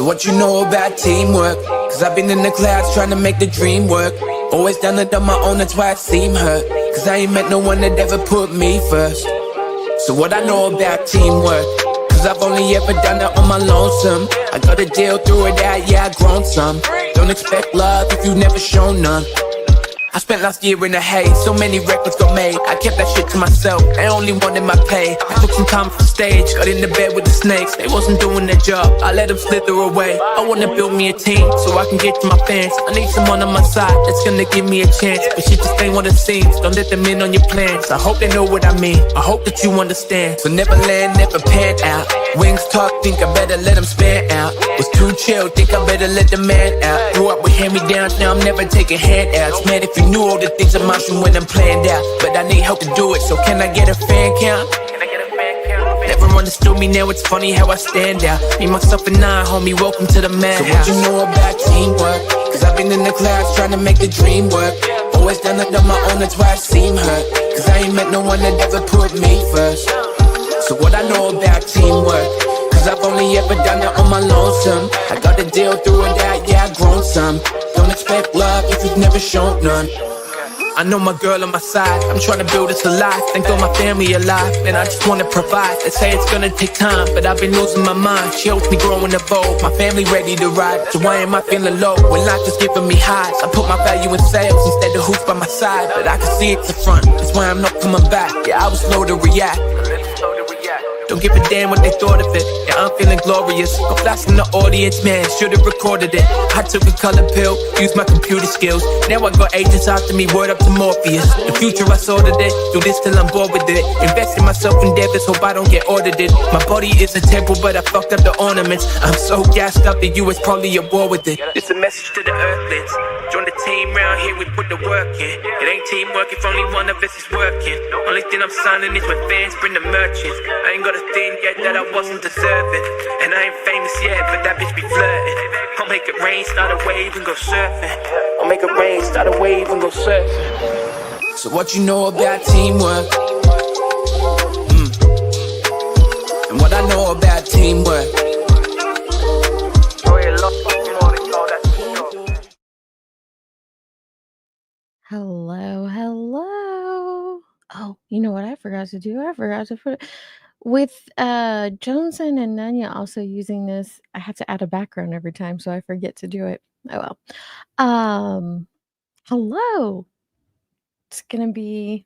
So what you know about teamwork? Cause I've been in the clouds trying to make the dream work. Always done it on my own, that's why I seem hurt. Cause I ain't met no one that ever put me first. So what I know about teamwork? Cause I've only ever done it on my lonesome. I gotta deal through it out, yeah, I grown some. Don't expect love if you've never shown none. I spent last year in the haze, so many records got made. I kept that shit to myself, I only wanted my pay. I took some time for stage, got in the bed with the snakes. They wasn't doing their job, I let them slither away. I wanna build me a team, so I can get to my fans. I need someone on my side that's gonna give me a chance. But shit just ain't what it seems, don't let them in on your plans. I hope they know what I mean, I hope that you understand. So never land, never pan out. Wings talk, think I better let them span out. Was too chill, think I better let the man out. Grew up with hand-me-downs, now I'm never taking handouts. Man, if you knew all the things I'm motion when I'm planned out. But I need help to do it, so can I get a fan count? Never understood me, now it's funny how I stand out. Me, myself and I, homie, welcome to the madhouse. So what you know about teamwork? Cause I've been in the clouds trying to make the dream work. Always done it on my own, that's why I seem hurt. Cause I ain't met no one that ever put me first. So what I know about teamwork? Cause I've only ever done it on my lonesome. I gotta deal through it out, yeah, I've grown some. Don't expect love if you've never shown none. I know my girl on my side, I'm trying to build this alive. Thank God my family alive, and I just wanna provide. They say it's gonna take time, but I've been losing my mind. She helps me grow and evolve, my family ready to ride. So why am I feeling low, when life is giving me highs? I put my value in sales instead of hoops by my side. But I can see it's the front, that's why I'm not coming back. Yeah, I was slow to react. Don't give a damn what they thought of it. Yeah, I'm feeling glorious. Go flash in the audience, man, should've recorded it. I took a color pill, used my computer skills. Now I got agents after me, word up to Morpheus. The future I sorted it, do this till I'm bored with it. Invest in myself endeavors, hope I don't get audited. My body is a temple, but I fucked up the ornaments. I'm so gassed up, the US probably at war with it. It's a message to the earthlings. Join the team round here, we put the work in. It ain't teamwork if only one of us is working. Only thing I'm signing is when fans bring the merchants. I ain't got a thing yet that I wasn't deserving. And I ain't famous yet, but that bitch be flirting. I'll make it rain, start a wave and go surfing. I'll make it rain, start a wave and go surfing. So what you know about teamwork? And what I know about teamwork? Hello, hello. Oh, you know what I forgot to do? I forgot to put with Johnson and Nanya also using this. I have to add a background every time, so I forget to do it. Oh well. Hello. It's gonna be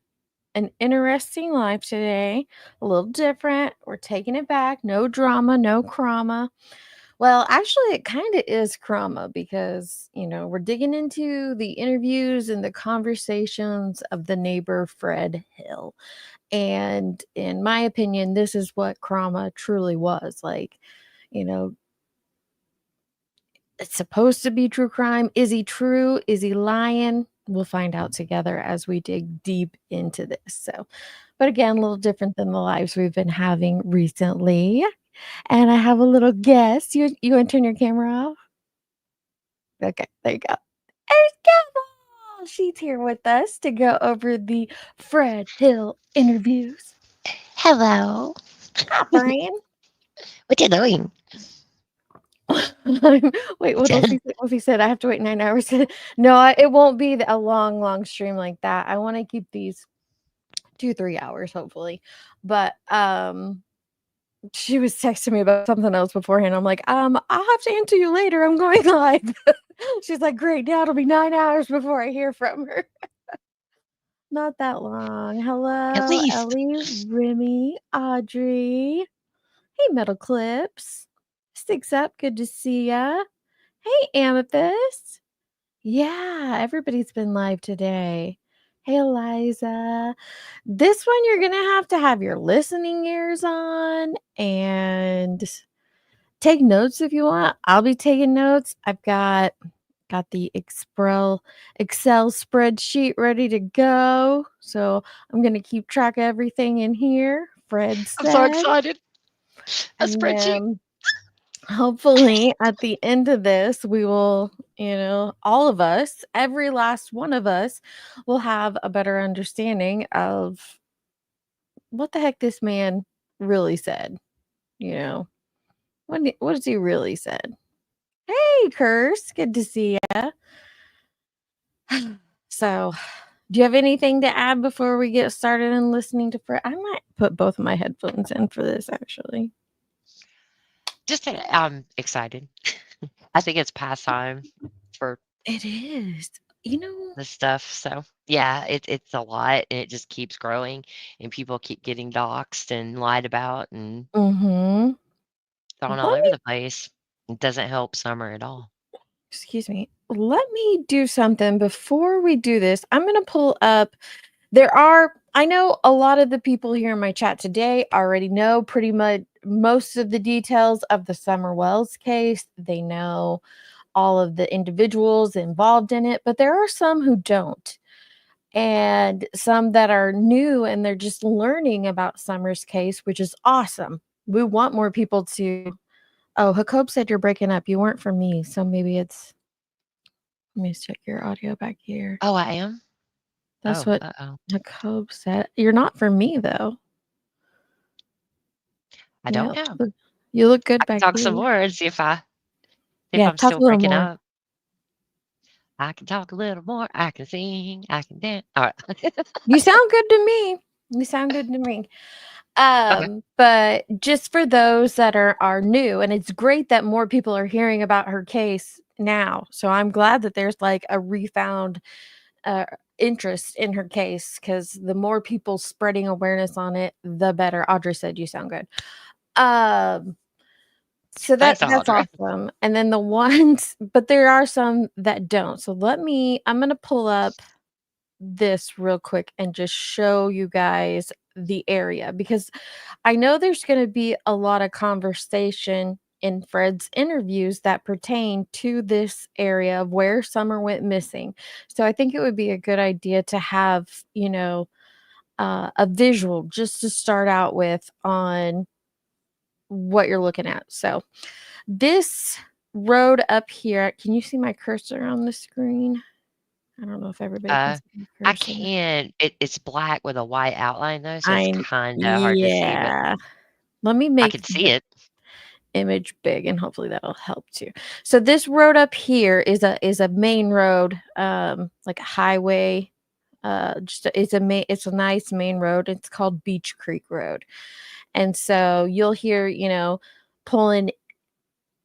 an interesting live today. A little different. We're taking it back. No drama, no crama. Well, actually, it kind of is crama because, we're digging into the interviews and the conversations of the neighbor Fred Hill. And in my opinion, this is what crama truly was. Like, you know, it's supposed to be true crime. Is he true? Is he lying? We'll find out together as we dig deep into this. So, but again, a little different than the lives we've been having recently. And I have a little guest. You want to turn your camera off? Okay, there you go. There's Gavel. She's here with us to go over the Fred Hill interviews. Hello. Hi, Brian. What you doing? Wait, what else he said? What he said? I have to wait 9 hours. No, it won't be a long stream like that. I want to keep these 2-3 hours, hopefully. But she was texting me about something else beforehand. I'm like, I'll have to answer you later. I'm going live. She's like, great. Now it'll be 9 hours before I hear from her. Not that long. Hello, At least. Ellie, Remy, Audrey. Hey, Metal Clips. Sticks up. Good to see ya. Hey, Amethyst. Yeah, everybody's been live today. Hey, Eliza. This one you're going to have your listening ears on and take notes if you want. I'll be taking notes. I've got the Excel spreadsheet ready to go. So I'm going to keep track of everything in here. Fred said. I'm so excited. A And spreadsheet. hopefully at the end of this, we will, all of us, every last one of us will have a better understanding of what the heck this man really said. What has he really said? Hey, Curse. Good to see ya. So, do you have anything to add before we get started in listening to I might put both of my headphones in for this, actually. Just that I'm excited. I think it's past time for It is. You know, this stuff. So yeah, it's a lot, and it just keeps growing, and people keep getting doxxed and lied about and mm-hmm. thrown all Let over me, the place. It doesn't help Summer at all. excuse me, let me do something before we do this. I'm going to pull up. I know a lot of the people here in my chat today already know pretty much most of the details of the Summer Wells case. They know all of the individuals involved in it, but there are some who don't. And some that are new and they're just learning about Summer's case, which is awesome. We want more people to. Oh, Jacob said you're breaking up. You weren't for me, so maybe it's. Let me check your audio back here. Oh, I am? That's Oh, what uh-oh. Jacob said. You're not for me though. I Yeah, don't know. you look I good can back talk some here. more and see if Yeah, I'm talk still a little breaking more. up. I can talk a little more. I can sing. I can dance. All right. You sound good to me. You sound good to me. Okay. But just for those that are new, and it's great that more people are hearing about her case now. So I'm glad that there's like a refound uh, interest in her case because the more people spreading awareness on it, the better. Audrey said you sound good. Um, so Thanks, that's Audrey. awesome. And then the ones, but there are some that don't. So I'm gonna pull up this real quick and just show you guys the area because I know there's going to be a lot of conversation in Fred's interviews that pertain to this area of where Summer went missing. So I think it would be a good idea to have, a visual just to start out with on what you're looking at. So this road up here, can you see my cursor on the screen? I don't know if everybody can Uh, see my I cursor. can. It's black with a white outline though, so it's I kinda hard to see, but Yeah. Let me I make can see the it. image big and hopefully that'll help too. So this road up here is a main road, like a highway. It's a nice main road. It's called Beach Creek Road. And so you'll hear, pulling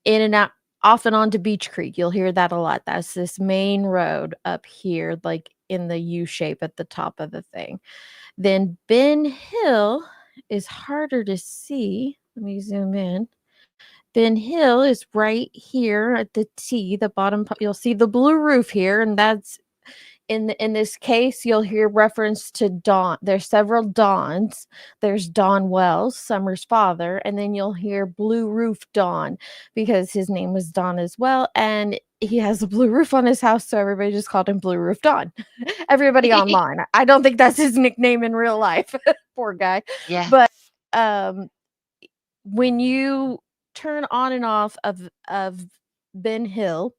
in and out off and onto Beach Creek. You'll hear that a lot. That's this main road up here, like in the U shape at the top of the thing. Then Ben Hill is harder to see. Let me zoom in. Ben Hill is right here at the T, the bottom. You'll see the blue roof here, and that's in this case. You'll hear reference to Don. There's several Dons. There's Don Wells, Summer's father, and then you'll hear Blue Roof Don because his name was Don as well, and he has a blue roof on his house, so everybody just called him Blue Roof Don. Everybody online. I don't think that's his nickname in real life. Poor guy. Yeah. But um when you turn on and off of Ben Hill,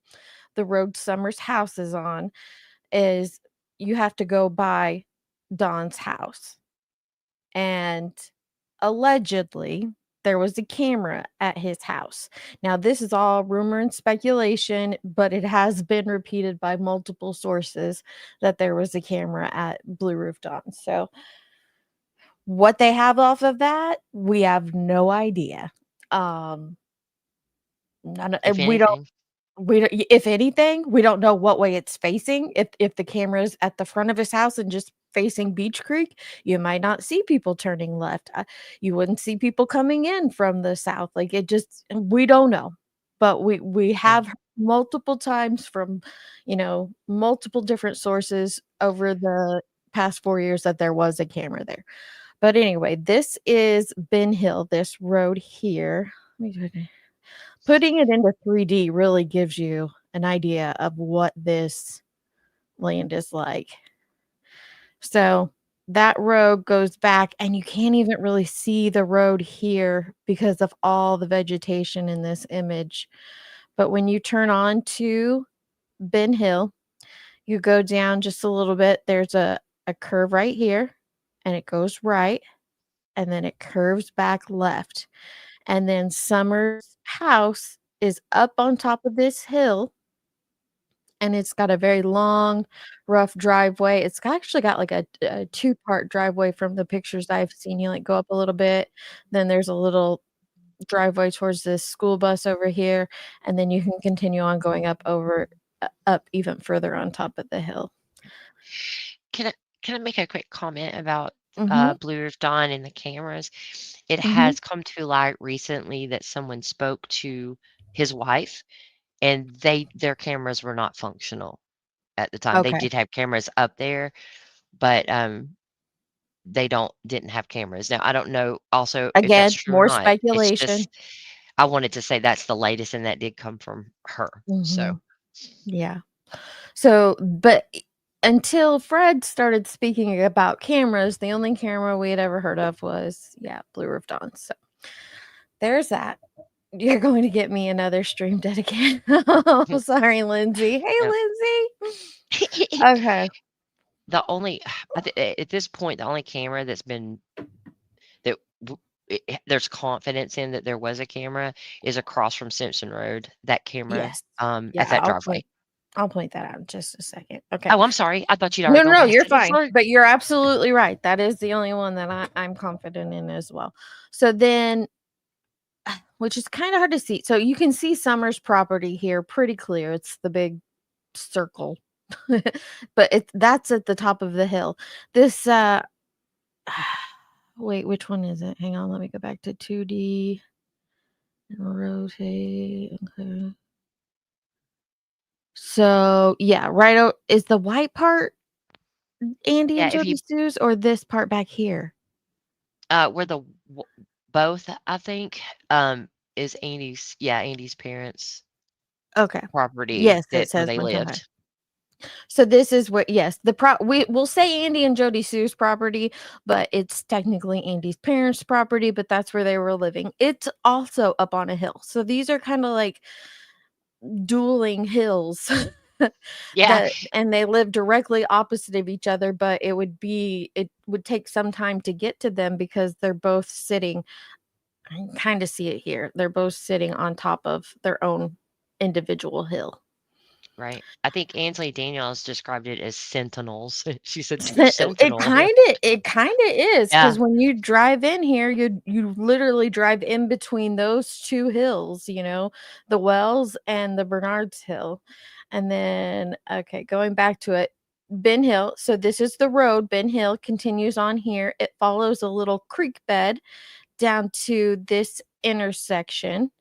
the road Summer's house is on, is you have to go by Don's house. And allegedly, there was a camera at his house. Now, this is all rumor and speculation, but it has been repeated by multiple sources that there was a camera at Blue Roof Don. So, what they have off of that, we have no idea. Um, If we don't anything. if anything, we don't know what way it's facing. If the camera's at the front of his house and just facing Beach Creek, you might not see people turning left. You wouldn't see people coming in from the south. Like it just we don't know. But we Yeah. have heard multiple times from, multiple different sources over the past 4 years that there was a camera there. But anyway, this is Ben Hill, this road here. Let me Putting it into 3D really gives you an idea of what this land is like. So that road goes back, and you can't even really see the road here because of all the vegetation in this image. But when you turn on to Ben Hill, you go down just a little bit. There's a curve right here, and it goes right, and then it curves back left. And then Summer's house is up on top of this hill, and it's got a very long, rough driveway. It's actually got like a two-part driveway from the pictures I've seen. You like go up a little bit, then there's a little driveway towards this school bus over here, and then you can continue on going up up even further on top of the hill. Can I can I make a quick comment about Mhm, Blue Earth Dawn and the cameras? It mhm. has come to light recently that someone spoke to his wife, and their cameras were not functional at the time. They Okay. did have cameras up there, but they didn't have cameras. Now I don't know also if that's Again, true or more not. It's speculation. just I wanted to say that's the latest, and that did come from her. So Mhm. Yeah. So, but until Fred started speaking about cameras, the only camera we had ever heard of was, yeah, Blue Roof Dawn. So there's that. You're going to get me another stream dedicated. Oh, sorry, Lindsay. Hey, yeah. Lindsay. Okay. The only at this point, the only camera that's been that there's confidence in that there was a camera is across from Simpson Road. That camera Yes. at Yeah, that driveway. I'll point that out in just a second. Okay. Oh, I'm sorry. I thought you'd No, already no, gone no, past you're it. I'm fine. sorry. But you're absolutely right. That is the only one that I'm confident in as well. So then, which is kind of hard to see. So you can see Summer's property here pretty clear. It's the big circle. But that's at the top of the hill. This wait, which one is it? Hang on, let me go back to 2D and rotate. Okay. So yeah, is the white part Andy Yeah, and if Jody you Sue's or this part back here? where both I think is Andy's parents' Okay. property Yes, it that where says they Winter High. lived. So this is what yes, we will say Andy and Jody Sue's property, but it's technically Andy's parents' property, but that's where they were living. It's also up on a hill. So these are kind of like dueling hills. Yeah, That and they live directly opposite of each other, but it would take some time to get to them because they're both sitting. I can kind of see it here. They're both sitting on top of their own individual hill. right. I think Ansley Daniels described it as sentinels. She said two It sentinel here. kinda is Yeah, because when you drive in here, you literally drive in between those 2 hills, the Wells and the Bernards Hill. And then, okay, going back to it, Ben Hill. So this is the road. Ben Hill continues on here. It follows a little creek bed down to this intersection,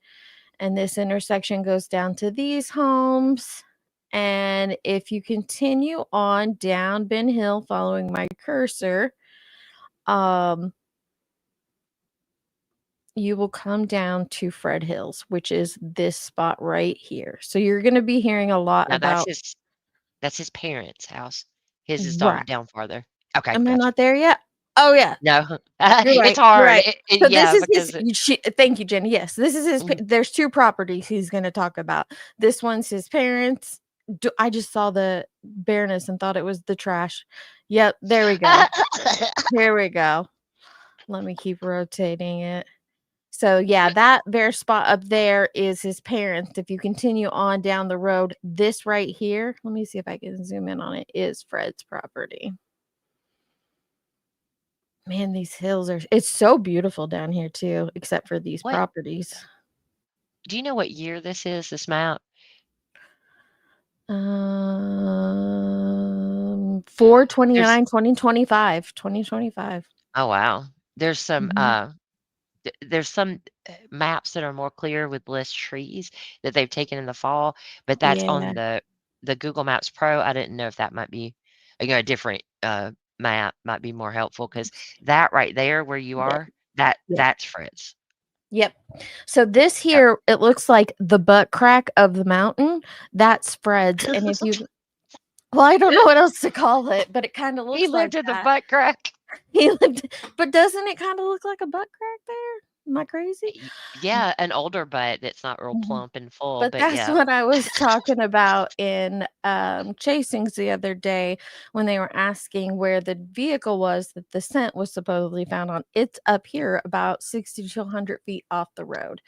and this intersection goes down to these homes. And if you continue on down Ben Hill following my cursor, um, you will come down to Fred Hills, which is this spot right here. So you're going to be hearing a lot now about that's his parents' house. His is right. down farther. Okay, Am I gotcha. not there yet? Oh yeah, No, you're it's right. You're hard. right. So this Yeah, is his. because Thank you, Jenny. Yes, this is his. mhm. There's 2 properties he's going to talk about. This one's his parents. I just saw the bareness and thought it was the trash. Yep, there we go. Here we go. Let me keep rotating it. So yeah, that bare spot up there is his parents. If you continue on down the road, this right here, let me see if I can zoom in on it, is Fred's property. Man, these hills it's so beautiful down here too, except for these What properties. do you know what year this is, this map? 429, There's 2025, 2025. oh, wow. There's some, Mhm. there's some, maps that are more clear with less trees that they've taken in the fall, but that's Yeah, on the Google Maps Pro. I didn't know if that might be, a different, map might be more helpful because that right there where you yeah, are, yeah. that's Fred's. Yep. So this Yep. here, it looks like the butt crack of the mountain. That's Fred's. And if you well, I don't know what else to call it, but it kind of He looks like lived in the that. butt crack. He lived, but doesn't it kind of look like a butt crack there? Am I crazy? Yeah, an older butt that's not real Mhm. plump and full, But but that's yeah. what I was talking about in Chasings the other day when they were asking where the vehicle was that the scent was supposedly found on. It's up here about 60 to 100 feet off the road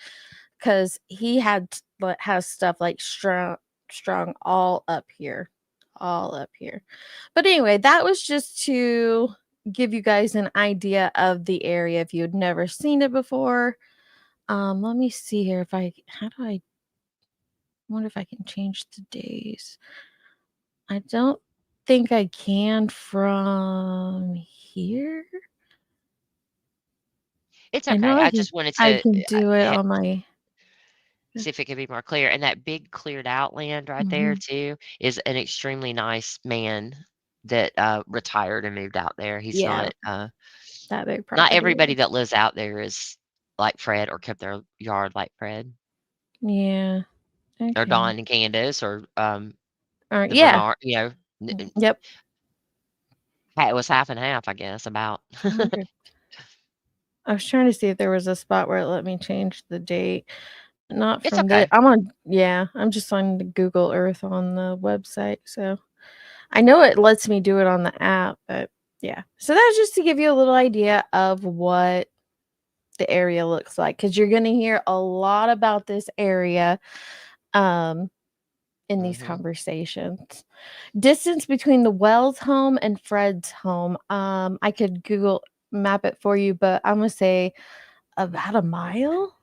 because he had that has stuff like strung all up here. But anyway, that was just to give you guys an idea of the area if you had never seen it before. Let me see here if I wonder if I can change the days. I don't think I can from here. It's I know okay. I just wanted I to can do it on my see if it could be more clear. And that big cleared out land right there too is an extremely nice man that retired and moved out there. He's yeah, not that big not property. everybody that lives out there is like Fred or kept their yard like Fred Yeah. or Okay. Don and Candace or the Yeah. Bernard. Yep. It was half and half, I guess. About. Okay. I was trying to see if there was a spot where it let me change the date. Not It's from the. okay. I'm just on the Google Earth on the website. So I know it lets me do it on the app, but yeah. So that's just to give you a little idea of what the area looks like, because you're going to hear a lot about this area in these conversations. Distance between the Wells home and Fred's home. I could Google map it for you, but I'm going to say about a mile.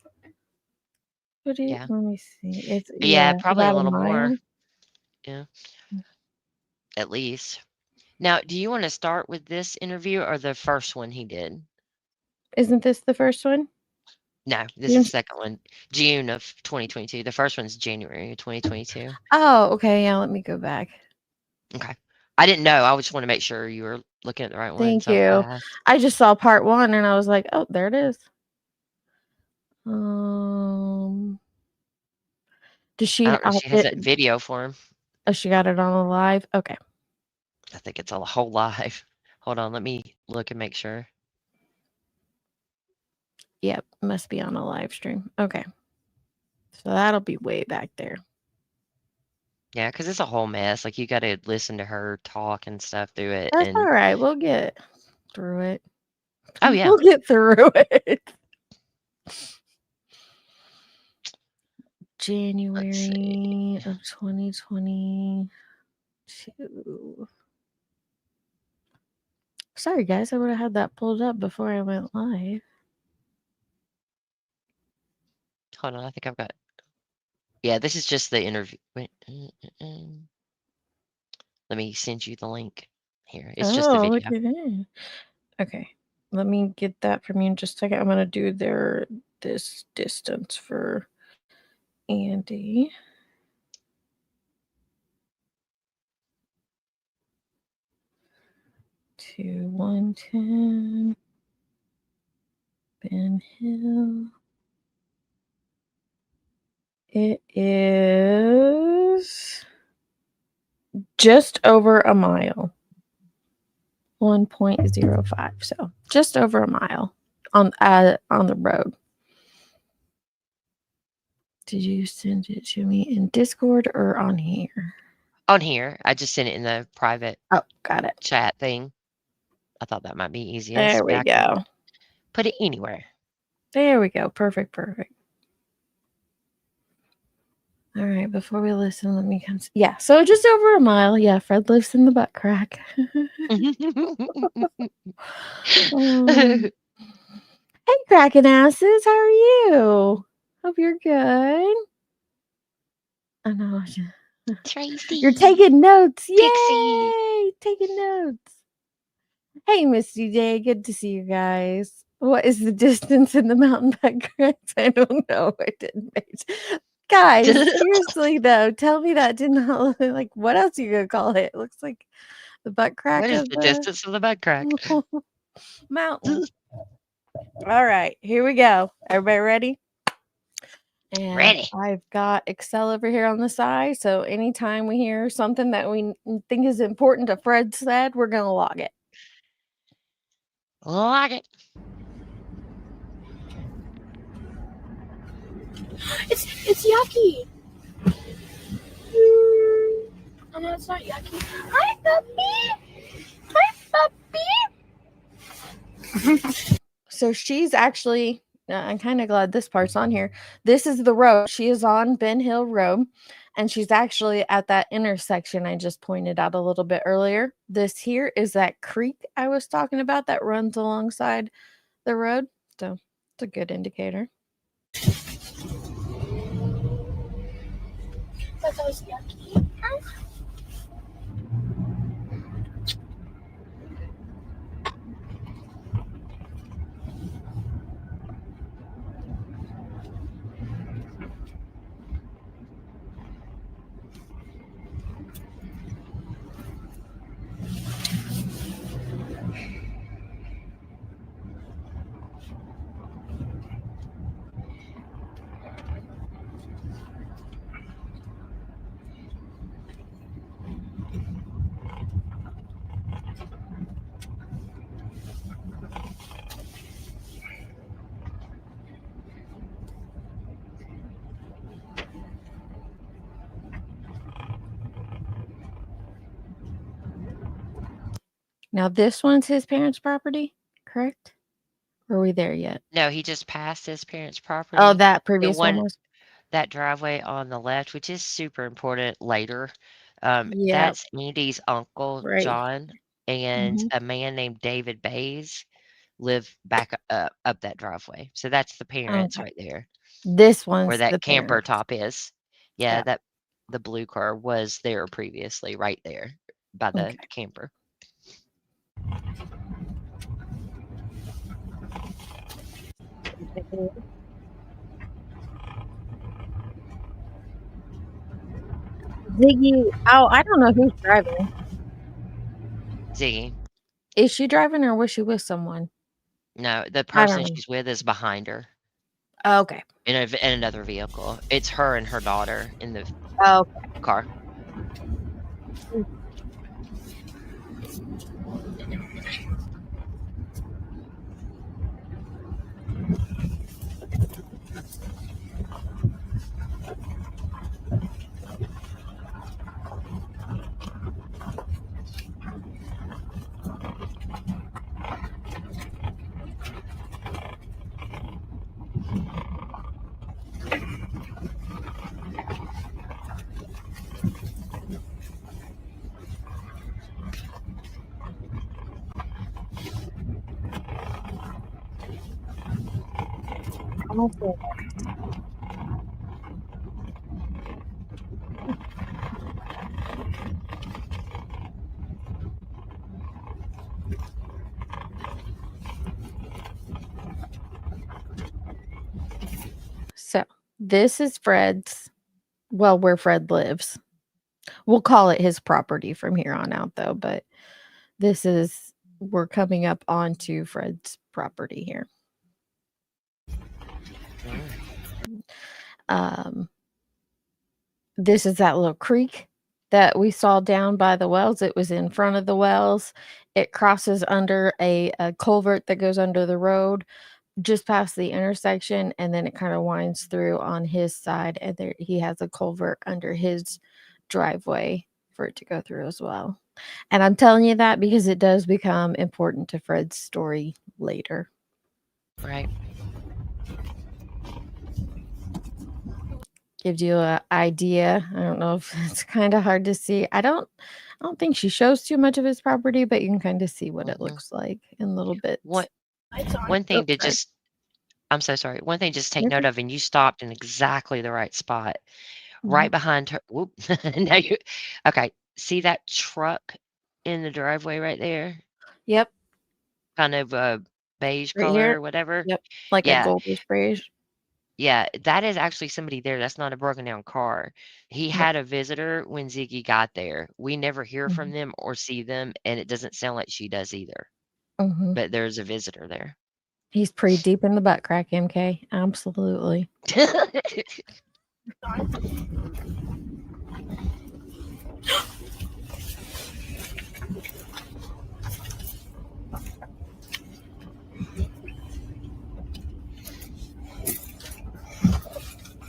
Let me see. It's Yeah, probably a about a little more. mile. Yeah, at least. Now, do you want to start with this interview or the first one he did? Isn't this the first one? No, this is the second one. June of 2022. The first one's January of 2022. Oh, okay. Yeah, let me go back. Okay. I didn't know. I just want to make sure you were looking at the right one. Thank So you. I asked. I just saw part 1 and I was like, oh, there it is. Does she I don't know if have she has it? that video for him. Oh, she got it on a live? Okay. I think it's a whole live. Hold on. Let me look and make sure. Yep. Must be on a live stream. Okay. So that'll be way back there. Yeah, because it's a whole mess. Like, you got to listen to her talk and stuff through it. That's And all right. We'll get through it. oh, yeah. We'll get through it. January of 2022. Sorry, guys. I would have had that pulled up before I went live. Hold on. I think I've got. Yeah, this is just the interview. Wait, let me send you the link here. It's just the Oh, look video. at that. Okay. Let me get that from you in just a second. I'm going to do this distance for Andy. To 110 Ben Hill. It is just over a mile. 1.05. So just over a mile on the road. Did you send it to me in Discord or on here? On here. I just sent it in the private Got it. chat thing. I thought that might be easiest. There we go. Put it anywhere. There we go. Perfect. All right, before we listen, let me come. Yeah, so just over a mile. Yeah, Fred lives in the butt crack. Hey, cracking asses, how are you? Hope you're good. I know. Tracy. You're taking notes. Yay! Pixie. Taking notes. Hey, Misty Day. Good to see you guys. What is the distance in the mountain butt cracks? I don't know. I didn't make. Guys, seriously though, tell me that did not look like. What else are you gonna call it? It looks like the butt crack. What is the distance of the butt crack? Mountain. All right, here we go. Everybody ready? And Ready. I've got Excel over here on the side, so anytime we hear something that we think is important to Fred said, we're gonna log it. Log it. It's yucky. Oh no, it's not yucky. Hi, puppy. So she's actually I'm kind of glad this part's on here. This is the road. She is on Ben Hill Road, and she's actually at that intersection I just pointed out a little bit earlier. This here is that creek I was talking about that runs alongside the road. So it's a good indicator. That was yucky. Now this one's his parents' property, correct? Or are we there yet? No, he just passed his parents' property. Oh, that The previous one one was. that driveway on the left, which is super important later. Yeah, That's Andy's uncle, right. John, and Mhm. a man named David Bays live back up that driveway. So that's the parents Okay. right there, This where one's the that camper parents. top is. Yeah, Yeah. that the blue car was there previously, right there by the Okay. camper. Ziggy. Oh, I don't know who's driving. Ziggy. Is she driving or was she with someone? No, the I don't person know. she's with is behind her Oh, okay. in another vehicle. It's her and her daughter in the Oh, car. almost there. So this is Fred's. Well, where Fred lives. We'll call it his property from here on out, though. But this is we're coming up onto Fred's property here. This is that little creek that we saw down by the wells. It was in front of the wells. It crosses under a culvert that goes under the road just past the intersection, and then it kind of winds through on his side, and there he has a culvert under his driveway for it to go through as well. And I'm telling you that because it does become important to Fred's story later. Right. Gives you an idea. I don't know if it's kind of hard to see. I don't think she shows too much of his property, but you can kind of see what it looks like in little bits. One thing to sorry. just I'm so sorry. One thing just take You're note good. of, and you stopped in exactly the right spot. Mhm. Right behind her. Whoop. Now you okay. See that truck in the driveway right there? Yep, Kind of a beige right color here. or whatever? Yep, like a Yeah. goldish beige. Yeah, that is actually somebody there. That's not a broken down car. He Yep. had a visitor when Ziggy got there. We never hear from Mhm. them or see them, and it doesn't sound like she does either. Mhm. But there's a visitor there. He's pretty deep in the butt crack, MK. Absolutely.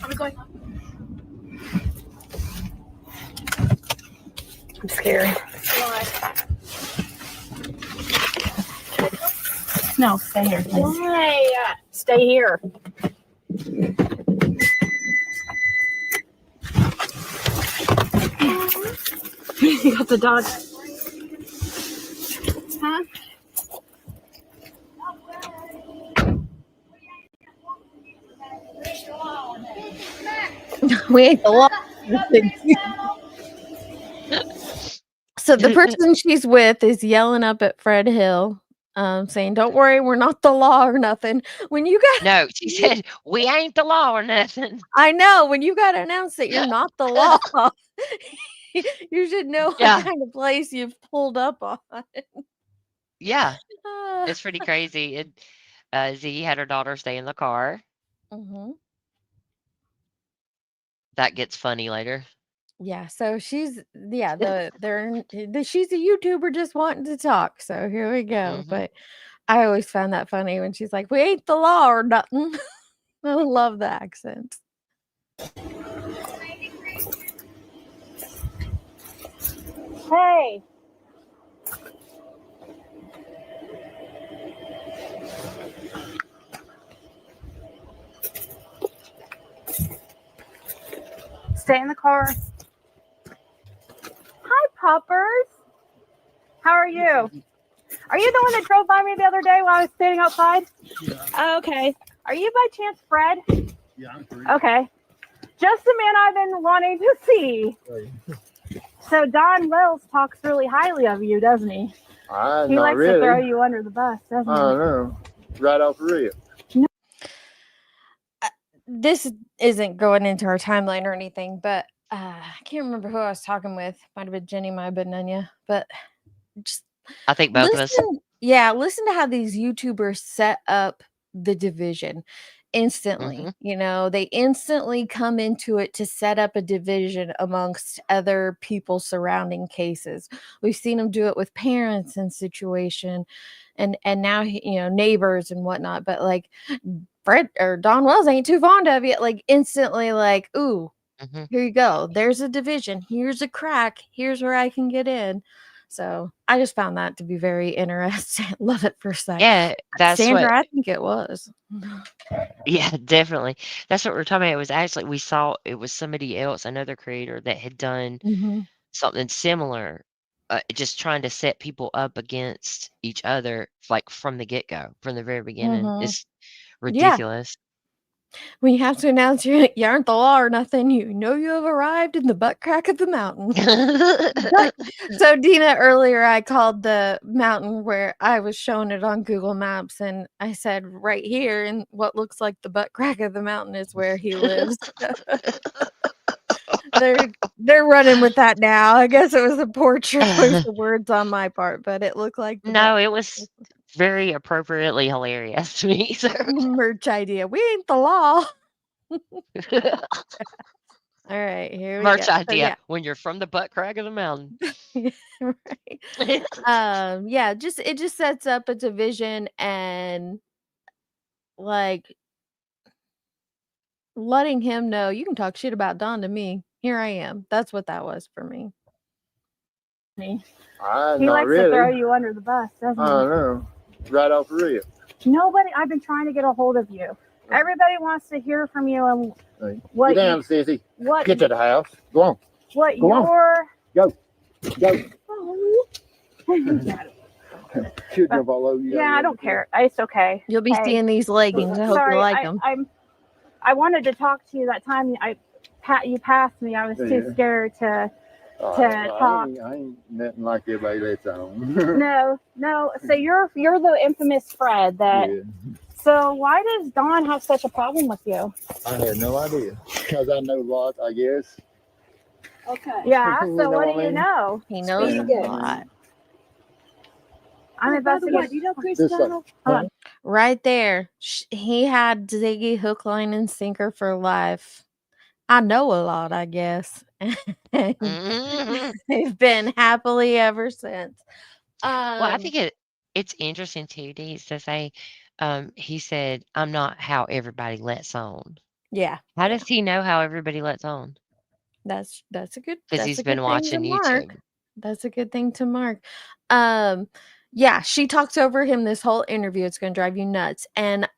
Are we going up? I'm scared. Why? No, stay here. Why? Stay here. You got the dog. Huh? We ain't the law. So the person she's with is yelling up at Fred Hill, saying, "Don't worry, we're not the law or nothing." When you got No, she said, "We ain't the law or nothing." I know, when you got to announce that you're not the law, you should know Yeah. what kind of place you've pulled up on. Yeah, Uh, it's pretty crazy. Z had her daughter stay in the car. mhm. That gets funny later. Yeah, so she's she's a YouTuber just wanting to talk. So here we go. Mhm. But I always found that funny when she's like, "We ain't the law or nothing." I love the accent. Hey. Stay in the car. Hi, puppers. How are you? Are you the one that drove by me the other day while I was standing outside? Yeah. Oh, okay. Are you by chance Fred? Yeah, I'm free. Okay. Just the man I've been wanting to see. Right. So Don Wells talks really highly of you, doesn't he? He Not likes really. to throw you under the bus, doesn't I he? don't know. Right off the rip. This isn't going into our timeline or anything, but I can't remember who I was talking with. Might have been Jenny, might have been Nanya, but just I think both of us. listen to how these YouTubers set up the division instantly. Mhm. You know, they instantly come into it to set up a division amongst other people surrounding cases. We've seen them do it with parents in situation, and now neighbors and whatnot. But like Fred or Don Wells ain't too fond of you. Like instantly, like, ooh, Mhm. here you go. There's a division. Here's a crack. Here's where I can get in. So I just found that to be very interesting. Love it for a sight. Yeah, that's Sandra, what. I think it was. Yeah, definitely. That's what we're talking about. It was actually we saw it was somebody else, another creator that had done Mhm. something similar, just trying to set people up against each other, like from the get go, from the very beginning. Mhm. It's Yeah. ridiculous. When you have to announce you aren't the law or nothing, you know you have arrived in the butt crack of the mountain. So Dina, earlier I called the mountain where I was showing it on Google Maps, and I said right here in what looks like the butt crack of the mountain is where he lives. They're running with that now. I guess it was a poor choice of words on my part, but it looked like the No, it was very appropriately hilarious to me. So. merch idea. We ain't the law. All right, here we Merch go. idea when you're from the butt crack of the mountain. Right. Yeah, it just sets up a division and like letting him know you can talk shit about Don to me. Here I am. That's what that was for me. He Not likes really. to throw you under the bus, doesn't I he? don't know. Right off the rip. Nobody. I've been trying to get a hold of you. Everybody wants to hear from you and what. Get down, Sissy. What? Get to the house. Go on. What Go on. your? Go. Oh. She'll jump all over you. Yeah, I don't care. It's okay. You'll be Hey, seeing these leggings. I hope sorry, you like them. I wanted to talk to you that time. You passed me. I was too Yeah. scared to talk. I ain't nothing like everybody that's on. No. So you're the infamous Fred that. Yeah. So why does Don have such a problem with you? I have no idea. Because I know lots, I guess. Okay. Yeah. You So know what what do I you mean? know? He knows Yeah. a lot. I'm investigating. Do you know Chris This Donald? huh? Right there. He had Ziggy hook, line, and sinker for life. I know a lot, I guess. And Mhm. they've been happily ever since. Well, I think it's interesting too, Deeds, to say, he said, "I'm not how everybody lets on." Yeah, How does he know how everybody lets on? that's a good Because that's he's a good been thing to watching mark. YouTube. That's a good thing to mark. Um, Yeah, she talks over him this whole interview. It's going to drive you nuts. And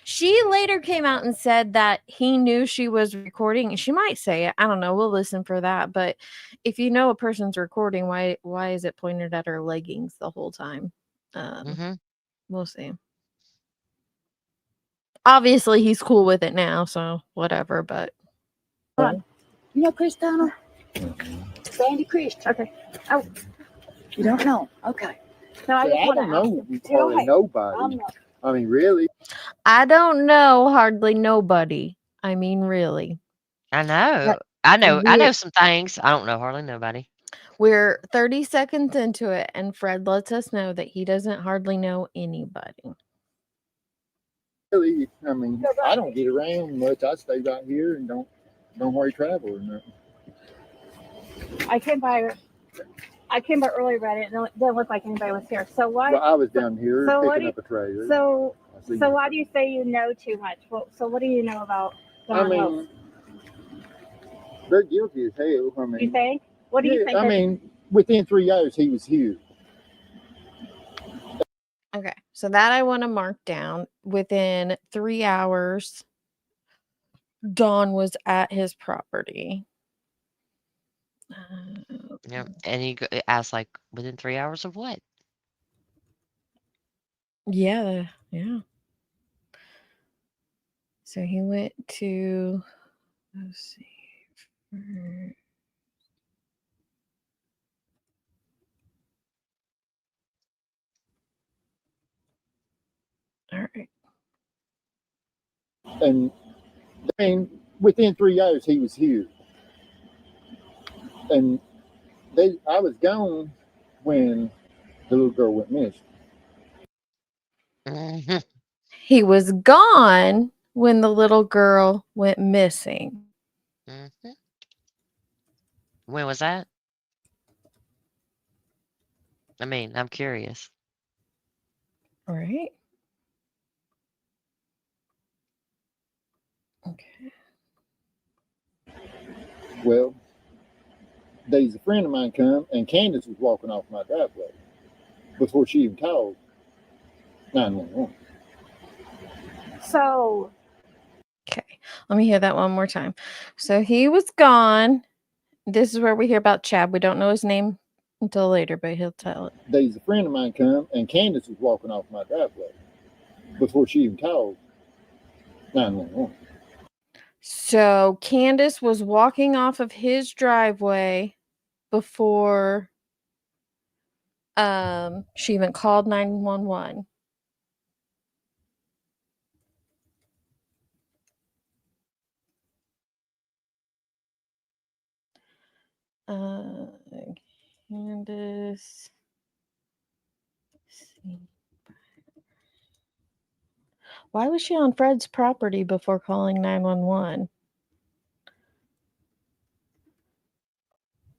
she later came out and said that he knew she was recording. She might say it. I don't know. We'll listen for that. But if you know a person's recording, why is it pointed at her leggings the whole time? We'll see. Obviously, he's cool with it now, so whatever. But You know Christina? Sandy Christian. Okay. Oh, you don't know? Okay. No, I just I want to don't know ask. hardly nobody. I mean, really? I don't know hardly nobody. I mean, really. I know. I know some things. I don't know hardly nobody. We're 30 seconds into it, and Fred lets us know that he doesn't hardly know anybody. Really? I mean, I don't get around much. I stay right here and don't hardly travel or nothing. I came by early, read it, and it didn't look like anybody was here. So why? Well, I was down here So picking up a trailer. So why do you say you know too much? Well, so what do you know about Don Wilkes? They're guilty as hell. I mean, You think? What do you think? I mean, within 3 hours, he was here. Okay, so that I want to mark down. Within 3 hours, Don was at his property. Yeah, and he asked like within 3 hours of what? Yeah. So he went to, let's see. All right. And I mean, within 3 hours, he was here. And I was gone when the little girl went missing. Mhm. He was gone when the little girl went missing. Mhm. When was that? I mean, I'm curious. All right. Okay. Well, there's a friend of mine come, and Candace was walking off my driveway before she even called 911. So. Okay. Let me hear that one more time. So he was gone. This is where we hear about Chad. We don't know his name until later, but he'll tell it. There's a friend of mine come, and Candace was walking off my driveway before she even called 911. So Candace was walking off of his driveway before she even called 911. Candace. Why was she on Fred's property before calling 911?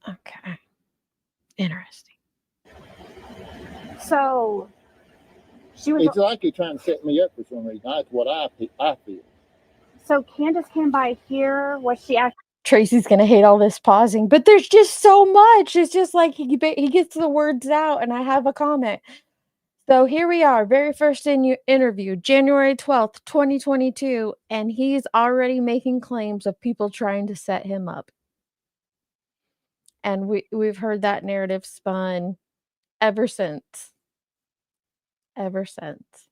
Okay. Interesting. So she was. It's like you're trying to set me up for some reason. That's what I feel. So Candace came by here. Was she actually? Tracy's gonna hate all this pausing, but there's just so much. It's just like he gets the words out, and I have a comment. So here we are, very first interview, January 12th, 2022, and he's already making claims of people trying to set him up. And we've heard that narrative spun ever since. Ever since.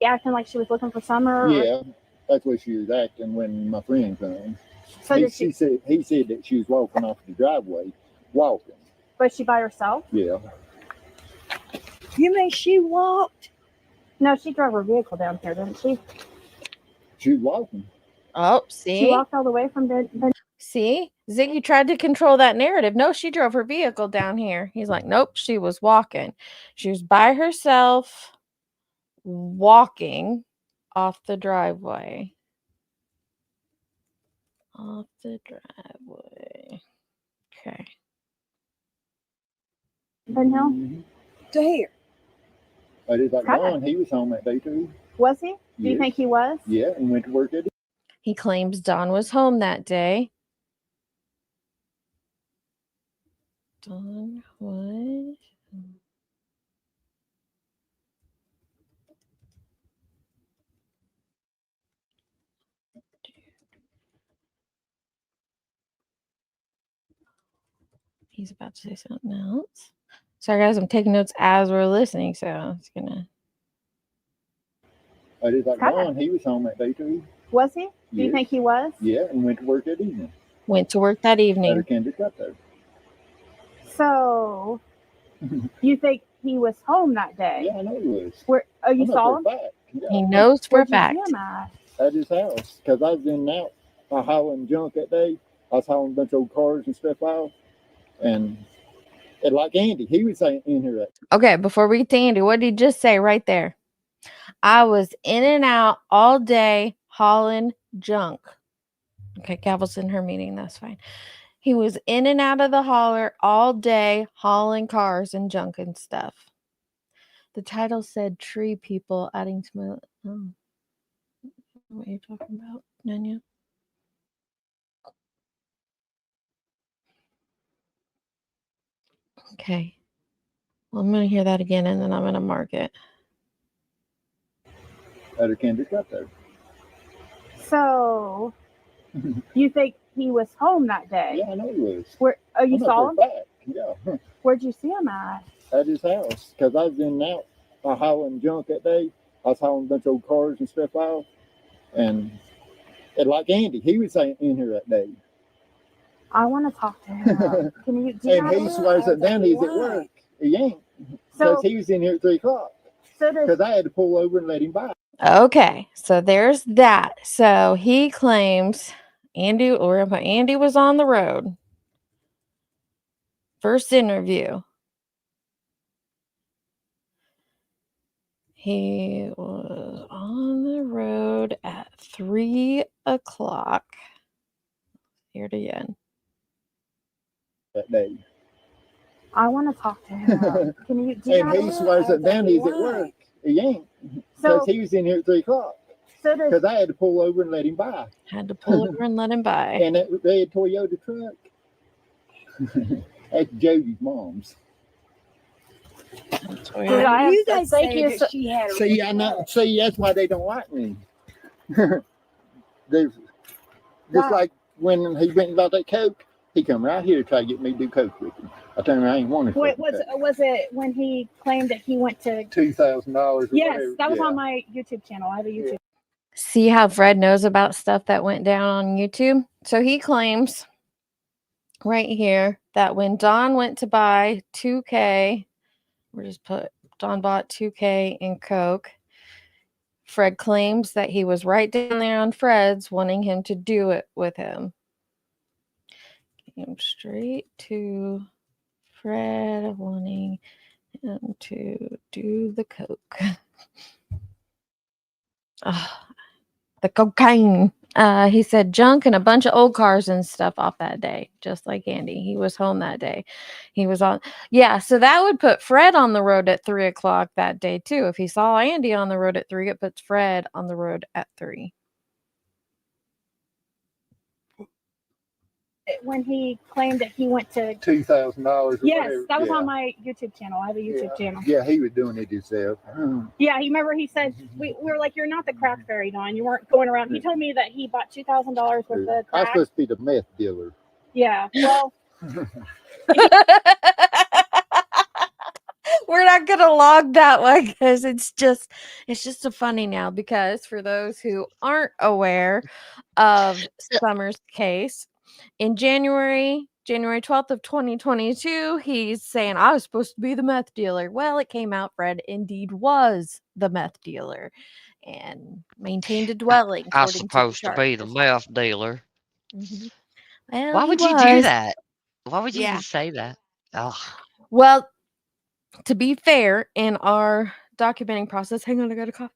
Acting like she was looking for Summer? Yeah, that's what she was acting when my friend came. So he said that she was walking off the driveway, walking. Was she by herself? Yeah. You mean she walked? No, she drove her vehicle down here, didn't she? She was walking. Oh, see? She walked all the way from the See? Ziggy tried to control that narrative. No, she drove her vehicle down here. He's like, nope, she was walking. She was by herself, walking off the driveway. Off the driveway. Okay. Ben Hill? Mm-hmm. To here. But it's like, Ron, he was home that day too. Was he? Do Yes. you think he was? Yeah, and went to work that day. He claims Don was home that day. On what? He's about to say something else. Sorry, guys, I'm taking notes as we're listening, so it's gonna. I just like Kinda. Don, he was home that day too. Was he? Do you Yes. think he was? Yeah, and went to work that evening. Went to work that At a evening. Kendrick got there. So, you think he was home that day? Yeah, I know he was. Where? Oh, you I know saw for him? a fact. Yeah. He knows for a Where'd you fact. see him at? At his house, because I was in and out hauling junk that day. I was hauling a bunch of old cars and stuff out, and like Andy, he was saying in here that. Okay, before we get to Andy, what did he just say right there? I was in and out all day hauling junk. Okay, Gavel's in her meeting. That's fine. He was in and out of the hauler all day hauling cars and junk and stuff. The title said tree people, adding to my. Oh. What are you talking about, Nanya? Okay. Well, I'm going to hear that again and then I'm going to mark it. At a Kendrick got there. So, you think he was home that day? Yeah, I know he was. Where? Oh, you I know saw for him? a fact. Yeah. Where'd you see him at? At his house, because I was in and out hauling junk that day. I was hauling a bunch of old cars and stuff out, and like Andy, he was saying in here that day. I want to talk to him. Can you? Do you And he swears that down he's at work. He ain't, because he was in here at 3 o'clock. So does. Because I had to pull over and let him by. Okay, so there's that. So he claims Andy was on the road. First interview. He was on the road at 3 o'clock. Here it again. That day. I want to talk to him. Can you? Do you And he swears that down he's at work. He ain't, because he was in here at 3 o'clock. So does. Because I had to pull over and let him by. Had to pull over and let him by. And they had Toyota truck. That's Jody's mom's. Dude, I have You to guys thank say you. that she had a See, I know. See, that's why they don't like me. There's just like when he went about that coke, he come right here to try to get me to do coke with him. I told him I ain't wanting. Wait, was it when he claimed that he went to? $2,000. Yes, that was on my YouTube channel. I have a YouTube. See how Fred knows about stuff that went down on YouTube? So he claims right here that when Don went to buy 2K, we'll just put Don bought 2K in Coke. Fred claims that he was right down there on Fred's wanting him to do it with him. Came straight to Fred wanting him to do the Coke. The cocaine. He said junk and a bunch of old cars and stuff off that day, just like Andy. He was home that day. He was on. Yeah, so that would put Fred on the road at 3 o'clock that day, too. If he saw Andy on the road at 3, it puts Fred on the road at 3. When he claimed that he went to. $2,000. Yes, that was on my YouTube channel. I have a YouTube channel. Yeah, he was doing it himself. Yeah, he remember he said we were like, "You're not the crack fairy, Don. You weren't going around." He told me that he bought $2,000 worth of I'm crack. supposed to be the meth dealer. Yeah, well, We're not gonna log that one because it's just a funny now, because for those who aren't aware of Summer's case, in January 12th of 2022, he's saying I was supposed to be the meth dealer. Well, it came out Fred indeed was the meth dealer and maintained a dwelling. I was supposed to be the meth dealer. Mm-hmm. Well, Why would you do that? Why would you even say that? Oh. Well, to be fair, in our documenting process, hang on, I got a cough.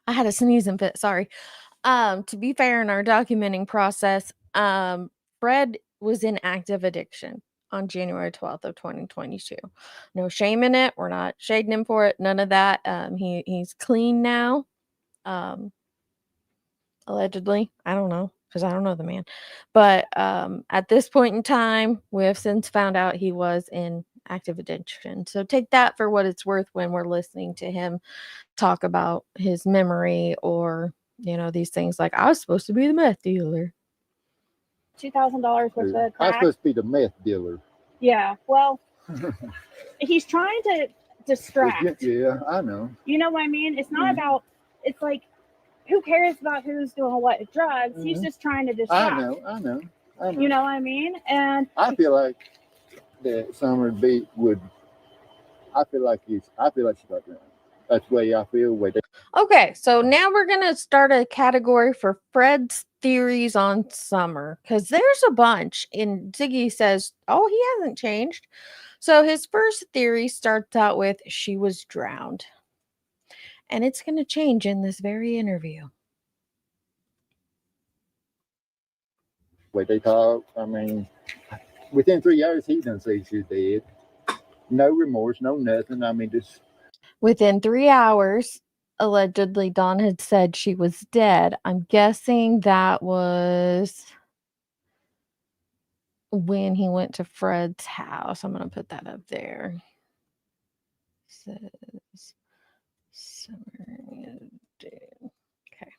I had a sneezing fit, sorry. To be fair, in our documenting process, Fred was in active addiction on January 12th of 2022. No shame in it. We're not shading him for it. None of that. He's clean now. Allegedly. I don't know. because I don't know the man. But at this point in time, we have since found out he was in active addiction. So take that for what it's worth when we're listening to him talk about his memory or, these things like, I was supposed to be the meth dealer. $2,000 worth of I'm crack. supposed to be the meth dealer. Yeah, well, he's trying to distract. Yeah, I know. You know what I mean? It's not about, it's like, who cares about who's doing what drugs? He's just trying to distract. I know. You know what I mean? And I feel like that Summer Beat would. I feel like she's got that. That's the way I feel. Okay, so now we're going to start a category for Fred's theories on Summer, because there's a bunch. And Ziggy says, oh, he hasn't changed. So his first theory starts out with, she was drowned. And it's going to change in this very interview. Way they talk, I mean, within 3 hours, he done say she's dead. No remorse, no nothing. I mean, just. Within 3 hours, allegedly, Dawn had said she was dead. I'm guessing that was when he went to Fred's house. I'm going to put that up there. Says Summer is dead. Okay.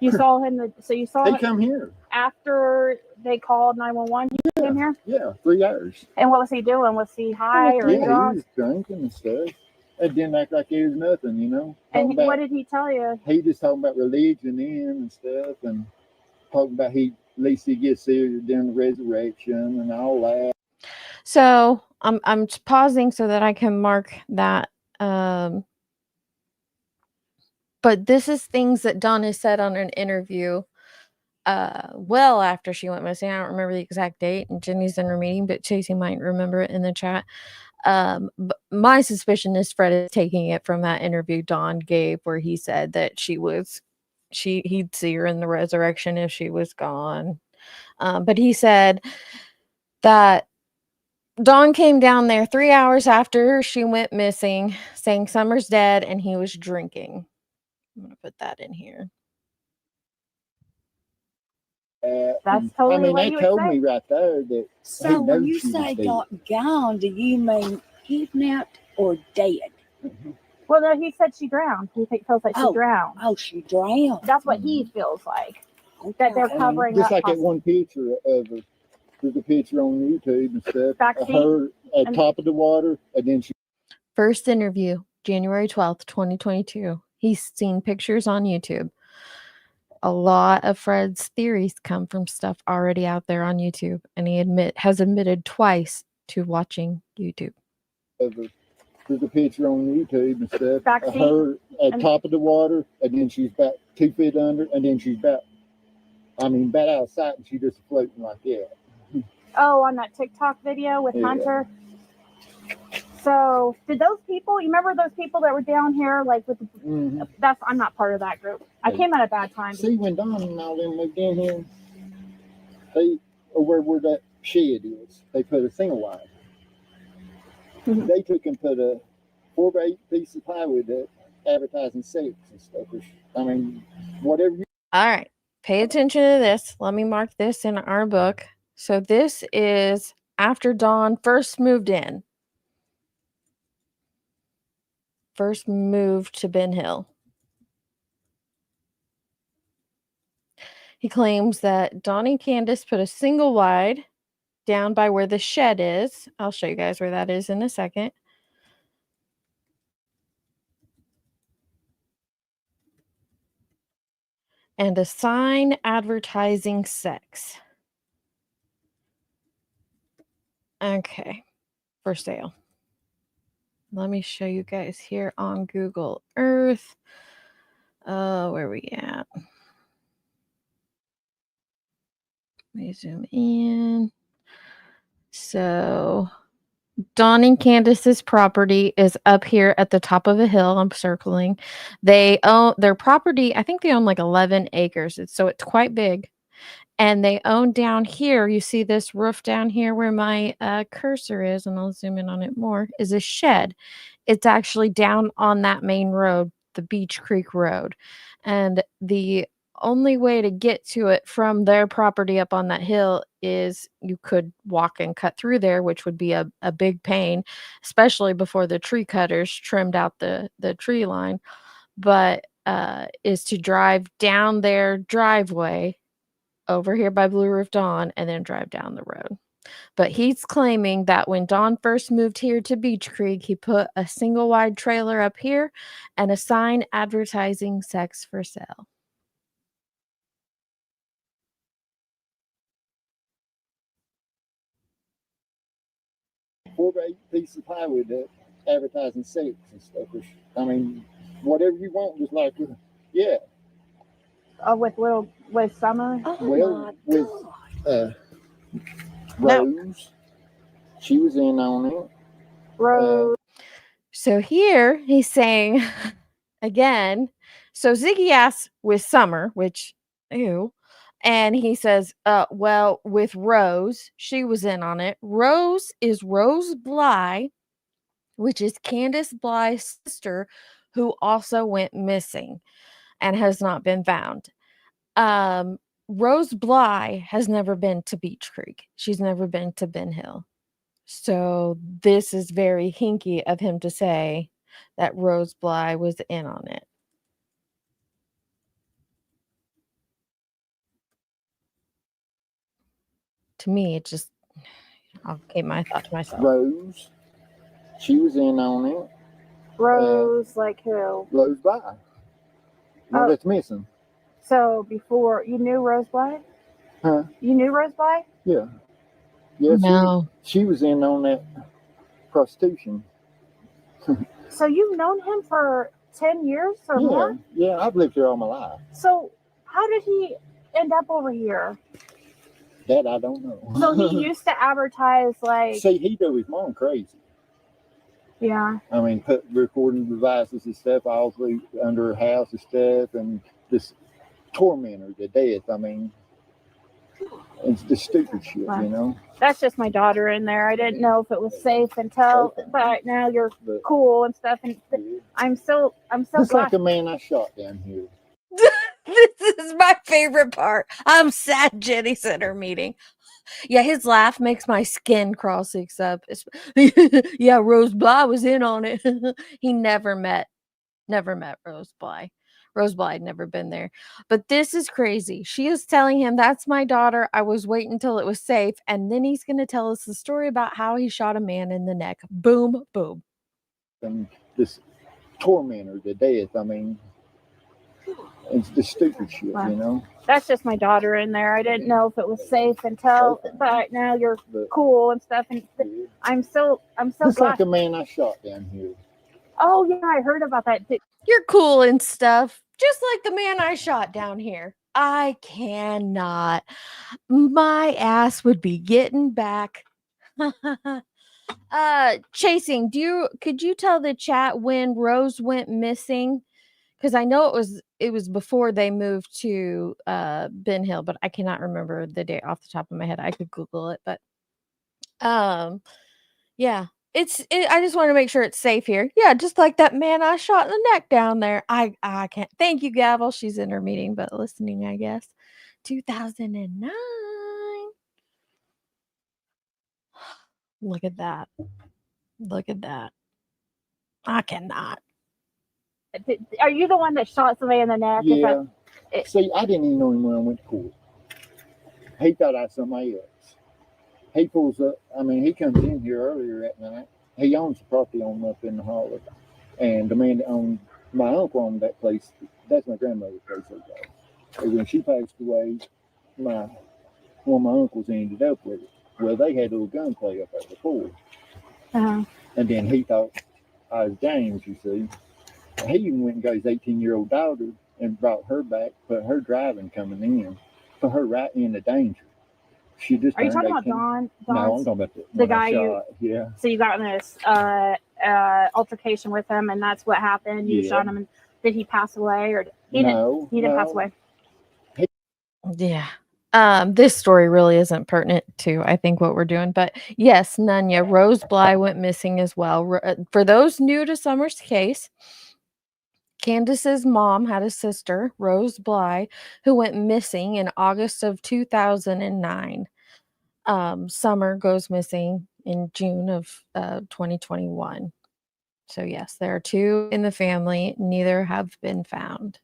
you saw him, so you saw They him come here. after they called 911. He came here? Yeah, 3 hours. And what was he doing? Was he high or Yeah, drunk? he was drinking and stuff. It didn't act like it was nothing, And what did he tell you? He just talking about religion and stuff, and talking about at least he gets there during the resurrection and all that. So I'm pausing so that I can mark that. But this is things that Donna said on an interview. Well after she went missing. I don't remember the exact date, and Jenny's in her meeting, but Chasey might remember it in the chat. But my suspicion is Fred is taking it from that interview Dawn gave where he said that he'd see her in the resurrection if she was gone. But he said that Dawn came down there 3 hours after she went missing, saying Summer's dead and he was drinking. I'm going to put that in here. That's totally I mean, what they you would told say. me right there that. So when you say gone, do you mean kidnapped or dead? Well, no, he said she drowned. He feels like she drowned. Oh, she drowned. That's what he feels like. That they're covering just up. like that one picture of her. There's a picture on YouTube and stuff. Backseat? Her at top of the water, and then she. First interview, January 12th, 2022. He's seen pictures on YouTube. A lot of Fred's theories come from stuff already out there on YouTube, and he has admitted twice to watching YouTube. There's a picture on YouTube and stuff. Backseat? Her at top of the water, and then she's about 2 feet under, and then she's about out of sight, and she's just floating like that. Oh, on that TikTok video with Hunter. So, did those people? You remember those people that were down here, like with the? I'm not part of that group. I came at a bad time. See, when Don and all them moved in here, they where that shed is, they put a single wide. They took and put a 4x8 piece of plywood that advertising sex and stuff. I mean, whatever. All right, pay attention to this. Let me mark this in our book. So this is after Dawn first moved in. First moved to Ben Hill. He claims that Dawn and Candace put a single wide down by where the shed is. I'll show you guys where that is in a second. And a sign advertising sex. Okay, for sale. Let me show you guys here on Google Earth. Where are we at? Let me zoom in. So Dawn and Candace's property is up here at the top of a hill. I'm circling. They own their property. I think they own like 11 acres. So it's quite big. And they own down here. You see this roof down here where my cursor is, and I'll zoom in on it more, is a shed. It's actually down on that main road, the Beach Creek Road. And the only way to get to it from their property up on that hill is you could walk and cut through there, which would be a big pain, especially before the tree cutters trimmed out the tree line. But is to drive down their driveway over here by Blue Roof Dawn and then drive down the road. But he's claiming that when Dawn first moved here to Beach Creek, he put a single wide trailer up here and a sign advertising sex for sale. Four by 8 pieces of plywood that advertising sex and stuff. I mean, whatever you want, just like, yeah. Oh, with Summer? Oh Well, my with God. Rose, she was in on it. Rose. So here he's saying again, so Ziggy asks with Summer, which, ew. And he says, well, with Rose, she was in on it. Rose is Rose Bly, which is Candace Bly's sister, who also went missing and has not been found. Rose Bly has never been to Beach Creek. She's never been to Ben Hill. So this is very hinky of him to say that Rose Bly was in on it. To me, it just, I'll keep my thought to myself. Rose, she was in on it. Rose, like who? Rose Bly. No, that's missing. So before, you knew Rose Bly? Huh? You knew Rose Bly? Yeah. Yeah, No. she was in on that prostitution. So you've known him for 10 years or Yeah, more? yeah, I've lived here all my life. So how did he end up over here? That I don't know. So he used to advertise like, See, he drove his mom crazy. yeah. I mean, put recording devices and stuff all through under her house and stuff, and just torment her to death. I mean, it's just stupid shit, Wow. you know. That's just my daughter in there. I didn't know if it was safe until, but now you're But cool and stuff. And yeah. I'm so Just glad. like the man I shot down here. This is my favorite part. I'm sad Jenny's in her meeting. Yeah, his laugh makes my skin crawl six up. Yeah, Rose Bly was in on it. He never met Rose Bly. Rose Bly had never been there. But this is crazy. She is telling him, that's my daughter. I was waiting until it was safe. And then he's going to tell us the story about how he shot a man in the neck. Boom, boom. And just torment her to death. I mean, it's just stupid shit, Wow. you know. That's just my daughter in there. I didn't know if it was safe until, but now you're But cool and stuff. And yeah. I'm so Just glad. like the man I shot down here. Oh yeah, I heard about that. You're cool and stuff. Just like the man I shot down here. I cannot. My ass would be getting back. Chasing, could you tell the chat when Rose went missing? Because I know it was before they moved to Ben Hill, but I cannot remember the date off the top of my head. I could Google it, but yeah. I just want to make sure it's safe here. Yeah, just like that man I shot in the neck down there. I can't. Thank you, Gavel. She's in her meeting, but listening, I guess. 2009. Look at that. Look at that. I cannot. Are you the one that shot somebody in the neck? Yeah. it- See, I didn't even know him when I went to court. He thought I was somebody else. He pulls up. I mean, he comes in here earlier at night. He owns the property on up in the hall. And the man that owned, my uncle owned that place. That's my grandmother's place. And when she passed away, one of my uncles ended up with it. Well, they had a little gunplay up there before. Uh-huh. And then he thought I was James, you see. He even went and got his 18-year-old daughter and brought her back, put her driving coming in, put her right in the danger. She just Are you turned talking about 18. Don? No, I'm Don's- talking about the one I guy you- shot. Yeah. So you got in this altercation with him, and that's what happened. You Yeah. shot him, and did he pass away, or he didn't? He didn't pass away. Yeah. This story really isn't pertinent to, I think, what we're doing. But yes, Nunya, Rose Bly went missing as well. For those new to Summer's case, Candace's mom had a sister, Rose Bly, who went missing in August of 2009. Summer goes missing in June of 2021. So yes, there are two in the family. Neither have been found.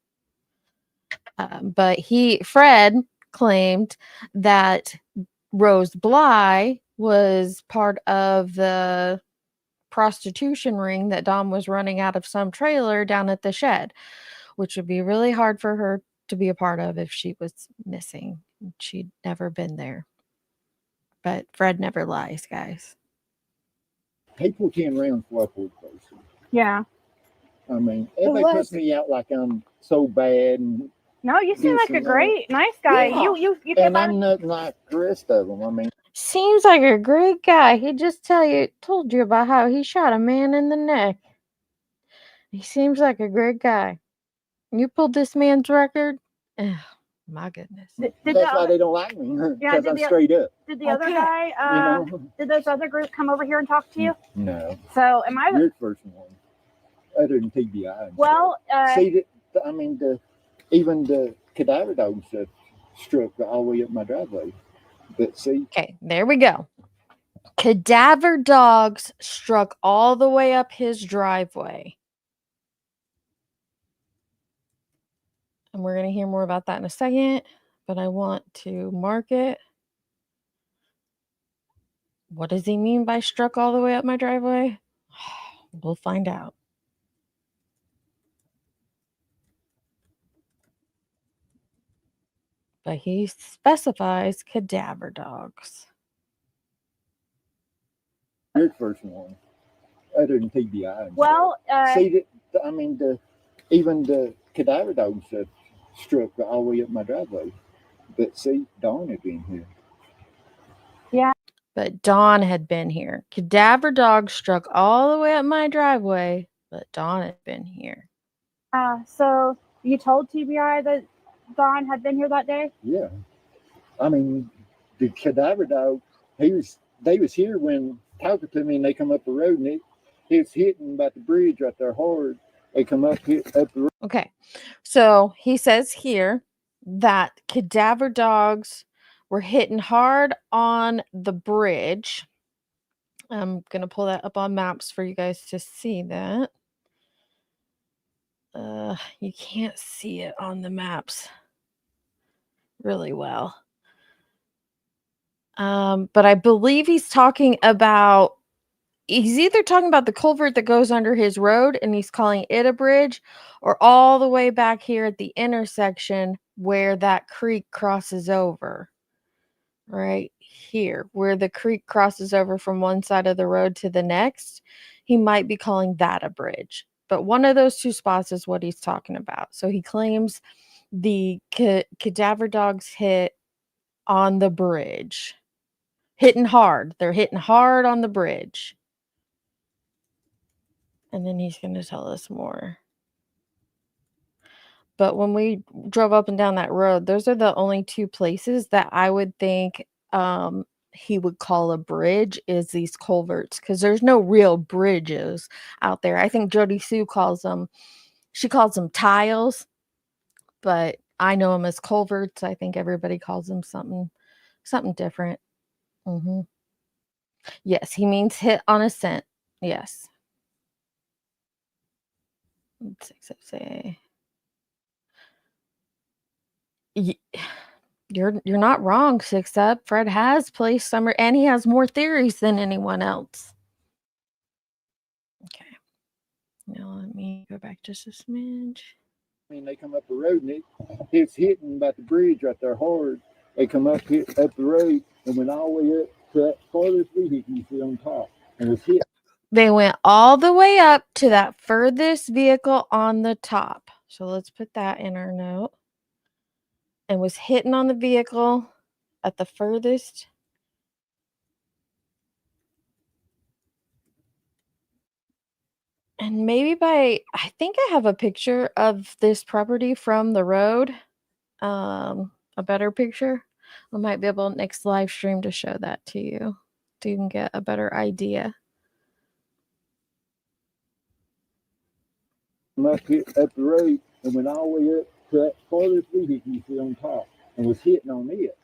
But Fred claimed that Rose Bly was part of the prostitution ring that Dom was running out of some trailer down at the shed, which would be really hard for her to be a part of if she was missing. She'd never been there. But Fred never lies, guys. People can around for a person. Yeah. I mean, everybody puts me out like I'm so bad. And No, you seem like a great, nice guy. Yeah. You and I'm nothing like the rest of them. I mean, seems like a great guy. He just told you about how he shot a man in the neck. He seems like a great guy. You pulled this man's record? Oh, my goodness. That's why they don't like me, because I'm straight up. Did the other guy, did this other group come over here and talk to you? No. So am I? You're the first one, other than TBI. Well, see, I mean, even the cadaver dogs struck all the way up my driveway. But see. Okay, there we go. Cadaver dogs struck all the way up his driveway. And we're going to hear more about that in a second, but I want to mark it. What does he mean by struck all the way up my driveway? We'll find out. But he specifies cadaver dogs. You're the first one, other than TBI. Well, see, I mean, even the cadaver dogs struck all the way up my driveway. But see, Dawn had been here. Yeah. But Dawn had been here. Cadaver dogs struck all the way up my driveway, but Dawn had been here. So you told TBI that Dawn had been here that day? Yeah. I mean, the cadaver dog, they was here when talking to me, and they come up the road, and it's hitting about the bridge right there hard. They come up the road. Okay. So he says here that cadaver dogs were hitting hard on the bridge. I'm going to pull that up on maps for you guys to see that. You can't see it on the maps really well. But I believe he's either talking about the culvert that goes under his road and he's calling it a bridge, or all the way back here at the intersection where that creek crosses over. Right here, where the creek crosses over from one side of the road to the next, he might be calling that a bridge. But one of those two spots is what he's talking about. So he claims the cadaver dogs hit on the bridge. Hitting hard. They're hitting hard on the bridge. And then he's going to tell us more. But when we drove up and down that road, those are the only two places that I would think he would call a bridge, is these culverts, because there's no real bridges out there. I think Jody Sue calls them tiles, but I know them as culverts. I think everybody calls them something different. Mm-hmm. Yes, he means hit on a scent. Yes. Let's say. You're not wrong, 6up. Fred has placed Summer, and he has more theories than anyone else. Okay. Now let me go back just a smidge. I mean, they come up the road, and it's hitting about the bridge right there hard. They come up the road and went all the way up to that farthest vehicle you see on top, and was hit. They went all the way up to that furthest vehicle on the top. So let's put that in our note. And was hitting on the vehicle at the furthest. And maybe I think I have a picture of this property from the road. A better picture. I might be able next live stream to show that to you, so you can get a better idea. muck hit up the road and went all the way up to that farthest vehicle you see on top and was hitting on it.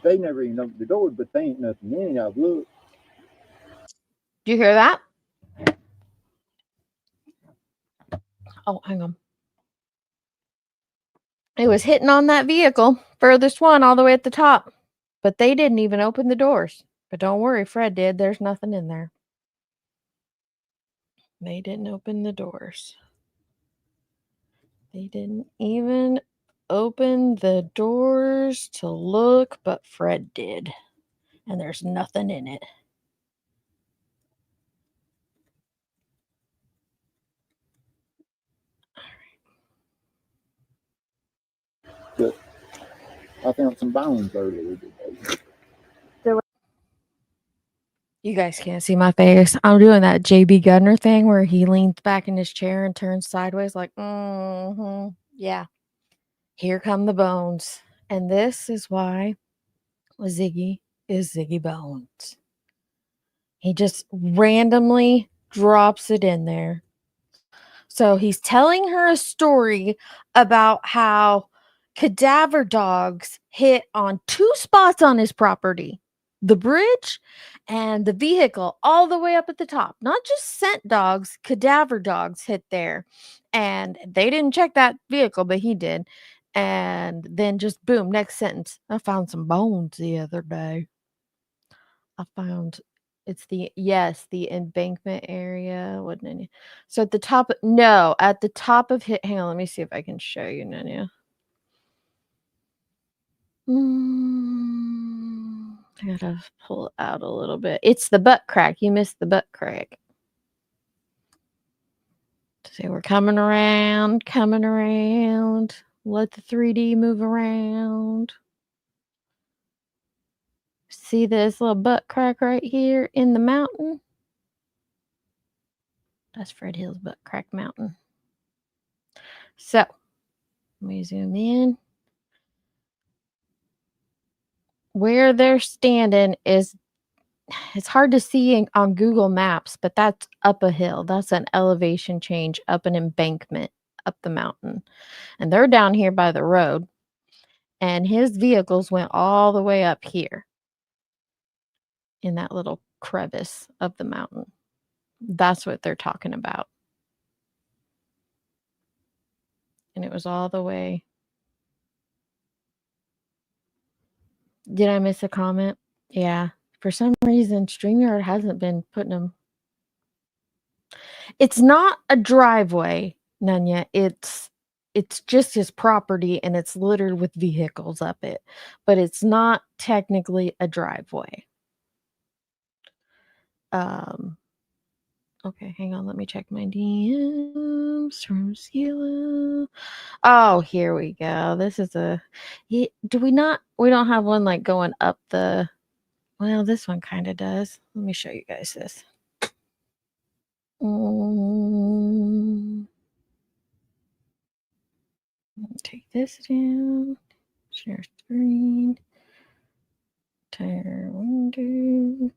They never even opened the door, but they ain't nothing in it. I've looked. Do you hear that? Oh, hang on. It was hitting on that vehicle, furthest one all the way at the top. But they didn't even open the doors. But don't worry, Fred did. There's nothing in there. They didn't open the doors. They didn't even open the doors to look, but Fred did. And there's nothing in it. But I found some bones earlier today. You guys can't see my face. I'm doing that JB Gardner thing where he leans back in his chair and turns sideways like, yeah. Here come the bones. And this is why Ziggy is Ziggy Bones. He just randomly drops it in there. So he's telling her a story about how cadaver dogs hit on 2 spots on his property. The bridge and the vehicle all the way up at the top. Not just scent dogs, cadaver dogs hit there. And they didn't check that vehicle, but he did. And then just boom, next sentence. I found some bones the other day. I found the embankment area. Wasn't any. So at the top, at the top of hang on, let me see if I can show you, Nanya. I gotta pull out a little bit. It's the butt crack. You missed the butt crack. See, we're coming around. Let the 3D move around. See this little butt crack right here in the mountain? That's Fred Hill's butt crack mountain. So, let me zoom in. Where they're standing it's hard to see on Google Maps, but that's up a hill. That's an elevation change up an embankment up the mountain. And they're down here by the road. And his vehicles went all the way up here in that little crevice of the mountain. That's what they're talking about. And it was all the way. Did I miss a comment? Yeah. For some reason, StreamYard hasn't been putting them. It's not a driveway, Nanya. It's just his property and it's littered with vehicles up it. But it's not technically a driveway. Okay, hang on. Let me check my DMs from Skila. Oh, here we go. This is we don't have one like going up the, well, this one kind of does. Let me show you guys this. Take this down. Share screen. Entire window.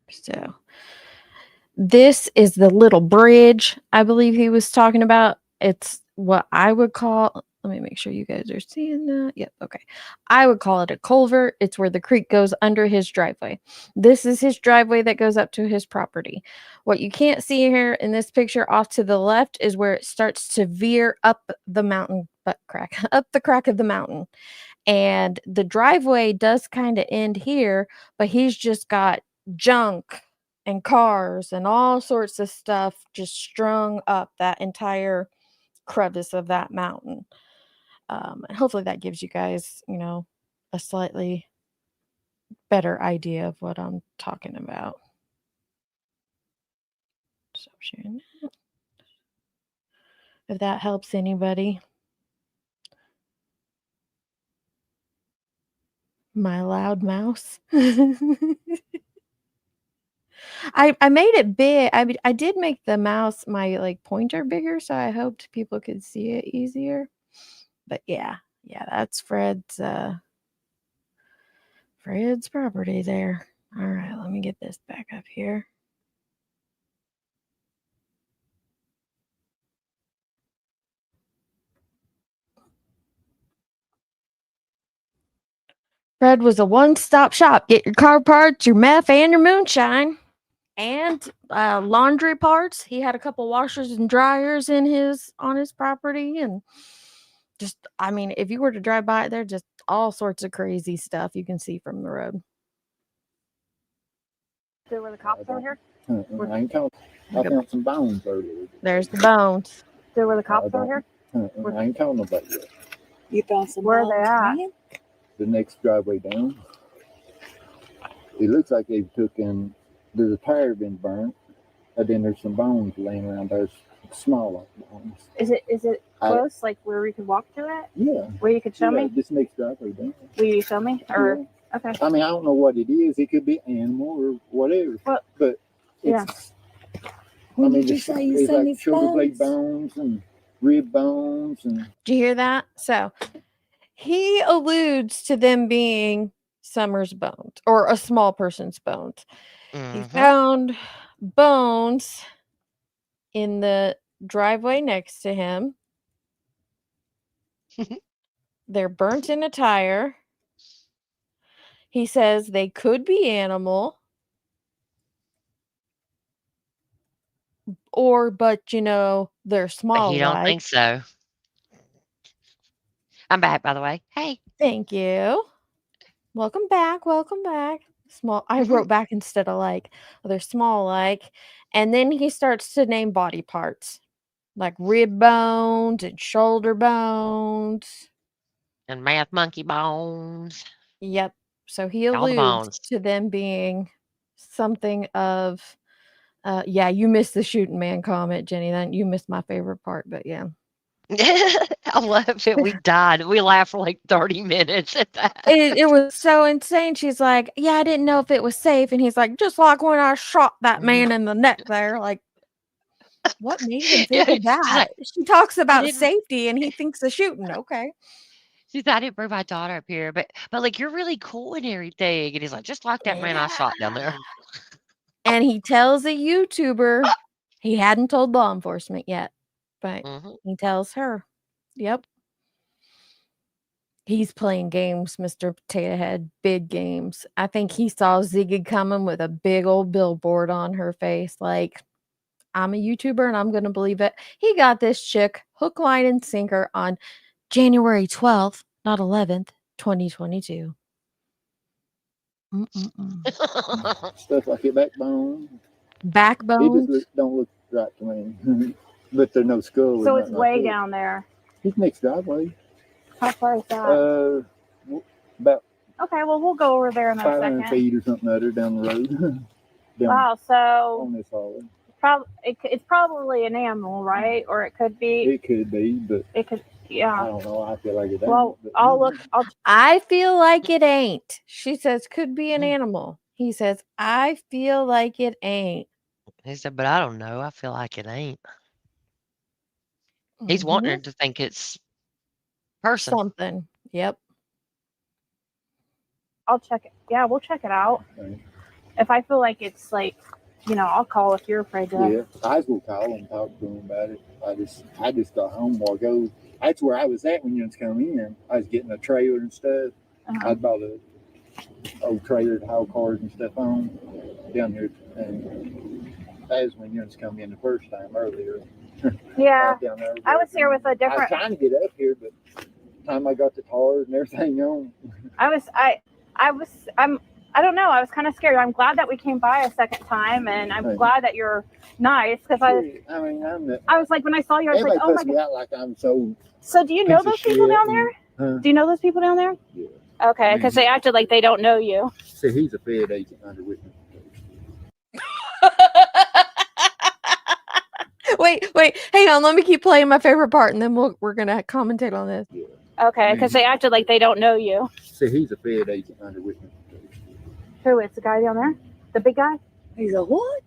So this is the little bridge I believe he was talking about. It's what I would call, let me make sure you guys are seeing that. Yep, okay. I would call it a culvert. It's where the creek goes under his driveway. This is his driveway that goes up to his property. What you can't see here in this picture off to the left is where it starts to veer up the mountain butt crack, up the crack of the mountain. And the driveway does kind of end here, but he's just got junk and cars and all sorts of stuff just strung up that entire crevice of that mountain. And hopefully that gives you guys, a slightly better idea of what I'm talking about. Stop sharing that. If that helps anybody. My loud mouse. I made it big. I did make the mouse, my pointer bigger, so I hoped people could see it easier. But yeah, that's Fred's Fred's property there. All right, let me get this back up here. Fred was a one-stop shop. Get your car parts, your meth, and your moonshine. And laundry parts. He had a couple washers and dryers on his property. And just, I mean, if you were to drive by it, there's just all sorts of crazy stuff you can see from the road. There were the cops over here? I ain't told. I found some bones earlier. There's the bones. There were the cops over here? I ain't told nobody yet. You found some Where are they bones, at? man? The next driveway down. It looks like they took in. There's a tire been burnt, and then there's some bones laying around. There's smaller bones. Is it close, like where we could walk to it? Yeah. Where you could show me? This next driveway down. Will you show me? Or okay. I mean, I don't know what it is. It could be animal or whatever. Well, but yeah. When I mean, did you say you there's seen like these shoulder blade bones? bones and rib bones and. Did you hear that? So he alludes to them being Summer's bones or a small person's bones. He found bones in the driveway next to him. They're burnt in a tire. He says they could be animal. But they're small. But you don't think so. I'm back, by the way. Hey. Thank you. Welcome back. Welcome back. Small. I wrote back instead of like. They're small like. And then he starts to name body parts. Like rib bones and shoulder bones. And math monkey bones. Yep. So he All the alludes bones. to them being something of yeah, you missed the shooting man comment, Jenny. Then you missed my favorite part, but yeah. I love it. We died. We laughed for like 30 minutes at that. It was so insane. She's like, yeah, I didn't know if it was safe. And he's like, just like when I shot that man in the neck there. Like, what made him think of that? Like, she talks about safety and he thinks of shooting. Okay. She thought I didn't bring my daughter up here, but like, you're really cool and everything. And he's like, just like that man I shot down there. And he tells a YouTuber he hadn't told law enforcement yet. But he tells her, yep. He's playing games, Mr. Potato Head, big games. I think he saw Ziggy coming with a big old billboard on her face. Like, I'm a YouTuber and I'm going to believe it. He got this chick hook, line, and sinker on January 12th, not 11th, 2022. Stuff like your backbone. Backbone? It just don't look right to me. But there's no skull. So it's way down there. His next driveway. How far is that? About okay, well, we'll go over there in a 500 second. feet or something other down the road. Wow, so on this hallway. It's probably an animal, right? Or it could be. It could be, but it could. Yeah. I don't know. I feel like it ain't. Well, but, I'll look. I feel like it ain't. She says, could be an animal. He says, I feel like it ain't. He said, but I don't know. I feel like it ain't. He's wanting her to think it's person. Something. Yep. I'll check it. Yeah, we'll check it out. Right. If I feel like it's like, I'll call if you're afraid to. Yeah, I will call and talk to him about it. I just got home while ago. That's where I was at when you was coming in. I was getting a trailer and stuff. I bought a old trailer to haul cars and stuff on down here, and that was when you was coming in the first time earlier. Yeah, down there. I was here with a different. I was trying to get up here, but by the time I got the tires and everything on. I don't know. I was kind of scared. I'm glad that we came by a second time, and I'm glad that you're nice because I was like, when I saw you, I was like, oh my God. Out like I'm so. So do you know those people down there? Huh? Do you know those people down there? Yeah. Okay, because they acted like they don't know you. See, he's a Fed agent under witness. Wait, hang on. Let me keep playing my favorite part, and then we're gonna commentate on this. Yeah. Okay, because they acted like they don't know you. See, he's a Fed agent under witness. Who is the guy down there? The big guy? He's a what?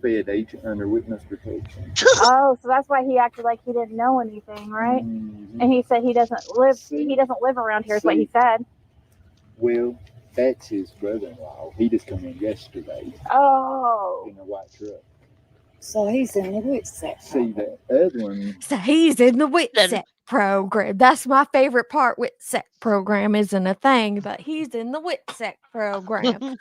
Fed agent under witness protection. Oh, so that's why he acted like he didn't know anything, right? And he said he doesn't live around here, is what he said. Well, that's his brother-in-law. He just come in yesterday Oh. in a white truck. So he's in the Whitsack. See, the other one, So he's in the WITSEC program. That's my favorite part. WITSEC program isn't a thing, but he's in the WITSEC program.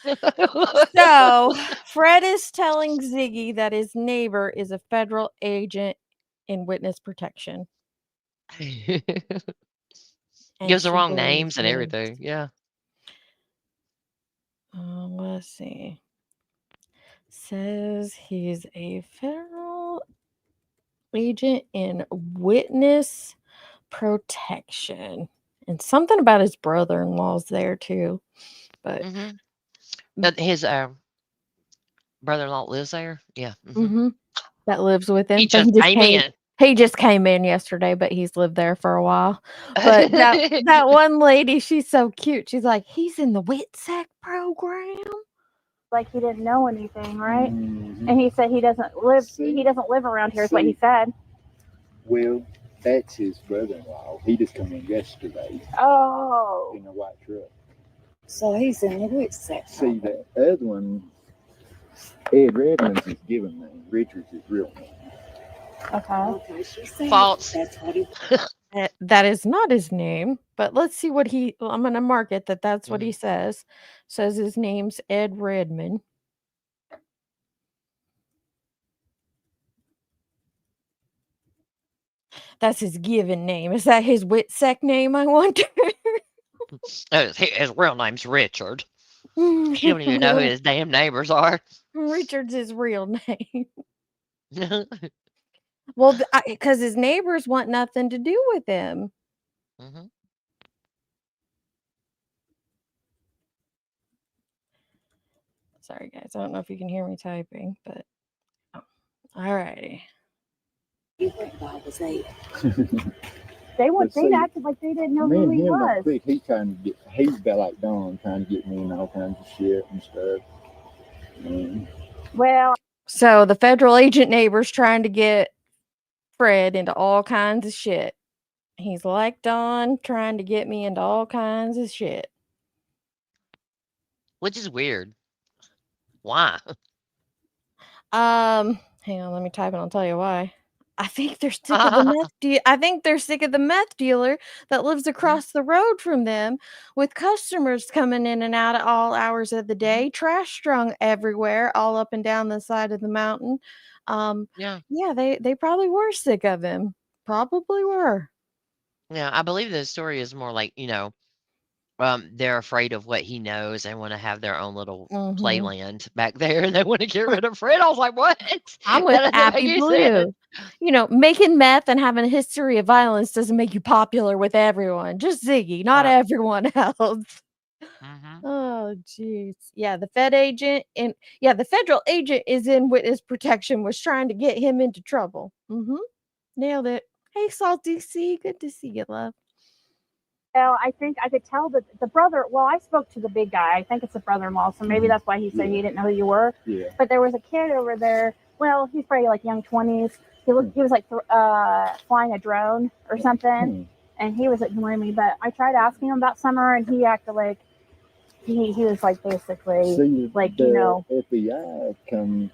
So Fred is telling Ziggy that his neighbor is a federal agent in witness protection. Gives And the she wrong believes names and him. everything. Yeah. Let's see. Says he's a federal agent in witness protection. And something about his brother-in-law's there too. But His brother-in-law lives there. Yeah. that lives with him. He But just came in. He just came in yesterday, but he's lived there for a while. But that one lady, she's so cute. She's like, he's in the WITSEC program. Like he didn't know anything, right? Mhm. And he said he doesn't live. See? He doesn't live around here. Is what he See? said. well, that's his brother-in-law. He just come in yesterday Oh. in a white truck. So he's in the Whitsack. See, the other one, Ed Redmond's his given name. Richard's his real name. Okay. Okay, she's saying False. that's what he. That is not his name, but let's see what I'm going to mark it that's what he says. Says his name's Ed Redmond. That's his given name. Is that his WITSEC name, I wonder? His real name's Richard. He don't even know who his damn neighbors are. Richard's his real name. Well, because his neighbors want nothing to do with him. Sorry, guys. I don't know if you can hear me typing, but all righty. He went by was Ed. They But they see, acted like they didn't know Me who and he him don't was. click. He's about like Don, trying to get me in all kinds of shit and stuff. Well, So the federal agent neighbor's trying to get Fred into all kinds of shit. He's like Don, trying to get me into all kinds of shit. Which is weird. Why? Hang on, let me type and I'll tell you why. I think they're sick of the meth I think they're sick of the meth dealer that lives across the road from them, with customers coming in and out at all hours of the day, trash strung everywhere, all up and down the side of the mountain. Yeah. Yeah, they probably were sick of him. Probably were. Yeah, I believe the story is more like, they're afraid of what he knows and want to have their own little playland back there, and they want to get rid of Fred. I was like, what? I'm with That doesn't make Happy any Blue. sense. Making meth and having a history of violence doesn't make you popular with everyone. Just Ziggy, not everyone else. Oh, jeez. Yeah, the the federal agent is in witness protection, was trying to get him into trouble. Nailed it. Hey, Salty C, good to see you, love. well, I think I could tell that the brother. Well, I spoke to the big guy. I think it's the brother-in-law, so maybe that's why he said he didn't know who you were. Yeah. But there was a kid over there. Well, he's probably like young 20s. He was like flying a drone or something, and he was ignoring me. But I tried asking him about Summer, and he acted like he was like basically See, like the FBI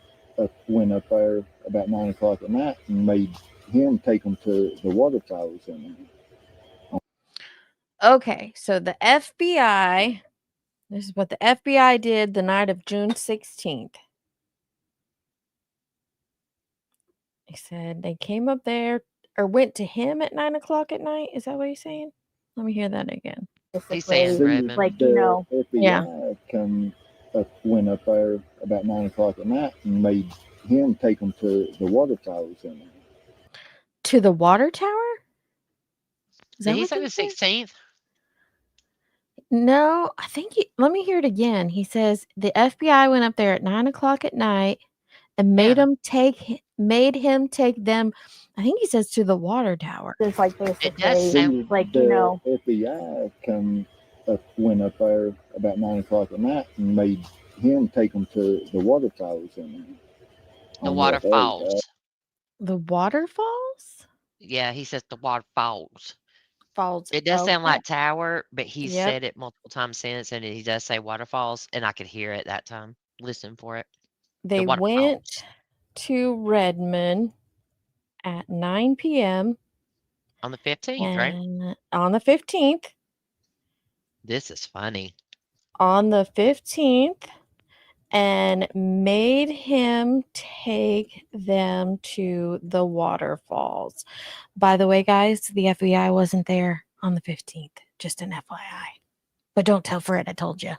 went up there about 9 o'clock at night and made him take them to the waterfalls in there. Okay, so the FBI, this is what the FBI did the night of June 16th. He said they came up there or went to him at 9 o'clock at night. Is that what he's saying? Let me hear that again. He's saying Redmond. like The Yeah. FBI went up there about 9 o'clock at night and made him take them to the waterfalls in there. To the water tower? Is Did that he what say they the said? 16th? No, I think let me hear it again. He says the FBI went up there at 9 o'clock at night and made him take them. I think he says to the water tower. It's like It basically does sound like the FBI went up there about 9 o'clock at night and made him take them to the waterfalls in there. the On waterfalls. The waterfalls? Yeah, he says the waterfalls. Falls. It does sound Okay. like tower, but he Yep. said it multiple times since, and he does say waterfalls, and I could hear it that time. Listen for it. The They waterfalls. went to Redmond at 9 p.m. On the 15th, right? and on the 15th. This is funny. On the 15th, and made him take them to the waterfalls. By the way, guys, the FBI wasn't there on the 15th. Just an FYI. But don't tell Fred I told you.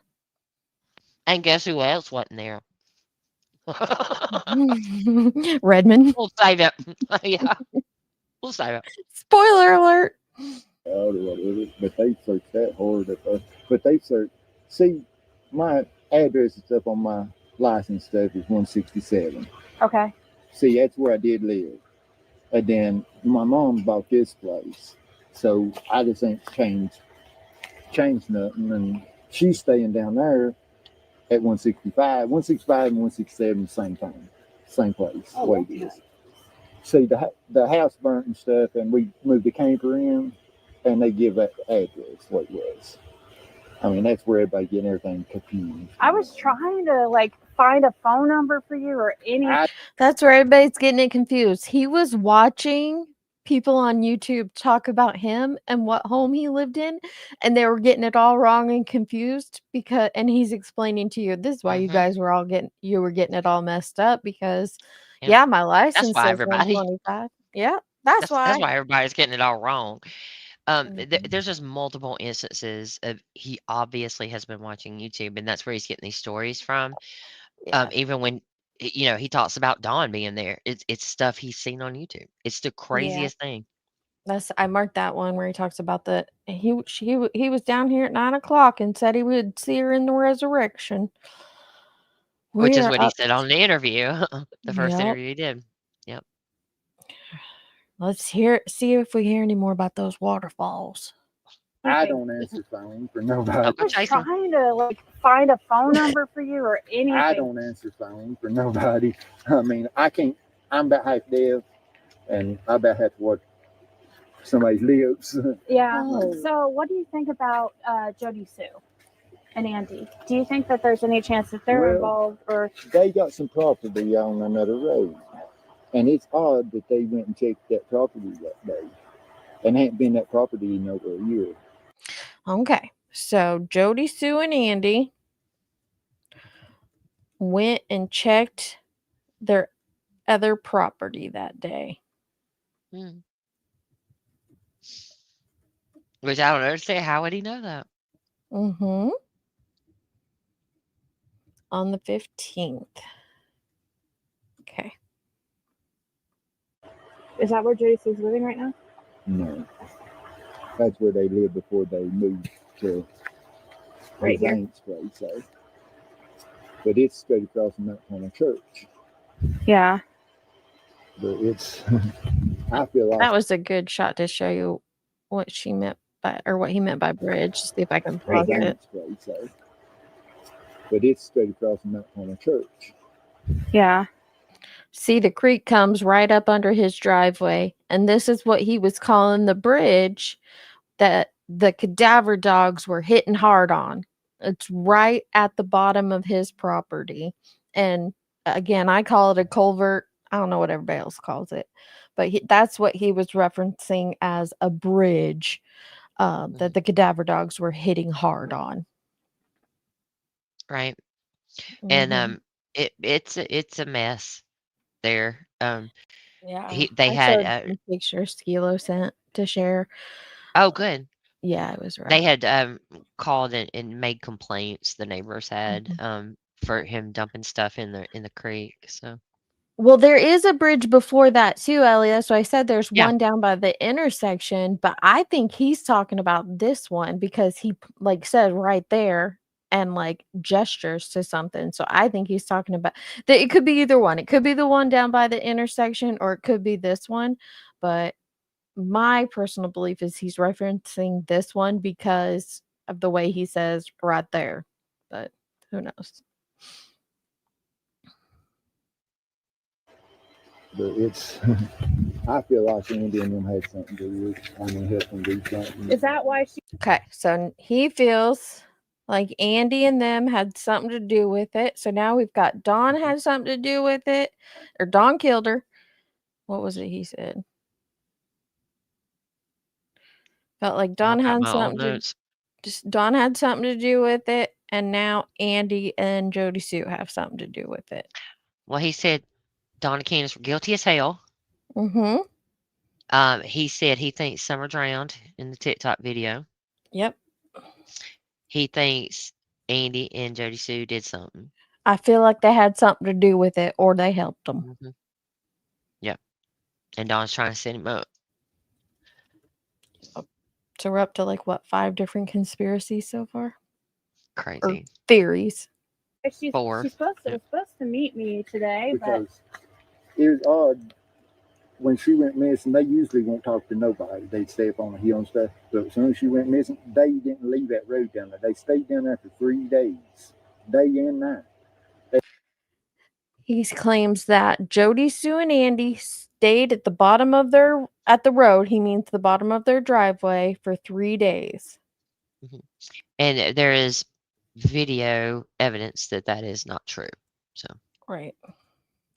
And guess who else wasn't there? Redmond. We'll save it. Yeah. We'll save it. Spoiler alert. Or whatever, but they searched that hard at us. But they searched. See, my address and stuff on my license stuff is 167. Okay. See, that's where I did live. And then my mom bought this place, so I just ain't changed nothing. And she's staying down there at 165. 165 and 167, same thing, same place. Oh, way okay. it is. See, the house burnt and stuff, and we moved the camper in, and they give that address what it was. I mean, that's where everybody getting everything confused. I was trying to like find a phone number for you or any. That's where everybody's getting it confused. He was watching people on YouTube talk about him and what home he lived in, and they were getting it all wrong and confused and he's explaining to you this is why you guys were all getting it all messed up because my license why says everybody- 125. Yeah, that's why. That's why everybody's getting it all wrong. There's just multiple instances of he obviously has been watching YouTube, and that's where he's getting these stories from. Yeah. Even when he talks about Dawn being there, it's stuff he's seen on YouTube. It's the craziest thing. I marked that one where he talks about he was down here at 9:00 and said he would see her in the resurrection. Which is We're what he up said on the interview, the first Yep. interview he did. Yep. Let's see if we hear any more about those waterfalls. I don't answer phone for nobody. I was trying to like find a phone number for you or anything. I don't answer phone for nobody. I mean, I can't. I'm about half deaf, and I about have to watch somebody's lips. Yeah. Oh. So, what do you think about Jody Sue and Andy? Do you think that there's any chance that they're Well, involved, or They got some property on another road, and it's odd that they went and checked that property that day, and ain't been that property in over a year. Okay, so Jody, Sue, and Andy went and checked their other property that day. Which I don't understand. How would he know that? Mm-hmm. On the 15th. Okay. is that where Jody Sue's living right now? No, that's where they lived before they moved to Right here. Aunt's place. So. But it's straight across from that corner church. Yeah. But it's, I feel like That was a good shot to show you what she meant by, or what he meant by bridge. See if I can pause it. Aunt's place. So. But it's straight across from that corner church. Yeah. See, the creek comes right up under his driveway, and this is what he was calling the bridge that the cadaver dogs were hitting hard on. It's right at the bottom of his property. And again, I call it a culvert. I don't know what everybody else calls it, but that's what he was referencing as a bridge that the cadaver dogs were hitting hard on. Right. Mhm. And it's a mess there. Yeah, they I had showed some pictures Skilo sent to share. oh good. Yeah, it was right. They had called and made complaints, the neighbors had for him dumping stuff in the creek. So Well, there is a bridge before that too, Ellie. So I said there's Yeah. one down by the intersection, but I think he's talking about this one because he like said right there and like gestures to something. So I think he's talking about that. It could be either one. It could be the one down by the intersection, or it could be this one. But my personal belief is he's referencing this one because of the way he says right there. But who knows? But it's, I feel like Andy and them had something to do with it. I mean, help them do something. Is that why she? Okay, so he feels like Andy and them had something to do with it. So now we've got Dawn had something to do with it, or Dawn killed her. What was it he said? Felt like Dawn got had my own something to notes. just Dawn had something to do with it, and now Andy and Jody Sue have something to do with it. Well, he said Dawn and Candace were guilty as hell. Mm-hmm. He said he thinks Summer drowned in the TikTok video. Yep. He thinks Andy and Jody Sue did something. I feel like they had something to do with it, or they helped them. Mm-hmm. Yep. And Dawn's trying to set him up. So we're up to like what, 5 different conspiracies so far? Or Crazy. theories. She's 4. was supposed to meet me today, Because it was odd when she went missing. They usually won't talk to nobody. They'd stay up on the hill and stuff. But as soon as she went missing, they didn't leave that road down there. They stayed down there for 3 days, day and night. He claims that Jody, Sue, and Andy stayed at the bottom of the road. He means the bottom of their driveway for 3 days. And there is video evidence that that is not true. So Right.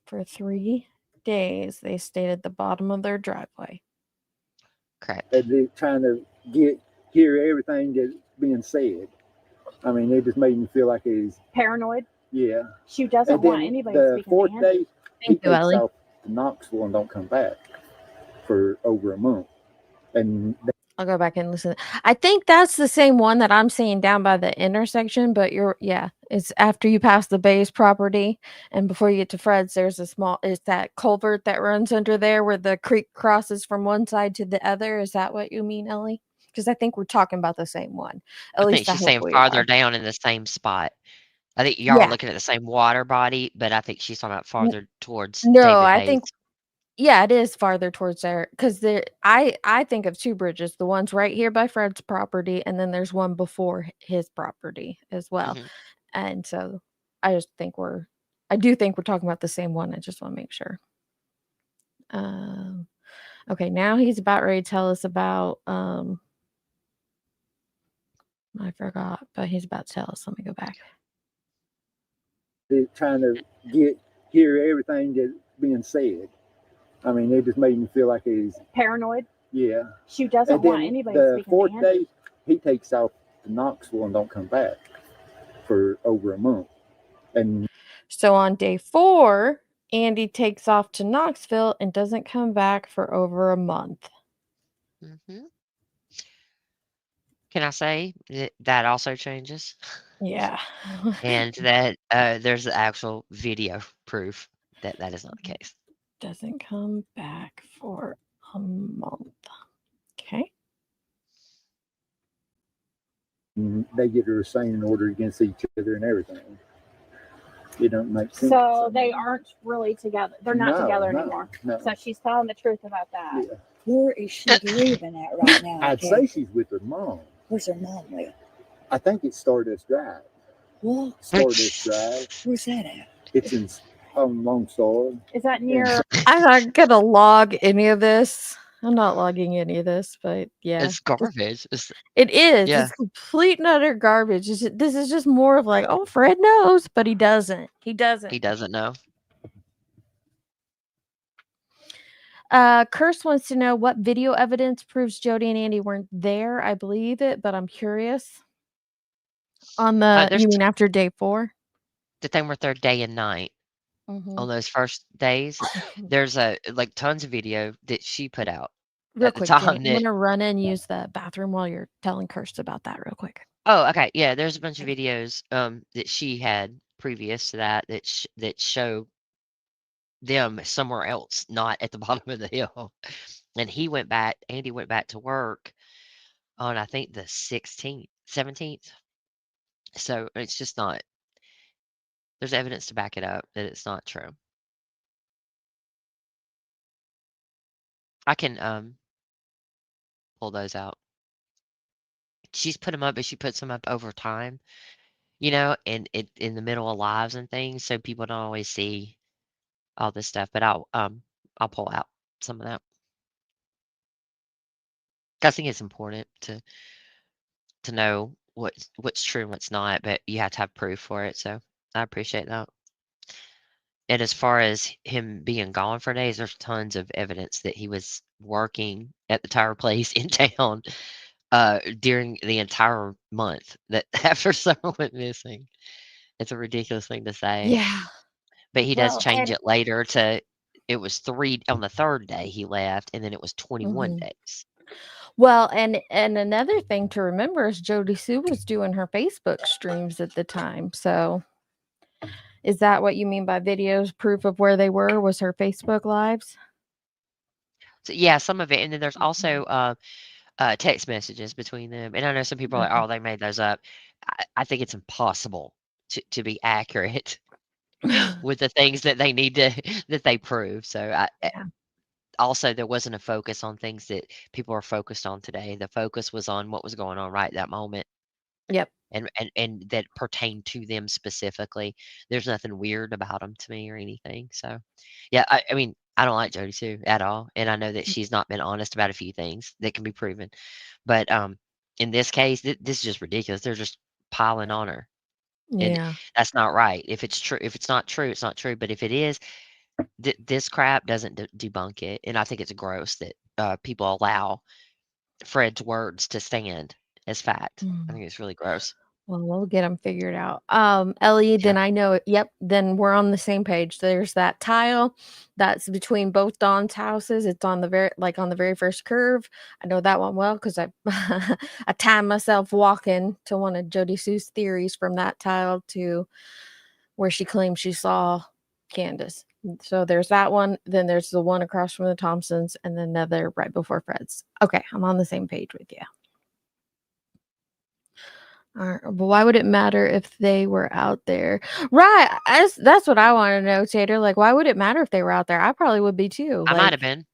For 3 days, they stayed at the bottom of their driveway. correct. And they're trying to hear everything that's being said. I mean, it just made me feel like it's paranoid. yeah. She doesn't And then want anybody to the speak fourth to Andy. day, he Thank you, takes Ellie. off to Knoxville and don't come back for over a month. And I'll go back and listen. I think that's the same one that I'm seeing down by the intersection, but it's after you pass the Bay's property and before you get to Fred's, there's it's that culvert that runs under there where the creek crosses from one side to the other. Is that what you mean, Ellie? Because I think we're talking about the same one. At I think least I she's hope saying we farther are. down in the same spot. I think y'all are Yeah. looking at the same water body, but I think she's talking about farther towards No, David I Bay's. think it is farther towards there because I think of 2 bridges, the ones right here by Fred's property, and then there's one before his property as well. Mhm. And so I do think we're talking about the same one. I just want to make sure. Okay, now he's about ready to tell us about I forgot, but he's about to tell us. Let me go back. they're trying to hear everything that's being said. I mean, it just made me feel like it's Paranoid. yeah. She doesn't And then want anybody to the speak fourth to Andy. day, he takes off to Knoxville and don't come back for over a month. And So on day 4, Andy takes off to Knoxville and doesn't come back for over a month. Mhm. Can I say that also changes? Yeah. And that there's the actual video proof that that is not the case. Doesn't come back for a month. Okay. they get a restraining order against each other and everything. It don't make sense. So they aren't really together. They're not No, together no, anymore. no. So she's telling the truth about that. Yeah. Where is she living at right now? I'd Ken? say she's with her mom. Where's her mom live? I think it's Stardust Drive. What? Stardust Drive. Where's that at? It's in Long Sword. Is that near? I'm not gonna log any of this. I'm not logging any of this, but yeah. It's garbage. It is. Yeah. It's complete and utter garbage. This is just more of like, oh, Fred knows, but he doesn't. He doesn't. He doesn't know. Kirst wants to know what video evidence proves Jody and Andy weren't there. I believe it, but I'm curious. On the there's you mean after day 4? The thing with their day and night Mhm. on those first days, there's like tons of video that she put out Real at the quick, time. Jane, I'm gonna run and use the bathroom while you're telling Kirst about that real quick. Oh, okay. Yeah, there's a bunch of videos that she had previous to that that show them somewhere else, not at the bottom of the hill. And Andy went back to work on I think the 16th, 17th. So it's just not, there's evidence to back it up that it's not true. I can pull those out. She's put them up, but she puts them up over time, and it in the middle of lives and things, so people don't always see all this stuff. But I'll pull out some of that. I think it's important to know what's true and what's not, but you have to have proof for it. So I appreciate that. And as far as him being gone for days, there's tons of evidence that he was working at the tire place in town during the entire month that after Summer went missing. It's a ridiculous thing to say, Yeah. but he does Well, change and it later to it was 3 on the 3rd day he left, and then it was 21 mhm. days. Well, and another thing to remember is Jody Sue was doing her Facebook streams at the time. So, is that what you mean by videos? Proof of where they were was her Facebook lives? So yeah, some of it, and then there's also text messages between them. And I know some people are like, Okay. "Oh, they made those up." I think it's impossible to be accurate with the things that they need to that they prove. So Yeah. also there wasn't a focus on things that people are focused on today. The focus was on what was going on right at that moment. Yep. And that pertained to them specifically. There's nothing weird about them to me or anything. So, yeah, I mean, I don't like Jody Sue at all, and I know that she's not been honest about a few things that can be proven. But in this case, this is just ridiculous. They're just piling on her, and Yeah. that's not right. If it's true, if it's not true, it's not true. But if it is, this crap doesn't debunk it, and I think it's gross that people allow Fred's words to stand as fact. I Mm. think it's really gross. Well, we'll get them figured out. Ellie, Yeah. then I know it. Yep. Then we're on the same page. There's that tile that's between both Dawn's houses. It's on the very first curve. I know that one well because I I timed myself walking to one of Jody Sue's theories from that tile to where she claims she saw Candace. So there's that one. Then there's the one across from the Thompsons, and then another right before Fred's. Okay, I'm on the same page with you. But why would it matter if they were out there? Right. That's what I want to know, Tater. Like, why would it matter if they were out there? I probably would be too. I might Like, have been.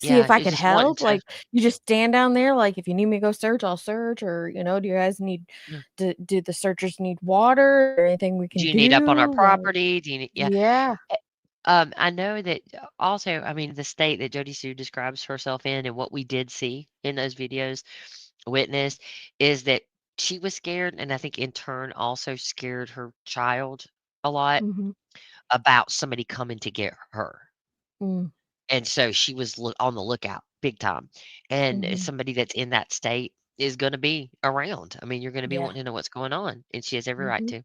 see Yeah, if I it's could just wanting help. to. Like, you just stand down there. Like, if you need me to go search, I'll search. Or, do you guys need, Yeah. do the searchers need water or anything we Do can you need up on our do? Like, property? Do you need? Yeah. yeah. I know that also. I mean, the state that Jody Sue describes herself in, and what we did see in those videos, witnessed, is that she was scared, and I think in turn also scared her child a lot Mm-hmm. about somebody coming to get her. Mm, And so she was on the lookout big time. And mm-hmm. somebody that's in that state is going to be around. I mean, you're going to be Yeah. wanting to know what's going on, and she has every right Mm-hmm. to.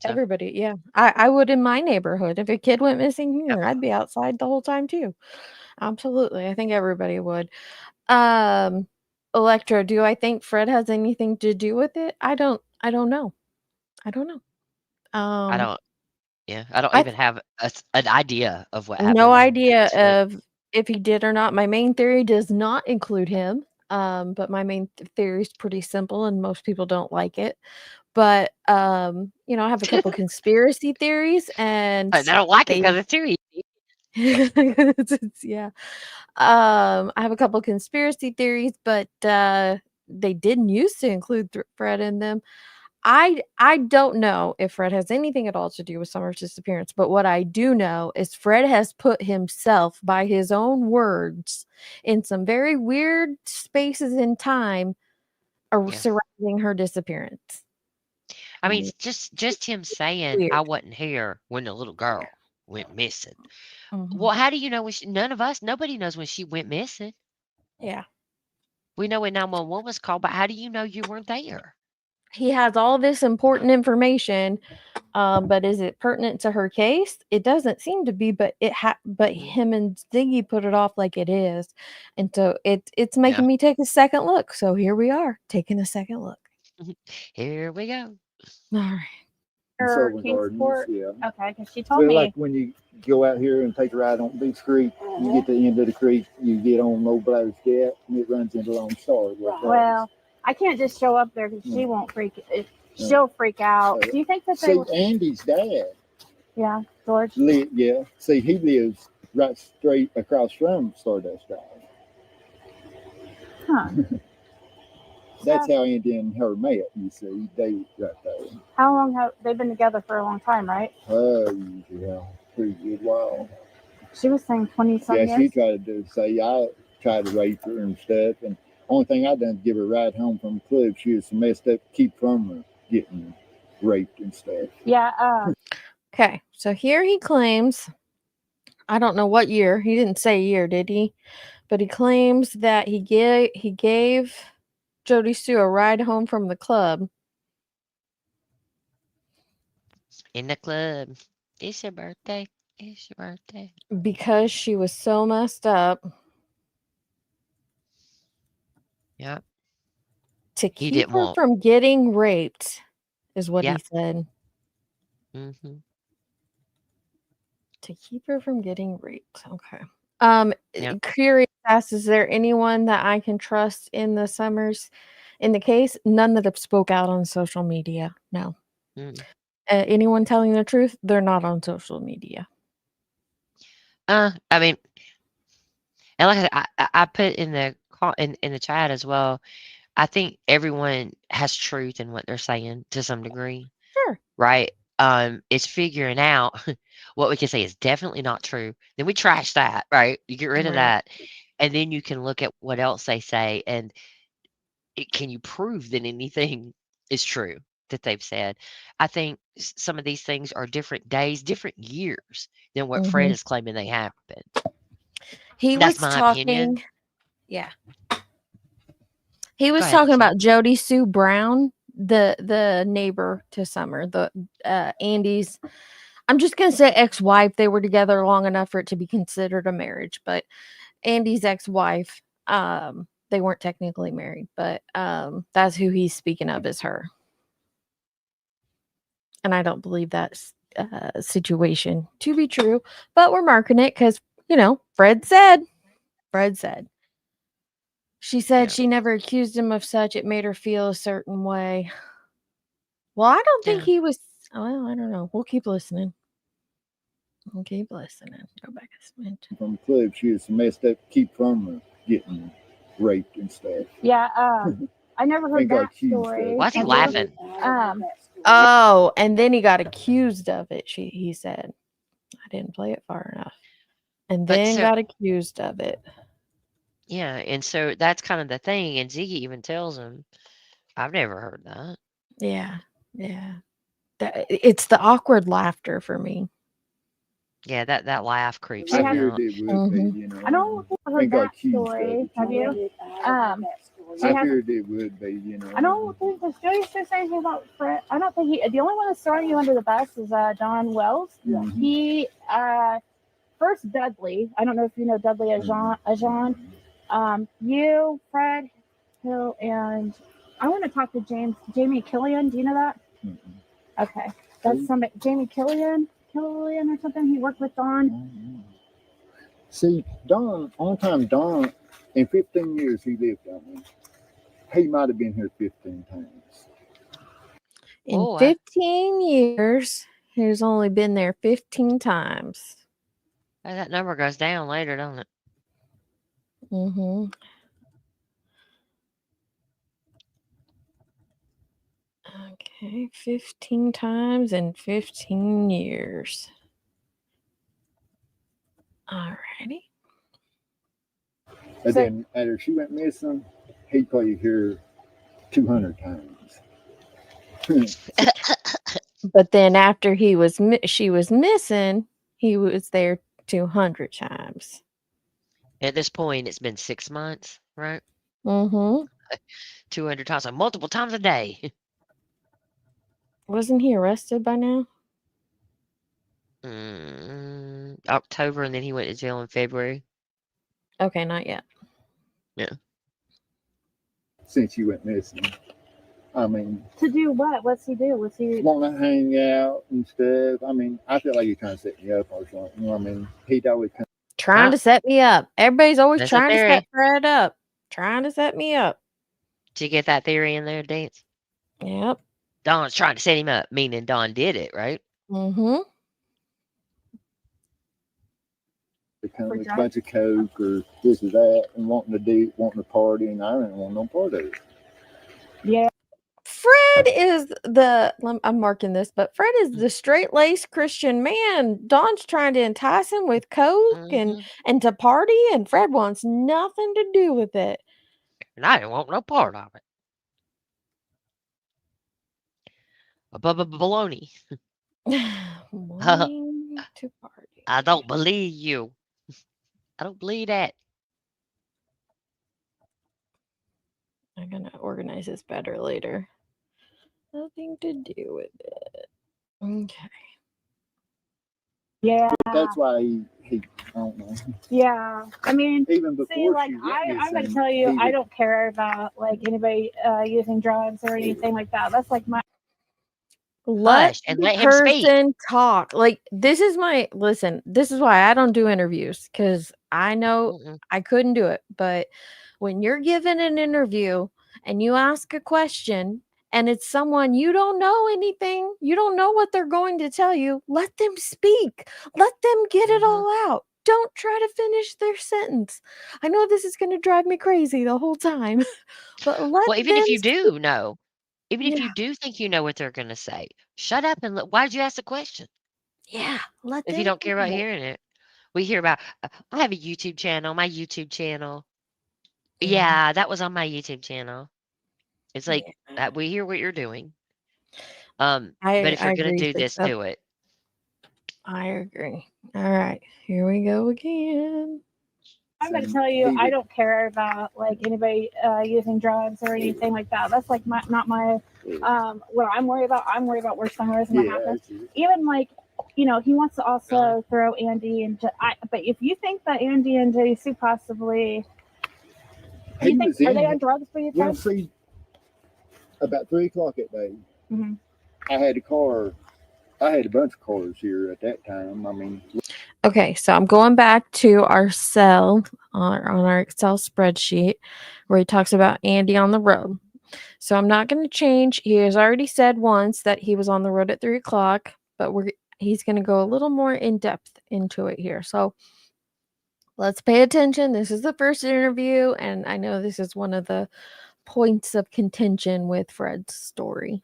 So, Everybody. Yeah. I would in my neighborhood. If a kid went missing yep. here, I'd be outside the whole time too. Absolutely. I think everybody would. Um, Electra, do I think Fred has anything to do with it? I don't know. I don't know. I Um, don't, yeah, I don't I even have an idea of what no happened idea this week. of if he did or not. My main theory does not include him. But my main theory is pretty simple and most people don't like it. But I have a couple conspiracy theories and I don't like it they because it's too easy. yeah. I have a couple conspiracy theories, but they didn't used to include Fred in them. I don't know if Fred has anything at all to do with Summer's disappearance, but what I do know is Fred has put himself, by his own words, in some very weird spaces in time Yeah. surrounding her disappearance. I mean, just him saying I Weird. wasn't here when the little girl went missing. Mhm. Well, how do you know when none of us, nobody knows when she went missing. Yeah. We know when 911 was called, but how do you know you weren't there? He has all this important information, but is it pertinent to her case? It doesn't seem to be, but him and Ziggy put it off like it is, and so it's Yeah. making me take a second look. So here we are, taking a second look. Here we go. All right. Or Sylvan Kingsport. Gardens, yeah. Okay, because she told Well, me. like when you go out here and take a ride on Beach Creek, you get to the end of the creek, you get on Old Blair's Gap, and it runs into Lone Star. Well, I can't just show up there because she won't freak. She'll freak out. Do you think that they? See, Andy's dad. Yeah, George. Yeah. See, he lives right straight across from Stardust Drive. Huh. That's how Andy and her met. You see, they right there. How long have they been together? For a long time, right? Yeah, pretty good while. She was saying 20-some Yeah, she years. tried to say I tried to rape her and stuff. And only thing I done give her a ride home from the club. She was messed up, keep from her getting raped and stuff. Yeah. Okay, so here he claims, I don't know what year. He didn't say year, did he? But he claims that he gave Jody Sue a ride home from the club. In the club. It's your birthday. It's your birthday. Because she was so messed up. Yeah. To He keep didn't her want. from getting raped, is what Yeah. he said. Mm-hmm. To keep her from getting raped. Okay. Yep. Curious asks, is there anyone that I can trust in the Summers in the case? None that have spoke out on social media. No. Mm. Anyone telling the truth, they're not on social media. I mean, and like I said, I put in the chat as well. I think everyone has truth in what they're saying to some degree, Sure. right? It's figuring out what we can say is definitely not true. Then we trash that, right? You get rid of Right. that, and then you can look at what else they say, and can you prove that anything is true that they've said? I think some of these things are different days, different years than what Fred is claiming they happened. He That's was my opinion. talking. Yeah. He was Go ahead, talking Michelle. about Jody Sue Brown, the neighbor to Summer, the Andy's. I'm just gonna say ex-wife. They were together long enough for it to be considered a marriage, but Andy's ex-wife. They weren't technically married, but that's who he's speaking of as her. And I don't believe that situation to be true, but we're marking it because Fred said. She said she never accused him of such. It made her feel a certain way. Well, I don't think he was. Well, I don't know. We'll keep listening. Go back a smidge. From the club, she was messed up, keep from her getting raped and stuff. Yeah. I never heard that story. Why is he laughing? Oh, and then he got accused of it. He said, I didn't play it far enough. And then got accused of it. Yeah, and so that's kind of the thing. And Ziggy even tells him, I've never heard that. Yeah. It's the awkward laughter for me. Yeah, that laugh creeps I me heard out. it would be, I don't think I heard that story. Have you? I heard it would be, I don't think the Jody says anything about Fred. I don't think the only one that's throwing you under the bus is Don Wells. Mm-hmm. He first Dudley. I don't know if you know Dudley Ajan. You, Fred, Hill, and I want to talk to Jamie Killian. Do you know that? Mm-hmm. Okay, that's somebody. Jamie Killian or something. He worked with Don. See, Don, in 15 years he lived down there. He might have been here 15 times. In 15 years, he's only been there 15 times. That number goes down later, don't it? Mm-hmm. Okay, 15 times in 15 years. Alrighty. And then after she went missing, he probably here 200 times. But then after she was missing, he was there 200 times. At this point, it's been 6 months, right? Mm-hmm. 200 times, like multiple times a day. Wasn't he arrested by now? October, and then he went to jail in February. Okay, not yet. Yeah. Since he went missing. I mean, to do what? What's he do? What's he want to hang out and stuff? I mean, I feel like he's trying to set me up or something. I mean, he'd always come. Trying to set me up. Everybody's always That's trying a to theory. set Fred up. Trying to set me up. Did you get that theory in there, Dance? Yep. Don's trying to set him up, meaning Don did it, right? Mm-hmm. Become a bunch of coke or this or that, and wanting to party, and I didn't want no part of it. Yeah. Fred is I'm marking this, but Fred is the straight-laced Christian man. Dawn's trying to entice him with coke and to party, and Fred wants nothing to do with it. And I didn't want no part of it. Baloney. Wanting to party. I don't believe you. I don't believe that. I'm gonna organize this better later. Nothing to do with it. Okay. Yeah. That's why he I don't know. Yeah. I mean, Even before see, like she went I'm gonna missing, tell you, he I was- don't care about like anybody using drugs or anything like that. That's like my Let Hush and the let him speak. person talk. Like, this is this is why I don't do interviews, because I know I couldn't do it. But when you're given an interview and you ask a question and it's someone you don't know anything, you don't know what they're going to tell you, let them speak. Let them get it all out. Don't try to finish their sentence. I know this is going to drive me crazy the whole time, but let Well, even if them you do know, even if Yeah. you do think you know what they're going to say, shut up and why did you ask the question? Yeah, let If them you don't care about know. hearing it. We hear about, I have a YouTube channel, my YouTube channel. Yeah. Yeah, that was on my YouTube channel. It's like, Yeah. we hear what you're doing. I But if you're going agree, to do this, Six Up. do it. I agree. All right, here we go again. I'm gonna tell you, I don't care about like anybody using drugs or anything like that. That's like not my what I'm worried about. I'm worried about where Summer is and what happens. Even like, you know, he wants to also throw Andy into. But if you think that Andy and JC possibly, you think are they on drugs for you? Well, see, about 3 o'clock at night, I had a bunch of cars here at that time. I mean, Okay, so I'm going back to our cell on our Excel spreadsheet where he talks about Andy on the road. So I'm not going to change. He has already said once that he was on the road at 3 o'clock, but he's going to go a little more in depth into it here. So let's pay attention. This is the first interview, and I know this is one of the points of contention with Fred's story.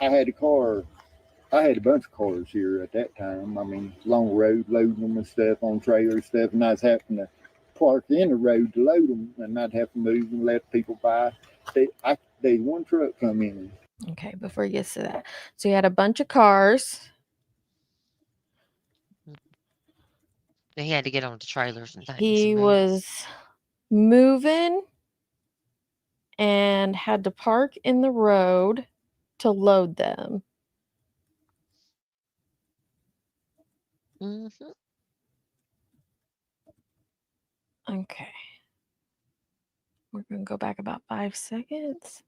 I had a bunch of cars here at that time. I mean, long road, loading them and stuff on trailer stuff, and I was having to park in the road to load them, and I'd have to move and let people by. They one truck come in. Okay, before he gets to that. So he had a bunch of cars. He had to get onto trailers and things. He was moving and had to park in the road to load them. Okay. We're going to go back about 5 seconds.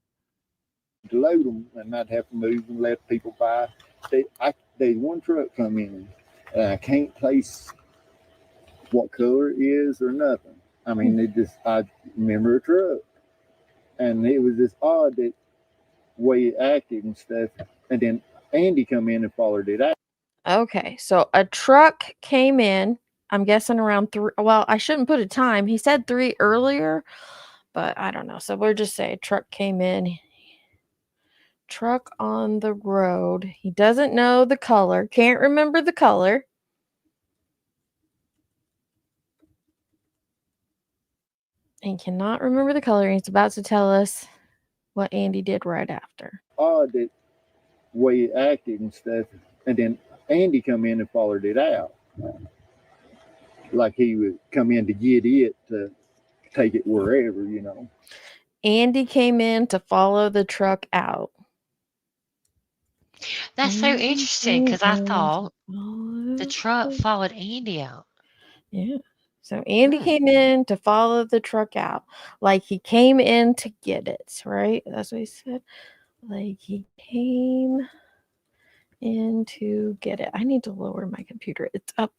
To load them, and I'd have to move and let people by. They one truck come in, and I can't place what color it is or nothing. I mean, I remember a truck, and it was just odd that way it acted and stuff. And then Andy come in and followed it out. Okay, so a truck came in. I'm guessing around 3. Well, I shouldn't put a time. He said 3 earlier, but I don't know. So we'll just say a truck came in. Truck on the road. He doesn't know the color. Can't remember the color. And cannot remember the color. He's about to tell us what Andy did right after. Odd that way it acted and stuff. And then Andy come in and followed it out. Like he would come in to get it to take it wherever, you know. Andy came in to follow the truck out. That's so interesting because I thought the truck followed Andy out. Yeah. So Andy came in to follow the truck out. Like he came in to get it, right? That's what he said. Like he came in to get it. I need to lower my computer. It's up.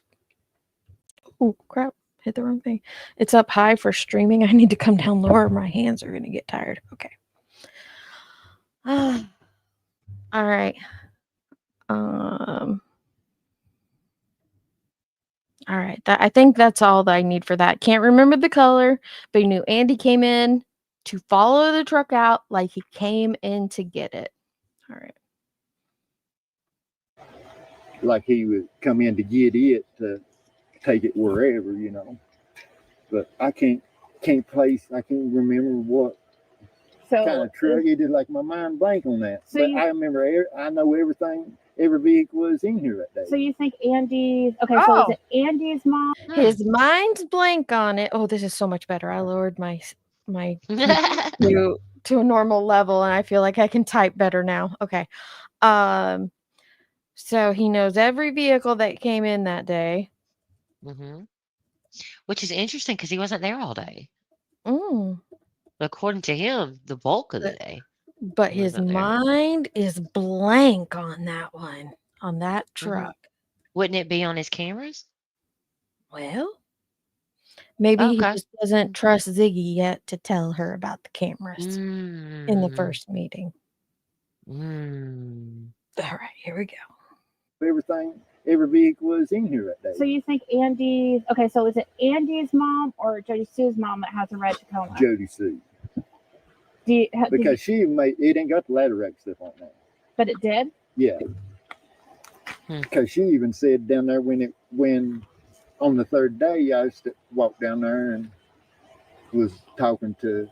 Oh, crap. Hit the wrong thing. It's up high for streaming. I need to come down lower. My hands are going to get tired. Okay. All right. All right. I think that's all that I need for that. Can't remember the color, but he knew Andy came in to follow the truck out like he came in to get it. All right. Like he would come in to get it to take it wherever, you know. But I can't remember what kind of truck it is. Like my mind blank on that. So but I remember, I know everything, every vehicle was in here that day. So you think Andy's, okay, so is it Andy's mom? His mind's blank on it. Oh, this is so much better. I lowered my to a normal level, and I feel like I can type better now. Okay. So he knows every vehicle that came in that day. Which is interesting because he wasn't there all day. Mm. According to him, the bulk of the day. But he his wasn't there. mind is blank on that one, on that truck. Wouldn't it be on his cameras? Well, maybe he Okay. just doesn't trust Ziggy yet to tell her about the cameras in the first meeting. All right, here we go. Everything, every vehicle was in here that day. So you think Andy's, okay, so is it Andy's mom or Jody Sue's mom that has a red Tacoma? Jody Sue. Because she made it, ain't got the ladder rack stuff on that. But it did? Yeah. Because she even said down there when on the third day I used to walk down there and was talking to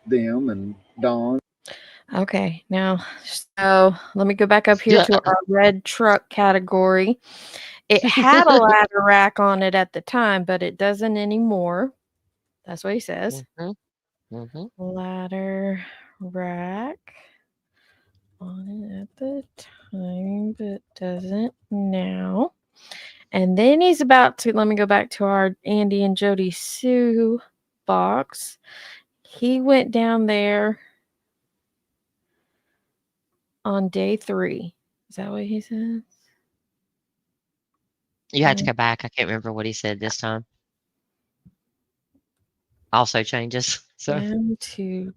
them and Dawn. Okay, now, so let me go back up here to our red truck category. It had a ladder rack on it at the time, but it doesn't anymore. That's what he says. Ladder rack on it at the time, but doesn't now. And then he's about to, let me go back to our Andy and Jody Sue box. He went down there on day 3. Is that what he says? You have to go back. I can't remember what he said this time. Also changes. So down to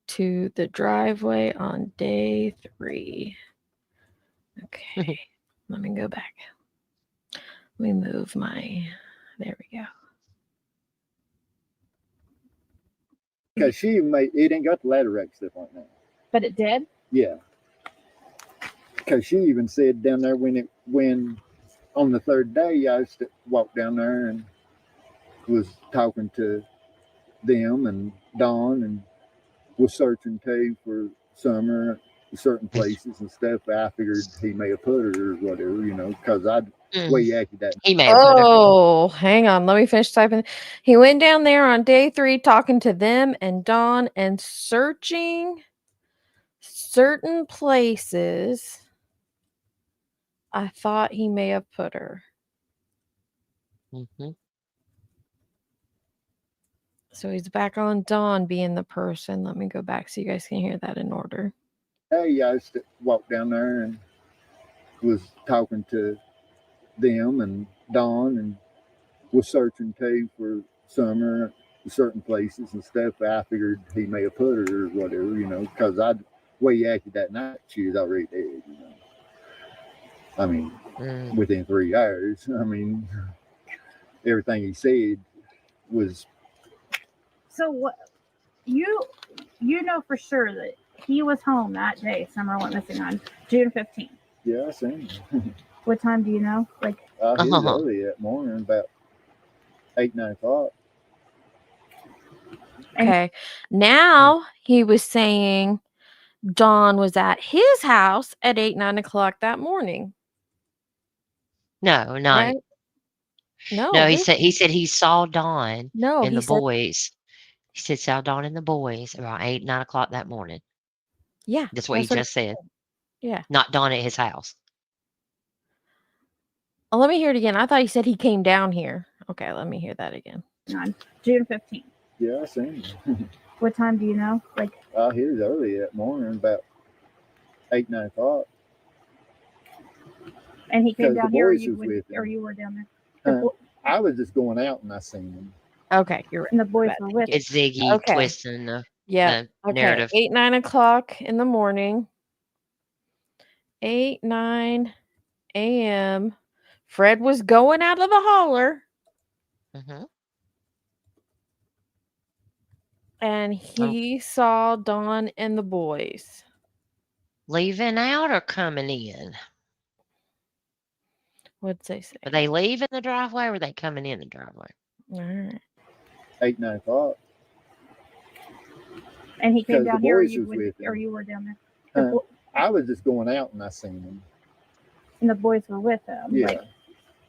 the driveway on day 3. Okay. Let me go back. Let me move my, there we go. Because she made it, ain't got the ladder rack stuff on that. But it did? Yeah. Because she even said down there when on the third day I used to walk down there and was talking to them and Dawn and was searching too for Summer certain places and stuff. I figured he may have put her or whatever, you know, because way he acted that. He may have put her. Oh, hang on. Let me finish typing. He went down there on day 3 talking to them and Dawn and searching certain places. I thought he may have put her. So he's back on Dawn being the person. Let me go back so you guys can hear that in order. Hey, I used to walk down there and was talking to them and Dawn and was searching too for Summer certain places and stuff. I figured he may have put her or whatever, you know, because way he acted that night, she was already dead, you know. I mean, within 3 hours. I mean, everything he said was. So what you know for sure that he was home that day Summer went missing on June 15th. Yeah, I seen him. What time do you know? Like he was early that morning, about 8, 9 o'clock. Okay. Now he was saying Dawn was at his house at 8, 9 o'clock that morning. No, Right? No, he said he saw Dawn and the said, boys. He said saw Dawn and the boys around 8, 9 o'clock that morning. Yeah. That's what he just said. Yeah. Not Dawn at his house. Oh, let me hear it again. I thought he said he came down here. Okay, let me hear that again. On June 15th. Yeah, I seen him. What time do you know? Like he was early that morning, about 8, 9 o'clock. And he came down here, or you were down there? I was just going out and I seen him. Okay, you're right. And the boys were with It's Ziggy twisting the narrative. 8, 9 o'clock in the morning. 8, 9 a.m. Fred was going out of the holler. And he saw Dawn and the boys. Leaving out or coming in? What'd they say? Were they leaving the driveway or were they coming in the driveway? All right. 8, 9 o'clock. And he came Because the down here, or boys you was with him. were down there. I was just going out and I seen him. And the boys were with him. Yeah. Like,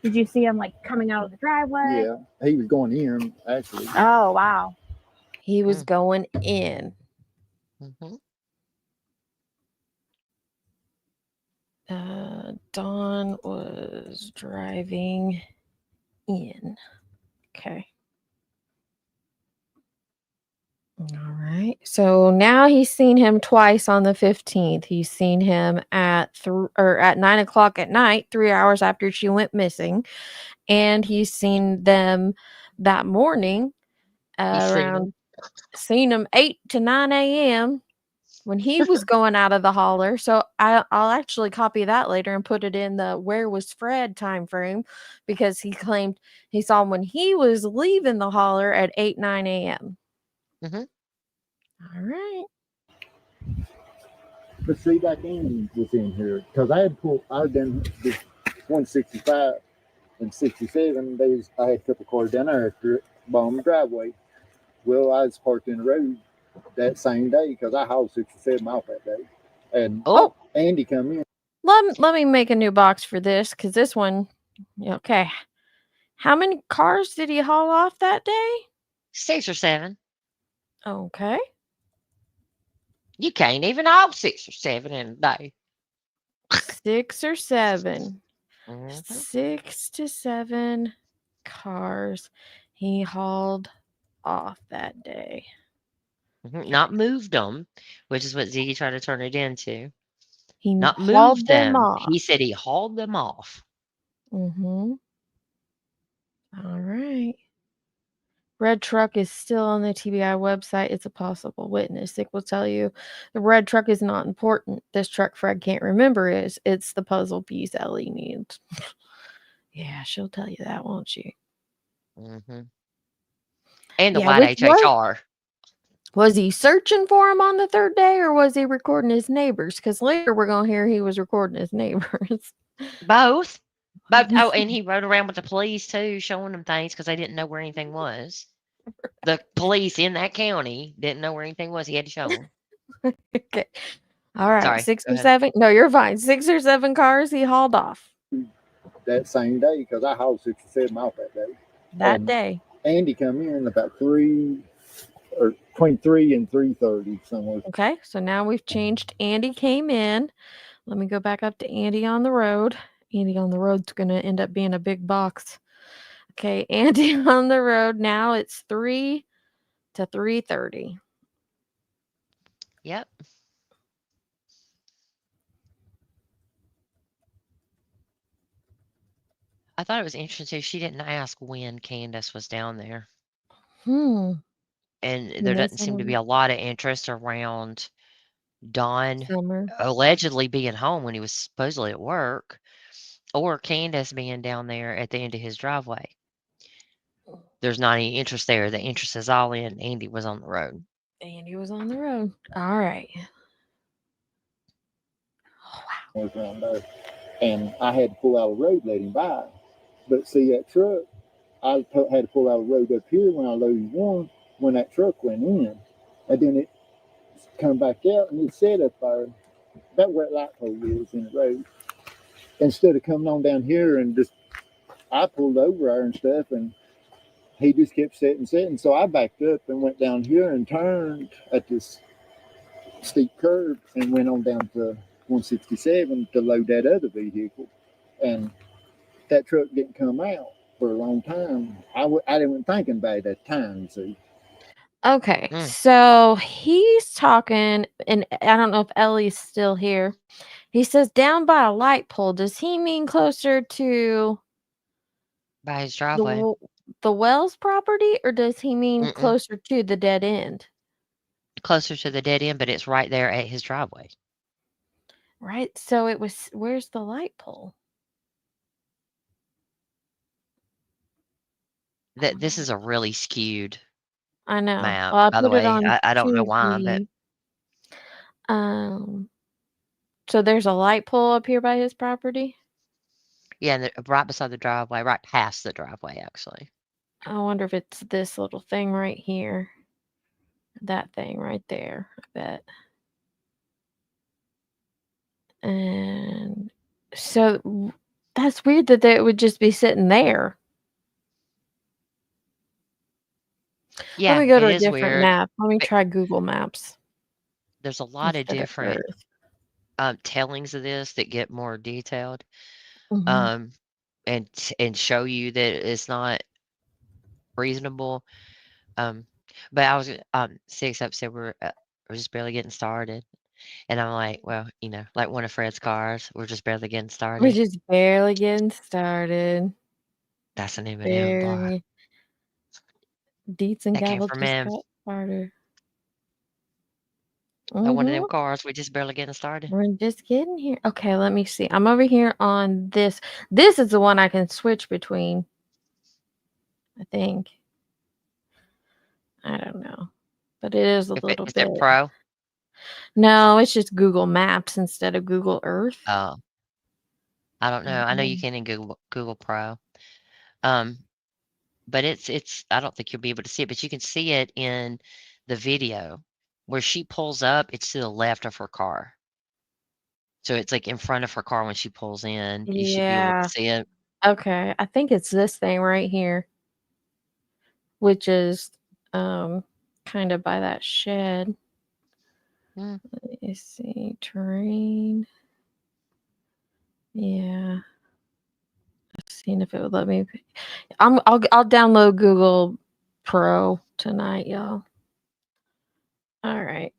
did you see him like coming out of the driveway? Yeah. He was going in, actually. Oh, wow. He was going in. Mm-hmm. Dawn was driving in. Okay. All right. So now he's seen him twice on the 15th. He's seen him at 9 o'clock at night, 3 hours after she went missing, and he's seen them that morning seen him 8 to 9 a.m. when he was going out of the holler. So I'll actually copy that later and put it in the where was Fred time frame, because he claimed he saw him when he was leaving the holler at 8, 9 a.m. Mm-hmm. All right. But see, that Andy was in here because I'd done this 165 and 67 days. I had a couple cars down there at the bottom of the driveway. Well, I was parked in the road that same day because I hauled 67 off that day. And Andy come in. Let me make a new box for this, because this one, okay. How many cars did he haul off that day? 6 or 7. Okay. You can't even haul 6 or 7 in a day. 6 or 7. Mm-hmm. 6 to 7 cars he hauled off that day. Mm-hmm. Not moved them, which is what Ziggy tried to turn it into. He Not hauled moved them them. off. He said he hauled them off. Mm-hmm. All right. Red truck is still on the TBI website. It's a possible witness. It will tell you the red truck is not important. This truck Fred can't remember is. It's the puzzle piece Ellie needs. Yeah, she'll tell you that, won't she? Mm-hmm. And the Yeah, white HHR. Was he searching for him on the third day, or was he recording his neighbors? Because later we're going to hear he was recording his neighbors. Both. Oh, and he rode around with the police too, showing them things because they didn't know where anything was. The police in that county didn't know where anything was. He had to show them. Okay. All right. Sorry, 6 go or ahead. 7. No, you're fine. 6 or 7 cars he hauled off That same day because I hauled 67 off that day. that day. Andy come in about 3 or between 3 and 3:30 somewhere. Okay. So now we've changed. Andy came in. Let me go back up to Andy on the road. Andy on the road's going to end up being a big box. Okay. Andy on the road. Now it's 3 to 3:30. Yep. I thought it was interesting too. She didn't ask when Candace was down there. And there doesn't seem to be a lot of interest around Don allegedly being home when he was supposedly at work, or Candace being down there at the end of his driveway. There's not any interest there. The interest is all in Andy was on the road. Andy was on the road. All right. Was around there. And I had to pull out of the road, let him by. But see, that truck, I had to pull out of the road up here when I loaded one, when that truck went in. And then it come back out and it set up there, about where that light pole is in the road. Instead of coming on down here and just, I pulled over there and stuff, and he just kept sitting. So I backed up and went down here and turned at this steep curve and went on down to 167 to load that other vehicle. And that truck didn't come out for a long time. I didn't thinking about it at the time, see. Okay, so he's talking, and I don't know if Ellie's still here. He says down by a light pole. Does he mean closer to by his driveway? The Wells property, or does he mean closer to the dead end? Closer to the dead end, but it's right there at his driveway. Right. So it was. Where's the light pole? This is a really skewed I know. map, Well, I by the put it way. on I don't know why, but Tuesday. So there's a light pole up here by his property. yeah, right beside the driveway, right past the driveway, actually. I wonder if it's this little thing right here. That thing right there, I bet. And so that's weird that it would just be sitting there. Yeah, Let me go it to a is different weird. map. Let me But try Google Maps there's a lot of instead of different Earth. tellings of this that get more detailed, Mhm. and show you that it's not reasonable. But I was 6 episode we're just barely getting started, and I'm like, well, like one of Fred's cars, we're just barely getting We're started. just barely getting started. That's the name of them bar. Barely. Deets and That came Gavel from just him. got started. Like one of them Mhm. cars, we just barely getting started. We're just getting here. Okay, let me see. I'm over here on this. This is the one I can switch between. I think. I don't know. But it is a little Is bit. it Pro? No, it's just Google Maps instead of Google Earth. Oh, I don't know. I know you can in Google Pro. But it's I don't think you'll be able to see it, but you can see it in the video where she pulls up. It's to the left of her car, so it's like in front of her car when she pulls in. You should be able to Yeah. see it. Okay. I think it's this thing right here, which is kind of by that shed. Mm. Let me see. Terrain. Yeah. Seeing if it would let me. I'll download Google Pro tonight, y'all. All right.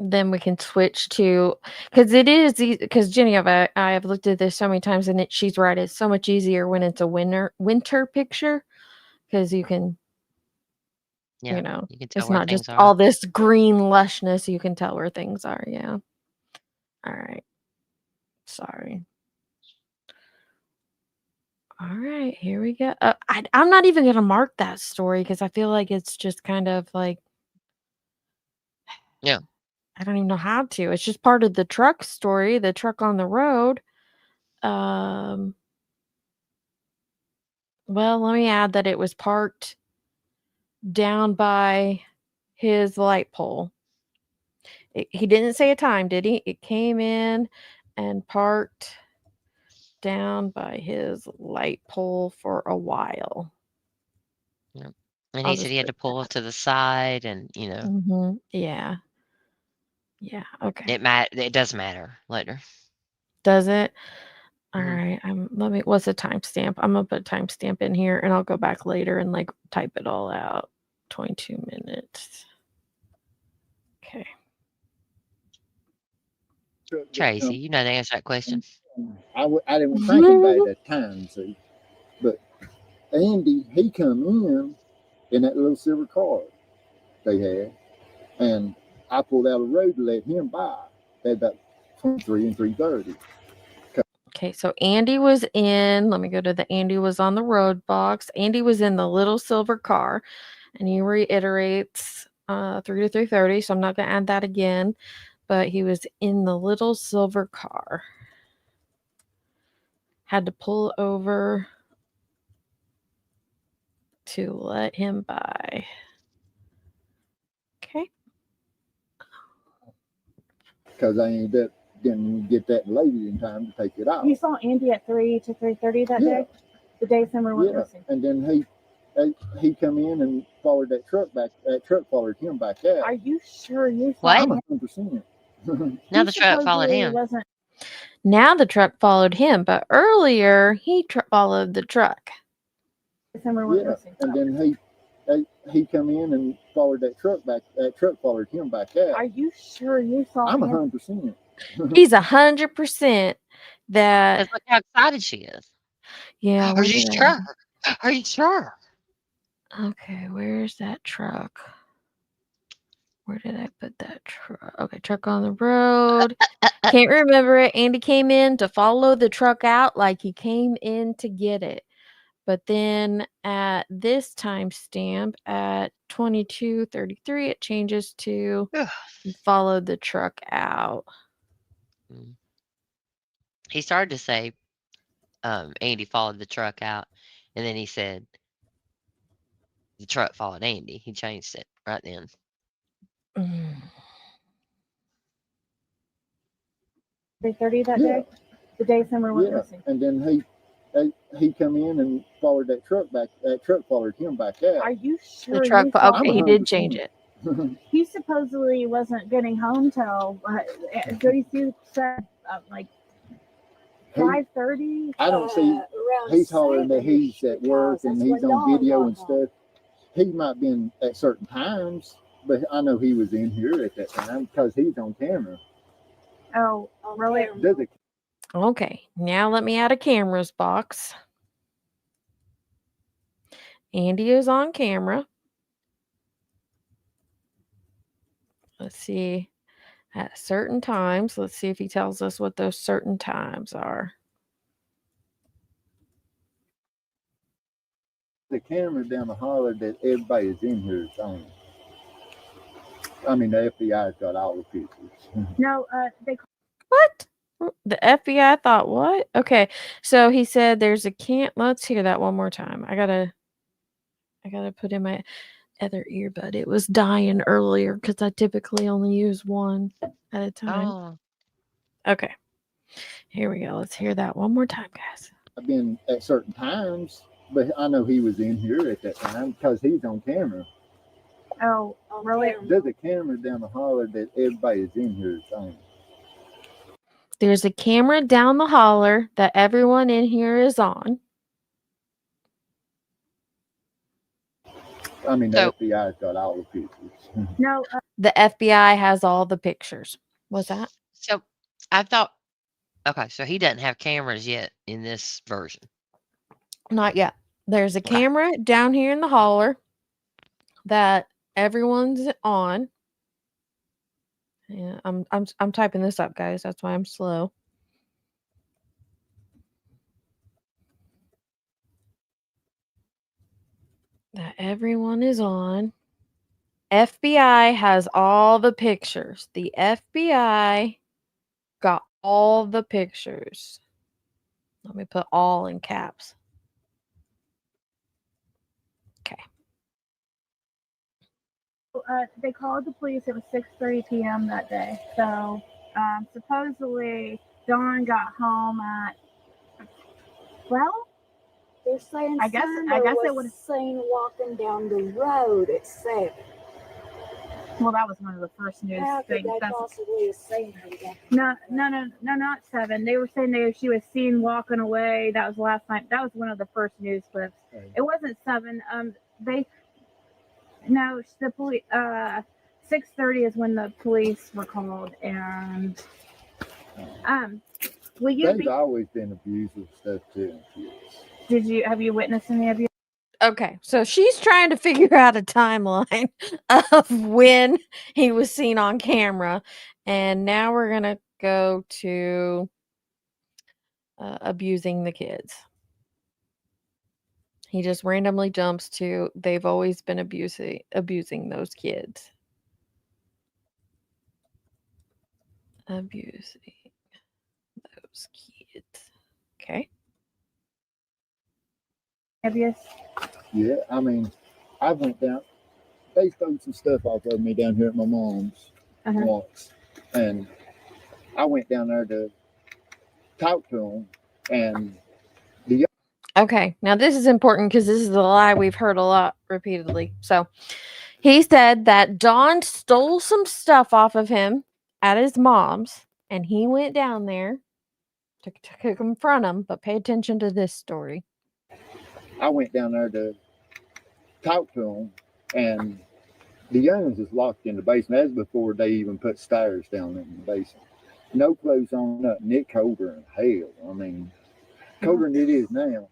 Then we can switch to, because it is because Jenny, I have looked at this so many times, and she's right. It's so much easier when it's a winter picture, because you can, Yeah, you can tell it's where not just things are. all this green lushness. You can tell where things are. Yeah. All right. Sorry. All right, here we go. I'm not even gonna mark that story because I feel like it's just kind of like, Yeah. I don't even know how to. It's just part of the truck story, the truck on the road. Well, let me add that it was parked down by his light pole. He didn't say a time, did he? It came in and parked down by his light pole for a while. Yeah. And I'll he said just he had put to pull to the side, and Mhm. Yeah. Yeah. Okay. it does matter later. Does it? All Mhm. right. What's a timestamp? I'm gonna put a timestamp in here, and I'll go back later and like type it all out. 22 minutes. Okay. Tracy, you know the answer to that question. I didn't think about that time, see, but Andy, he come in that little silver car they had, and I pulled out of the road to let him by at about 3 and 3:30. Okay, so Andy was in. Let me go to the Andy was on the road box. Andy was in the little silver car, and he reiterates 3 to 3:30. So I'm not gonna add that again, but he was in the little silver car. Had to pull over to let him by. Okay. Because I didn't get that lady in time to take it out. You saw Andy at 3 to 3:30 that day? The day Summer went missing. And then he come in and followed that truck back. That truck followed him back out. Are you sure you saw What? I'm him? 100%. Now the truck followed supposedly him. wasn't. Now the truck followed him, but earlier he followed the truck. Summer went missing. And then he come in and followed that truck back. That truck followed him back out. Are you sure you saw I'm him? 100%. He's 100% that. That's look how excited she is. Yeah. Are you sure? Are you sure? Okay, where's that truck? Where did I put that truck? Okay, truck on the road. Can't remember it. Andy came in to follow the truck out like he came in to get it. But then at this timestamp at 22:33, it changes to followed the truck out. He started to say, Andy followed the truck out, and then he said, the truck followed Andy. He changed it right then. 3:30 that Yeah. day? The day Summer went missing. And then he come in and followed that truck back. That truck followed him back out. Are you sure? The truck, you saw okay, he did change it. He supposedly wasn't getting home till Jody Sue said like 5:30. I don't see. He's hollering that he's at work and he's on video and stuff. He might be in at certain times, but I know he was in here at that time because he's on camera. Oh, really? Okay, now let me add a cameras box. Andy is on camera. Let's see. At certain times, let's see if he tells us what those certain times are. The camera down the holler that everybody is in here is on. I mean, the FBI's got all the pictures. No, they. What? The FBI thought what? Okay, so he said there's a let's hear that one more time. I gotta put in my other earbud. It was dying earlier because I typically only use one at a time. Oh. Okay, here we go. Let's hear that one more time, guys. I've been at certain times, but I know he was in here at that time because he's on camera. Oh, really? There's a camera down the holler that everybody is in here is on. There's a camera down the holler that everyone in here is on. I mean, the FBI's got all the pictures. No. The FBI has all the pictures. What's that? So I thought, okay, so he doesn't have cameras yet in this version. Not yet. There's a camera down here in the holler that everyone's on. Yeah, I'm typing this up, guys. That's why I'm slow. That everyone is on. FBI has all the pictures. The FBI got all the pictures. Let me put all in caps. Okay. They called the police. It was 6:30 p.m. that day. So supposedly Dawn got home at 12. They're saying I guess it was seen walking down the road at 7. Well, that was one of the first news things. Possibly have seen her again? No, not 7. They were saying she was seen walking away. That was last night. That was one of the first news clips. Right. It wasn't 7. The police. 6:30 is when the police were called, and They've always been abusive stuff too. Have you witnessed any of you? Okay, so she's trying to figure out a timeline of when he was seen on camera, and now we're gonna go to abusing the kids. He just randomly jumps to they've always been abusing those kids. Abusing those kids. Okay. Obvious. Yeah, I mean, I went down. They stole some stuff off of me down here at my mom's once, and I went down there to talk to them. And okay, now this is important because this is a lie we've heard a lot repeatedly. So he said that Dawn stole some stuff off of him at his mom's, and he went down there to confront him. But pay attention to this story. I went down there to talk to them, and the youngins was locked in the basement. That's before they even put stairs down in the basement. No clothes on, nothing. It colder than hell. I mean, colder than it is now.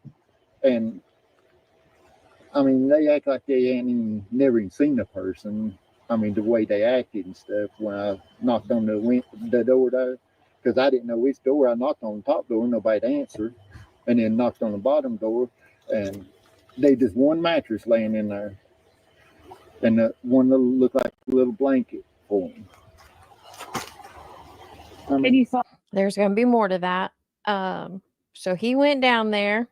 And I mean, they act like they ain't never even seen a person. I mean, the way they acted and stuff when I knocked on the door there, because I didn't know which door. I knocked on the top door, nobody answered, and then knocked on the bottom door. and they just one mattress laying in there, and the one little looked like a little blanket for him. And you saw There's going to be more to that. So he went down there,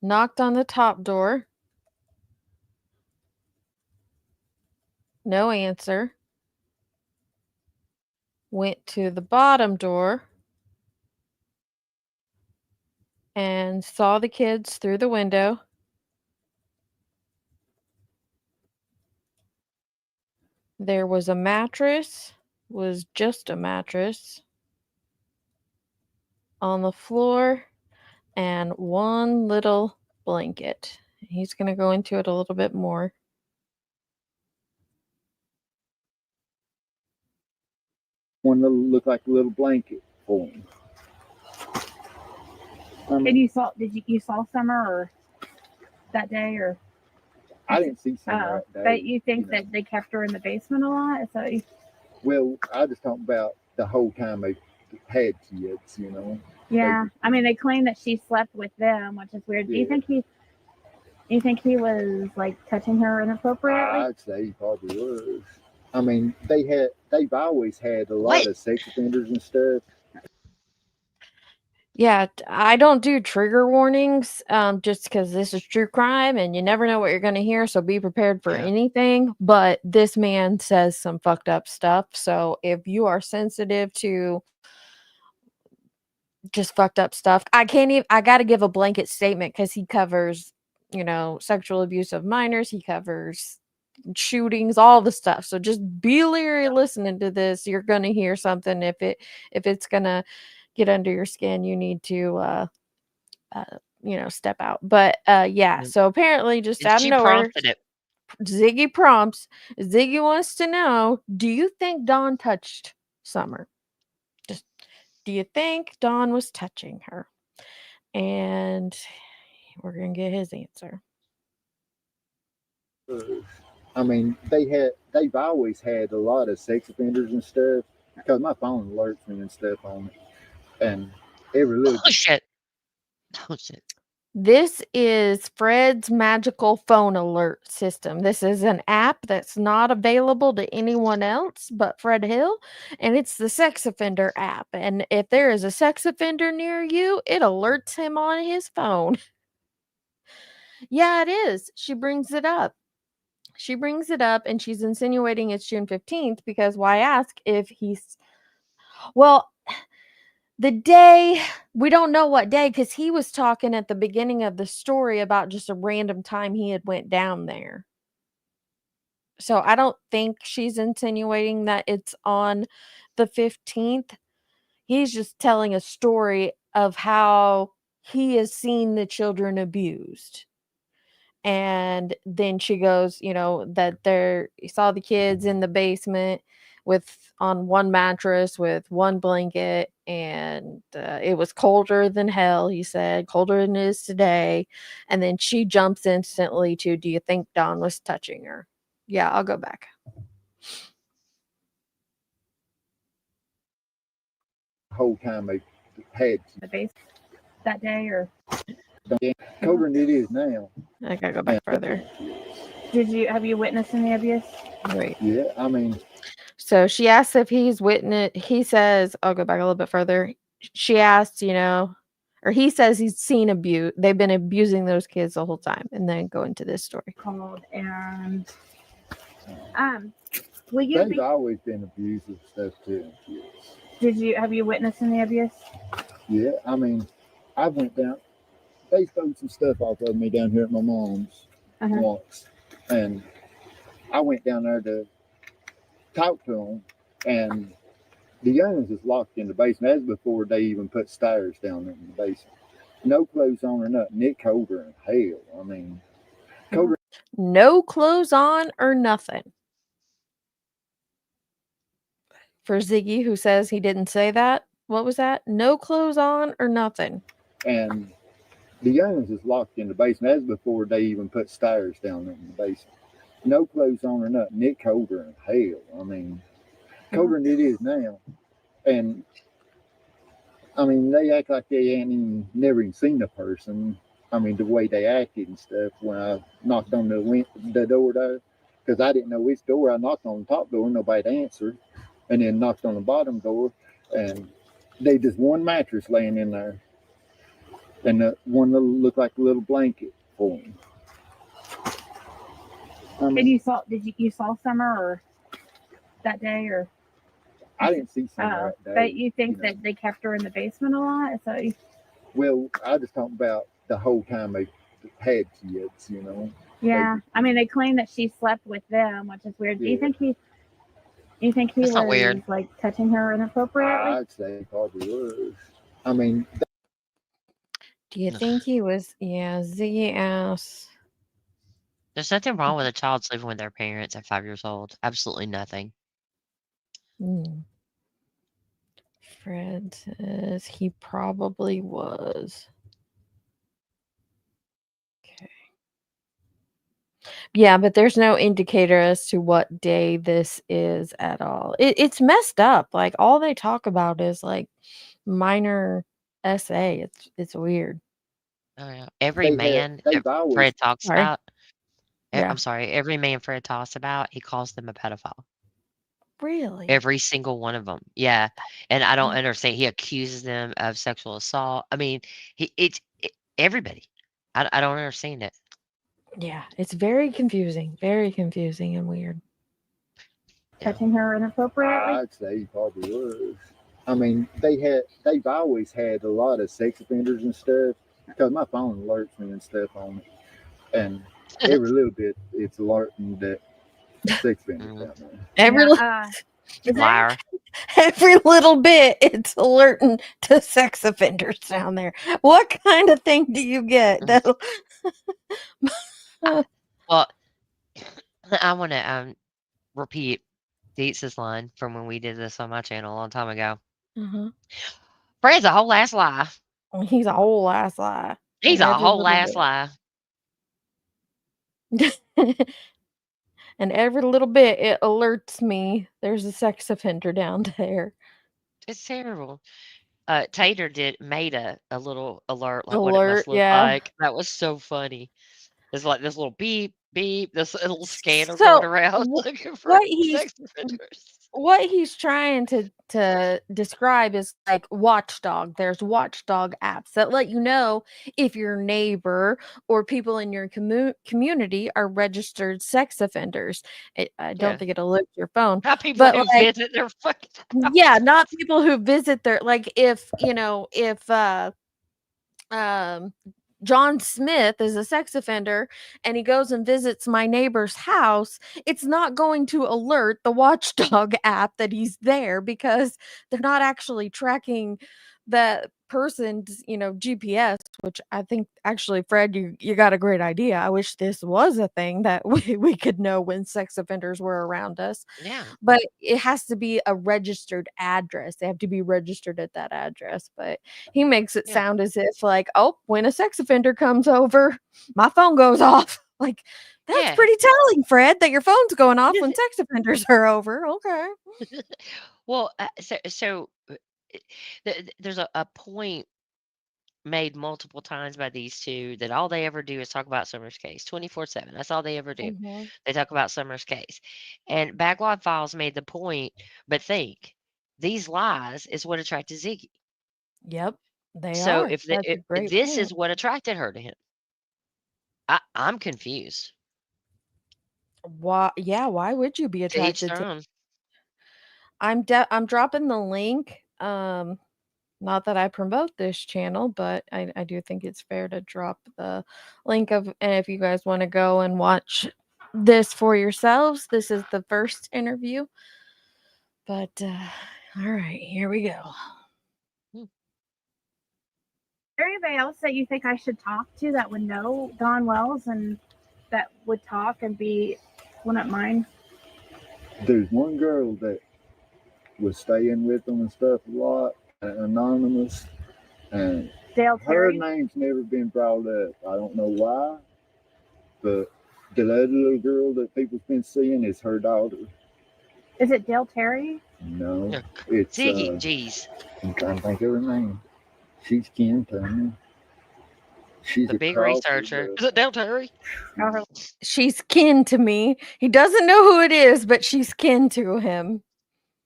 knocked on the top door. No answer. Went to the bottom door and saw the kids through the window. There was a mattress, was just a mattress on the floor and one little blanket. He's going to go into it a little bit more. One little looked like a little blanket for him. and you saw you saw Summer or that day or I didn't see Summer that day. but you think know. that they kept her in the basement a lot? So Well, I just talking about the whole time they had kids, you know. yeah, I mean they claim that she slept with them, which is weird. Yeah. Do you think he was like touching her inappropriately? I'd say he probably was. I mean, they've always had a lot of sex offenders and stuff. Yeah, I don't do trigger warnings just because this is true crime and you never know what you're going to hear. So be prepared for anything. But this man says some fucked up stuff. So if you are sensitive to just fucked up stuff, I got to give a blanket statement because he covers, sexual abuse of minors. He covers shootings, all the stuff. So just be leery listening to this. You're going to hear something. If it's going to get under your skin, you need to step out. But yeah, so apparently just out of nowhere, Ziggy wants to know, do you think Dawn touched Summer? Just do you think Dawn was touching her? And we're gonna get his answer. I mean, they've always had a lot of sex offenders and stuff because my phone alerts me and stuff on it. And every little shit. This is Fred's magical phone alert system. This is an app that's not available to anyone else but Fred Hill, and it's the sex offender app. And if there is a sex offender near you, it alerts him on his phone. Yeah, it is. She brings it up. And she's insinuating it's June 15th because why ask if he's... Well, the day, we don't know what day because he was talking at the beginning of the story about just a random time he had went down there. So I don't think she's insinuating that it's on the 15th. He's just telling a story of how he has seen the children abused. And then she goes, that he saw the kids in the basement on one mattress with one blanket, and it was colder than hell, he said, colder than it is today. And then she jumps instantly to, do you think Dawn was touching her? Yeah, I'll go back. Whole time they had the base that day or colder than it is now. I gotta go back further. Have you witnessed any abuse? Right. Yeah, I mean. So she asks if he's witnessed. He says, I'll go back a little bit further. She asks, or he says he's seen abuse. They've been abusing those kids the whole time, and then go into this story. Called and They've always been abusive stuff too. Have you witnessed any abuse? Yeah, I mean, I went down. They stole some stuff off of me down here at my mom's once, and I went down there to talk to them, and the youngins was locked in the basement. That's before they even put stairs down in the basement. No clothes on or nothing. It colder than hell. I mean, colder. No clothes on or nothing. For Ziggy, who says he didn't say that. What was that? No clothes on or nothing. And the youngins was locked in the basement. That's before they even put stairs down in the basement. No clothes on or nothing. It colder than hell. I mean, colder than it is now. And I mean, they act like they ain't never even seen a person. I mean, the way they acted and stuff when I knocked on the door there, because I didn't know which door. I knocked on the top door, nobody answered, and then knocked on the bottom door, and they just one mattress laying in there, and one little looked like a little blanket for him. I And mean, you saw Summer or that day or? I didn't see Summer that day. But you think that they kept her in the basement a lot? So well, I just talking about the whole time they had kids, you know. yeah, I mean they claim that she slept with them, which is weird. Do you think he That's not was weird. like touching her inappropriately? I'd say he probably was. I mean, Do you think he was? Yeah, Ziggy asks. There's nothing wrong with a child sleeping with their parents at 5 years old. Absolutely nothing. Fred says he probably was. Okay. Yeah, but there's no indicator as to what day this is at all. It's messed up. Like all they talk about is like minor SA. It's weird. Oh yeah. Every man they've that always Fred talks Sorry. about, Yeah. I'm sorry, every man Fred talks about, he calls them a pedophile. Really? Every single one of them. Yeah. And I don't understand. He accuses them of sexual assault. I mean, everybody. I don't understand it. Yeah, it's very confusing and weird. Touching her inappropriately? I'd say he probably was. I mean, they've always had a lot of sex offenders and stuff, because my phone alerts me and stuff on it, and every little bit it's alerting that sex offenders down there. Liar. Every little bit it's alerting to sex offenders down there. What kind of thing do you get? That'll Well, I want to repeat Dietz's line from when we did this on my channel a long time ago. Fred's a whole ass lie. He's a whole ass lie. He's And a every whole little ass bit. lie. And every little bit it alerts me there's a sex offender down there. It's terrible. Tater made a little alert, like what it Alert, must look yeah. like. That was so funny. It's like this little beep, beep, this little scanner So, going around looking for what he's sex offenders. what he's trying to describe is like watchdog. There's watchdog apps that let you know if your neighbor or people in your community are registered sex offenders. I don't Yeah. think it alerts your phone. Not people But who like, visit their fucking house. yeah, not people who visit their, like if John Smith is a sex offender and he goes and visits my neighbor's house, it's not going to alert the Watchdog app that he's there because they're not actually tracking that person's, GPS, which I think actually, Fred, you got a great idea. I wish this was a thing that we could know when sex offenders were around us. Yeah. But it has to be a registered address. They have to be registered at that address. But he makes it sound as if like, oh, when a sex offender comes over, my phone goes off. Like, that's pretty telling, Fred, that your phone's going off when sex offenders are over. Okay. Well, there's a point made multiple times by these two that all they ever do is talk about Summer's case 24/7. That's all they ever do. They talk about Summer's case. And Backlog Files made the point, but think, these lies is what attracted Ziggy. Yep, they So are. if That's a great this point. is what attracted her to him, I'm confused. Why? Yeah, why would you be To each attracted their to? own. I'm dropping the link. Not that I promote this channel, but I do think it's fair to drop the link of, and if you guys want to go and watch this for yourselves, this is the first interview. But all right, here we go. Is there anybody else that you think I should talk to that would know Don Wells and that would talk and wouldn't mind? There's one girl that was staying with them and stuff a lot, anonymous, and Dale her Terry? name's never been brought up. I don't know why, but the other little girl that people's been seeing is her daughter. Is it Dale Terry? No, it's Ziggy, jeez. I'm trying to think of her name. She's kin to me. She's The a big Crawford, researcher. Is it Del Terry? She's kin to me. He doesn't know who it is, but she's kin to him.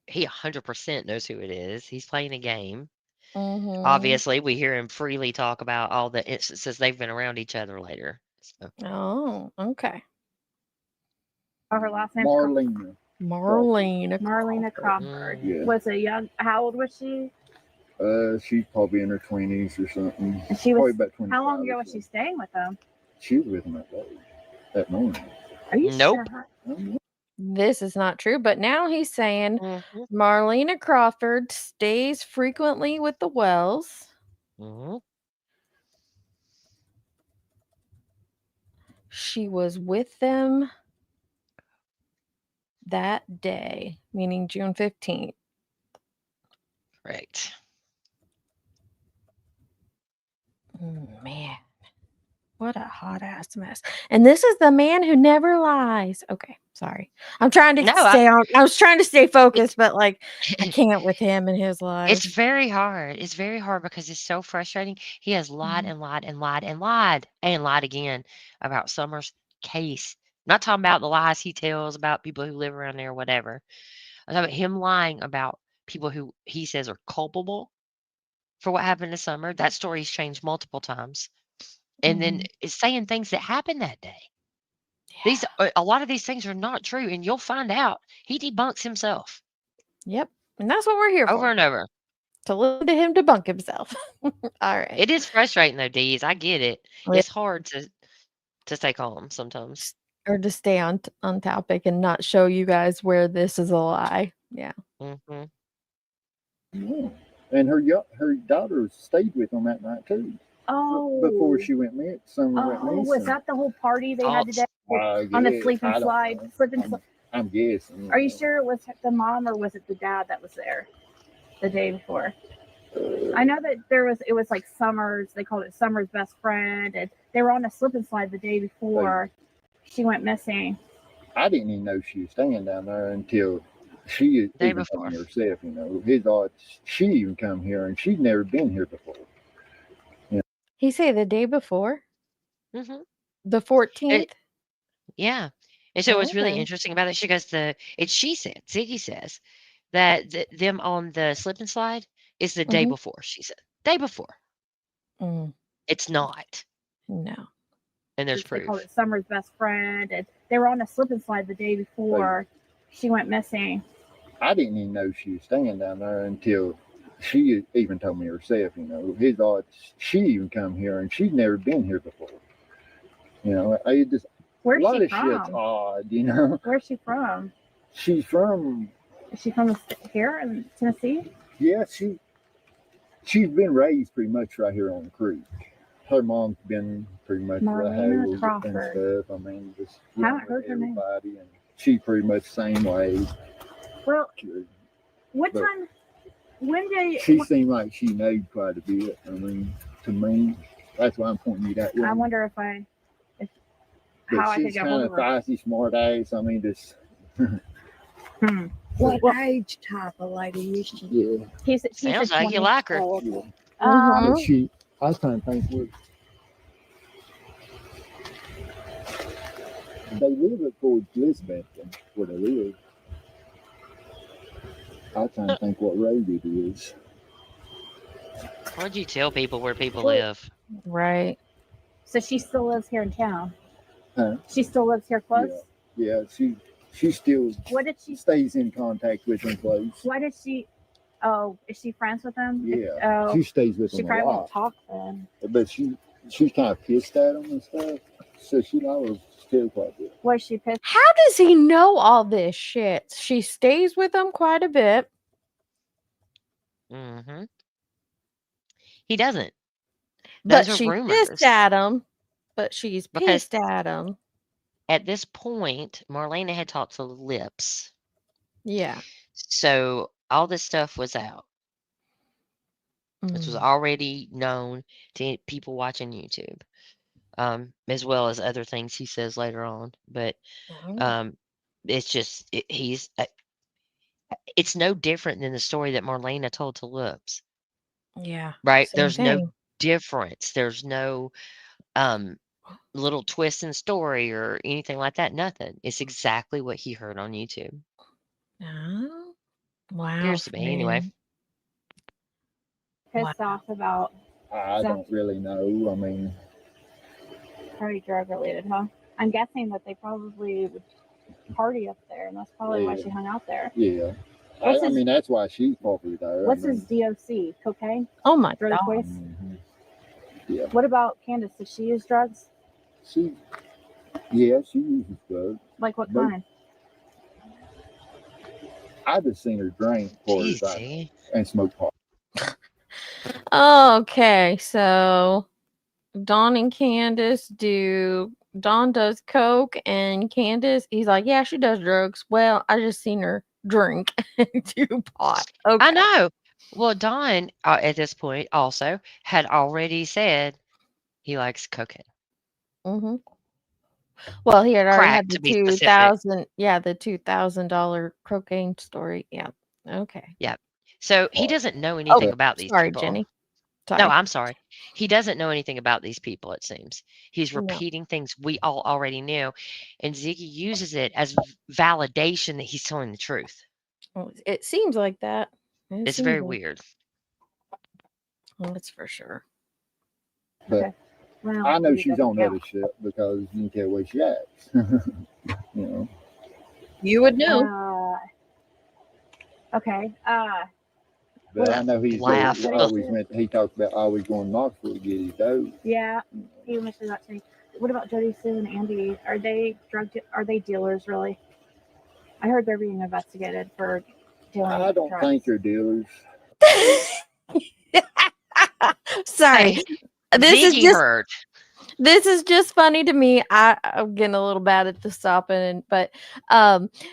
He 100% knows who it is. He's playing a game. Mhm. Obviously, we hear him freely talk about all the instances they've been around each other later. So, Oh, okay. Her last name Marlena. Marlena Crawford. Yeah. Was a young. How old was she? She's probably in her 20s or something. And she Probably was. about 25. How long ago or was she so. staying with them? She was with him that day, that morning. Are you Nope. sure? I don't know. This is not true, but now he's saying Mhm. Marlena Crawford stays frequently with the Wells. Mhm. She was with them that day, meaning June 15th. Correct. Man, what a hot ass mess. And this is the man who never lies. Okay, sorry. I'm trying to No, stay on. I was trying to stay focused, but like I can't with him and his lies. It's very hard. It's very hard because it's so frustrating. He has lied and lied and lied and lied and lied again about Summer's case. Not talking about the lies he tells about people who live around there or whatever. I'm talking about him lying about people who he says are culpable for what happened to Summer. That story's changed multiple times. And then it's saying things that happened that day. These a lot of these things are not true, and you'll find out. He debunks himself Yep. And that's what we're here over for. and over. To listen to him debunk himself. All right. It is frustrating though, Deez. I get it. Yeah. It's hard to stay calm sometimes. Or to stay on topic and not show you guys where this is a lie. Yeah. Hmm. Yeah. And her daughter stayed with him that night too. Oh. Before she went missing. Summer went missing. Was that the whole party they had today on the slip and slide? I'm guessing. Are you sure it was the mom or was it the dad that was there the day before? I know that it was like Summer's, they called it Summer's best friend, and they were on a slip and slide the day before she went missing. I didn't even know she was staying down there until she Day even before. told me herself, you know. His odds, she even come here and she'd never been here before. He say the day before? Hmm. The 14th? Yeah. And so what's really Okay. interesting about it, she goes, she said, Ziggy says, that them on the slip and slide is the day before, she said. Day before. Mm, It's not. no. And there's They called proof. it Summer's best friend, and they were on a slip and slide the day before she went missing. I didn't even know she was staying down there until she even told me herself, you know. His odds, she even come here and she'd never been here before. You know, I just Where's a lot she of from? shit's odd, you know. Where's she from? She's from Is she from here in Tennessee? Yeah, she's been raised pretty much right here on the creek. Her mom's been pretty much Marlena raised and Crawford. stuff. I mean, just Haven't heard her name. everybody, and she pretty much the same way. Well, what But time? When did she seemed like she knew quite a bit. I mean, to me, that's why I'm pointing you that way. I wonder if how I could she's get kind hold of of her. feisty, smart ass. I mean, just What age type of lady is she? yeah. She's Sounds a like you 20. like her. Oh, okay. But I was trying to think they live at Fort Elizabeth, where they live. I was trying to think what road it is. Why'd you tell people where people live? Right. So she still lives here in town. Huh? She still lives here close. Yeah, she still What did she? stays in contact with them close. Why did she? Oh, is she friends with them? Yeah, Oh, she stays with she them a probably lot. won't talk then. But she's kind of pissed at them and stuff. So she always still quite a bit. Was she pissed? How does he know all this shit? She stays with him quite a bit. Hmm. He doesn't. But Those are she's rumors. pissed at him. But she's Because pissed at him. at this point, Marlena had talked to Lips. Yeah. So all this stuff was out. This was already known to people watching YouTube, as well as other things he says later on. But it's just it's no different than the story that Marlena told to Lips. Yeah. Right? Same There's no thing. difference. There's no little twist in story or anything like that. Nothing. It's exactly what he heard on YouTube. Oh, wow. Appears to be anyway. Pissed off about I don't really know. I mean, probably drug related, huh? I'm guessing that they probably would party up there, and that's probably why she hung out there. yeah. I mean, that's why she's popular there. What's his DOC? Cocaine? Oh my Drug God. choice? Mm-hmm. Yeah. What about Candace? Does she use drugs? She uses drugs. Like what kind? I just seen her drink Jeez, and smoke pot. Okay, so Dawn and Candace do. Dawn does coke, and Candace, he's like, yeah, she does drugs. Well, I just seen her drink and do pot. Okay. I know. Well, Don at this point also had already said he likes cocaine. Mm-hmm. Well, he had already Crack, had to the be specific. the $2,000 cocaine story. Yeah. Okay. Yeah. So he doesn't know anything about these Sorry, people. Jenny. No, I'm sorry. He doesn't know anything about these people, it seems. He's No. repeating things we all already knew. And Ziggy uses it as validation that he's telling the truth. Well, it seems like that. It's very weird. That's for sure. But Well, I know maybe she's doesn't on count. other shit because you can tell where she acts. You know. You would know. Okay. But I know he's Laugh. he talks about always going to Knoxville to get his dough. Yeah, he mentioned that to me. What about Jody, Sue, and Andy? Are they dealers really? I heard they're being investigated for dealing. I don't drugs. think they're dealers. Sorry. Hey, This is just funny to me. I'm getting a little bad at the stopping, but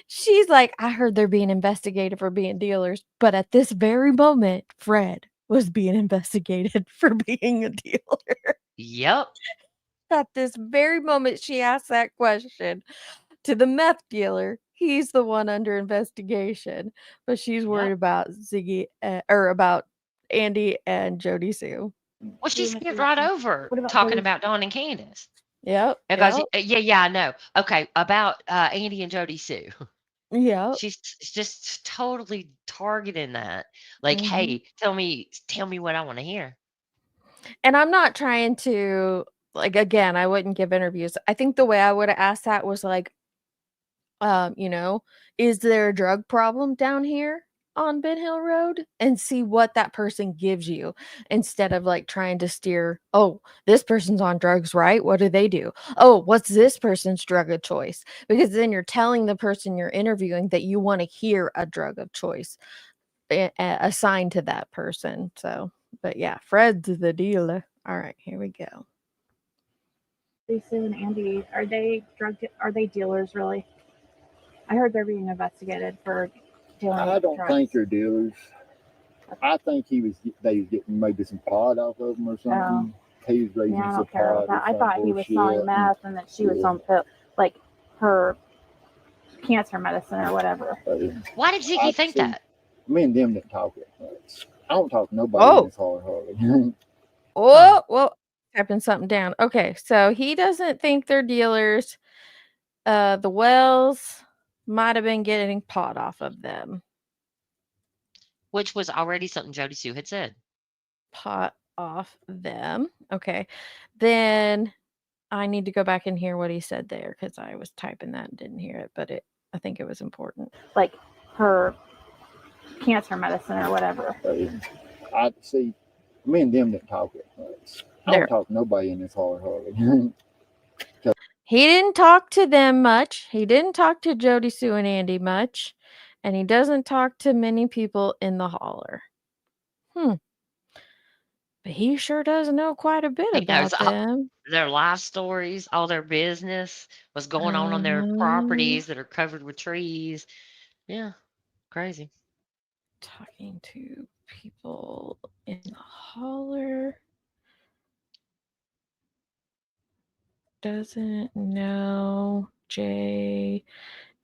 she's like, I heard they're being investigated for being dealers, but at this very moment, Fred was being investigated for being a dealer. Yep. At this very moment, she asked that question to the meth dealer. He's the one under investigation, but she's worried about Ziggy or about Andy and Jody Sue. Well, she skipped right over talking about Dawn and Candace. Yep. Because yeah, I know. Okay, about Andy and Jody Sue. Yeah. She's just totally targeting that. Like, hey, tell me what I want to hear. And I'm not trying to, like, again, I wouldn't give interviews. I think the way I would have asked that was like, is there a drug problem down here on Ben Hill Road? And see what that person gives you instead of like trying to steer, oh, this person's on drugs, right? What do they do? Oh, what's this person's drug of choice? Because then you're telling the person you're interviewing that you want to hear a drug of choice assigned to that person. So, but yeah, Fred's the dealer. All right, here we go. Lisa and Andy, are they dealers really? I heard they're being investigated for dealing. I don't think they're dealers. I think they was getting maybe some pot off of them or something. He was raising I some don't care about pot. that. I thought he was selling meth and that she was on like her cancer medicine or whatever. Why did Ziggy think that? Me and them didn't talk that much. I don't talk to nobody in this hardly. Well, typing something down. Okay, so he doesn't think they're dealers. The Wells might have been getting pot off of them. Which was already something Jody Sue had said. Pot off them. Okay. Then I need to go back and hear what he said there because I was typing that and didn't hear it, but I think it was important. Like her cancer medicine or whatever. I see. Me and them didn't talk that much. I don't talk to nobody in this hardly. He didn't talk to them much. He didn't talk to Jody Sue and Andy much. And he doesn't talk to many people in the holler. But he sure does know quite a bit about them. Their life stories, all their business, what's going on their properties that are covered with trees. Yeah, crazy. Talking to people in the holler. Doesn't know J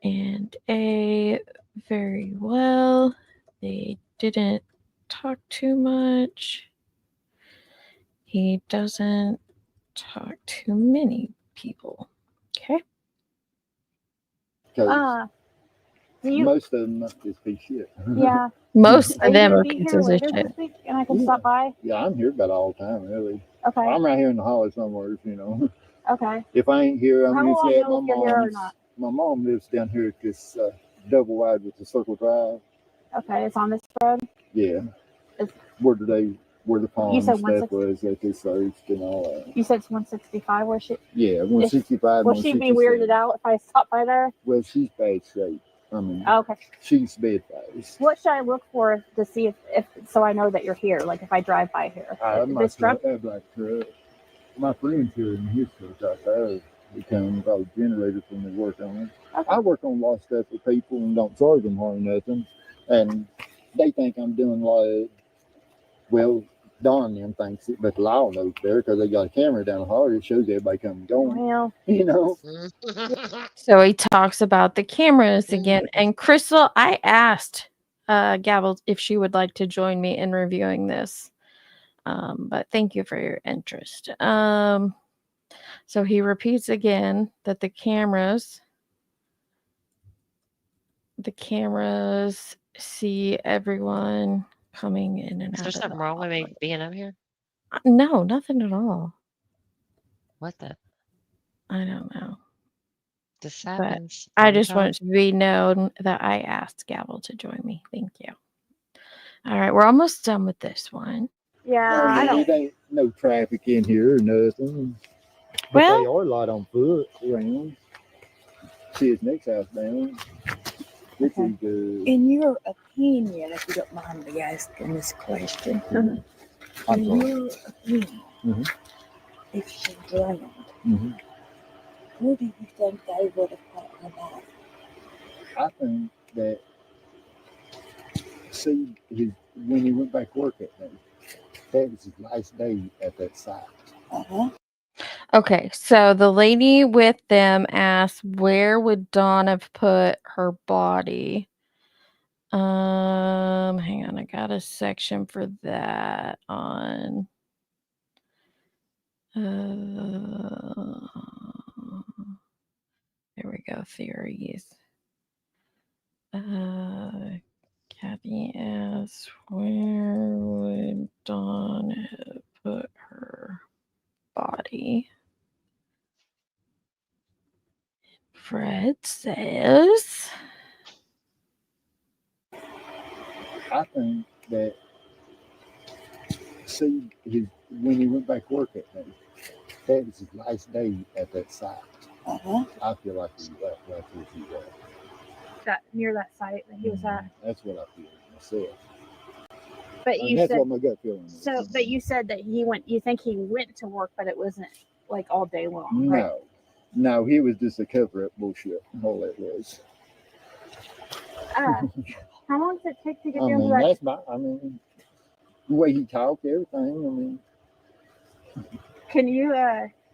and A very well. They didn't talk too much. He doesn't talk to many people. Okay. Because Do you? most of them must just be shit. Yeah. Most Are of you them gonna are be pieces here of later shit. this week, and I can Yeah. stop by? Yeah, I'm here about all the time, really. Okay. I'm right here in the holler somewhere, you know. Okay. If I ain't here, I'm How will I usually at know my if you're here or mom's. not? My mom lives down here at this double wide with the circle drive. Okay, it's on this road. Yeah. It's- Where the pond You said stuff 160? was that they searched and all that. You said it's 165. Where she? Yeah, 165, Will she be 167. weirded out if I stop by there? Well, she's bad shape. I mean, Okay. she's bedfast. What should I look for to see if so I know that you're here? Like if I drive by here, this truck. That black truck. My friend's here in his truck out there. He comes out generator when they work on it. Okay. I work on a lot of stuff with people and don't charge them hardly nothing. And they think I'm doing like, well, Don them thinks it, but the law knows better because they got a camera down the hall. It shows everybody coming and going. Well, You know? So he talks about the cameras again. And Crystal, I asked Gavel if she would like to join me in reviewing this. But thank you for your interest. So he repeats again that the cameras see everyone coming in and Is out there of something the wrong with me hallway. being up here? No, nothing at all. What the? I don't know. This But happens. I all the just want it time. to be known that I asked Gavel to join me. Thank you. All right, we're almost done with this one. yeah, I don't. It ain't no traffic in here or nothing. But Well- they are a lot on foot around. See his next house down. This Okay. is good. In your opinion, if you don't mind me asking this question, I'm in sorry. your opinion, Mhm. if she drowned, Mhm. who do you think they would have put her body? I think that when he went back to work that day, that was his last day at that site. Uh-huh. Okay, so the lady with them asked, where would Dawn have put her body? Hang on, I got a section for that on. There we go, theories. Kathy asks, where would Dawn have put her body? Fred says, I think that when he went back to work that day, that was his last day at that site. Uh-huh. I feel like he left after he was. That near that site that he was at. That's what I feel myself. But And you that's said what my gut feeling is. so. But you said that he went. You think he went to work, but it wasn't like all day long, right? No, he was just a cover up bullshit. All that was. How long does it take to get I down to mean, that? that's the way he talked, everything. Can you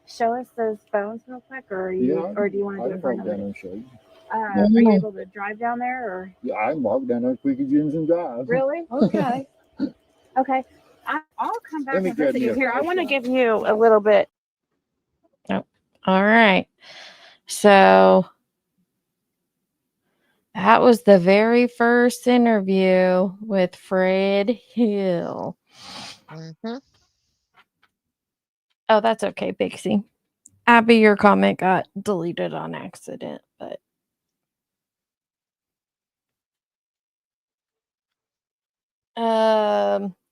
show us those bones real quick, or do you want to do it for down another? there and show you. Are you able to drive down there, or Yeah, I can walk down there quick as Jim's and drive. really? Okay. Okay, I'll come back Let me and grab visit me you a here. I want to flashlight. give you a little bit. all right. So that was the very first interview with Fred Hill. Mhm. Oh, that's okay, Bixie. Abby, your comment got deleted on accident, but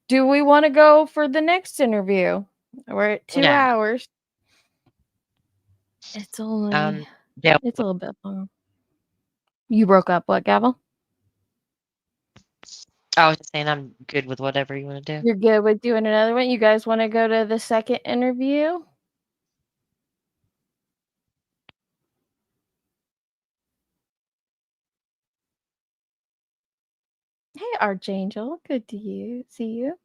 do we want to go for the next interview? We're at 2 Yeah. hours. It's only Yeah. it's a little bit long. You broke up what, Gavel? I was just saying I'm good with whatever you want to do. You're good with doing another one? You guys want to go to the second interview? Hey, Archangel. Good to see you.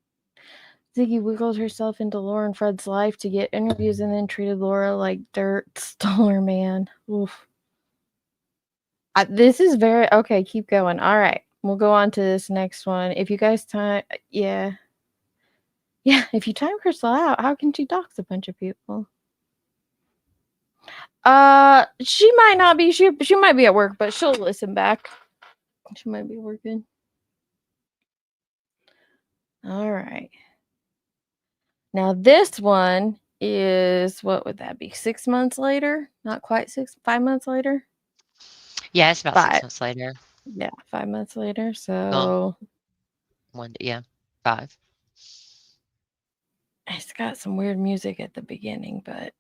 Ziggy wiggled herself into Laura and Fred's life to get interviews and then treated Laura like dirt. Stole her man. Oof. This is very... Okay, keep going. All right. We'll go on to this next one. If you guys time... Yeah. Yeah, if you time Crystal out, how can she dox a bunch of people? She might not be. She might be at work, but she'll listen back. She might be working. All right. Now this one is, what would that be? 6 months later? Not quite 5 months later? Yeah, it's about 6 5. months later. Yeah, 5 months later. Well, So 5. it's got some weird music at the beginning, but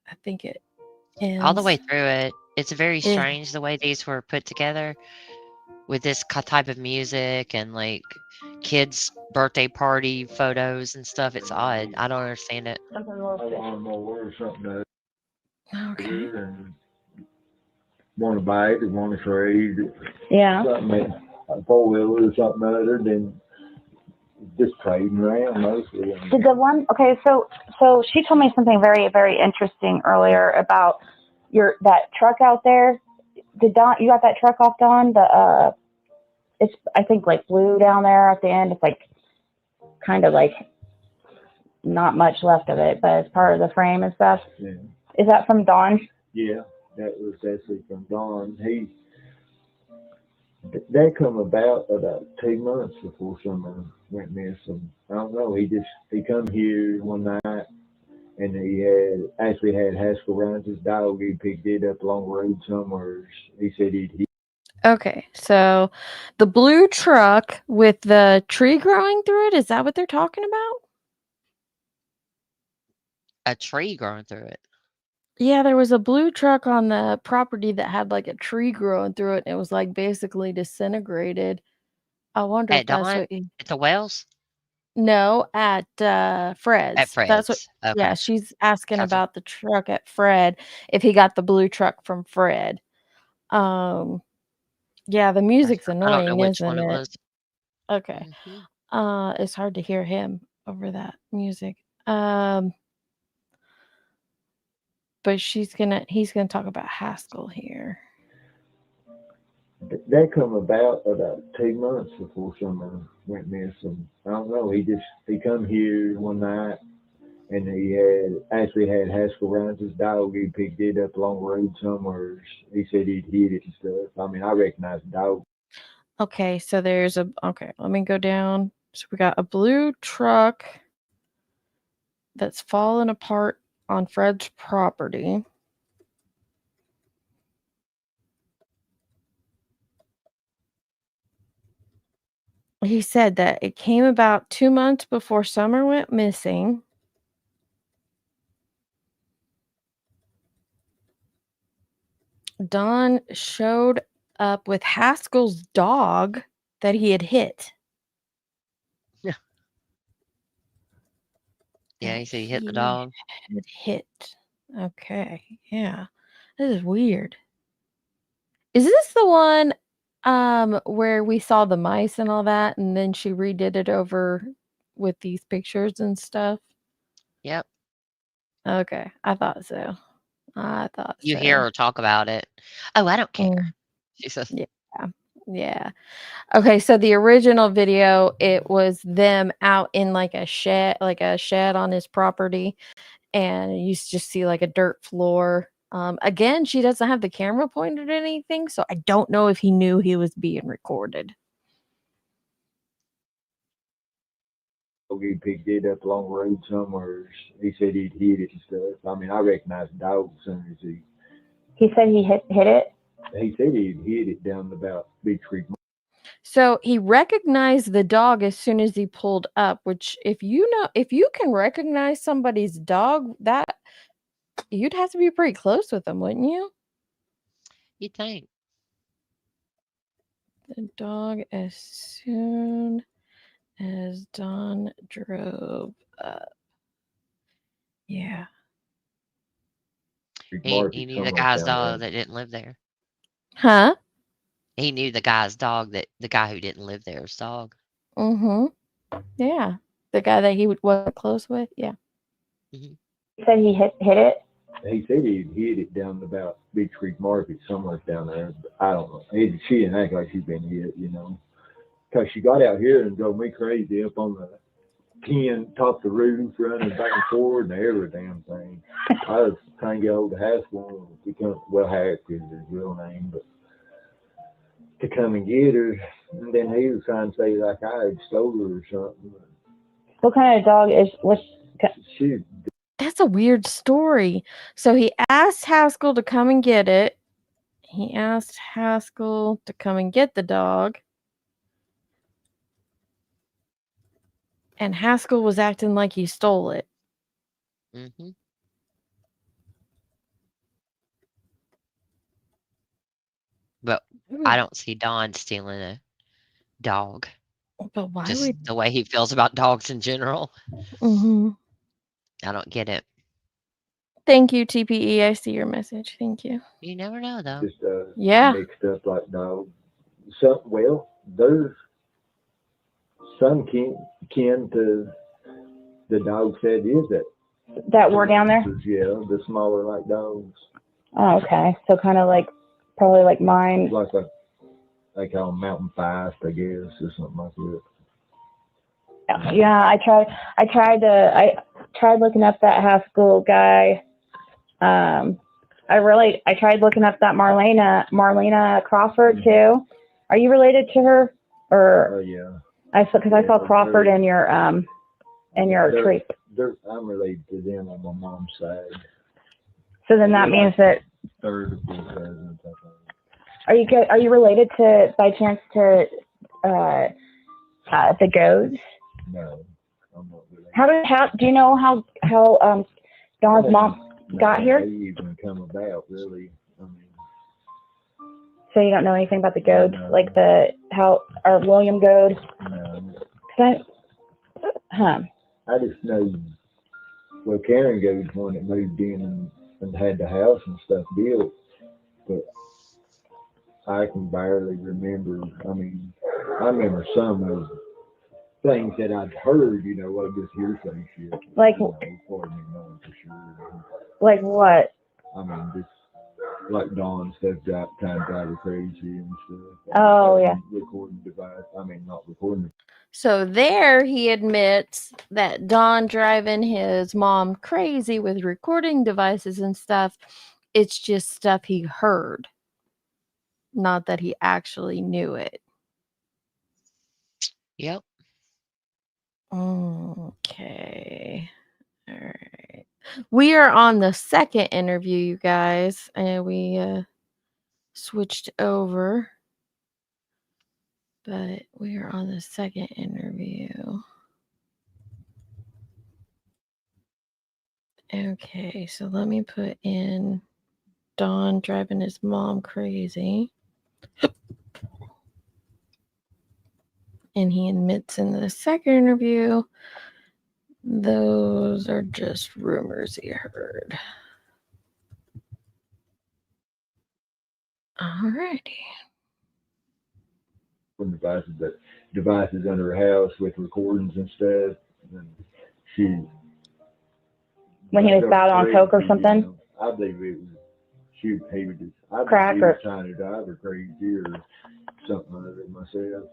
I think it All the ends. way through it. It's very Yeah. strange the way these were put together with this type of music and like kids' birthday party photos and stuff. It's odd. I don't understand it. A lawnmower or something Okay. and want to buy it, want to trade it, Yeah. something a 4-wheeler or something other than just trading around mostly. Did the one? Okay, so she told me something very, very interesting earlier about that truck out there. Did Don? You got that truck off, Don? It's I think like blue down there at the end. It's like kind of like not much left of it, but it's part of the frame and stuff. Yeah. Is that from Don? Yeah, that was actually from Don. That come about 2 months before someone went missing. I don't know. He come here one night and he had Haskell Ryan's dog. He picked it up along the road somewhere. He said he'd. Okay, so the blue truck with the tree growing through it, is that what they're talking about? A tree growing through it. Yeah, there was a blue truck on the property that had like a tree growing through it, and it was like basically disintegrated. I wonder At if that's Dawn? what you... At the Wells? No, at Fred's. At That's what... Fred's. Okay. Yeah, she's asking Gotcha. about the truck at Fred, if he got the blue truck from Fred. Yeah, the music's I don't know annoying, which one isn't it it? was. Okay. It's hard to hear him over that music. But he's gonna talk about Haskell here. That come about 2 months before someone went missing. I don't know. He come here one night and he had Haskell Ryan's dog. He picked it up along the road somewhere. He said he'd hit it and stuff. I mean, I recognize the dog. Okay, so okay, let me go down. So we got a blue truck that's fallen apart on Fred's property. He said that it came about 2 months before Summer went missing. Don showed up with Haskell's dog that he had hit. Yeah, he said he hit the dog. Had hit. Okay, yeah. This is weird. Is this the one where we saw the mice and all that, and then she redid it over with these pictures and stuff? Yep. Okay, I thought so. You hear her talk about it. Oh, I don't care. She says. Yeah. Okay, so the original video, it was them out in like a shed on his property, and you just see like a dirt floor. Again, she doesn't have the camera pointed at anything, so I don't know if he knew he was being recorded. He picked it up along the road somewhere. He said he'd hit it and stuff. I mean, I recognize the dog as soon as He said he hit it? He said he'd hit it down about Beach Creek. So he recognized the dog as soon as he pulled up, which if you can recognize somebody's dog, that you'd have to be pretty close with them, wouldn't you? You'd think. The dog as soon as Don drove up. Yeah. He knew the guy's dog that didn't live there. Huh? He knew the guy's dog the guy who didn't live there's dog. Mm-hmm. Yeah. The guy that he wasn't close with. Yeah. Mm-hmm. He said he hit it? He said he'd hit it down about Beach Creek Market, somewhere down there. But I don't know. She didn't act like she'd been hit, because she got out here and drove me crazy up on the top of the roof, running back and forward and every damn thing. trying to get hold of Haskell to come. Well, Harris is his real name, but to come and get her. And then he was trying to say like I had stole her or something. What kind of dog is? What's? She That's a weird story. So he asked Haskell to come and get it. He asked Haskell to come and get the dog. And Haskell was acting like he stole it. Mm-hmm. But I don't see Don stealing a dog. But why Just would... the way he feels about dogs in general. Mm-hmm. I don't get it. Thank you, TPE. I see your message. Thank you. You never know, though. just Yeah. mixed up like dogs. Well, there's some kin to the dog said is That were down there? Yeah, the smaller like dogs. Oh, okay. So kind of like, probably like mine. Like they call them mountain fast, I guess, or something like that. Yeah, I tried looking up that Haskell guy. I tried looking up that Marlena Crawford too. Are you related to her? Or Yeah. because I saw Crawford in your tree. I'm related to them on my mom's side. So then that means that Third or fourth cousins, I think. Are you related to, by chance, to the Goads? No, I'm not related. How do you know how Don's mom got here? How you even come about, really? I mean, so you don't know anything about the Goads, No. like or William Goad? No. I just know. Well, Karen Goad's one that moved in and had the house and stuff built, but I can barely remember. I mean, I remember some of things that I'd heard, I just hearsay shit. Like, Pardon me, knowing for sure. Like what? I mean, just like Dawn stuff, time driver crazy and stuff. Oh, yeah. Recording device. I mean, not recording. So there he admits that Don driving his mom crazy with recording devices and stuff, it's just stuff he heard. Not that he actually knew it. Yep. Okay. All right. We are on the second interview, you guys, and we switched over. But we are on the second interview. Okay, so let me put in Don driving his mom crazy. And he admits in the second interview, those are just rumors he heard. Alrighty. Devices under her house with recordings and stuff. And when he was bad on coke or something? I believe it was he was just Crack or trying to drive her crazy or something like that myself.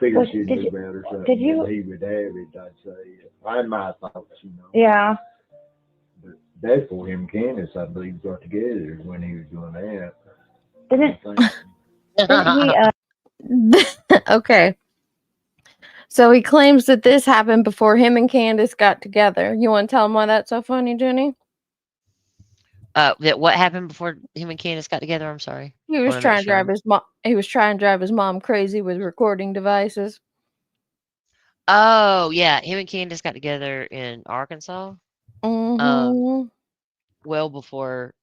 Figured she'd move out or something. He would have it, I'd say. I had my thoughts, Yeah. But that's for him and Candace, I believe, got together when he was doing that. Didn't he? Okay. So he claims that this happened before him and Candace got together. You want to tell him why that's so funny, Jenny? That what happened before him and Candace got together? I'm sorry. He was trying to drive his mom. He was trying to drive his mom crazy with recording devices. Oh yeah, him and Candace got together in Arkansas. Mm-hmm. Well before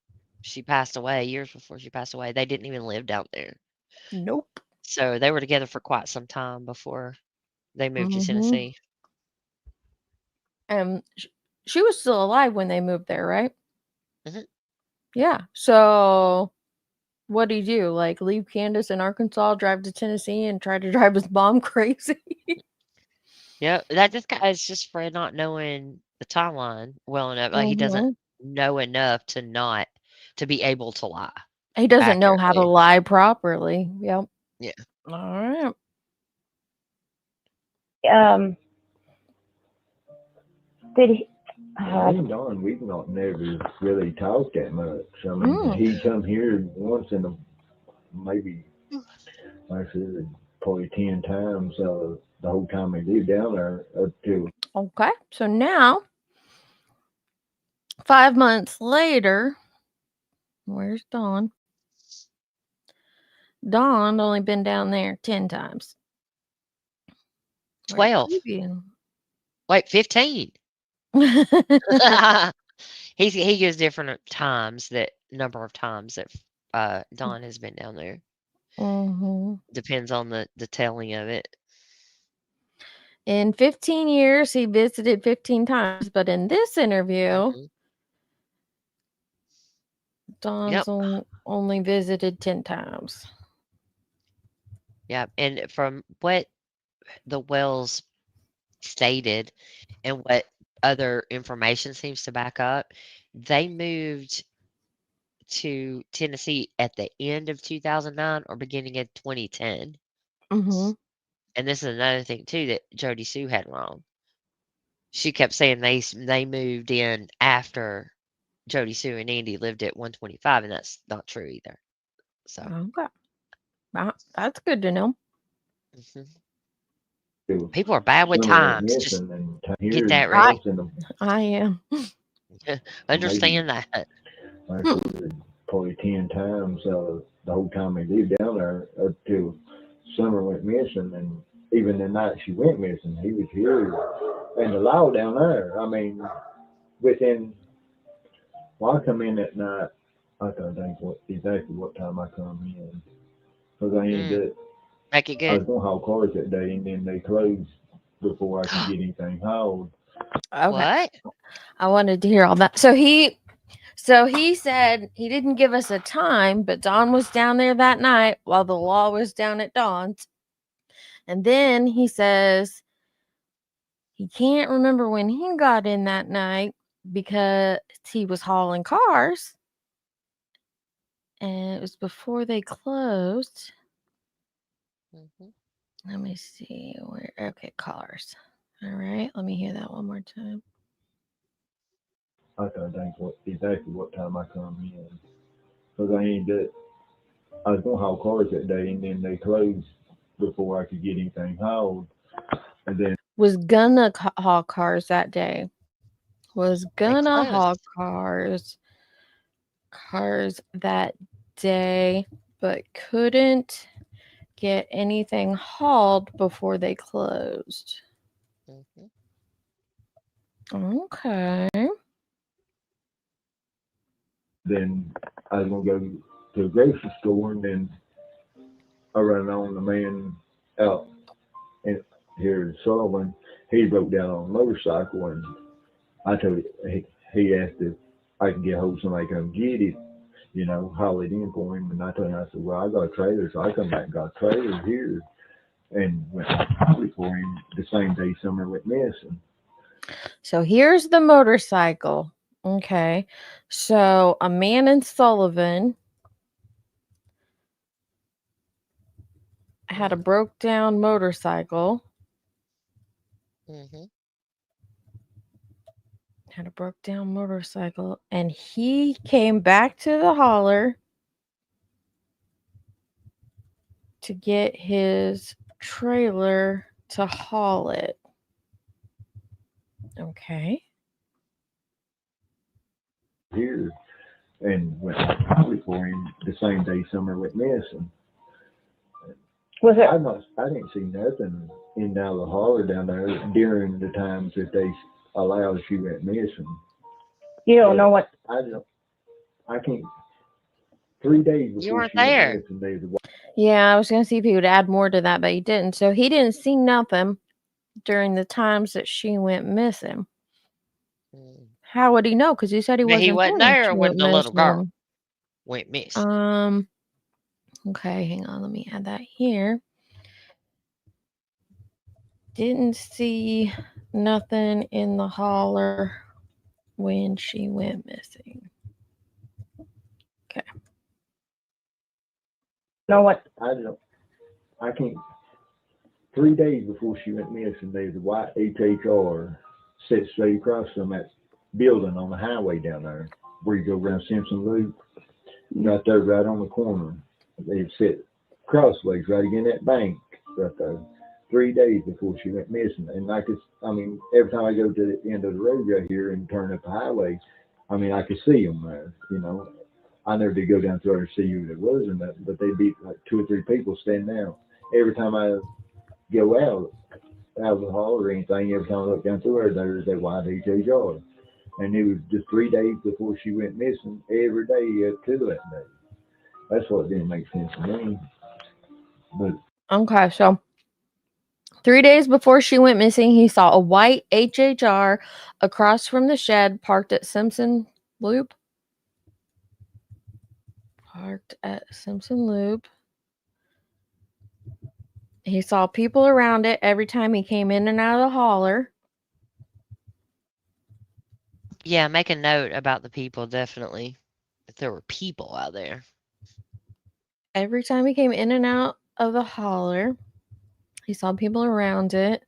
she passed away, years before she passed away. They didn't even live down there. Nope. So they were together for quite some time before they moved to Tennessee. And she was still alive when they moved there, right? Mm-hmm. Yeah. So what do you do? Like leave Candace in Arkansas, drive to Tennessee, and try to drive his mom crazy? Yeah, that this guy is just Fred not knowing the timeline well enough. Like he doesn't know enough to be able to lie. He doesn't know how to lie properly. Yep. Yeah. All right. Me and Don, we've not never really talked that much. I mean, Mm. he come here once in a maybe, like I said, probably 10 times the whole time he lived down there up till. Okay. So now, 5 months later, where's Dawn? Dawn only been down there 10 times. Where's 12. Preview? Wait, 15. He gives different times, that number of times that Dawn has been down there. Mhm. Depends on the telling of it. In 15 years, he visited 15 times, but in this interview, Mhm. Dawn's only visited 10 times. Yeah, and from what the Wells stated and what other information seems to back up, they moved to Tennessee at the end of 2009 or beginning of 2010. Mm-hmm. And this is another thing too that Jody Sue had wrong. She kept saying they moved in after Jody Sue and Andy lived at 125, and that's not true either. So Okay. That's good to know. People are bad with times. Just get that right. I am. Understand that. Like I said, probably 10 times the whole time he lived down there up till Summer went missing, and even the night she went missing, he was here. And the law down there, I mean, within, well, I come in that night, I can't think exactly what time I come in, because I ended up, Make it I was good. going to haul cars that day, and then they closed before I could get anything hauled. Okay. What? I wanted to hear all that. So he said he didn't give us a time, but Dawn was down there that night while the law was down at Dawn's. And then he says he can't remember when he got in that night because he was hauling cars. And it was before they closed. Let me see where. Okay, cars. All right, let me hear that one more time. I can't think exactly what time I come in, because I ended up, I was going to haul cars that day, and then they closed before I could get anything hauled. And then was gonna haul cars that day. Was gonna haul closed. cars that day, but couldn't get anything hauled before they closed. Okay. Then I was going to go to the grocery store, and then I ran on the man out in here in Sullivan. He broke down on a motorcycle, and I told him, he asked if I could get hold of somebody to come get it, you know, haul it in for him. And I told him, I said, well, I got a trailer, so I come back and got a trailer here, and went for him the same day Summer went missing. So here's the motorcycle. Okay. So a man in Sullivan had a broke down motorcycle. Had a broke down motorcycle, and he came back to the hauler to get his trailer to haul it. Okay. Here, and went for him the same day Summer went missing. Was it? I didn't see nothing in the holler down there during the times that they allowed she went missing. You don't know what? I can't. 3 days before You weren't she there. went missing, Yeah, I was going to see if he would add more to that, but he didn't. So he didn't see nothing during the times that she went missing. How would he know? Because he said he wasn't there when the little girl went missing. Okay, hang on. Let me add that here. Didn't see nothing in the holler when she went missing. Okay. Know what? I can't. 3 days before she went missing, there's a white HHR set straight across from that building on the highway down there where you go around Simpson Loop, right there, right on the corner. They sit crossways right against that bank right there. 3 days before she went missing. And every time I go to the end of the road right here and turn up the highway, I could see them there, I never did go down through there to see who it was, but they'd be like 2 or 3 people standing out. Every time I go out of the hall or anything, every time I look down through there's that white HHR. And it was just 3 days before she went missing, every day up to that day. That's what didn't make sense to me. But Okay, so 3 days before she went missing, he saw a white HHR across from the shed parked at Simpson Loop. He saw people around it every time he came in and out of the hauler. Yeah, make a note about the people, definitely. If there were people out there. Every time he came in and out of the hauler, he saw people around it.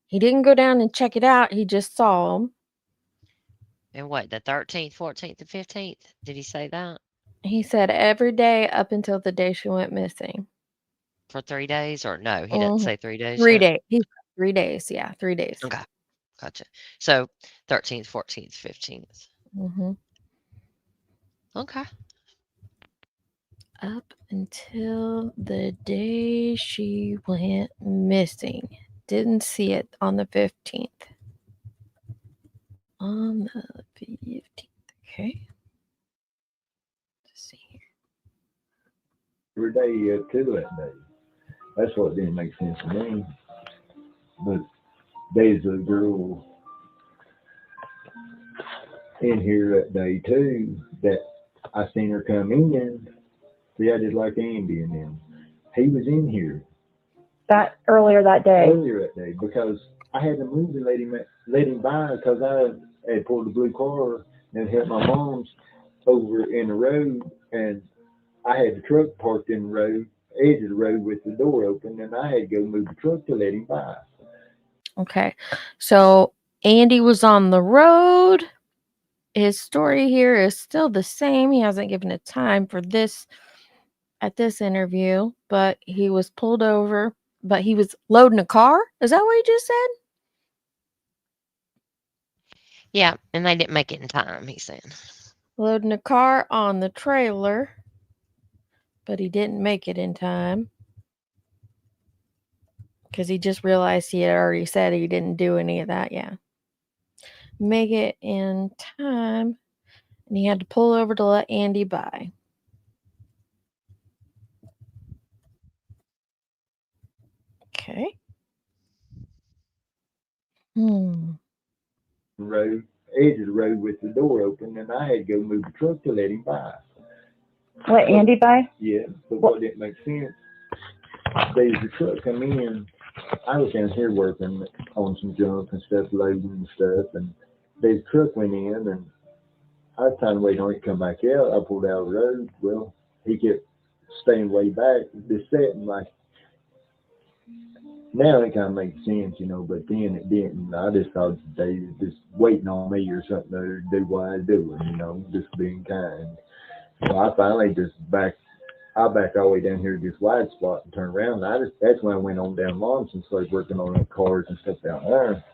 He didn't go down and check it out. He just saw them. And what, the 13th, 14th, and 15th? Did he say that? He said every day up until the day she went missing. For 3 days? Or no, he doesn't say 3 days 3 yet? days. He said 3 days. Yeah, 3 days. Okay, gotcha. So 13th, 14th, 15th. Mm-hmm. Okay. Up until the day she went missing. Didn't see it on the 15th. On the 15th. Okay. Let's see here. every day up to that day. That's what didn't make sense to me. But there's a girl in here that day too that I seen her come in. See, I did like Andy and them. He was in here That earlier that day. Because I had to move and let him by because I had pulled the blue car and helped my mom's over in the road, and I had the truck parked in the road, edge of the road with the door open, and I had to go move the truck to let him by. Okay. So Andy was on the road. His story here is still the same. He hasn't given a time for this at this interview, but he was pulled over, but he was loading a car. Is that what he just said? Yeah, and they didn't make it in time, he said. Loading a car on the trailer, but he didn't make it in time because he just realized he had already said he didn't do any of that. Yeah. Make it in time, and he had to pull over to let Andy by. Okay. Road, edge of the road with the door open, and I had to go move the truck to let him by. Let Andy by? Yeah, but what didn't make sense, there's a truck come in. I was down here working on some junk and stuff, loading and stuff, and the truck went in, and I was trying to wait on it to come back out. I pulled out of the road. Well, he kept staying way back, just sitting like. Now it kind of makes sense, but then it didn't. I just thought they was just waiting on me or something to do what I was doing, just being kind. So I finally just backed all the way down here to this wide spot and turned around. And that's when I went on down Lawrence and started working on the cars and stuff down there.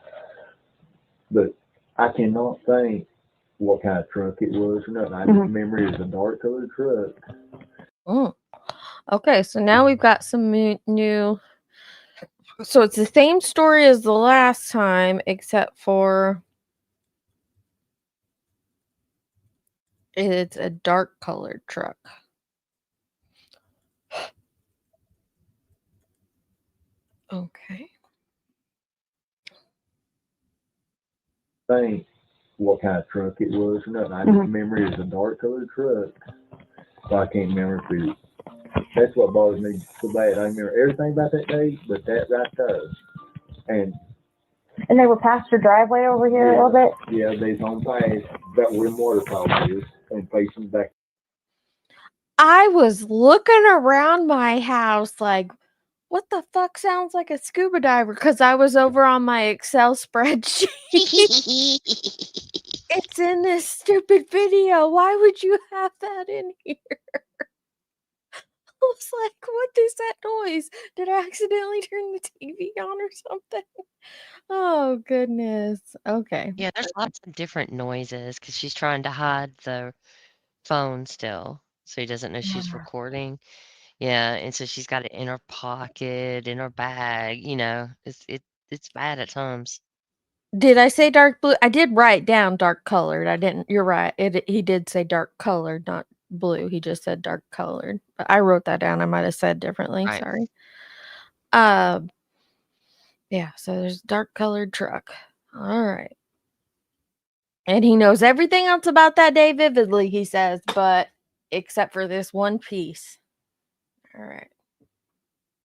But I cannot think what kind of truck it was or nothing. I just remember it was a dark colored truck. Okay, so now we've got some new. So it's the same story as the last time, except for it's a dark colored truck. Okay. Think what kind of truck it was or nothing. I just remember it was a dark colored truck. So I can't remember if it. That's what bothers me so bad. I remember everything about that day, but that right there. And they were past your driveway over here a little bit? Yeah, they's on past about where waterfall is and facing back. I was looking around my house like, what the fuck sounds like a scuba diver? Because I was over on my Excel spreadsheet. It's in this stupid video. Why would you have that in here? I was like, what is that noise? Did I accidentally turn the TV on or something? Oh, goodness. Okay. Yeah, there's lots of different noises because she's trying to hide the phone still, so he doesn't know she's Yeah. recording. Yeah, and so she's got it in her pocket, in her bag, it's bad at times. Did I say dark blue? I did write down dark colored. I didn't. You're right. He did say dark colored, not blue. He just said dark colored. But I wrote that down. I might have said differently. Right. Sorry. Yeah, so there's dark colored truck. All right. And he knows everything else about that day vividly, he says, but except for this one piece. All right.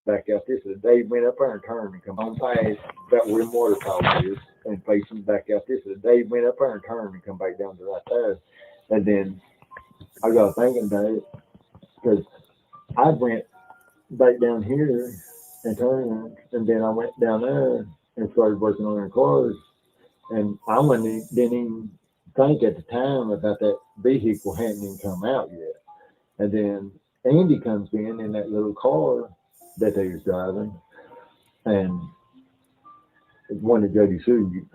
Back out this, they went up there and turned and come on past that where the water tower is and facing back out this. They went up there and turned and come back down to right there. And then I got thinking about it because I went back down here and turned, and then I went down there and started working on their cars. And I didn't even think at the time about that vehicle hadn't even come out yet. And then Andy comes in that little car that they was driving, and one of Jody Sue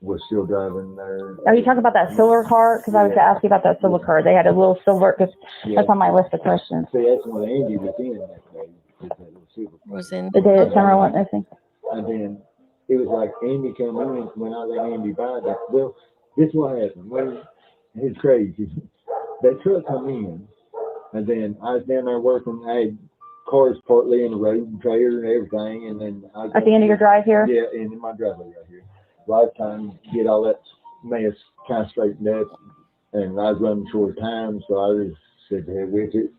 was still driving there. Are you talking about that silver car? Because I was going to ask you about that silver car. They had a little silver, because that's on my list of questions. See, that's when Andy was in that day. That little silver car. Was in The day that Summer went missing. And then it was like Andy came in when I let Andy buy that. Well, this is what happened. Well, it's crazy. That truck come in, and then I was down there working. I had cars partly in the road and trailer and everything, and then I was At the end of your drive here? Yeah, in my driveway right here. Well, I was trying to get all that mess kind of straightened up, and I was running short of time, so I just said to heck with it,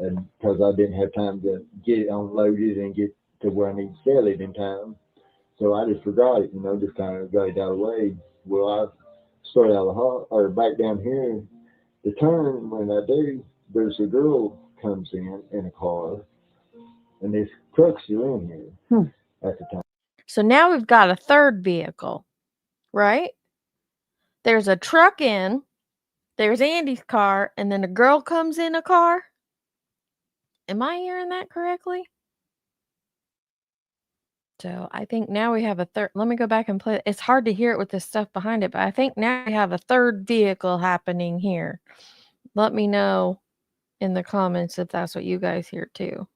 and because I didn't have time to get it unloaded and get to where I need to sell it in time. So I just forgot it, just kind of got it out of the way. Well, I started out of the back down here to turn. When I do, there's a girl comes in a car, and this truck's still in here at the time. So now we've got a third vehicle, right? There's a truck in, there's Andy's car, and then a girl comes in a car. Am I hearing that correctly? So I think now we have a third. Let me go back and play. It's hard to hear it with this stuff behind it, but I think now we have a third vehicle happening here. Let me know in the comments if that's what you guys hear too.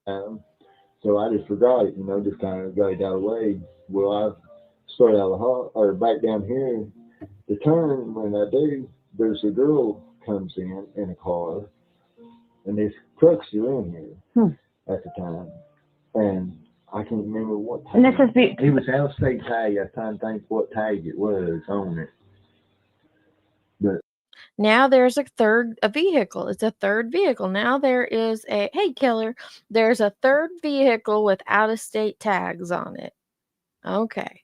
So I just forgot it, just kind of got it out of the way. Well, I started out of the back down here to turn. When I do, there's a girl comes in a car, and this truck's still in here at the time. And I can't remember what tag. And this is it was out of state tag. I was trying to think what tag it was on it. But now there's a vehicle. It's a third vehicle. Now there is hey killer, there's a third vehicle with out of state tags on it. Okay.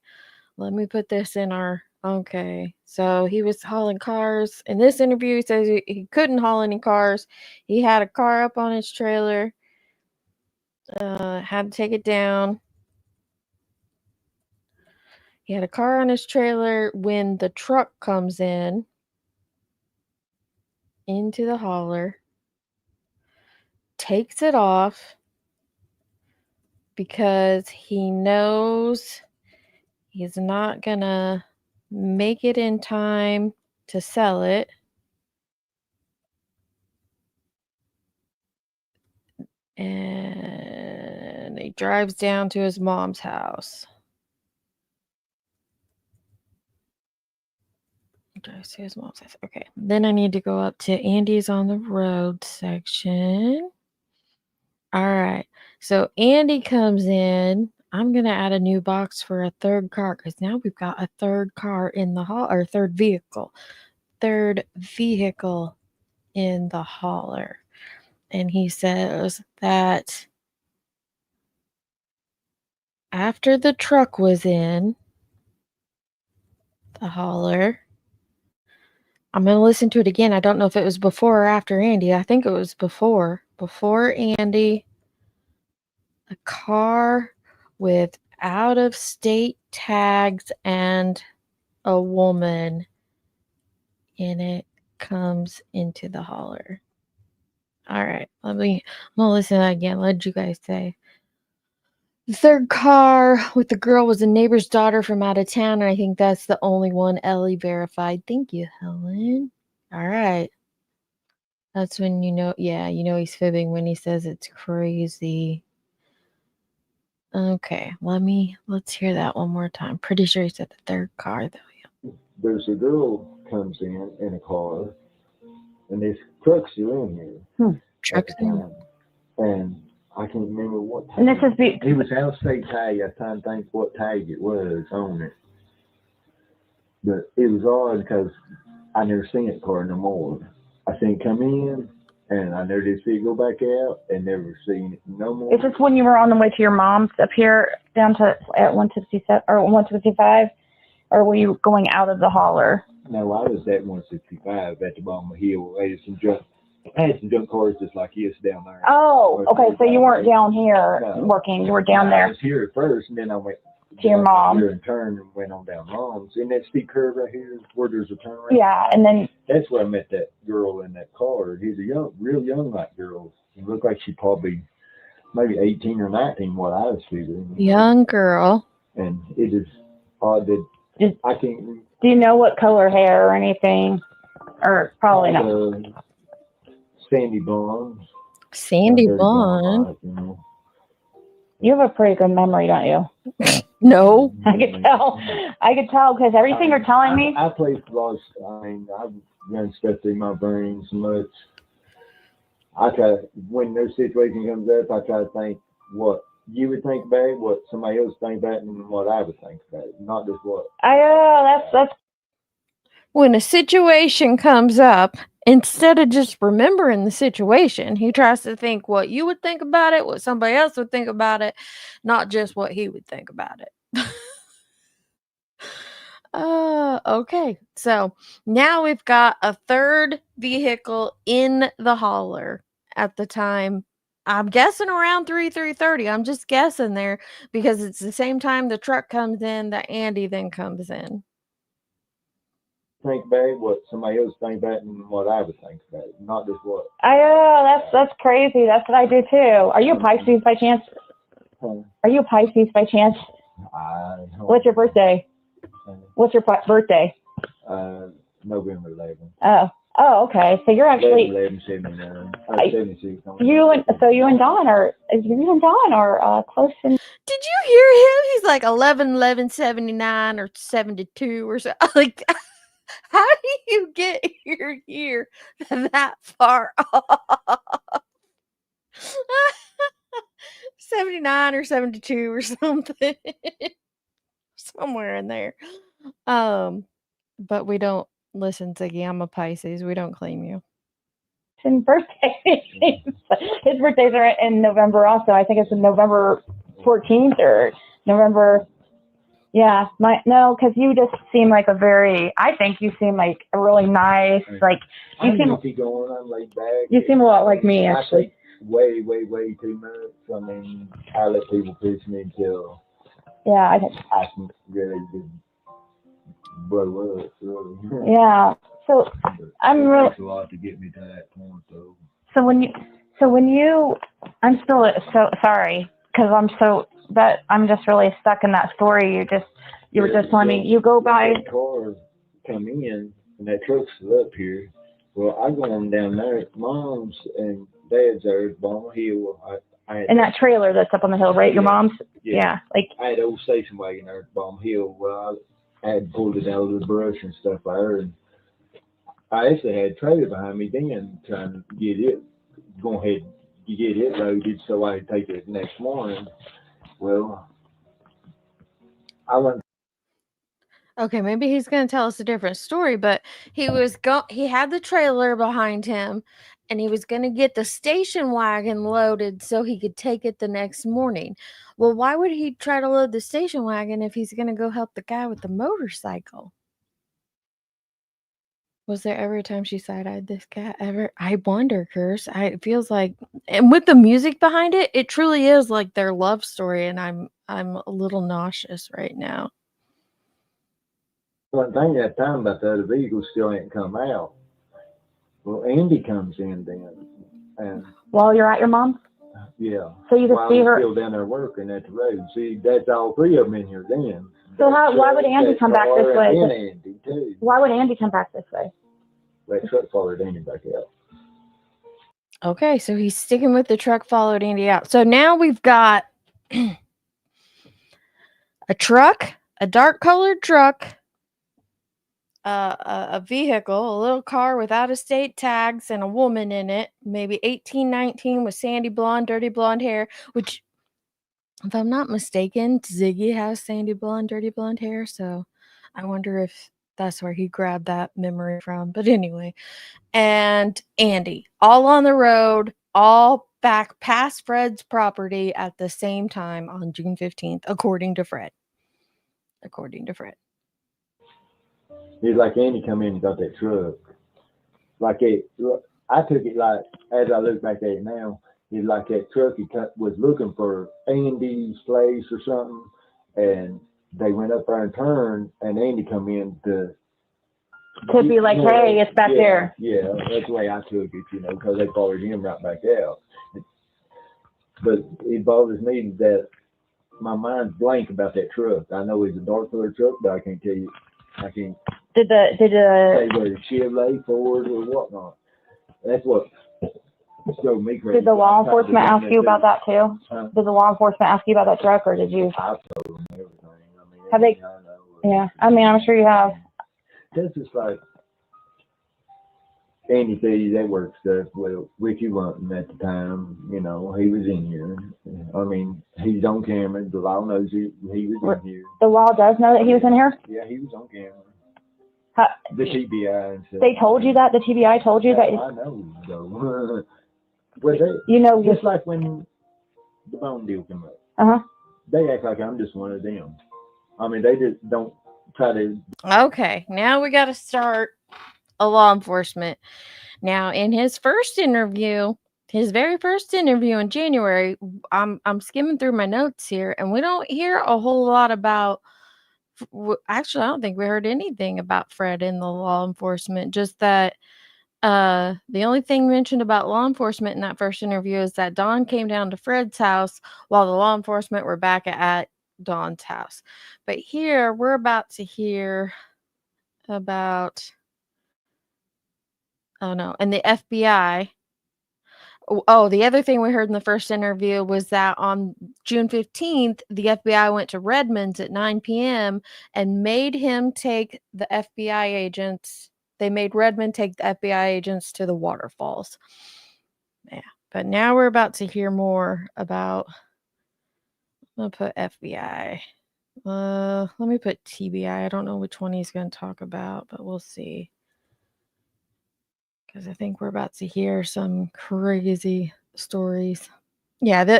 Let me put this in our okay. So he was hauling cars. In this interview, he says he couldn't haul any cars. He had a car up on his trailer. Had to take it down. He had a car on his trailer when the truck comes in into the hauler, takes it off because he knows he's not gonna make it in time to sell it. And he drives down to his mom's house. Okay. Then I need to go up to Andy's on the road section. All right. So Andy comes in. I'm going to add a new box for a third car because now we've got a third car in the hall, or third vehicle. Third vehicle in the hauler. And he says that after the truck was in the hauler, I'm going to listen to it again. I don't know if it was before or after Andy. I think it was before. Before Andy, a car with out-of-state tags and a woman and it comes into the holler. All right, I'm gonna listen to that again. What did you guys say? The third car with the girl was a neighbor's daughter from out of town, and I think that's the only one Ellie verified. Thank you, Helen. All right. That's when he's fibbing when he says it's crazy. Okay, let's hear that one more time. Pretty sure he said the third car though. There's a girl comes in a car, and there's trucks are in here. Trucks at the time. And I can't remember what tag. And this is It was out of state tag. I was trying to think what tag it was on it. But it was odd because I never seen that car no more. I seen it come in, and I never did see it go back out, and never seen it no more. Is this when you were on the way to your mom's up here down to at 167 or 165, or were you going out of the holler? No, I was at 165 at the bottom of the hill. I had some junk cars just like this down there. Oh, okay. So you weren't down here working. You were down there. I was here at first, and then I went to your mom. Here and turned and went on down Mom's. In that steep curve right here where there's a turn right. Yeah, and then that's where I met that girl in that car. He's a real young like girl. She looked like she probably maybe 18 or 19, what I was figuring. Young girl. And it is odd that I can't. Do you know what color hair or anything? Or probably not. Sandy blonde. Sandy blonde. You have a pretty good memory, don't you? No. I could tell because everything you're telling me. I played a lot. I've run stuff through my brain so much. I try, when no situation comes up, I try to think what you would think about it, what somebody else think about it, and what I would think about it, not just what. That's. When a situation comes up, instead of just remembering the situation, he tries to think what you would think about it, what somebody else would think about it, not just what he would think about it. Okay. So now we've got a third vehicle in the holler at the time. I'm guessing around 3:30. I'm just guessing there because it's the same time the truck comes in that Andy then comes in. Think about it, what somebody else think about it, and what I would think about it, not just what. That's crazy. That's what I do too. Are you a Pisces by chance? Are you a Pisces by chance? What's your birthday? What's your birthday? November 11th. Oh, okay. So you're actually 11/79. 76. You and Don are close. Did you hear him? He's like 11/11/79 or 72 or so. Like, how do you get your year that far off? 79 or 72 or something. Somewhere in there. But we don't listen to Gamma Pisces. We don't claim you. And birthday. His birthdays are in November also. I think it's November 14th or November. Yeah, because you just seem like I think you seem like a really nice, like, you seem, I'm laid back. You seem a lot like me, actually. I think way, way, way too much. I mean, I let people push me until I can really just blow up, really. Yeah, so I'm really. It takes a lot to get me to that point, though. So when you, I'm still so sorry, because I'm just really stuck in that story. You were just telling me you go by. That car come in and that truck's up here. Well, I go on down there. Mom's and Dad's are at Bottom Hill. And that trailer that's up on the hill, right? Your mom's. Yeah. Like I had an old station wagon there at Bottom Hill. Well, I had pulled it out of the brush and stuff there, and I actually had a trailer behind me then trying to get it. Go ahead, you get it loaded so I could take it next morning. Well, I went. Okay, maybe he's going to tell us a different story, but he had the trailer behind him, and he was going to get the station wagon loaded so he could take it the next morning. Well, why would he try to load the station wagon if he's going to go help the guy with the motorcycle? Was there ever a time she side-eyed this cat ever? I wonder, Curse. It feels like, and with the music behind it, it truly is like their love story, and I'm a little nauseous right now. One thing that time about the other vehicles still ain't come out. Well, Andy comes in then, and While you're at your mom's? yeah, So you can while see he's her. still down there working at the road. See, that's all three of them in here then. So why would Andy come back this way? And Andy too. Why would Andy come back this way? That truck followed Andy back out. Okay, so he's sticking with the truck followed Andy out. So now we've got a truck, a dark colored truck, a vehicle, a little car with out-of-state tags and a woman in it, maybe 18, 19 with sandy blonde, dirty blonde hair, which, if I'm not mistaken, Ziggy has sandy blonde, dirty blonde hair, so I wonder if that's where he grabbed that memory from. But anyway, and Andy, all on the road, all back past Fred's property at the same time on June 15th, according to Fred. He's like, Andy come in and got that truck. Like I took it like, as I look back at it now, it's like that truck was looking for Andy's place or something, and they went up there and turned, and Andy come in to be like, hey, it's back there. Yeah, that's the way I took it, because they followed him right back out. But it bothers me that my mind's blank about that truck. I know it's a dark colored truck, but I can't tell you. I can't. Did say whether it's Chevrolet, Ford, or whatnot. That's what drove me crazy. Did the law enforcement ask you about that too? Did the law enforcement ask you about that truck, or did you? I've told them everything. Have they? Yeah, I'm sure you have. That's just like Andy said, that work stuff. Well, Ricky Lunton at the time, he was in here. I mean, he's on camera. The law knows he was in here. The law does know that he was in here? Yeah, he was on camera. The TBI and stuff. They told you that? The TBI told you that? I know, though. Well, just like when the bone deal came up. They act like I'm just one of them. I mean, they just don't try to. Okay, now we got to start a law enforcement. Now, in his first interview, his very first interview in January, I'm skimming through my notes here, and we don't hear a whole lot about. Actually, I don't think we heard anything about Fred in the law enforcement. Just that the only thing mentioned about law enforcement in that first interview is that Dawn came down to Fred's house while the law enforcement were back at Dawn's house. But here we're about to hear about. Oh no, and the FBI. Oh, the other thing we heard in the first interview was that on June 15th, the FBI went to Redmond's at 9 p.m. and made him take the FBI agents. They made Redmond take the FBI agents to the waterfalls. Yeah, but now we're about to hear more about. I'm going to put FBI. Let me put TBI. I don't know which one he's going to talk about, but we'll see. Because I think we're about to hear some crazy stories. Yeah,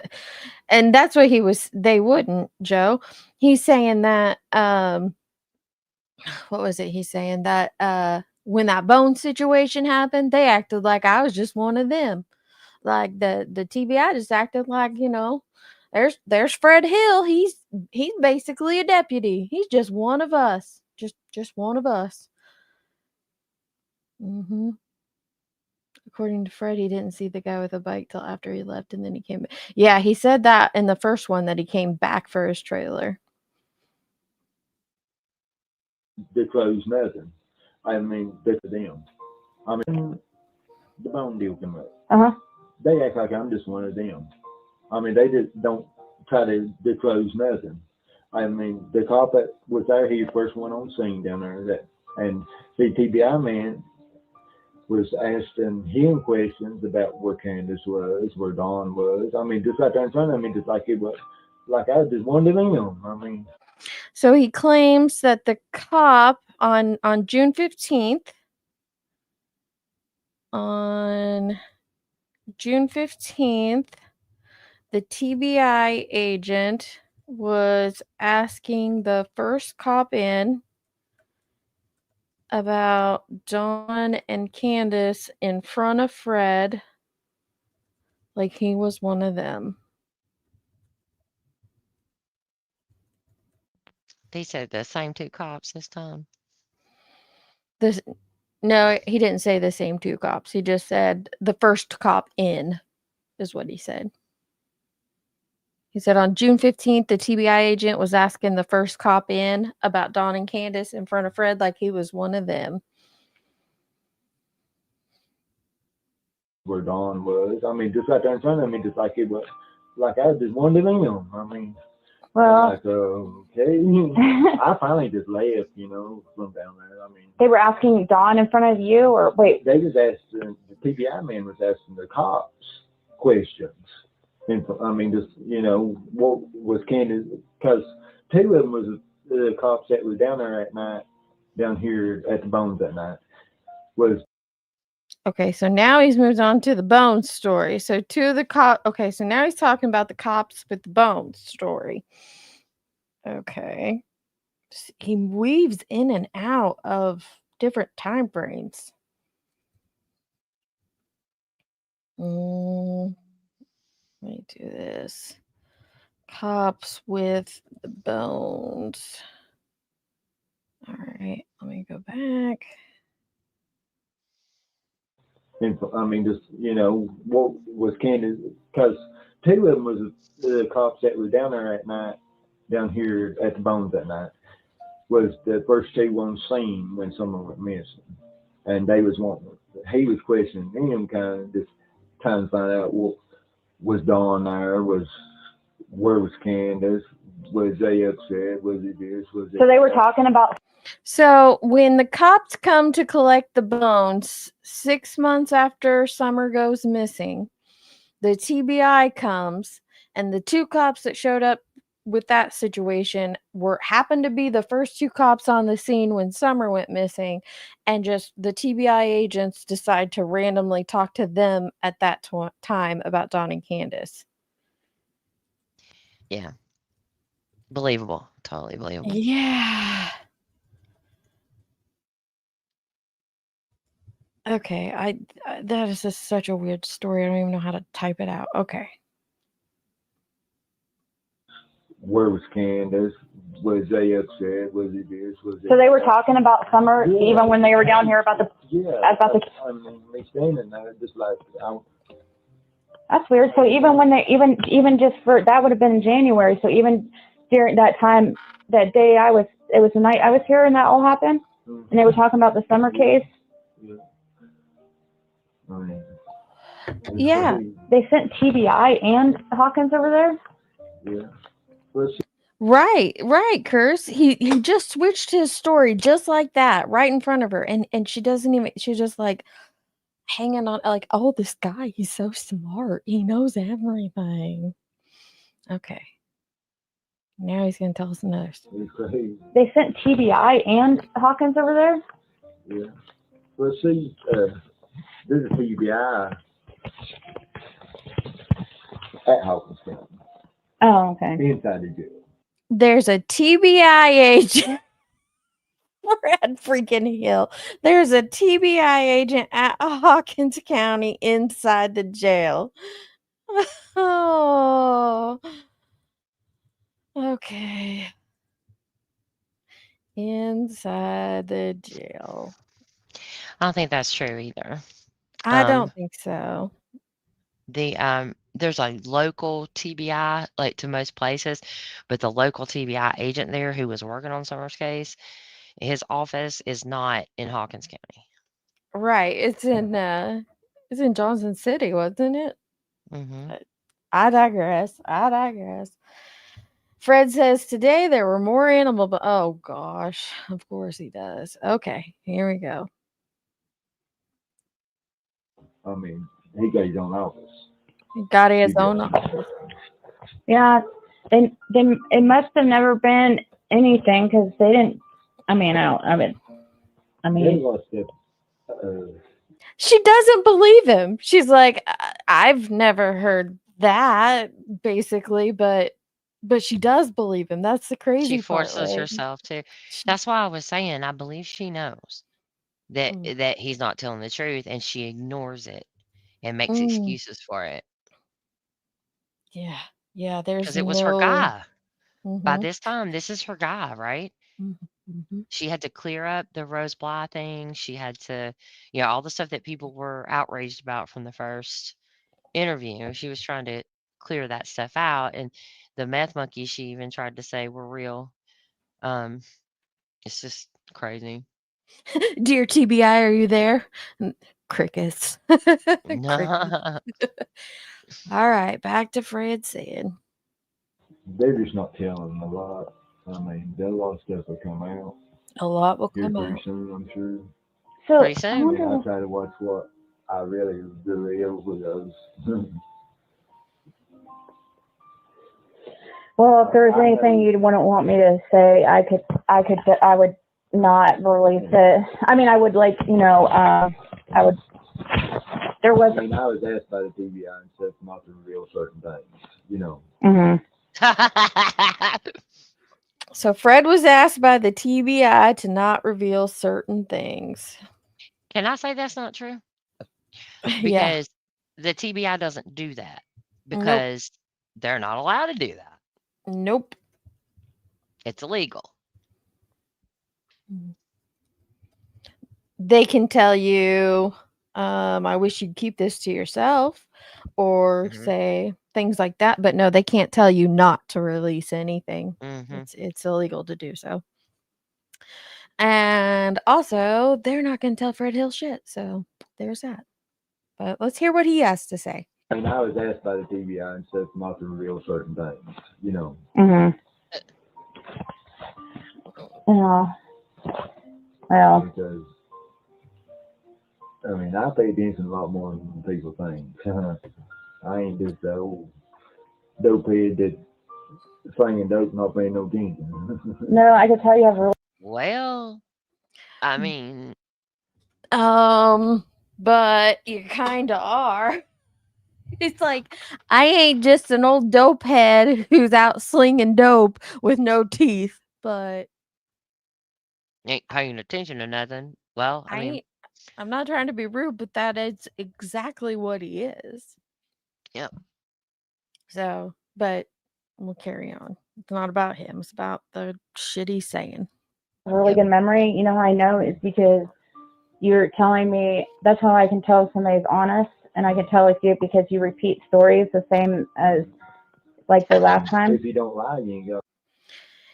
and that's what they wouldn't, Joe. He's saying that, what was it? He's saying that when that bone situation happened, they acted like I was just one of them. Like the TBI just acted like, there's Fred Hill. He's basically a deputy. He's just one of us. Just one of us. According to Fred, he didn't see the guy with a bike till after he left, and then he came back. Yeah, he said that in the first one, that he came back for his trailer. They close nothing. I mean, they're them. I mean, the bone deal came up. They act like I'm just one of them. I mean, they just don't try to disclose nothing. I mean, the cop that was there, he was the first one on scene down there. And the TBI man was asking him questions about where Candace was, where Dawn was. I mean, just right there in front of me, just like it was, like I was just one of them. I mean. So he claims that the cop on June 15th, the TBI agent was asking the first cop in about Dawn and Candace in front of Fred, like he was one of them. They said the same two cops this time. This No, he didn't say the same two cops. He just said the first cop in is what he said. He said on June 15th, the TBI agent was asking the first cop in about Dawn and Candace in front of Fred like he was one of them. Where Dawn was. I mean, just right there in front of me, just like it was, like I just one of them. I mean, Well, like, okay. I finally just left, from down there. I mean, they were asking Dawn in front of you, or wait? they was asking, the TBI man was asking the cops questions. And I mean, just, what was Candace, because two of them was the cops that was down there at night, down here at the Bones that night, was. Okay, so now he's moved on to the Bones story. So two of the cops. Okay, so now he's talking about the cops with the Bones story. Okay. He weaves in and out of different time frames. Let me do this. Cops with the Bones. All right, let me go back. I mean, just, what was Candace, because two of them was the cops that was down there at night, down here at the Bones that night, was the first two on scene when someone went missing. And they was wanting, he was questioning them, kind of just trying to find out what was Dawn there, where was Candace, was they upset, was it this, was it So they were that? talking about. So when the cops come to collect the bones 6 months after Summer goes missing, the TBI comes, and the two cops that showed up with that situation happened to be the first two cops on the scene when Summer went missing, and just the TBI agents decide to randomly talk to them at that time about Dawn and Candace. Yeah. Believable. Totally believable. Yeah. Okay, that is just such a weird story. I don't even know how to type it out. Okay. Where was Candace? Was they upset? Was it this? Was it So they were that? talking about Summer even when they were down here about the. Yeah. About the. I mean, me standing there just like, That's weird. So even when they even just for that would have been in January. So even during that time, that day it was the night I was here and that all happened, and they were talking about the Summer case. Yeah. I mean, Yeah. They sent TBI and Hawkins over there. Yeah. Well, Right, Curse. He just switched his story just like that, right in front of her, and she doesn't even. She's just like hanging on, like, oh, this guy, he's so smart. He knows everything. Okay. Now he's gonna tell us another story. it's crazy. They sent TBI and Hawkins over there. Yeah. Well, see, there's a TBI at Hawkins County, Oh, okay. inside the jail. There's a TBI agent. Brad freaking Hill. There's a TBI agent at Hawkins County inside the jail. Oh. Okay. Inside the jail. I don't think that's true either. I don't think so. There's a local TBI, like to most places, but the local TBI agent there who was working on Summer's case, his office is not in Hawkins County. Right. It's in Johnson City, wasn't it? Mm-hmm. I digress. Fred says today there were more animal, but oh gosh, of course he does. Okay, here we go. I mean, he got his own office. He got his own office. Yeah, they it must have never been anything because they didn't. I mean, They lost it. She doesn't believe him. She's like, I've never heard that, basically, but she does believe him. That's the crazy She part. forces Like, herself to. That's why I was saying I believe she knows that he's not telling the truth, and she ignores it and makes excuses for it. Yeah, there's Because it was her guy. By Mhm. this time, this is her guy, right? Mhm. Mhm. She had to clear up the Rose Bly thing. She had to, all the stuff that people were outraged about from the first interview. She was trying to clear that stuff out, and the meth monkeys she even tried to say were real. It's just crazy. Dear TBI, are you there? Crickets. Crickets. All right, back to Fred saying. They're just not telling a lot. I mean, a lot of stuff will come out A lot will here come pretty out. soon, I'm sure. So Pretty I soon. I mean, wonder. I try to watch what I really reveal with those. Well, if there was anything you'd wouldn't want me to say, I would not release it. I mean, I would I would. There was. I mean, I was asked by the TBI and stuff not to reveal certain things, Mhm. So Fred was asked by the TBI to not reveal certain things. Can I say that's not true? Yeah. Because the TBI doesn't do that Nope. because they're not allowed to do that. Nope. It's illegal. They can tell you, I wish you'd keep this to yourself, or Mhm. say things like that. But no, they can't tell you not to release anything. Mhm. It's illegal to do so. And also, they're not going to tell Fred Hill shit. So there's that. But let's hear what he has to say. I mean, I was asked by the TBI and stuff not to reveal certain things, Mhm. Yeah. Well. because I mean, I pay attention a lot more than people think. I ain't just the old dopehead that slinging dope not paying no attention. No, I could tell you have really. Well, I mean, But you kind of are. It's like, I ain't just an old dope head who's out slinging dope with no teeth, but ain't paying attention to nothing. Well, I mean, I'm not trying to be rude, but that is exactly what he is. Yep. So, but we'll carry on. It's not about him. It's about the shit he's saying. Really good memory. You know how I know is because you're telling me. That's how I can tell if somebody's honest, and I can tell if you because you repeat stories the same as like the last time. If you don't lie, you ain't got.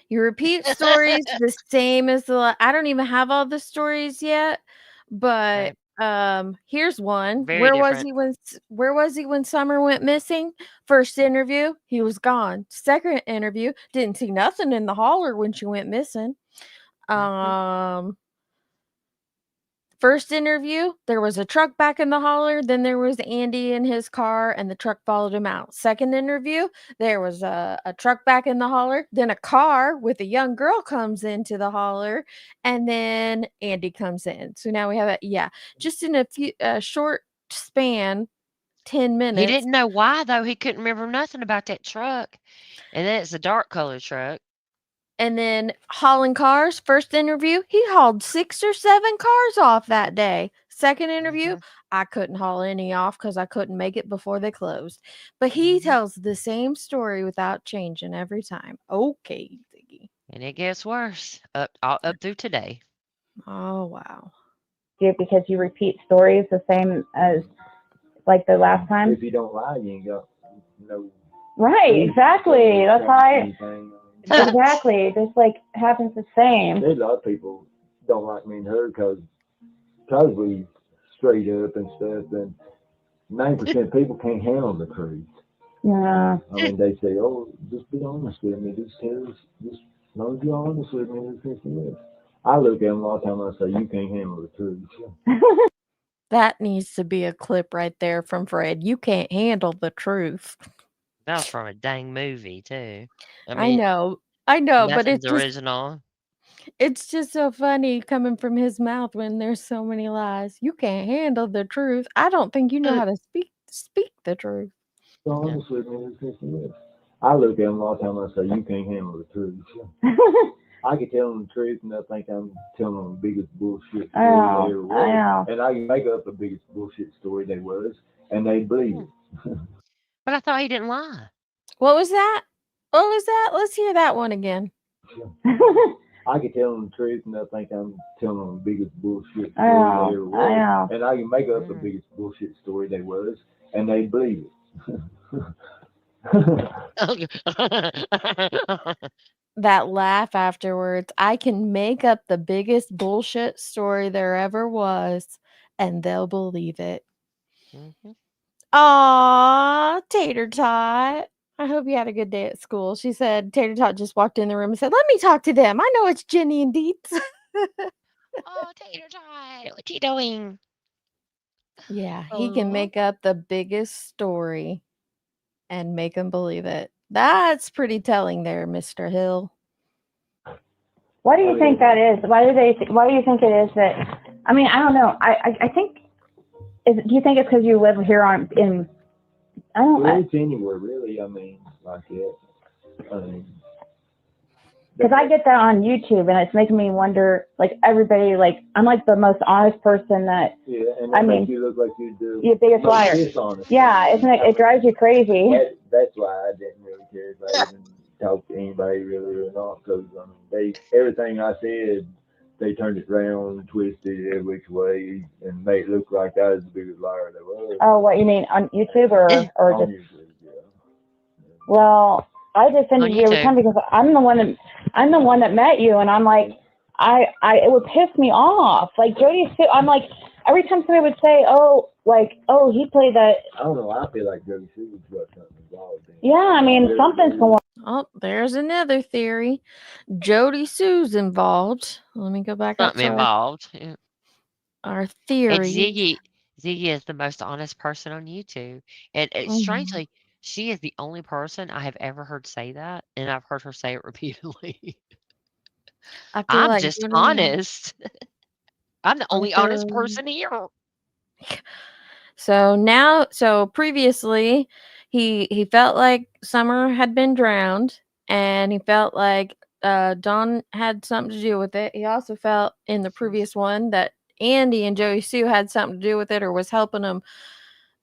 You repeat stories the same as I don't even have all the stories yet, but here's one. Very Where different. was he when Summer went missing? First interview, he was gone. Second interview, didn't see nothing in the holler when she went missing. First interview, there was a truck back in the holler. Then there was Andy in his car, and the truck followed him out. Second interview, there was a truck back in the holler. Then a car with a young girl comes into the holler, and then Andy comes in. So now we have just in a short span, 10 minutes. He didn't know why though. He couldn't remember nothing about that truck, and then it's a dark colored truck. And then hauling cars, first interview, he hauled 6 or 7 cars off that day. Second interview, I couldn't haul any off because I couldn't make it before they closed. But he tells the same story without changing every time. Okay, Ziggy. And it gets worse up through today. Oh, wow. Because you repeat stories the same as like the last time. If you don't lie, you ain't got no. Right, exactly. That's why. Exactly. It just like happens the same. There's a lot of people don't like me and her because we straight up and stuff, and 90% of people can't handle the truth. Yeah. I mean, they say, "Oh, just be honest with me. Just tell us. Just as long as you're honest with me, this." I look at them a lot of times and I say, "You can't handle the truth." That needs to be a clip right there from Fred. You can't handle the truth. That was from a dang movie too. I know, but nothing's original. It's just so funny coming from his mouth when there's so many lies. You can't handle the truth. I don't think you know how to speak the truth. Honest with me, this. I look at them a lot of times and I say, "You can't handle the truth." I can tell them the truth, and they think I'm telling them the biggest bullshit story they ever was. And I can make up the biggest bullshit story they was, and they believe it. But I thought he didn't lie. What was that? Let's hear that one again. I could tell them the truth, and they'll think I'm telling them the biggest bullshit story I they know. ever I was. know. And I can make up the Mm. biggest bullshit story they was, and they believe it. That laugh afterwards. I can make up the biggest bullshit story there ever was, and they'll believe it. Mhm. Aw, Tater Tot. I hope you had a good day at school. She said Tater Tot just walked in the room and said, "Let me talk to them. I know it's Jenny and Deets." Oh, Tater Tot, what you doing? Yeah, he can Aw. make up the biggest story and make them believe it. That's pretty telling there, Mr. Hill. Why do you think that is? Why do you think it is that? I mean, I don't know. I think. Do you think it's because you live here in? I don't. Well, it's anywhere really. I mean, like it. I mean, Because I get that on YouTube, and it's making me wonder. Like everybody, like I'm like the most honest person that. yeah, and I that makes mean, you look like you're the you're the biggest most liar. dishonest. Yeah, isn't it? It drives you crazy. That's why I didn't really care if I even talked to anybody really or not. Because I mean, everything I said, they turned it around, twisted it every which way, and made it look like I was the biggest liar there was. Oh, what you mean on YouTube or On just? YouTube, yeah. Well, I defended On you every time YouTube. because I'm the one that met you, and I'm like, it would piss me off. Like Jody, I'm like, every time somebody would say, oh, like, oh, he played that. I don't know. I feel like Jody Sue's got something involved in it. Yeah, I mean, something's going. Oh, there's another theory. Jody Sue's involved. Let me go back up Something to involved. Yeah. our And theory. Ziggy is the most honest person on YouTube. And strangely, she is the only person I have ever heard say that, and I've heard her say it repeatedly. I feel I'm like just Jody. honest. I'm the only honest Also, person here. so previously, he felt like Summer had been drowned, and he felt like Dawn had something to do with it. He also felt in the previous one that Andy and Joey Sue had something to do with it or was helping him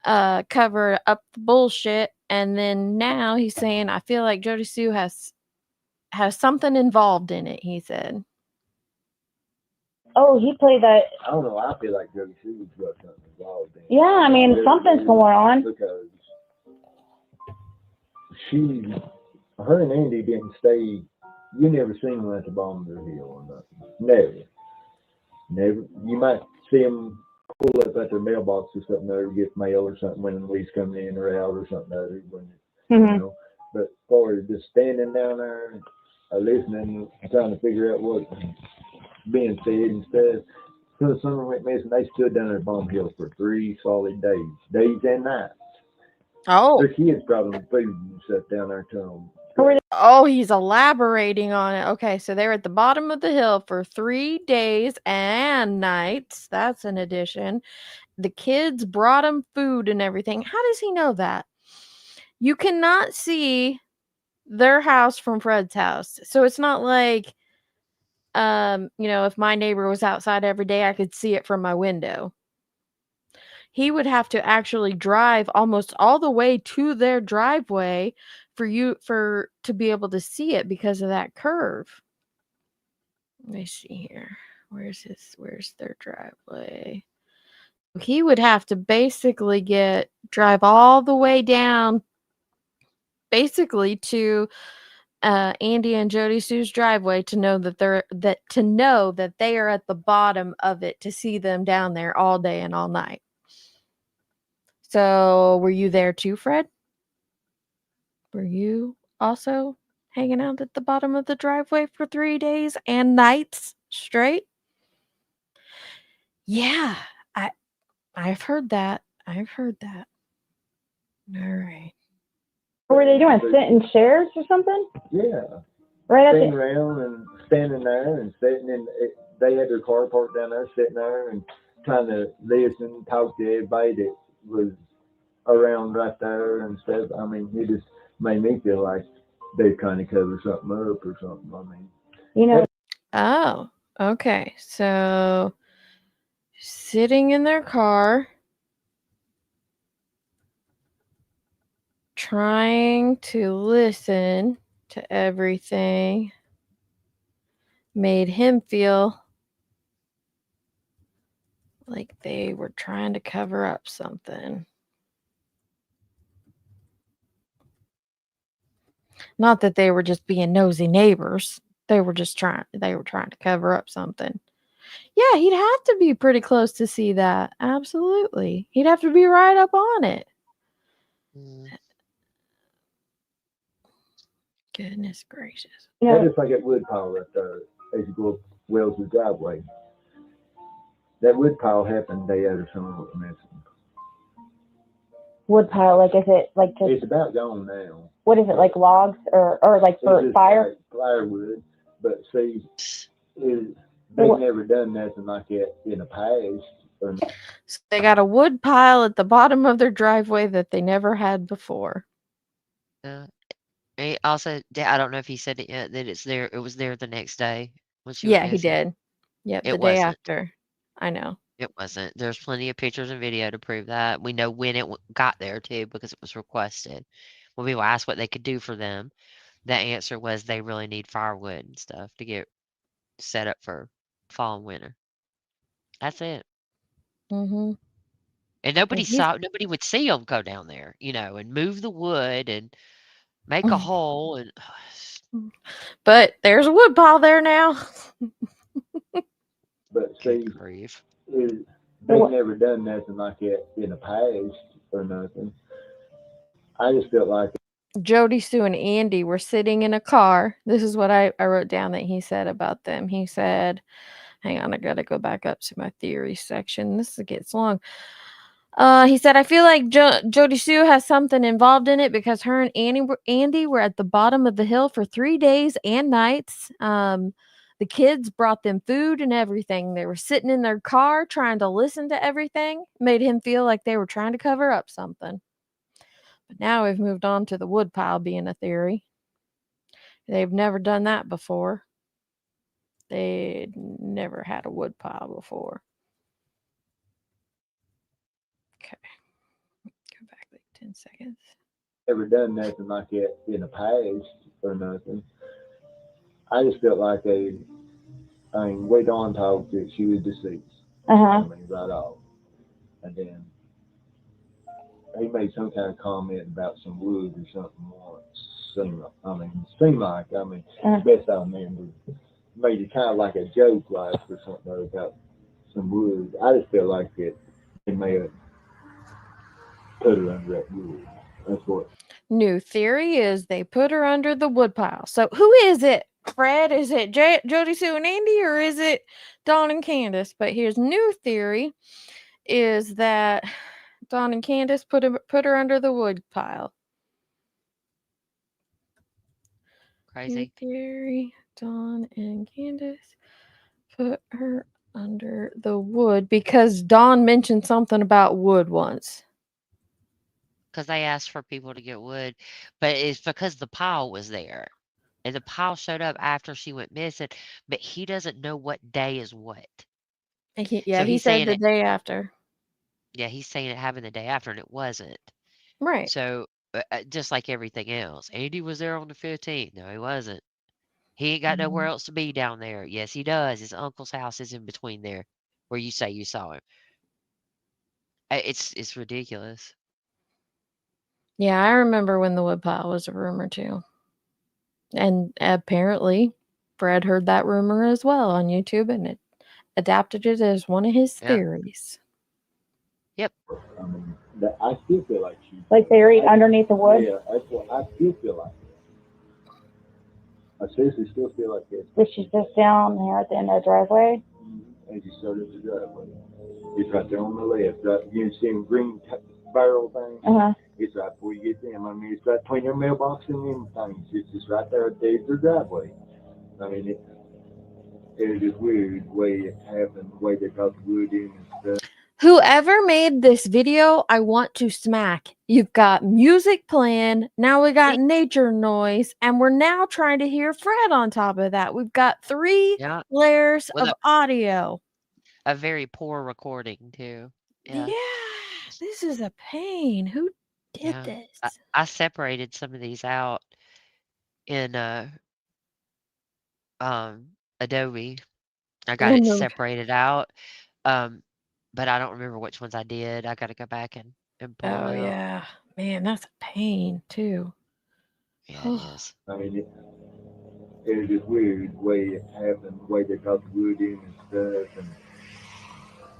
cover up the bullshit. And then now he's saying, I feel like Jody Sue has something involved in it, he said. Oh, he played that. I don't know. I feel like Jody Sue's got something involved in it. Yeah, I mean, something's going on. Because her and Andy didn't stay. You never seen them at the bottom of the hill or nothing. Never. You might see them pull up at their mailbox or something or get mail or something when the leaves coming in or out or something other. When you know. But as far as just standing down there listening, trying to figure out what's being said and stuff. So Summer went missing. They stood down there at Bomb Hill for 3 solid days and nights. Oh. Their kids brought them food and sat down there to them. Oh, he's elaborating on it. Okay, so they were at the bottom of the hill for 3 days and nights. That's an addition. The kids brought him food and everything. How does he know that? You cannot see their house from Fred's house. So it's not like if my neighbor was outside every day, I could see it from my window. He would have to actually drive almost all the way to their driveway to be able to see it because of that curve. Let me see here. Where's their driveway? He would have to basically drive all the way down basically to Andy and Jody Sue's driveway to know that they are at the bottom of it, to see them down there all day and all night. So, were you there too, Fred? Were you also hanging out at the bottom of the driveway for 3 days and nights straight? Yeah, I've heard that. All right. What were they doing? Sitting in chairs or something? Yeah. Right at Sitting the. around and standing there and sitting in. They had their car parked down there, sitting there and trying to listen, talk to everybody that was around right there and stuff. I mean, it just made me feel like they kind of covered something up or something. I mean, Oh, okay. So, sitting in their car, trying to listen to everything made him feel like they were trying to cover up something. Not that they were just being nosy neighbors. They were trying to cover up something. Yeah, he'd have to be pretty close to see that. Absolutely. He'd have to be right up on it. Mm. Goodness gracious. Yeah. That is like that wood pile right there as you go up Wells's driveway. That wood pile happened the day after someone was missing. Wood pile, like, is it like just, It's about gone now. what is it, like logs or like It's for just fire? like firewood, but see, they've What- never done nothing like that in the past. Or So they got a wood pile at the bottom of their driveway that they never had before. He also, I don't know if he said it yet, that it was there the next day when she went Yeah, he missing. did. Yep, It the day wasn't. after. I know. It wasn't. There's plenty of pictures and video to prove that. We know when it got there too because it was requested. When people asked what they could do for them, the answer was they really need firewood and stuff to get set up for fall and winter. That's it. Mm-hmm. And nobody would see them go down there, and move the wood and make a hole and But there's a wood pile there now. but see, good grief. they've never done nothing like that in the past or nothing. I just felt like Jody, Sue, and Andy were sitting in a car. This is what I wrote down that he said about them. He said, hang on, I got to go back up to my theory section. This gets long. He said, I feel like Jody Sue has something involved in it because her and Andy were at the bottom of the hill for 3 days and nights. The kids brought them food and everything. They were sitting in their car trying to listen to everything. Made him feel like they were trying to cover up something. But now we've moved on to the wood pile being a theory. They've never done that before. They never had a wood pile before. Okay. Go back like 10 seconds. ever done nothing like that in the past or nothing. I just felt like way Dawn talked that she was deceased. I mean, right off. And then he made some kind of comment about some wood or something once. Seemed like, best I remember, made it kind of like a joke like or something about some wood. I just feel like that they may have put her under that wood. That's what. New theory is they put her under the wood pile. So who is it? Fred? Is it Jody, Sue, and Andy, or is it Dawn and Candace? But here's new theory is that Dawn and Candace put her under the wood pile. Crazy. New theory, Dawn and Candace put her under the wood because Dawn mentioned something about wood once. Because they asked for people to get wood, but it's because the pile was there. And the pile showed up after she went missing, but he doesn't know what day is what. Yeah, he said the day after. Yeah, he's saying it happened the day after, and it wasn't. Right. So, just like everything else, Andy was there on the 15th. No, he wasn't. He ain't got nowhere else to be down there. Yes, he does. His uncle's house is in between there, where you say you saw him. It's ridiculous. Yeah, I remember when the woodpile was a rumor too. And apparently Fred heard that rumor as well on YouTube and it adapted it as one of his theories. Yep. I still feel like she. Like buried underneath the wood? Yeah, that's what I still feel like. I seriously still feel like it. Which is just down here at the end of the driveway? As you started the driveway. It's right there on the left. Right, you see them green barrel things? It's right before you get them. It's right between your mailbox and them things. It's just right there at the driveway. It's just weird the way it happened, the way they got the wood in and stuff. Whoever made this video, I want to smack. You've got music playing, now we got nature noise, and we're now trying to hear Fred on top of that. We've got 3 layers of audio. A very poor recording, too. Yeah, this is a pain. Who did this? I separated some of these out in Adobe. I got it no. separated out. But I don't remember which ones I did. I got to go back and pull them Oh out. yeah, man, that's a pain too. Yeah, it is. I mean, it's just weird the way it happened, the way they got the wood in and stuff, and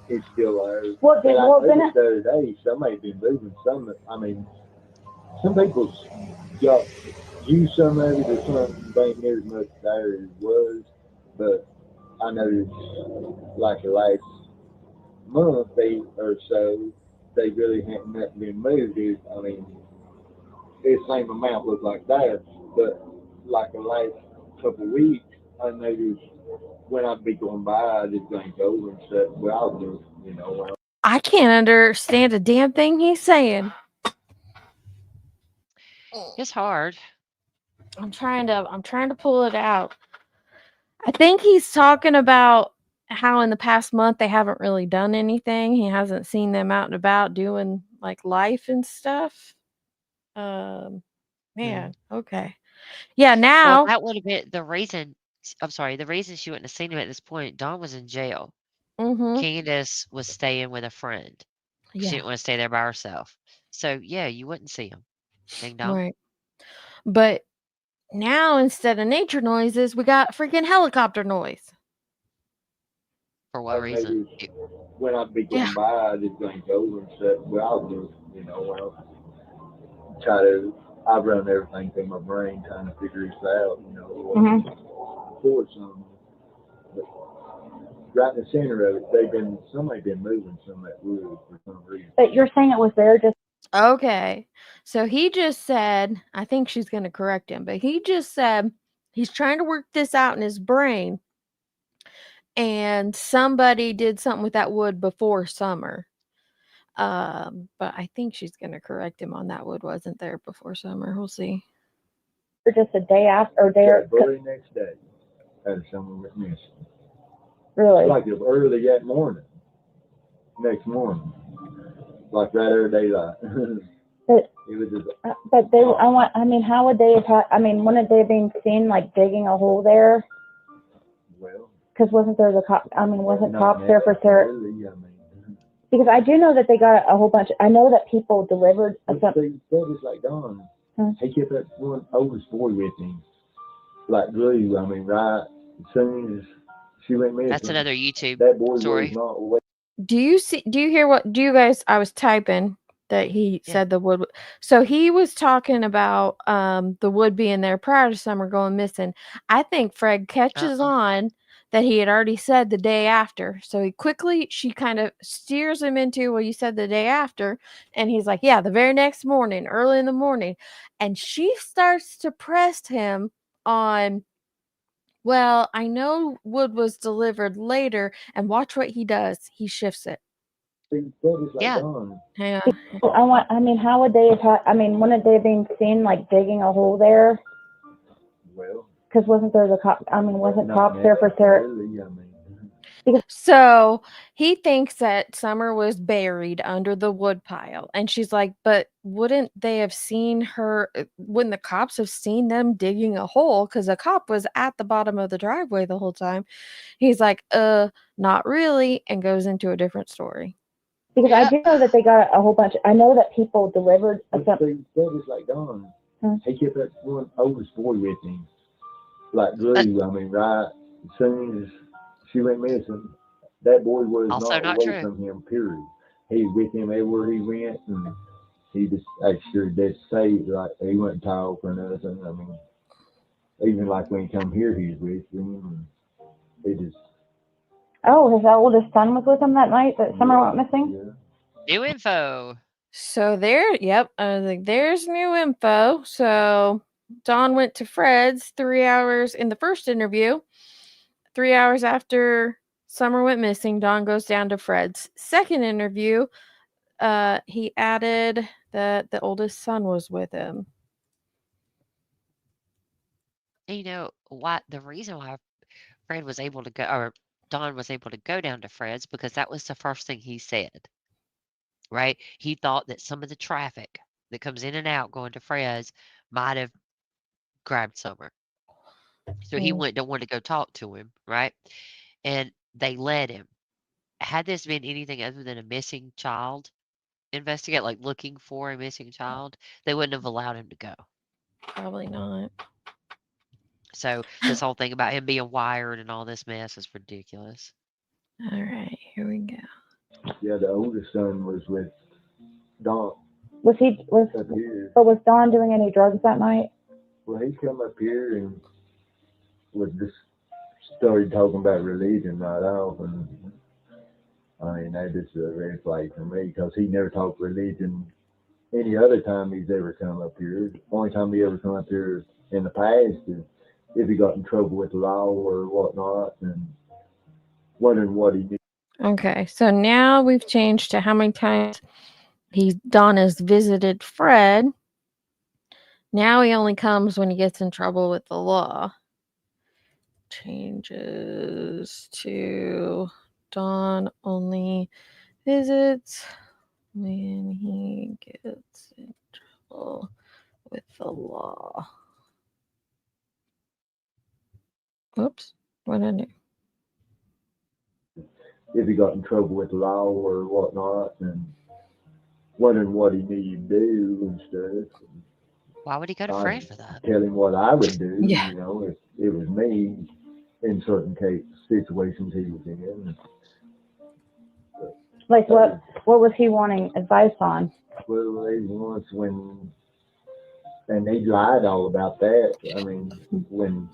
it's still there. Well, But I well, noticed the other day somebody been moving some. I mean, some people's got used some of it, or some ain't near as much there as it was. But I noticed like the last month or so, they really hadn't nothing been moved. I mean, the same amount looked like that, but like the last couple of weeks, I noticed when I'd be going by, I just think over and stuff. Well, I'll do, I can't understand a damn thing he's saying. It's hard. I'm trying to pull it out. I think he's talking about how in the past month they haven't really done anything. He hasn't seen them out and about doing like life and stuff. Man, okay. Yeah, Well, now. that would have been the reason. I'm sorry. The reason she wouldn't have seen him at this point, Dawn was in jail. Mm-hmm. Candace was staying with a friend. She Yeah. didn't want to stay there by herself. So, yeah, you wouldn't see him. Ding dong. Right. But now instead of nature noises, we got freaking helicopter noise. For what reason? when I'd be going by, I just think over and stuff. Well, I'll do, try to. I've run everything through my brain trying to figure this out, for something. But right in the center of it, somebody been moving some of that wood for some reason. But you're saying it was there just Okay. So he just said, I think she's going to correct him, but he just said he's trying to work this out in his brain. And somebody did something with that wood before summer. But I think she's going to correct him on that wood wasn't there before summer. We'll see. just a day after or day The very next day, had someone went missing. really. Like it was early that morning, next morning, like right every daylight. But, it was just. but they, I mean, how would they have? I mean, wouldn't they have been seen like digging a hole there? Well. Because wasn't there the cop? I mean, wasn't Not cops there for Sarah? necessarily, I mean. Because I do know that they got a whole bunch. I know that people delivered. But they said it's like Don. He kept that one oldest boy with him, like glue. I mean, right as soon as she went missing. That's another YouTube that boy story. was not away. Do you hear what, do you guys, I was typing that he said the wood. So he was talking about the wood being there prior to summer going missing. I think Fred catches on that he had already said the day after. So she kind of steers him into, well, you said the day after. And he's like, yeah, the very next morning, early in the morning. And she starts to press him on, well, I know wood was delivered later, and watch what he does. He shifts it. Yeah. Yeah. I mean, how would they have? I mean, wouldn't they have been seen like digging a hole there? Well. Because wasn't there the cop? I mean, wasn't cops there for Sarah? So he thinks that Summer was buried under the wood pile. And she's like, but wouldn't they have seen her? Wouldn't the cops have seen them digging a hole? Because a cop was at the bottom of the driveway the whole time. He's like, not really. And goes into a different story. Because I do know that they got a whole bunch. I know that people delivered. They said it's like Don. He kept that one oldest boy with him, like glue. I mean, right as soon as she went missing, that boy was also not away from him, period. He was with him everywhere he went, and he just actually did say, like, he wouldn't talk or nothing. I mean, even like when he come here, he was with him, and he just. Oh, his oldest son was with him that night that Summer went missing? Yeah. New info. So there's new info. So Dawn went to Fred's 3 hours in the first interview. 3 hours after Summer went missing, Dawn goes down to Fred's second interview. He added that the oldest son was with him. You know what? The reason why Fred was able to go, or Dawn was able to go down to Fred's, because that was the first thing he said. Right? He thought that some of the traffic that comes in and out going to Fred's might have grabbed Summer. So he Mm. don't want to go talk to him, right? And they let him. Had this been anything other than a missing child investigate, like looking for a missing child, they wouldn't have allowed him to go. Probably not. So this whole thing about him being wired and all this mess is ridiculous. All right, here we go. Yeah, the oldest son was with Don Was up here. but was Don doing any drugs that night? Well, he come up here and was just started talking about religion right off, and I mean that is a red flag for me because he never talked religion any other time he's ever come up here. The only time he ever come up here in the past is if he got in trouble with the law or whatnot, and wondering what he did. Okay, so now we've changed to how many times Don has visited Fred. Now he only comes when he gets in trouble with the law. Changes to Don only visits when he gets in trouble with the law. Oops, what did I do? If he got in trouble with the law or whatnot, and wondering what he needed to do and stuff. Why would he go to Fred for that? Tell him what I would do, Yeah. you know, if it was me in certain situations he was in. Like what was he wanting advice on? Well, they once when, and they lied all about that. I mean, when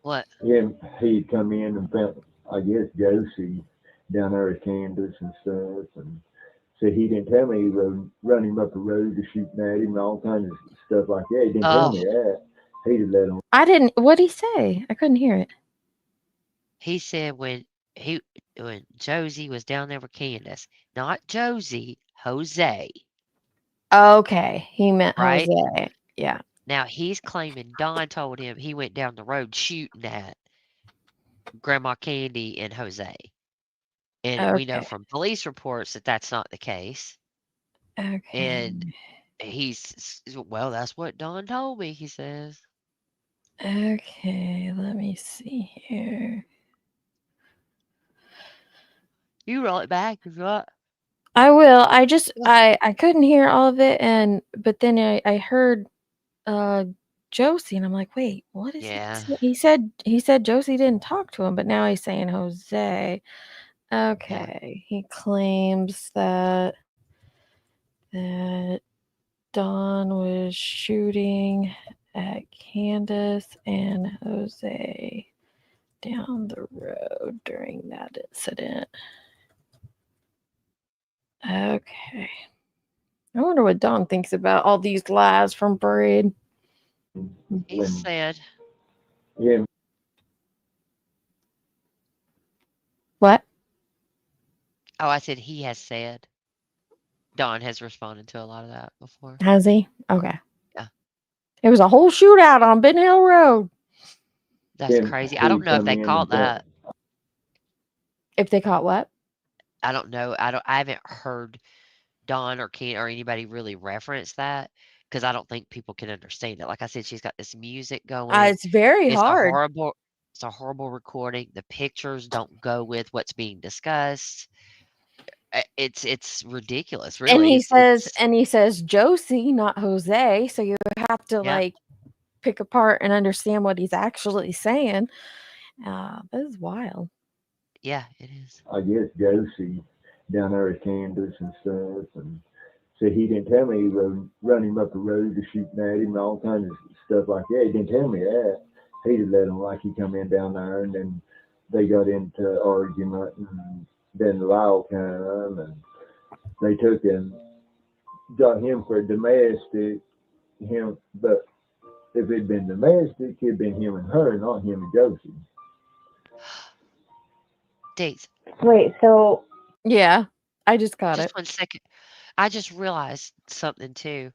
What? he'd come in and found, I guess, Josie down there at Candace and stuff, and so he didn't tell me he run him up the road to shooting at him and all kinds of stuff like that. He didn't tell me that. He'd have let him. I didn't. What'd he say? I couldn't hear it. He said when Josie was down there with Candace, not Josie, Jose. Okay, he meant Right? Jose. Yeah. Now he's claiming Don told him he went down the road shooting at Grandma Candy and Jose. And we know Okay. from police reports that that's not the case. Okay. And well, that's what Don told me, he says. Okay, let me see here. You roll it back if you want. I will. I couldn't hear all of it, but then I heard Josie, and I'm like, wait, what is Yeah. he said Josie didn't talk to him, but now he's saying Jose. Okay. He claims that Don was shooting at Candace and Jose down the road during that incident. Okay. I wonder what Don thinks about all these lies from Braid. He said. Yeah. What? Oh, I said he has said. Don has responded to a lot of that before. Has he? Okay. Yeah. It was a whole shootout on Ben Hill Road. That's crazy. I don't know if they caught that. If they caught what? I don't know. I haven't heard Don or Ken or anybody really reference that because I don't think people can understand it. Like I said, she's got this music going. It's very It's hard. It's a horrible recording. The pictures don't go with what's being discussed. It's ridiculous, really. And he says Josie, not Jose. So you have to like pick apart and understand what he's actually saying. That is wild. Yeah, it is. I guess Josie down there at Candace and stuff, and so he didn't tell me he run him up the road to shooting at him and all kinds of stuff like that. He didn't tell me that. He'd have let him like he come in down there, and then they got into argument, and then the law came, and they took and got him for domestic. But if it'd been domestic, it'd been him and her, not him and Josie. Dates. Wait, so yeah, I just got it. Just 1 second. I just realized something too.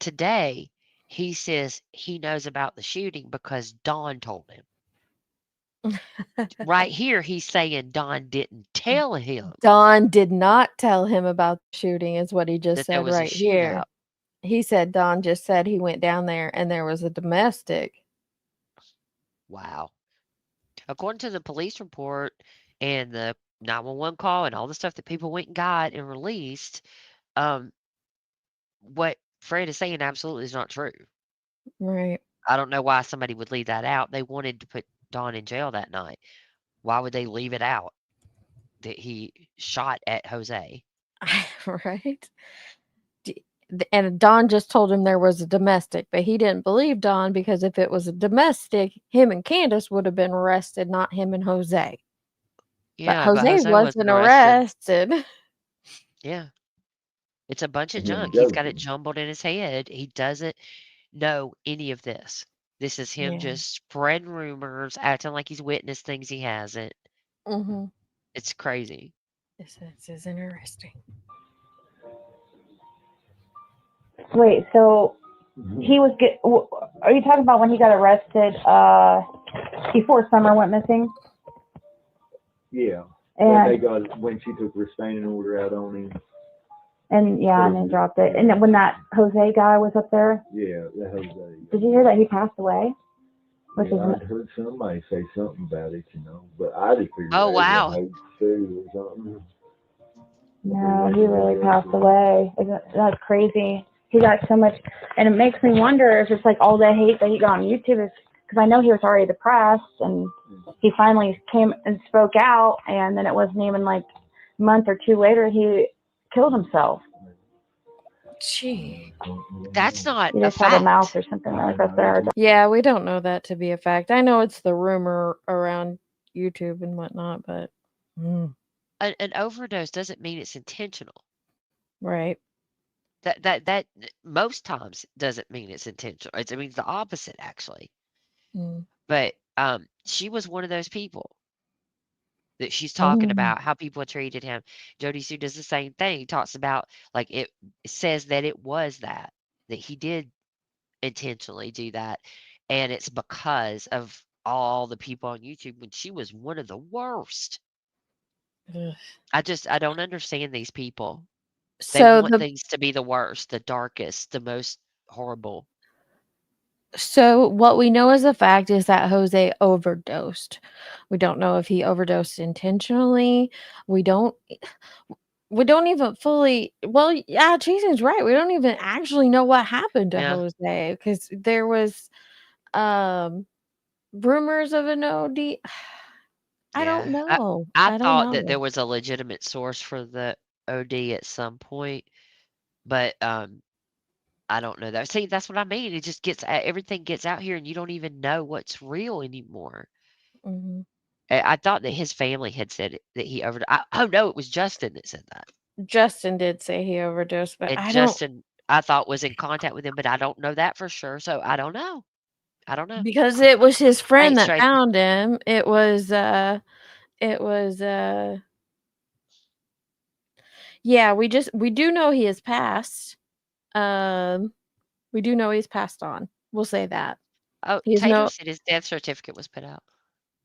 Today, he says he knows about the shooting because Don told him. Right here, he's saying Don didn't tell him. Don did not tell him about the shooting, is what he just said right here. He said Don just said he went down there and there was a domestic. Wow. According to the police report and the 911 call and all the stuff that people went and got and released, um, what Fred is saying absolutely is not true. Right. I don't know why somebody would leave that out. They wanted to put Don in jail that night. Why would they leave it out that he shot at Jose? Right. And Don just told him there was a domestic, but he didn't believe Don because if it was a domestic, him and Candace would have been arrested, not him and Jose. But Yeah, but Jose Jose wasn't wasn't arrested. arrested. Yeah. It's a bunch of And then junk. He's got it joking. jumbled in his head. He doesn't know any of this. This is him Yeah. just spreading rumors, acting like he's witnessed things he hasn't. Mm-hmm. It's crazy. This is interesting. Wait, so he was are you talking about when he got arrested before Summer went missing? Yeah. And when she took restraining order out on him. and then dropped it. And then when that Jose guy was up there, Yeah, the Jose. did you hear that he passed away? I'd heard somebody say something about it, but I just figured Oh, it wow. was food or something. No, he really passed away. That's crazy. He got so much, and it makes me wonder if it's like all the hate that he got on YouTube is because I know he was already depressed, and he finally came and spoke out, and then it wasn't even like a month or two later he killed himself. Gee. That's not He a just had a mouth fact. or something like that there. Yeah, we don't know that to be a fact. I know it's the rumor around YouTube and whatnot, but An overdose doesn't mean it's intentional. right. That most times doesn't mean it's intentional. It means the opposite, actually. Mm. But she was one of those people that she's talking about how people treated him. Jody Sue does the same thing. He talks about like it says that it was that he did intentionally do that, and it's because of all the people on YouTube when she was one of the worst. Ugh. I don't understand these people. They So want things to be the worst, the darkest, the most horrible. So what we know as a fact is that Jose overdosed. We don't know if he overdosed intentionally. We don't even fully yeah, Jason's right. We don't even actually know what happened to Yeah. Jose because there was rumors of an OD. I don't Yeah. know. I I don't thought that know. there was a legitimate source for the OD at some point, but I don't know that. See, that's what I mean. It just everything gets out here, and you don't even know what's real anymore. Mhm. I thought that his family had said that he overdosed. Oh no, it was Justin that said that. Justin did say he overdosed, but And I don't Justin, I thought was in contact with him, but I don't know that for sure. So I don't know. I don't know. because it was his friend Thanks, that Tracy. found him. It was yeah, we do know he has passed. We do know he's passed on. We'll say that. Oh, He is Tater no said his death certificate was put out.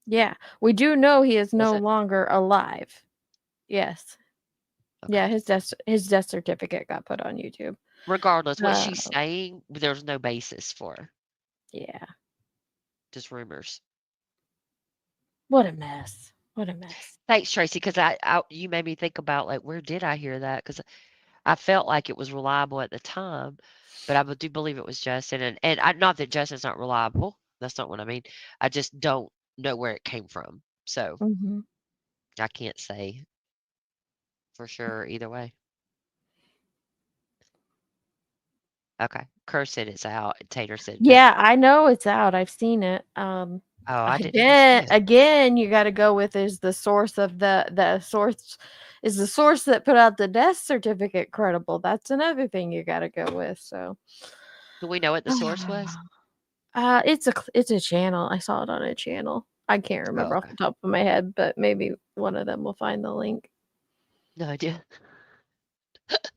Yeah, we do know he is Was no it? longer alive. Yes. Okay. Yeah, his death certificate got put on YouTube. Regardless, what Uh, she's saying, there's no basis for. yeah. Just rumors. What a mess. What a mess. Thanks, Tracy, because you made me think about like where did I hear that? Because I felt like it was reliable at the time, but I do believe it was Justin, and not that Justin's not reliable. That's not what I mean. I just don't know where it came from, so Mhm. I can't say for sure either way. Okay, Kerr said it's out. And Tater said no. Yeah, I know it's out. I've seen it. Oh, I didn't even see it. Again, you got to go with is the source of the source is the source that put out the death certificate credible. That's another thing you got to go with. So, Do we know what the source was? it's a channel. I saw it on a channel. I can't Oh, remember off okay. the top of my head, but maybe one of them will find the link. No idea.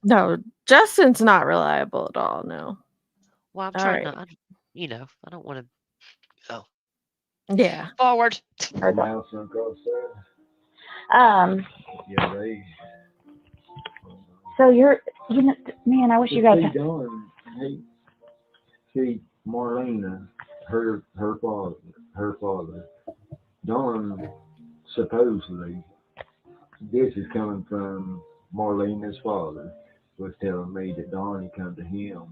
No, Justin's not reliable at all. No. Well, I'm All trying right. not. I don't want to. Oh, Yeah. forward. Mouse across there. Yeah, they. So man, I wish you guys. See, Marlena, her father supposedly, this is coming from Marlena's father, was telling me that Donnie come to him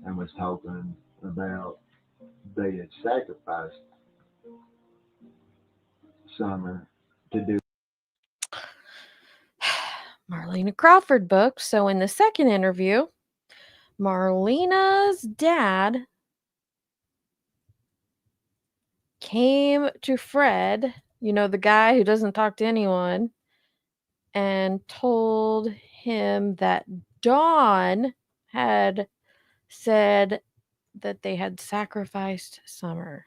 and was talking about they had sacrificed Summer to do. Marlena Crawford book. So in the second interview, Marlena's dad came to Fred, you know, the guy who doesn't talk to anyone, and told him that Dawn had said that they had sacrificed Summer.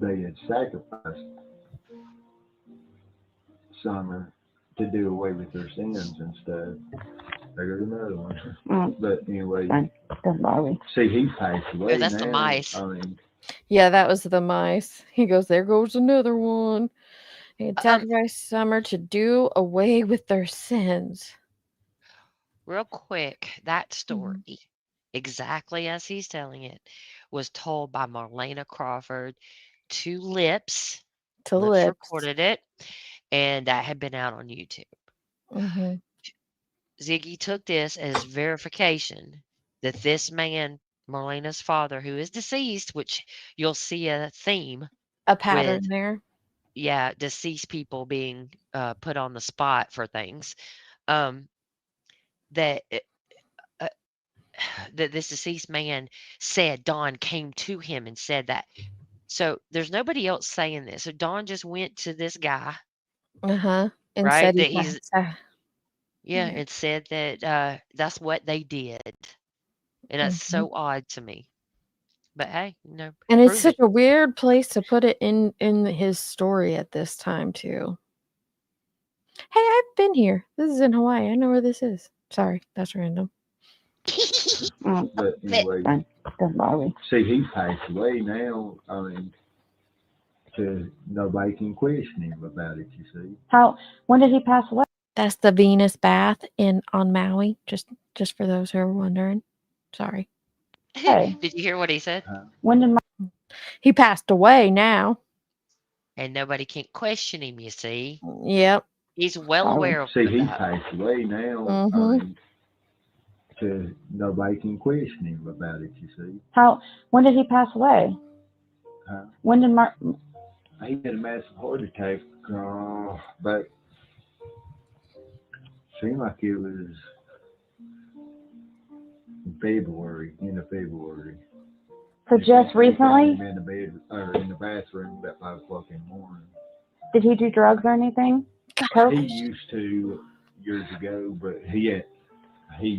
They had sacrificed Summer to do away with their sins and stuff. There's another one. But anyway, Doesn't bother me. see, he passed away that's now. the mice. I mean, Yeah, that was the mice. He goes, there goes another one. He had sacrificed Summer to do away with their sins. Real quick, that story, exactly as he's telling it, was told by Marlena Crawford to Lips. To Lips Lips. recorded it, and that had been out on YouTube. Mm-hmm. Ziggy took this as verification that this man, Marlena's father, who is deceased, which you'll see a theme A pattern with, there. yeah, deceased people being put on the spot for things. That that this deceased man said Don came to him and said that. So there's nobody else saying this. So Don just went to this guy, And right? said he That he's passed. yeah, and said that that's what they did, and that's so odd to me. But hey, And it's prove such it. a weird place to put it in his story at this time too. Hey, I've been here. This is in Hawaii. I know where this is. Sorry, that's random. but anyway, Doesn't bother me. see, he passed away now. I mean, nobody can question him about it. You see. When did he pass away? That's the Venus bath on Maui. Just for those who are wondering. Sorry. Hey. Did you hear what he said? When did He passed away now. And nobody can question him, you see. Yep. He's well aware of See, he that. passed away now. I mean, nobody can question him about it. You see. When did he pass away? When did He had a massive heart attack. But seemed like it was February, end of February. So just recently? In the bed or in the bathroom about 5 o'clock in the morning. Did he do drugs or anything? He used to years ago, but he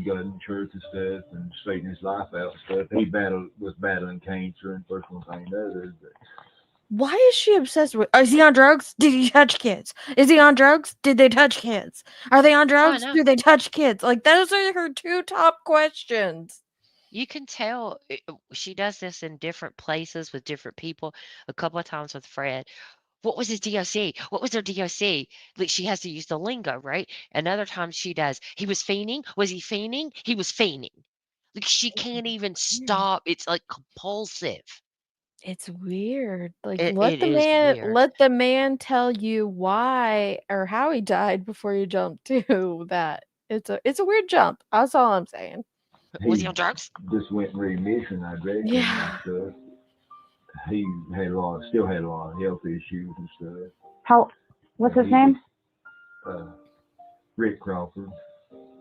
got in church and stuff and straightened his life out and stuff. He was battling cancer and first one thing others. Why is she obsessed with? Is he on drugs? Did he touch kids? Is he on drugs? Did they touch kids? Are they on drugs? Do they touch kids? Like those are her two top questions. You can tell she does this in different places with different people. A couple of times with Fred. What was his DOC? What was their DOC? Like she has to use the lingo, right? Another time she does. He was fiending. Was he fiending? He was fiending. Like she can't even stop. It's like compulsive. It's weird. Like It let is weird. the man tell you why or how he died before you jump to that. It's a weird jump. That's all I'm saying. Was he on drugs? Just went in remission, I reckon. Yeah. And stuff. He still had a lot of health issues and stuff. What's his name? Rick Crawford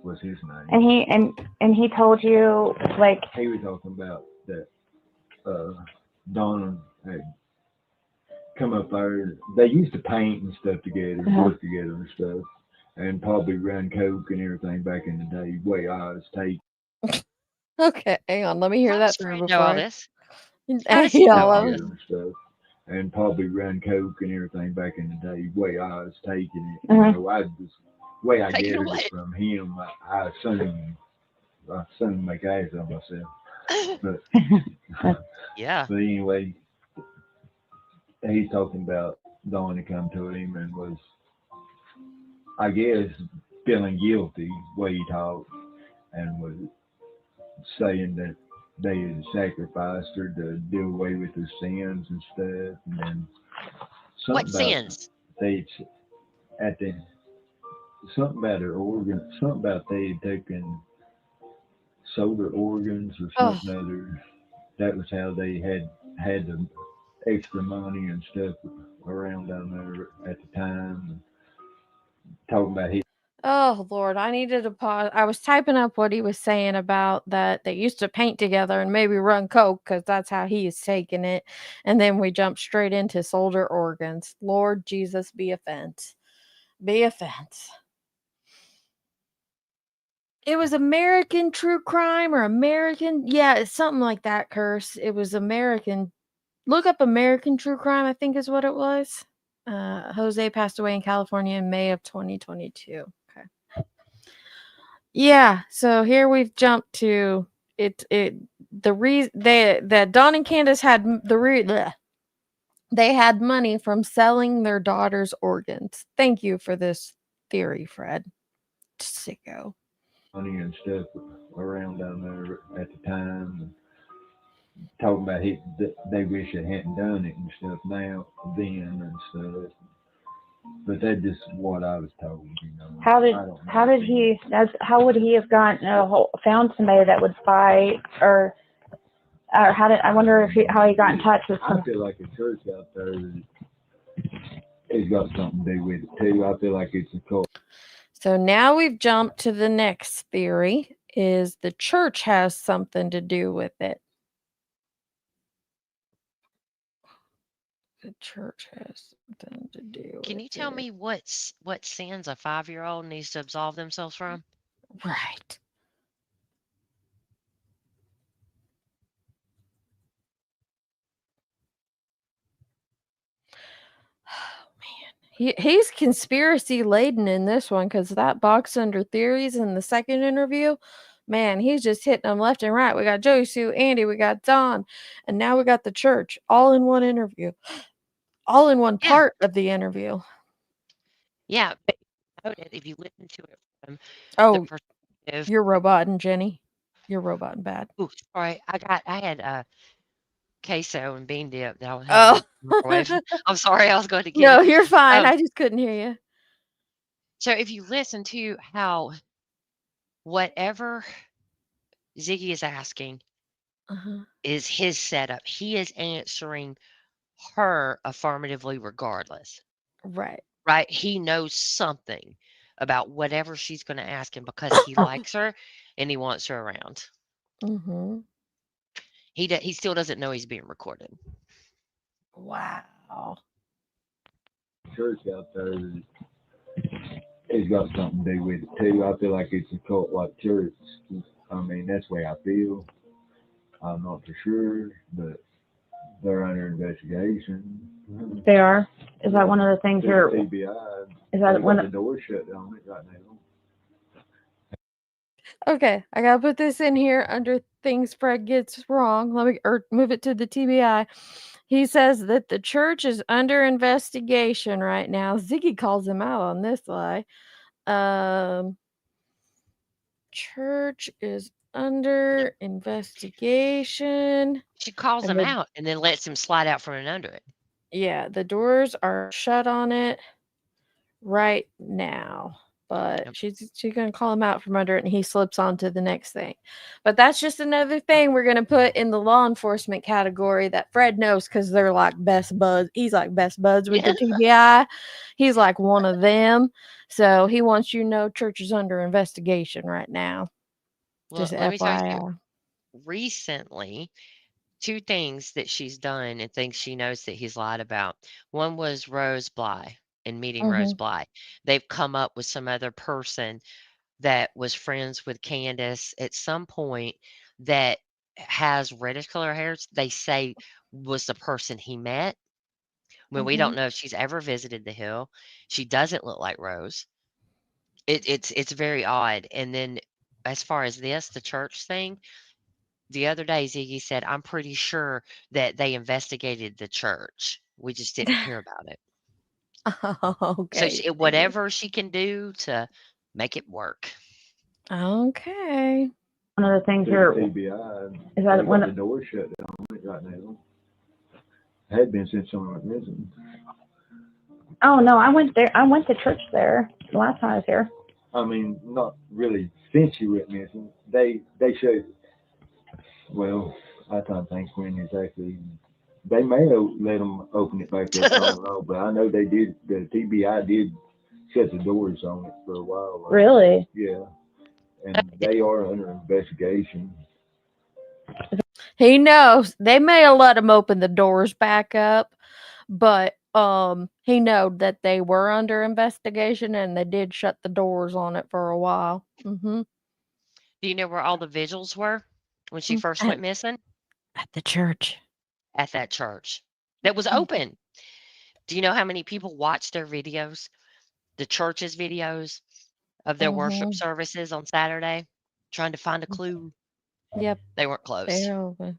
was his name. And he told you like he was talking about that Donna had come up there. They used to paint and stuff together, work together and stuff, and probably run coke and everything back in the day. Way I was taking. Okay, hang on. Let me hear that through before all I. this. How does he know all this? Stuff, and probably run coke and everything back in the day. Way I was taking it, you know, I gathered it from him. I assumed make ass of myself, but yeah. But anyway, he's talking about Dawn come to him and was, I guess, feeling guilty the way he talked and was saying that they had sacrificed her to do away with her sins and stuff. And then What something about sins? they at the something about her organ, something about they had taken sold her organs or Oh, something other. That was how they had the extra money and stuff around down there at the time. Talking about he oh Lord, I needed to pause. I was typing up what he was saying about that they used to paint together and maybe run coke because that's how he is taking it. And then we jumped straight into soldier organs. Lord Jesus, be offense. Be offense. It was American true crime or American, yeah, it's something like that, Curse. It was American. Look up American true crime, I think is what it was. Jose passed away in California in May of 2022. Okay. Yeah, so here we've jumped to the reason that Don and Candace had they had money from selling their daughter's organs. Thank you for this theory, Fred. Sicko. money and stuff around down there at the time. Talking about they wish they hadn't done it and stuff now, then and stuff. But that's just what I was told, you know. How did I don't know. how did he? How would he have gotten found somebody that would fight or how did I wonder if how he got in touch with I some? feel like a church out there has got something to do with it too. I feel like it's a cult. So now we've jumped to the next theory is the church has something to do with it. The church has something to do Can with you tell it. me what sins a 5-year-old needs to absolve themselves from? Right. Oh, man. He's conspiracy laden in this one because that box under theories in the second interview, man, he's just hitting them left and right. We got Joey Sue, Andy, we got Don, and now we got the church all in one interview, all in one Yeah, part of the interview. yeah. But if you listen to it from the Oh, perspective, you're roboting, Jenny. You're roboting bad. ooh, sorry, I had queso and bean dip that I was having Oh. in the microwave. I'm sorry, I was going to get No, it. you're fine. Um, I just couldn't hear you. so if you listen to how whatever Ziggy is asking Uh-huh. is his setup, he is answering her affirmatively regardless, Right. right? He knows something about whatever she's going to ask him because he likes her and he wants her around. Mm-hmm. He still doesn't know he's being recorded. Wow. Church out there has got something to do with it too. I feel like it's a cult like church. I mean, that's the way I feel. I'm not for sure, but they're under investigation. They are. Is that one of the things you're? TBI. Is that one? The door shut on it right now. Okay, I gotta put this in here under things Fred gets wrong. Let me move it to the TBI. He says that the church is under investigation right now. Ziggy calls him out on this lie. Church is under investigation. She calls And him out and then lets him slide out from under it. yeah, the doors are shut on it right now. But Yep. she's gonna call him out from under it and he slips on to the next thing. But that's just another thing we're gonna put in the law enforcement category that Fred knows because they're like best buds. He's like best buds with the TBI. He's like one of them. So he wants you to know church is under investigation right now. Well, Just let me tell you, FYI. recently, 2 things that she's done and things she knows that he's lied about. One was Rose Bly and meeting Rose Mm-hmm. Bly. They've come up with some other person that was friends with Candace at some point that has reddish color hairs. They say was the person he met. When we Mm-hmm. don't know if she's ever visited the hill. She doesn't look like Rose. It's very odd. And then as far as this, the church thing, the other day Ziggy said, I'm pretty sure that they investigated the church. We just didn't hear about it. So Okay. whatever she can do to make it work. Okay. one of the things To the you're TBI. is They that got one the door shut down on it right now. Had been since someone went missing. oh no, I went there. I went to church there the last time I was here. I mean, not really since she went missing. They showed. Well, I don't think when exactly. They may have let them open it back up. I don't know, but I know they did. The TBI did shut the doors on it for a while. Really? Yeah, and they are under investigation. He knows they may have let him open the doors back up, but he know that they were under investigation and they did shut the doors on it for a while. Do you know where all the vigils were when she first went missing? At the church. At that church that was open. Do you know how many people watched their videos, the church's videos of their worship services on Saturday, trying to find a clue? Yep. They weren't closed. They're open.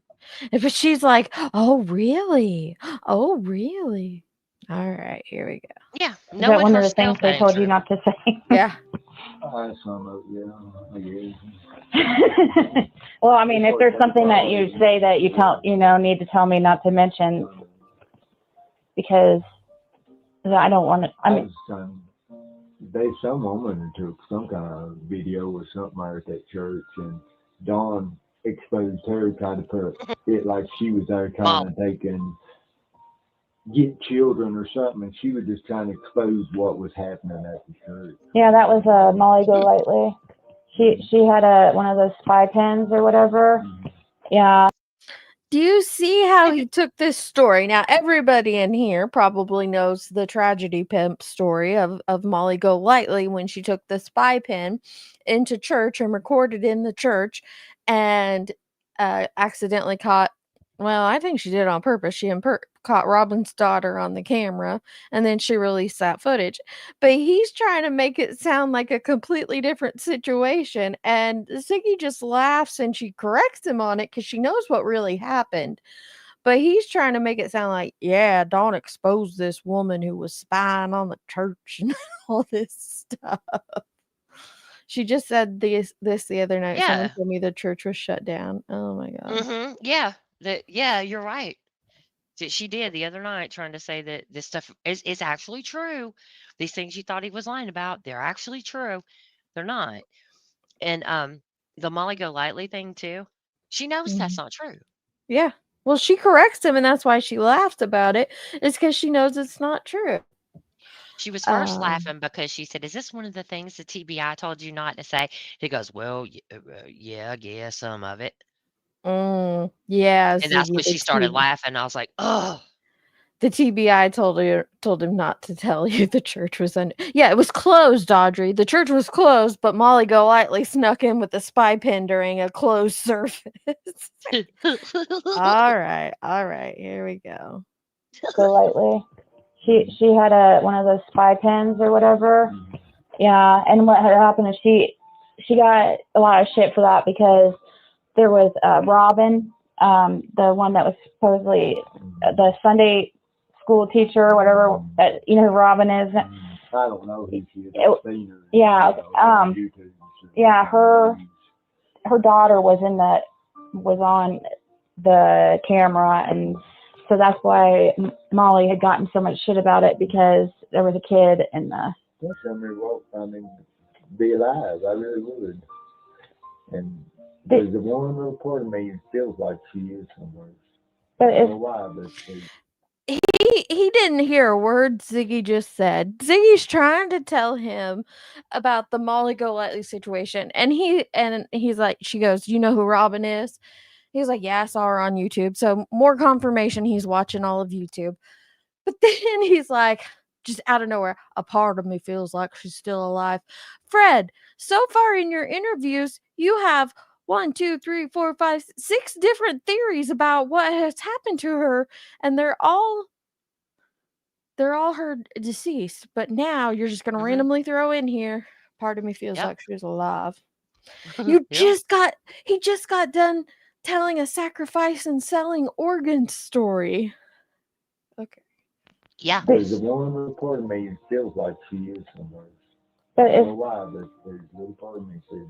But she's like, oh, really? Oh, really? All right, here we go. Yeah, Is no that one one of the things herself they that told ain't you true. not to say? Yeah. Some of I guess. Well, I mean, if there's something that you say that you need to tell me not to mention, because I don't want to. I mean, Some woman took some kind of video or something out at that church, and Dawn exposed her, tried to put it like she was there trying to get children or something, and she was just trying to expose what was happening at the church. yeah, that was Molly Golightly. She had one of those spy pens or whatever. Yeah. Do you see how he took this story? Now, everybody in here probably knows the tragedy pimp story of Molly Golightly when she took the spy pen into church and recorded in the church and accidentally caught, well, I think she did it on purpose. She caught Robin's daughter on the camera, and then she released that footage. But he's trying to make it sound like a completely different situation, and Ziggy just laughs and she corrects him on it because she knows what really happened. But he's trying to make it sound like, yeah, Dawn exposed this woman who was spying on the church and all this stuff. She just said this the other night. Someone Yeah. told me the church was shut down. Oh my god. Yeah. Yeah, you're right. She did the other night trying to say that this stuff is actually true. These things you thought he was lying about, they're actually true. They're not. And the Molly Golightly thing too, she knows that's not true. Yeah. Well, she corrects him, and that's why she laughed about it. It's because she knows it's not true. She was first laughing because she said, "Is this one of the things the TBI told you not to say?" He goes, "Well, yeah, I guess some of it." Yeah, And that's Ziggy, when she started laughing. I was like, "Oh." The TBI told him not to tell you the church was yeah, it was closed, Audrey. The church was closed, but Molly Golightly snuck in with a spy pen during a closed service. All right, here we go. Golightly. She had one of those spy pens or whatever. Yeah, and what had happened is she got a lot of shit for that because there was Robin, the one that was supposedly the Sunday school teacher or whatever. You know who Robin is? I don't know who she is. Yeah, yeah. Her daughter was on the camera, and so that's why Molly had gotten so much shit about it because there was a kid in the. Be alive. I really would. And there's the one little part of me that feels like she is somewhere. But I don't know why, but he didn't hear a word Ziggy just said. Ziggy's trying to tell him about the Molly Golightly situation, and he's like, she goes, "You know who Robin is?" He's like, "Yeah, I saw her on YouTube." So more confirmation he's watching all of YouTube. But then he's like, just out of nowhere, "A part of me feels like she's still alive." Fred, so far in your interviews, you have 1, 2, 3, 4, 5, 6 different theories about what has happened to her, and they're all her deceased. But now you're just gonna randomly throw in here, "Part of me feels like she's alive." You just got he just got done telling a sacrifice and selling organs story. Okay. Yeah. There's the one little part of me that feels like she is somewhere. But I don't know why, but there's a little part of me says.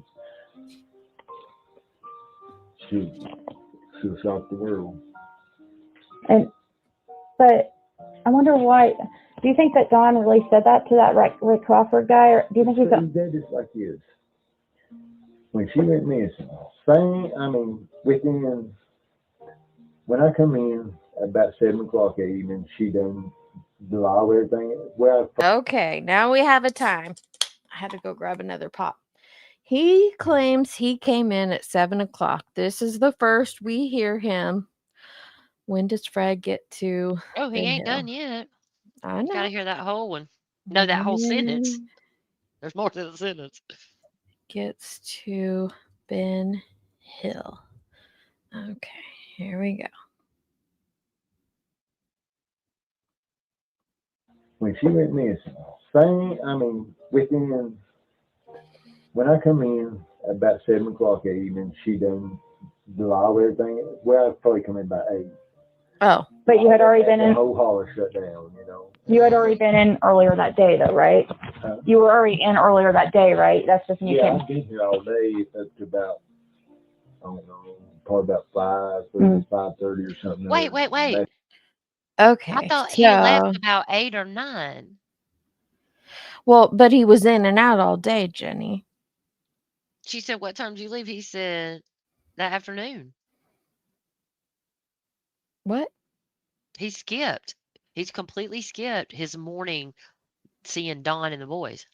she'll shock the world. But I wonder why. Do you think that Don really said that to that Rick Crawford guy, or do you think he's dead just like this? When she went missing, within when I come in about 7 o'clock that evening, she done do all everything. Well, Okay, now we have a time. I had to go grab another pop. He claims he came in at 7 o'clock. This is the first we hear him. When does Fred get to Oh, he Ben ain't Hill? done yet. I You gotta know. hear that whole one. No, that whole sentence. There's more to the sentence. Gets to Ben Hill. Okay, here we go. when she went missing, within when I come in about 7 o'clock that evening, she done do all everything. Well, I'd probably come in about 8. Oh, But you had already been The in. whole holler shut down, you know. You had already been in earlier that day, though, right? You were already in earlier that day, right? That's just when you Yeah, came. I've been here all day up to about, I don't know, probably about 5:30 or something. Wait. I okay. thought he left about 8 or 9. Well, but he was in and out all day, Jenny. She said, "What time did you leave?" He said, "That afternoon." What? He skipped. He's completely skipped his morning seeing Dawn and the boys.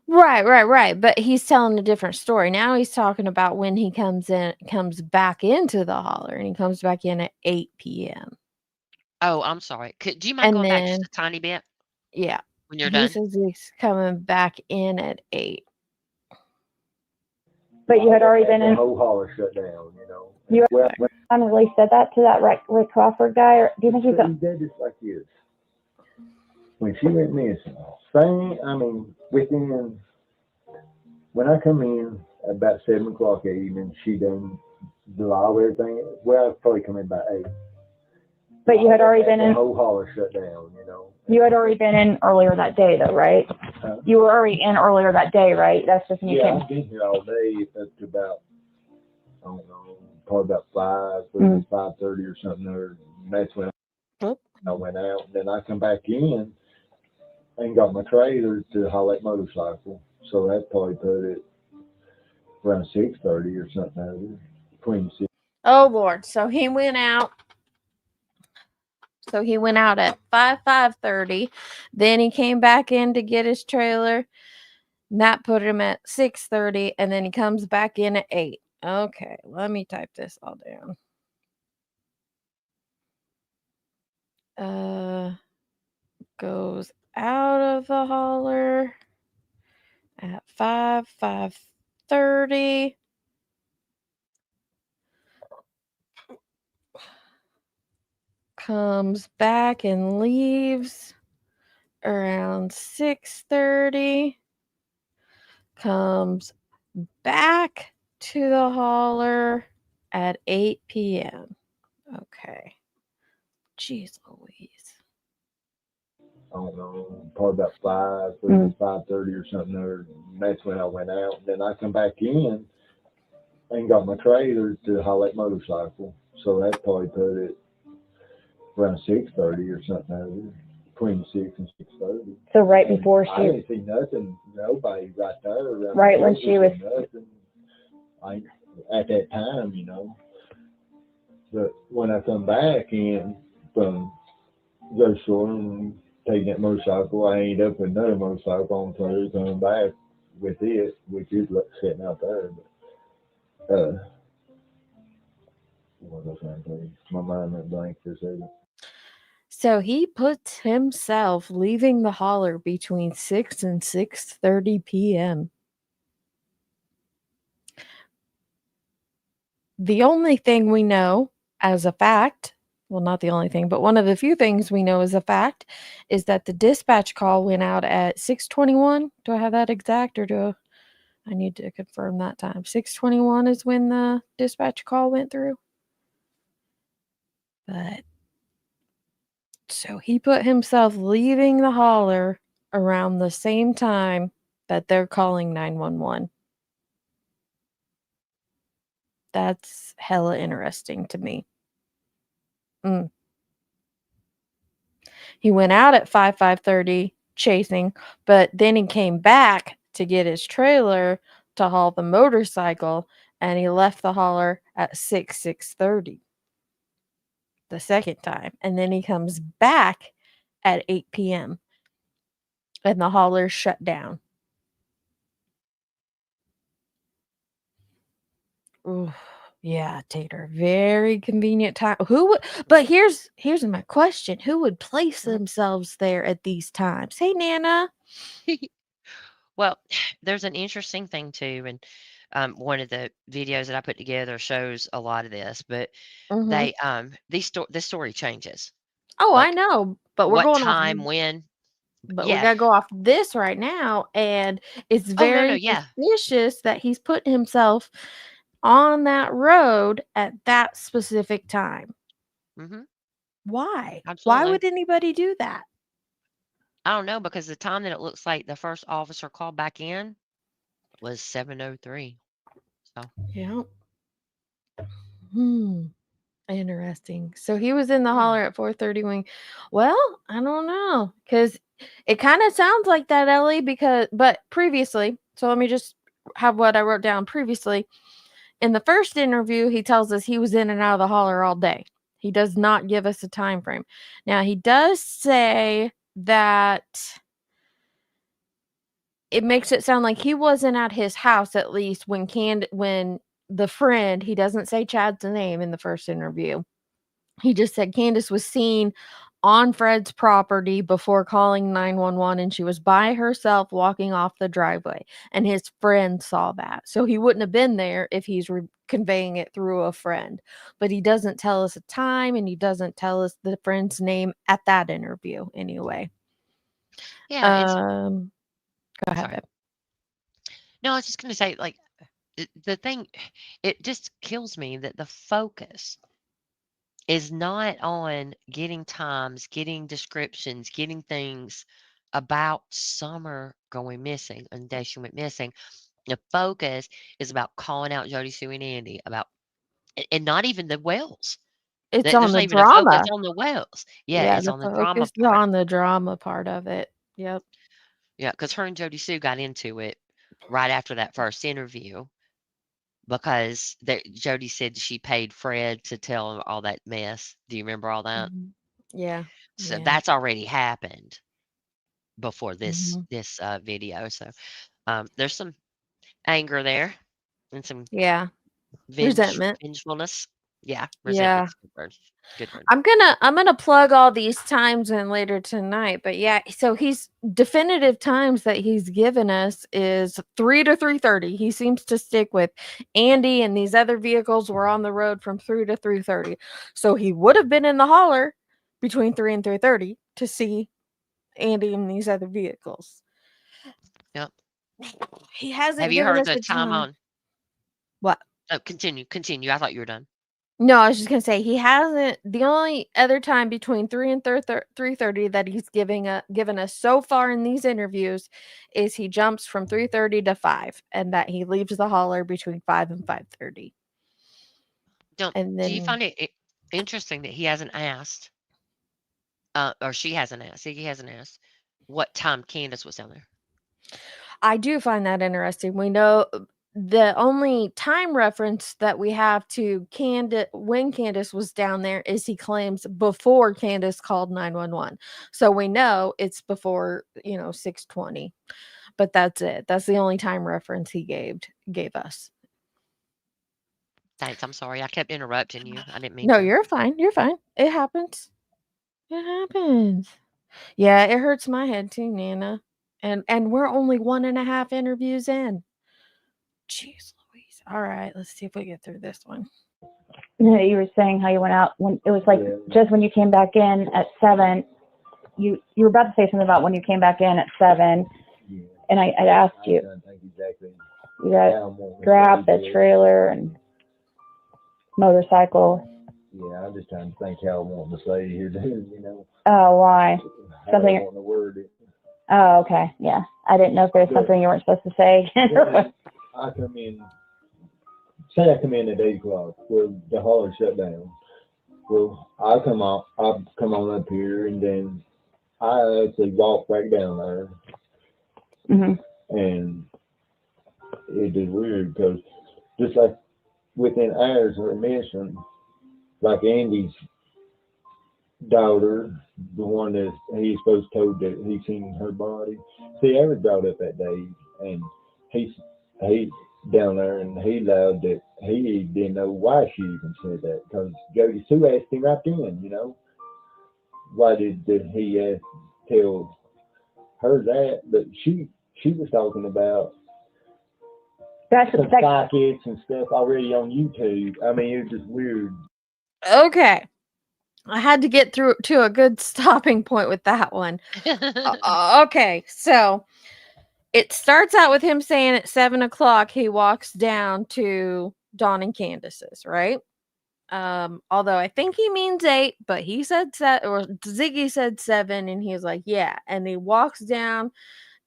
Right. But he's telling a different story. Now he's talking about when he comes back into the holler, and he comes back in at 8 p.m. Oh, I'm sorry. Do you mind And going back just then, a tiny bit yeah, when you're he done? says he's coming back in at 8. But you had already been The in. whole holler shut down, you know. You Well, Don really said that to that Rick Crawford guy, or do you think he's dead just like this? When she went missing, within when I come in about 7 o'clock that evening, she done do all everything. Well, I'd probably come in about 8. But you had already been The in. whole holler shut down, you know. You had already been in earlier that day, though, right? You were already in earlier that day, right? That's just when you came. I've been here all day up to about, I don't know, probably about 5:30 or something. And that's when I went out. And then I come back in and got my trailer to haul that motorcycle. So that probably put it around 6:30 or something. Between 6. Oh Lord! So he went out. At 5:30. Then he came back in to get his trailer. And that put him at 6:30, and then he comes back in at 8. Okay, let me type this all down. Goes out of the holler at 5:30. Comes back and leaves around 6:30. Comes back to the holler at 8 p.m. Okay. Jeez Louise. I don't know, probably about 5:30 or something. And that's when I went out. And then I come back in and got my trailer to haul that motorcycle. So that probably put it around 6:30 or something. Between 6 and 6:30. So right before I didn't see nobody right there. Right when she was. Nothing. At that time, you know. But when I come back in from the store and taking that motorcycle, I ended up with another motorcycle on trailer coming back with it, which is sitting out there. But, what was I trying to tell you? My mind went blank for a second. So he puts himself leaving the holler between 6 and 6:30 p.m. The only thing we know as a fact, well, not the only thing, but one of the few things we know as a fact is that the dispatch call went out at 6:21. Do I have that exact, or do I need to confirm that time? 6:21 is when the dispatch call went through. But so he put himself leaving the holler around the same time that they're calling 911. That's hella interesting to me. Mm. He went out at 5:30 chasing, but then he came back to get his trailer to haul the motorcycle, and he left the hauler at 6:30 the second time. And then he comes back at 8 p.m. and the hauler shut down. Ooh, yeah, Tater. Very convenient time. Who would but here's my question. Who would place themselves there at these times? Hey Nana. Well, there's an interesting thing too, and one of the videos that I put together shows a lot of this, but Mhm. they this story changes. Oh, I Like know, but we're what going off time, when, but we yeah. gotta go off this right now, and it's Oh, no, no, very yeah. suspicious that he's putting himself on that road at that specific time. Mhm. Why? Why Absolutely. would anybody do that? I don't know, because the time that it looks like the first officer called back in was 7:03. So, Yeah. Hmm. Interesting. So he was in the yeah. holler at 4:30 when well, I don't know, because it kinda sounds like that, Ellie, but previously, so let me just have what I wrote down previously. In the first interview, he tells us he was in and out of the holler all day. He does not give us a time frame. Now, he does say that it makes it sound like he wasn't at his house, at least when the friend, he doesn't say Chad's name in the first interview. He just said Candace was seen on Fred's property before calling 911, and she was by herself walking off the driveway, and his friend saw that. So he wouldn't have been there if he's conveying it through a friend. But he doesn't tell us a time, and he doesn't tell us the friend's name at that interview anyway. Yeah, and Go ahead, sorry. babe. No, I was just gonna say, like, the thing, it just kills me that the focus is not on getting times, getting descriptions, getting things about Summer going missing on the day she went missing. The focus is about calling out Jody, Sue, and Andy, about and not even the Wells. It's on There's the not even a focus drama. on the Wells. Yeah, Yeah, it's the on the drama focus is part. on the drama part of it. Yep. Yeah, because her and Jody Sue got into it right after that first interview because Jody said she paid Fred to tell him all that mess. Do you remember all that? Mhm. Yeah. So Yeah. that's already happened before this Mhm. video. So there's some anger there and some Yeah. Resentment. vengefulness. Yeah, Yeah. resentment's a good word. Good word. I'm gonna plug all these times in later tonight, but yeah, so he's definitive times that he's given us is 3 to 3:30. He seems to stick with Andy and these other vehicles were on the road from 3 to 3:30. So he would have been in the holler between 3 and 3:30 to see Andy and these other vehicles. Yep. He Have hasn't you given heard us the a time time. on? What? Oh, continue. I thought you were done. No, I was just gonna say he hasn't. The only other time between 3 and 3:30 that he's given us so far in these interviews is he jumps from 3:30 to 5, and that he leaves the holler between 5 and 5:30. And Do you then find it interesting that he hasn't asked, or she hasn't asked, he hasn't asked what time Candace was down there? I do find that interesting. We know the only time reference that we have to Candace when Candace was down there is he claims before Candace called 911. So we know it's before, 6:20. But that's it. That's the only time reference he gave us. Thanks. I'm sorry. I kept interrupting you. I didn't mean No, to. you're fine. You're fine. It happens. It happens. Yeah, it hurts my head too, Nana. And we're only 1.5 interviews in. Jeez Louise. All right, let's see if we get through this one. You were saying how you went out when it was like just when you came back in at 7. You were about to say something about when you came back in at 7, and I asked you. You got grab the trailer and motorcycle. Yeah, I'm just trying to think how I want to say it here, Oh, why? Something. I don't want to word it. Oh, okay. Yeah, I didn't know if there was something you weren't supposed to say. I come in say I come in at 8 o'clock. Well, the holler shut down. Well, I come on up here, and then I actually walk back down there, and it is weird because just like within hours of admission, like Andy's daughter, the one that he's supposed to told that he seen her body. See, I was brought up that day, and he down there, and he allowed that he didn't know why she even said that, because Jody Sue asked him right then, you know, why did he tell her that? But she was talking about some psychics and stuff already on YouTube. I mean, it was just weird. Okay. I had to get through to a good stopping point with that one. Okay, so it starts out with him saying at 7 o'clock he walks down to Dawn and Candace's, right? Although I think he means 8, but he said or Ziggy said 7, and he's like, yeah. And he walks down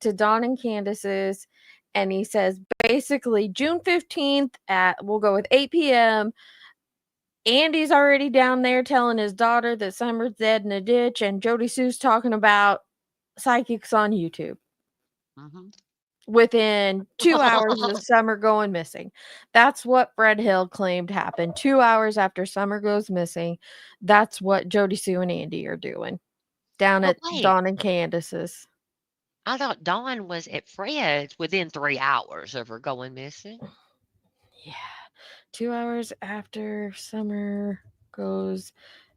to Dawn and Candace's, and he says basically June 15th at, we'll go with 8 p.m. Andy's already down there telling his daughter that Summer's dead in a ditch, and Jody Sue's talking about psychics on YouTube. Within 2 hours of Summer going missing. That's what Fred Hill claimed happened. 2 hours after Summer goes missing, that's what Jody Sue and Andy are doing down at Dawn and Candace's. I thought Dawn was at Fred's within 3 hours of her going missing. Yeah. 2 hours after Summer goes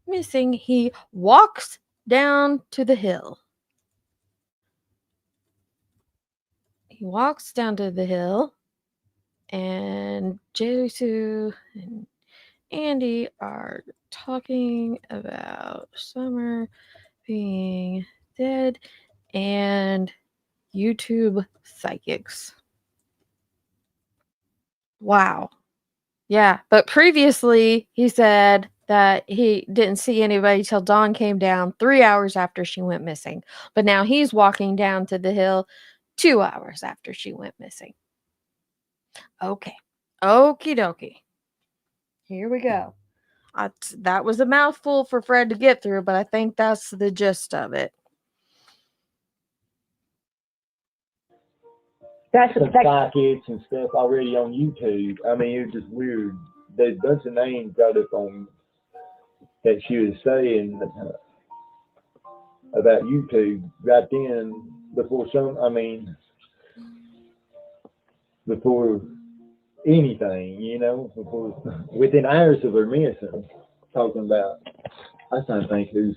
missing, he walks down to the hill. He walks down to the hill, and Jody Sue and Andy are talking about Summer being dead and YouTube psychics. Wow. Yeah, but previously he said that he didn't see anybody till Dawn came down 3 hours after she went missing. But now he's walking down to the hill 2 hours after she went missing. Okay. Okie dokie. Here we go. That was a mouthful for Fred to get through, but I think that's the gist of it. Some psychics and stuff already on YouTube. I mean, it was just weird. There's a bunch of names got up on that she was saying about YouTube right then before anything, you know, within hours of her missing, talking about. I was trying to think who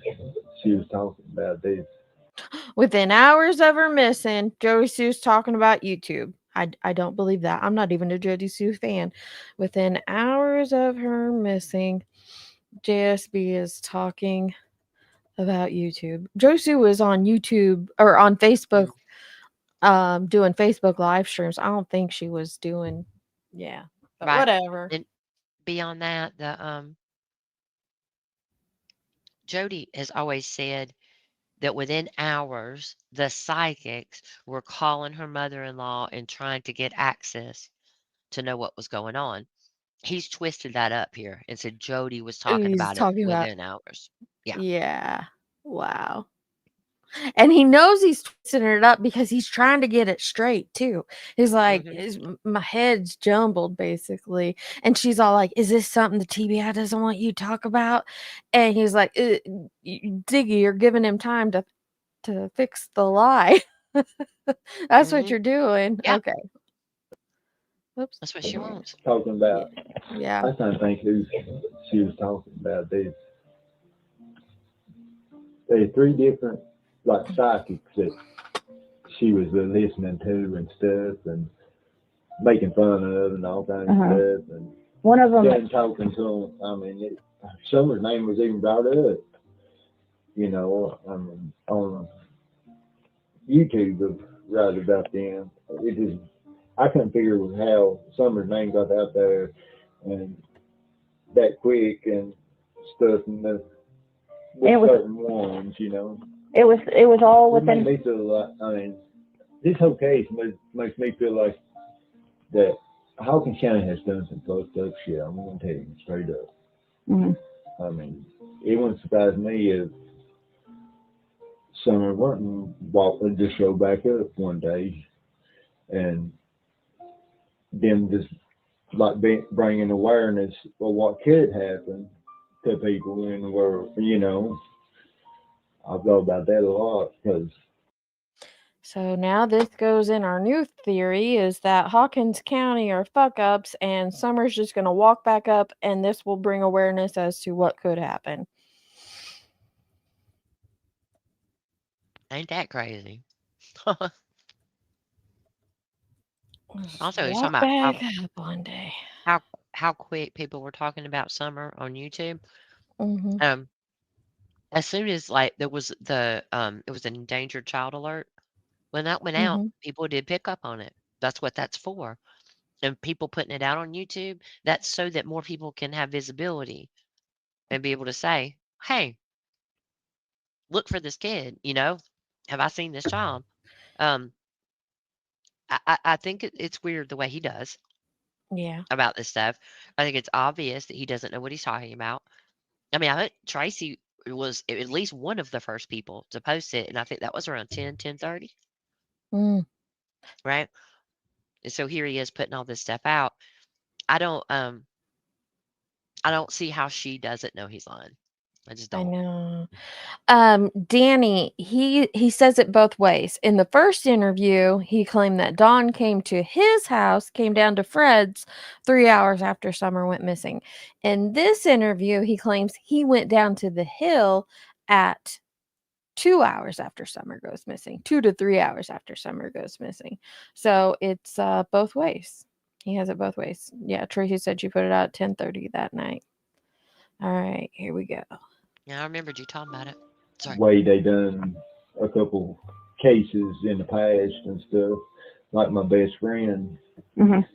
she was talking about this. Within hours of her missing, Jody Sue's talking about YouTube. I don't believe that. I'm not even a Jody Sue fan. Within hours of her missing, JSB is talking about YouTube. Jody Sue was on YouTube or on Facebook, doing Facebook live streams. I don't think she was doing, but whatever. And beyond that, Jody has always said that within hours, the psychics were calling her mother-in-law and trying to get access to know what was going on. He's twisted that up here and said Jody was talking about it within hours. Yeah. Yeah. Wow. And he knows he's twisting it up because he's trying to get it straight too. He's like, my head's jumbled basically. And she's all like, is this something the TBI doesn't want you to talk about? And he's like, Diggy, you're giving him time to fix the lie. That's what you're doing. Yeah. Okay. Oops. That's what she wants. Talking about. Yeah. I was trying to think who she was talking about this. There's 3 different like psychics that she was listening to and stuff and making fun of and all kinds of stuff, and one of them talking to them. I mean, Summer's name was even brought up, you know, on YouTube right about then. It just, I couldn't figure how Summer's name got out there and that quick and stuff, and with certain ones, you know. It was all within. Me feel like, I mean, this whole case makes me feel like that Hawkins County has done some fucked up shit. I'm gonna tell you straight up. Mhm. I mean, it wouldn't surprise me if Summer Martin walked and just showed back up one day, and them just like bringing awareness of what could happen to people in the world. You know, I've thought about that a lot because So now this goes in our new theory is that Hawkins County are fuck ups and Summer's just going to walk back up and this will bring awareness as to what could happen. Ain't that crazy? Just Also, he's walk talking about back up one day. how quick people were talking about Summer on YouTube. Mm-hmm. As soon as like there was it was an endangered child alert. When that went out, Mm-hmm. people did pick up on it. That's what that's for. And people putting it out on YouTube, that's so that more people can have visibility and be able to say, "Hey, look for this kid." You know, have I seen this child? Um, I think it's weird the way he does Yeah. about this stuff. I think it's obvious that he doesn't know what he's talking about. I mean, I think Tracy was at least one of the first people to post it, and I think that was around 10:30, Mm, right? And so here he is putting all this stuff out. I don't um I don't see how she doesn't know he's lying. I just I don't. know. Danny, he says it both ways. In the first interview, he claimed that Dawn came to his house, came down to Fred's 3 hours after Summer went missing. In this interview, he claims he went down to the hill at 2 hours after Summer goes missing, 2 to 3 hours after Summer goes missing. So it's both ways. He has it both ways. Yeah, Tracy said she put it out at 10:30 that night. All right, here we go. Yeah, I remembered you talking about it. Sorry. way they done a couple cases in the past and stuff. Like my best friend, Mhm.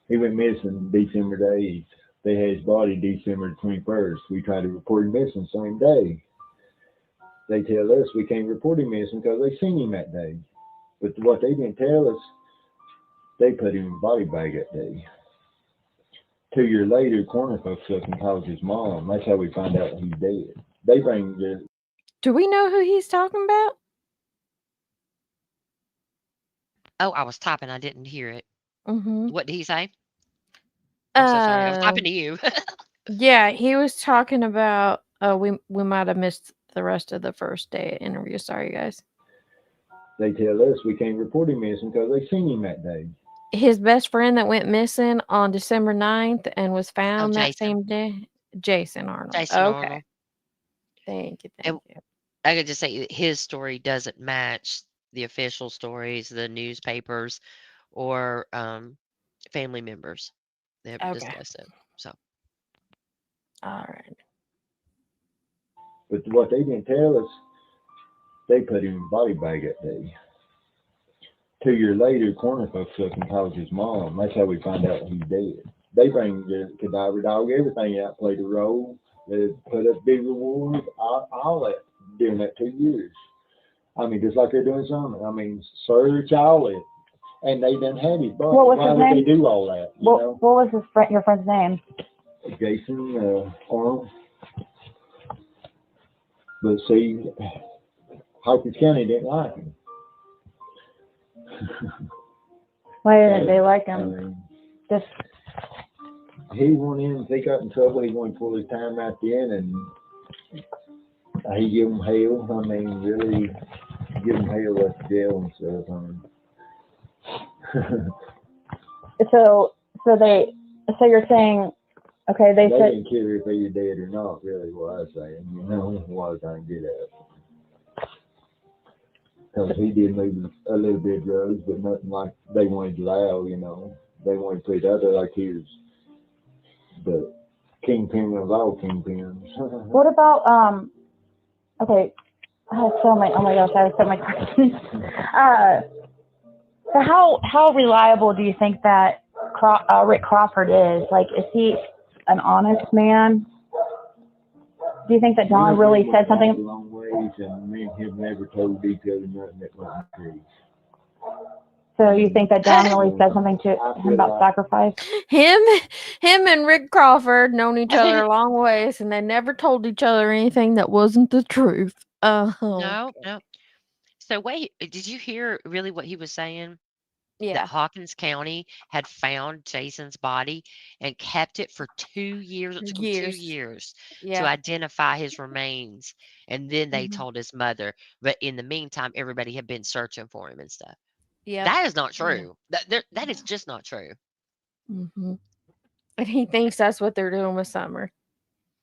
he went missing December the 8th. They had his body December 21st. We tried to report him missing same day. They tell us we can't report him missing because they seen him that day. But what they didn't tell us, they put him in a body bag that day. 2 years later, coroner fucks up and calls his mom. That's how we find out he's dead. They bring the Do we know who he's talking about? Oh, I was typing. I didn't hear it. Mm-hmm. What did he say? I'm so sorry. I was typing to you. Yeah, he was talking about. Oh, we might have missed the rest of the first day interview. Sorry, guys. they tell us we can't report him missing because they seen him that day. His best friend that went missing on December 9th and was Oh, found that Jason. same day, Jason Arnold. Jason Okay. Arnold. Thank you. And Thank you. I could just say that his story doesn't match the official stories, the newspapers, or family members that have Okay. discussed it. So All right. But what they didn't tell us, they put him in a body bag that day. 2 years later, coroner fucks up and calls his mom. That's how we find out he's dead. They bring the cadaver dog, everything out, played a role. They put up big rewards, all that during that 2 years. I mean, just like they're doing something. I mean, search all it. And they done had his body. What was Why his would name? they do all that? You know? What was his friend, your friend's name? Jason Arnold. But see, Hawkins County didn't like him. Why didn't they like I him? mean, Just he went in, if he got in trouble, he went pull his time out the end, and he give him hell. I mean, really give him hell at the jail and stuff. so you're saying, okay, They said didn't care if he was dead or not, really, what I was saying. You know, what I was trying to get at. Because he did move a little bit of drugs, but nothing like they wanted to allow, you know. They wanted to put it out there like he was the kingpin of all kingpins. what about okay, I have so many. Oh my gosh, I have so many questions. So how reliable do you think that Rick Crawford is? Like, is he an honest man? Do you think that Don really said something? Long ways, and me and him never told each other nothing that wasn't true. So you think that Don really said something to I him feel about like sacrifice? Him and Rick Crawford known each other a long ways, and they never told each other anything that wasn't the truth. Oh, No, no. So wait, did you hear really what he was saying? That yeah. Hawkins County had found Jason's body and kept it for 2 years. It took them 2 Years. years to Yeah. identify his remains, and then they Mhm. told his mother. But in the meantime, everybody had been searching for him and stuff. Yeah. That is not true. That is just not true. Mm-hmm. And he thinks that's what they're doing with Summer.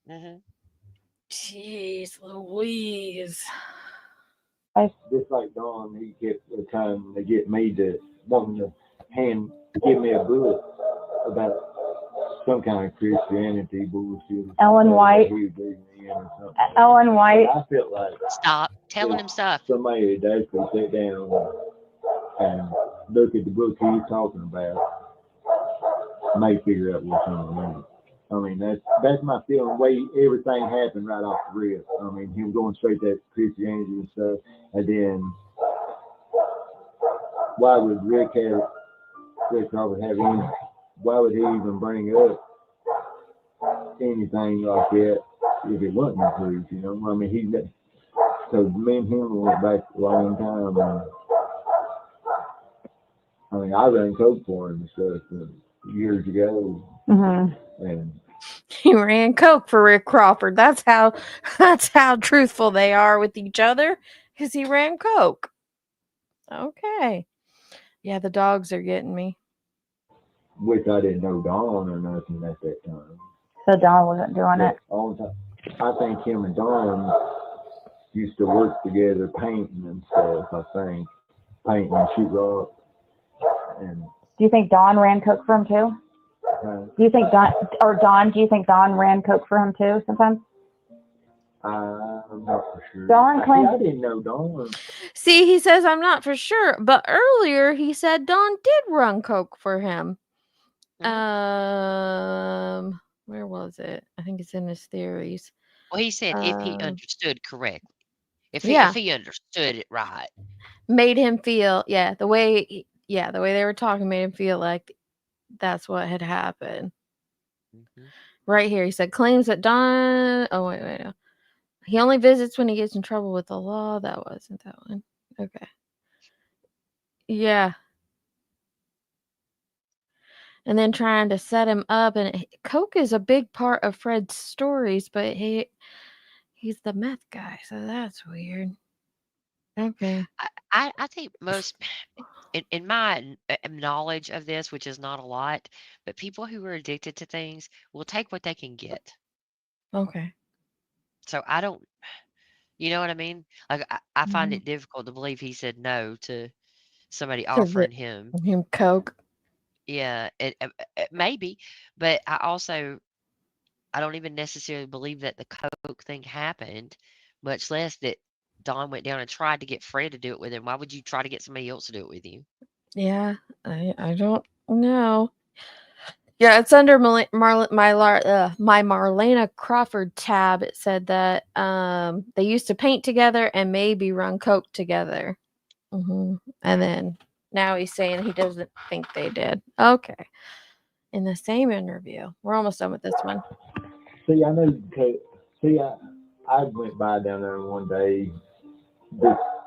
hmm Jeez Louise. just like Don, he kept trying to get me to wanting to give me a book about some kind of Christianity bullshit. Ellen White. He was bringing me in or something. Ellen White. I felt like Stop telling him stuff. somebody had actually sit down and look at the book he was talking about, may figure out what's on it. I mean, that's my feeling. The way everything happened right off the rip. I mean, him going straight to Christianity and stuff, and then why would Rick Robert have any? Why would he even bring up anything like that if it wasn't the truth? You know, I mean, so me and him went back a long time. I mean, I ran coke for him and stuff years ago, and He ran coke for Rick Crawford. That's how truthful they are with each other, because he ran coke. Okay. Yeah, the dogs are getting me. which I didn't know Don or nothing at that time. So Don wasn't doing it. All the time. I think him and Don used to work together painting and stuff. I think painting and shoot rock. And Do you think Don ran coke for him too? Do you think Don? Do you think Don ran coke for him too? Sometimes. I'm not for sure. Don claims I didn't know Don. See, he says I'm not for sure, but earlier he said Don did run coke for him. Where was it? I think it's in his theories. Well, he said if he understood correctly, if Yeah. he understood it right. Made him feel, the way they were talking made him feel like that's what had happened. Right here, he said claims that Don. Oh wait, no. He only visits when he gets in trouble with the law. That wasn't that one. Okay. Yeah. And then trying to set him up, and coke is a big part of Fred's stories, but he's the meth guy, so that's weird. Okay. I think most, in my knowledge of this, which is not a lot, but people who are addicted to things will take what they can get. Okay. So I don't, you know what I mean? Like I find it difficult to believe he said no to somebody offering him. Coke. Yeah, maybe, but I don't even necessarily believe that the coke thing happened, much less that Don went down and tried to get Fred to do it with him. Why would you try to get somebody else to do it with you? Yeah, I don't know. Yeah, it's under my Marlena Crawford tab. It said that they used to paint together and maybe run coke together. And then now he's saying he doesn't think they did. Okay. In the same interview. We're almost done with this one. See, I know. I went by down there one day.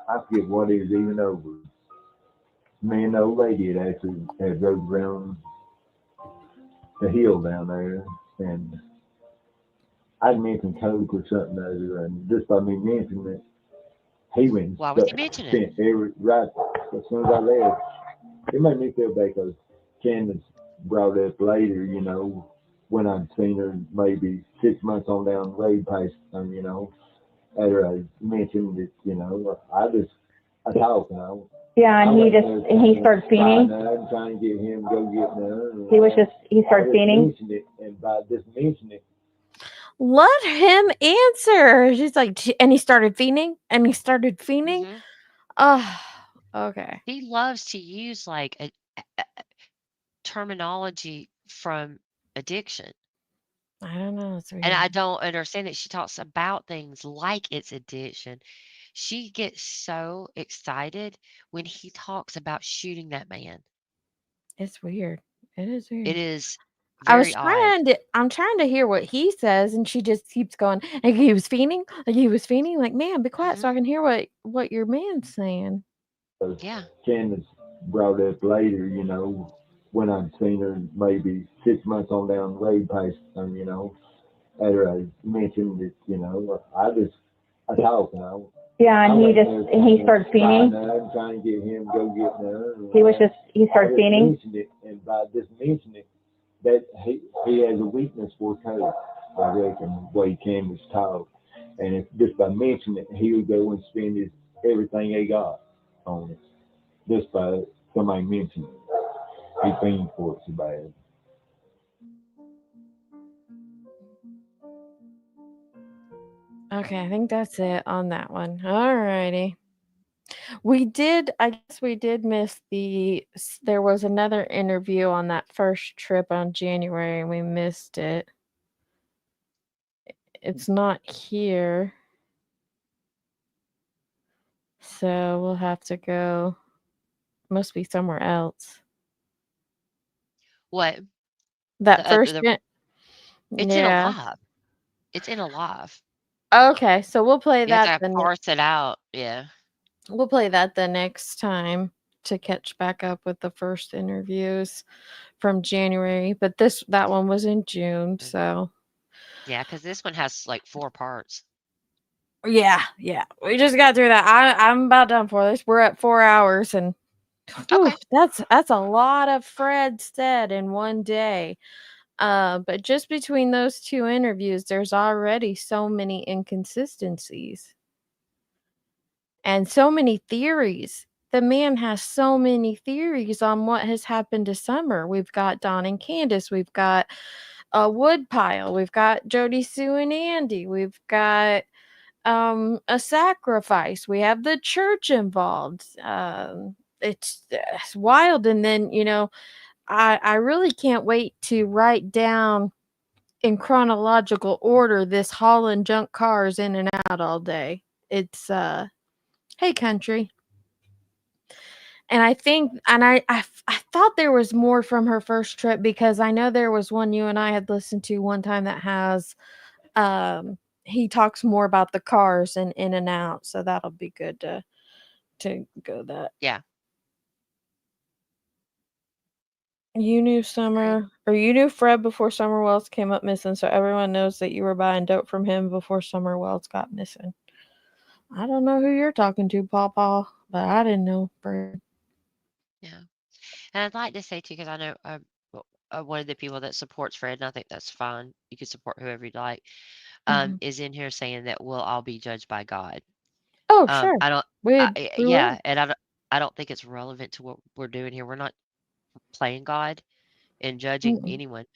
I forget what it was even over. Me and the old lady had rode around the hill down there, and I mentioned coke or something other, and just by me mentioning it, he went. Why was he mentioning it? Right as soon as I left, it made me feel bad because Candace brought up later, you know, when I'd seen her maybe 6 months on down the road past them, you know, after I mentioned it, you know, I talked, you know. Yeah, and he started fiending. Trying to get him to go get none. He started fiending. And by just mentioning it. Let him answer. She's like, and he started fiending, Oh, okay. He loves to use like a terminology from addiction. I don't know. It's weird. And I don't understand that she talks about things like it's addiction. She gets so excited when he talks about shooting that man. It's weird. It is It weird. is I was very odd. I'm trying to hear what he says, and she just keeps going, like he was fiending, like he was fiending, like, man, be quiet so Mhm. I can hear what your man's saying. Yeah. Candace brought up later, when I'd seen her maybe 6 months on down the road past them, after I mentioned that, I talk now. Yeah, I and wasn't he started trying fiending. trying to get him to go get none. He started I just fiending. mentioned it, and by just mentioning it, that he has a weakness for coke, I reckon, the way Candace talk. And if just by mentioning it, he would go and spend everything he got on it. Just by somebody mentioning it. He fiends for it so bad. Okay, I think that's it on that one. All righty. I guess we did miss there was another interview on that first trip on January, and we missed it. It's not here. So we'll have to go. Must be somewhere else. What? That The first the gen- It's in Yeah. Alive. It's in Alive. Okay, so we'll play You have that to the parse it out. Yeah. we'll play that the next time to catch back up with the first interviews from January, but that one was in June, Mm. so Yeah, because this one has like 4 parts. yeah, we just got through that. I'm about done for this. We're at 4 hours, and whew, Okay. that's a lot of Fred said in one day. But just between those two interviews, there's already so many inconsistencies and so many theories. The man has so many theories on what has happened to Summer. We've got Don and Candace. We've got a Woodpile. We've got Jody, Sue, and Andy. We've got a sacrifice. We have the church involved. It's wild. And then, I really can't wait to write down in chronological order this hauling junk cars in and out all day. It's hey country. And I think and I thought there was more from her first trip, because I know there was one you and I had listened to one time that has he talks more about the cars and in and out, so that'll be good to go that. Yeah. You knew Agreed. Summer, or you knew Fred before Summer Wells came up missing, so everyone knows that you were buying dope from him before Summer Wells got missing. I don't know who you're talking to, Pawpaw, but I didn't know Fred. Yeah. And I'd like to say too, because I know one of the people that supports Fred, and I think that's fine. You can support whoever you'd like. Mhm. Is in here saying that we'll all be judged by God. Oh, sure. I don't. We will. Yeah, and I don't think it's relevant to what we're doing here. We're not playing God and judging Mm-mm. anyone.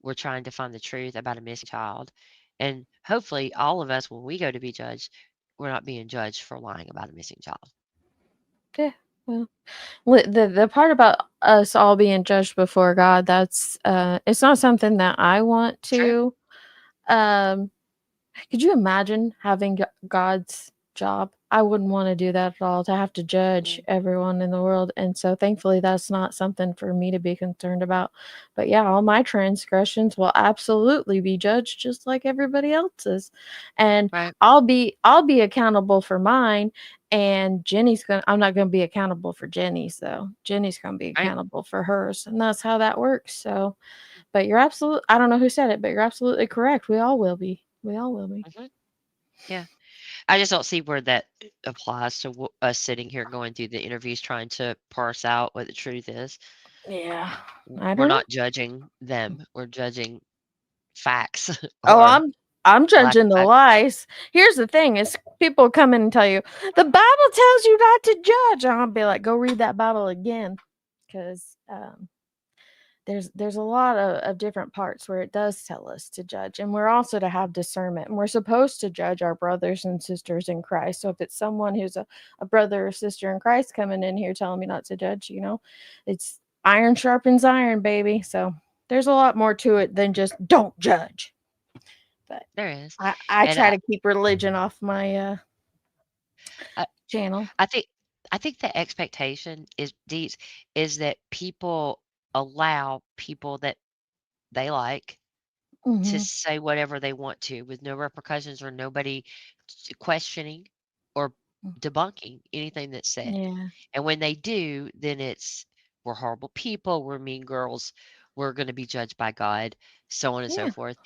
We're trying to find the truth about a missing child, and hopefully, all of us, when we go to be judged, we're not being judged for lying about a missing child. Yeah. Well, the part about us all being judged before God, that's it's not something that I want True. to um could you imagine having God's job? I wouldn't want to do that at all, to have to judge Mm, everyone in the world. And so thankfully that's not something for me to be concerned about. But yeah, all my transgressions will absolutely be judged just like everybody else's. And right. I'll be accountable for mine, and I'm not gonna be accountable for Jenny's though. Jenny's gonna be Right. accountable for hers. And that's how that works. So but I don't know who said it, but you're absolutely correct. We all will be. We all will be. Hmm. Yeah. I just don't see where that applies to us sitting here going through the interviews trying to parse out what the truth is. Yeah. I We're don't know. not judging them. We're judging facts Oh, or I'm lack judging of the facts. lies. Here's the thing is people come in and tell you, the Bible tells you not to judge. And I'll be like, go read that Bible again. Because there's a lot of different parts where it does tell us to judge, and we're also to have discernment, and we're supposed to judge our brothers and sisters in Christ. So if it's someone who's a brother or sister in Christ coming in here telling me not to judge, it's iron sharpens iron, baby. So there's a lot more to it than just don't judge. But There is. I And try to keep religion off my I, channel. I think I think the expectation is Deets, is that people allow people that they like to Hmm. say whatever they want to with no repercussions or nobody questioning or debunking anything that's said. Yeah. And when they do, then it's we're horrible people, we're mean girls, we're going to be judged by God, so on and so Yeah. forth.